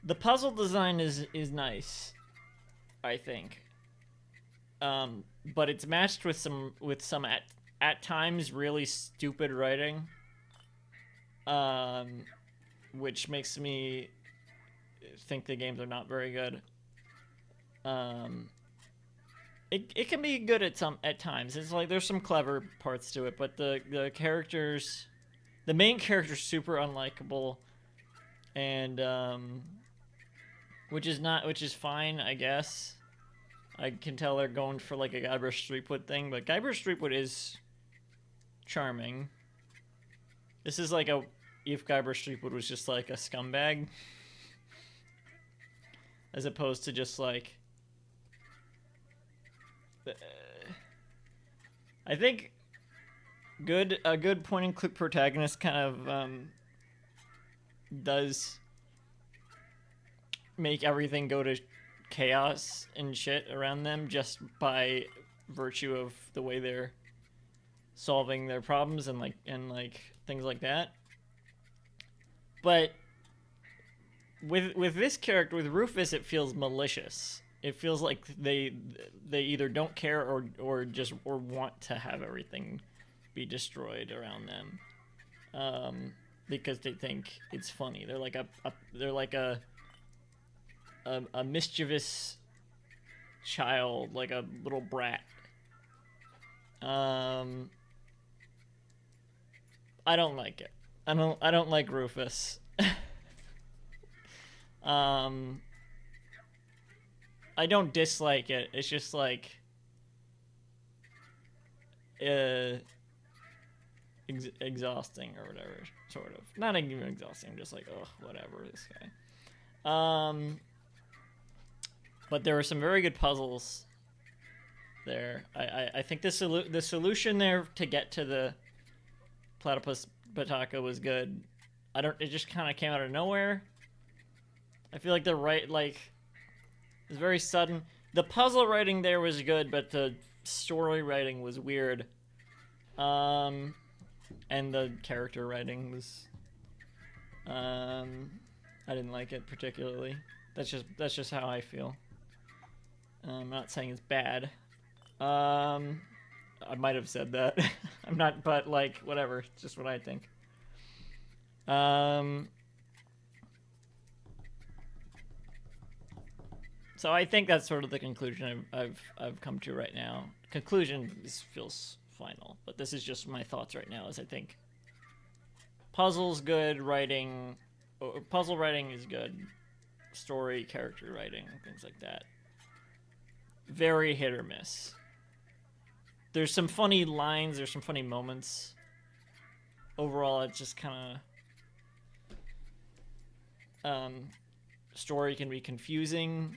The puzzle design is nice, I think. But it's matched with some at times really stupid writing. Which makes me think the games are not very good. It can be good at times. It's like there's some clever parts to it, but the characters, the main character's super unlikable, and which is fine, I guess. I can tell they're going for like a Guybrush Threepwood thing, but Guybrush Threepwood is charming. This is like if Guybrush Threepwood was just like a scumbag, as opposed to just like. I think a good point and click protagonist kind of does make everything go to chaos and shit around them just by virtue of the way they're solving their problems and things like that. But with this character, with Rufus, it feels malicious. It feels like they either don't care or want to have everything be destroyed around them, because they think it's funny. They're like a mischievous child, like a little brat. I don't like it. I don't like Rufus. I don't dislike it. It's just like exhausting or whatever, sort of. Not even exhausting. I'm just like, oh, whatever, this guy. But there were some very good puzzles there. I think the solution there to get to the Platypus Bataka was good. It just kind of came out of nowhere. I feel like it's very sudden. The puzzle writing there was good, but the story writing was weird. And the character writing was I didn't like it particularly. That's just how I feel. I'm not saying it's bad. I might have said that. I'm not, but like whatever. It's just what I think. So I think that's sort of the conclusion I've come to right now. Conclusion feels final, but this is just my thoughts right now. Is I think puzzles good, puzzle writing is good, story, character writing, things like that. Very hit or miss. There's some funny lines, there's some funny moments. Overall, it's just kind of story can be confusing.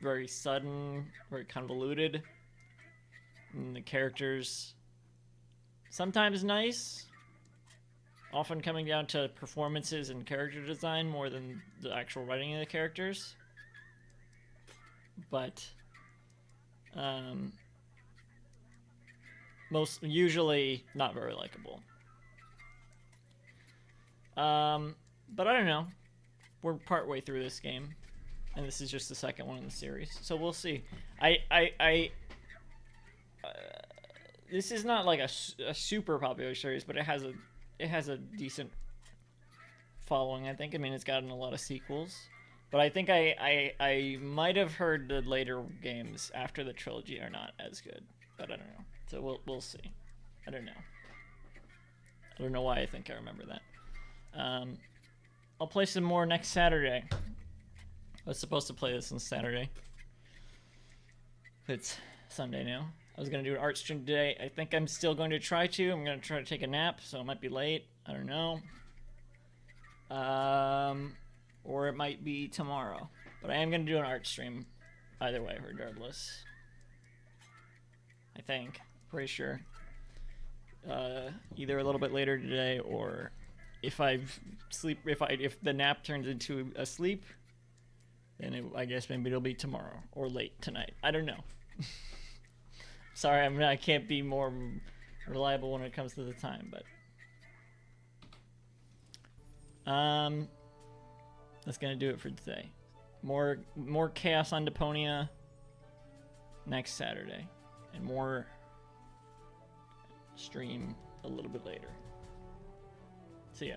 Very sudden, very convoluted. And the characters sometimes nice, often coming down to performances and character design more than the actual writing of the characters. But usually not very likable. But I don't know. We're partway through this game, and this is just the second one in the series, so we'll see. This is not like a super popular series, but it has a decent following, I think. I mean, it's gotten a lot of sequels, but I think I might have heard the later games after the trilogy are not as good, but I don't know. So we'll see. I don't know. I don't know why I think I remember that. I'll play some more next Saturday. I was supposed to play this on Saturday. It's Sunday now. I was going to do an art stream today. I think I'm still going to try to. I'm going to try to take a nap, so it might be late. I don't know. Or it might be tomorrow. But I am going to do an art stream either way, regardless. I think. Pretty sure. Either a little bit later today, or if if the nap turns into a sleep, then I guess maybe it'll be tomorrow or late tonight. I don't know. Sorry, I can't be more reliable when it comes to the time, but that's gonna do it for today. More chaos on Deponia next Saturday, and more stream a little bit later. See ya.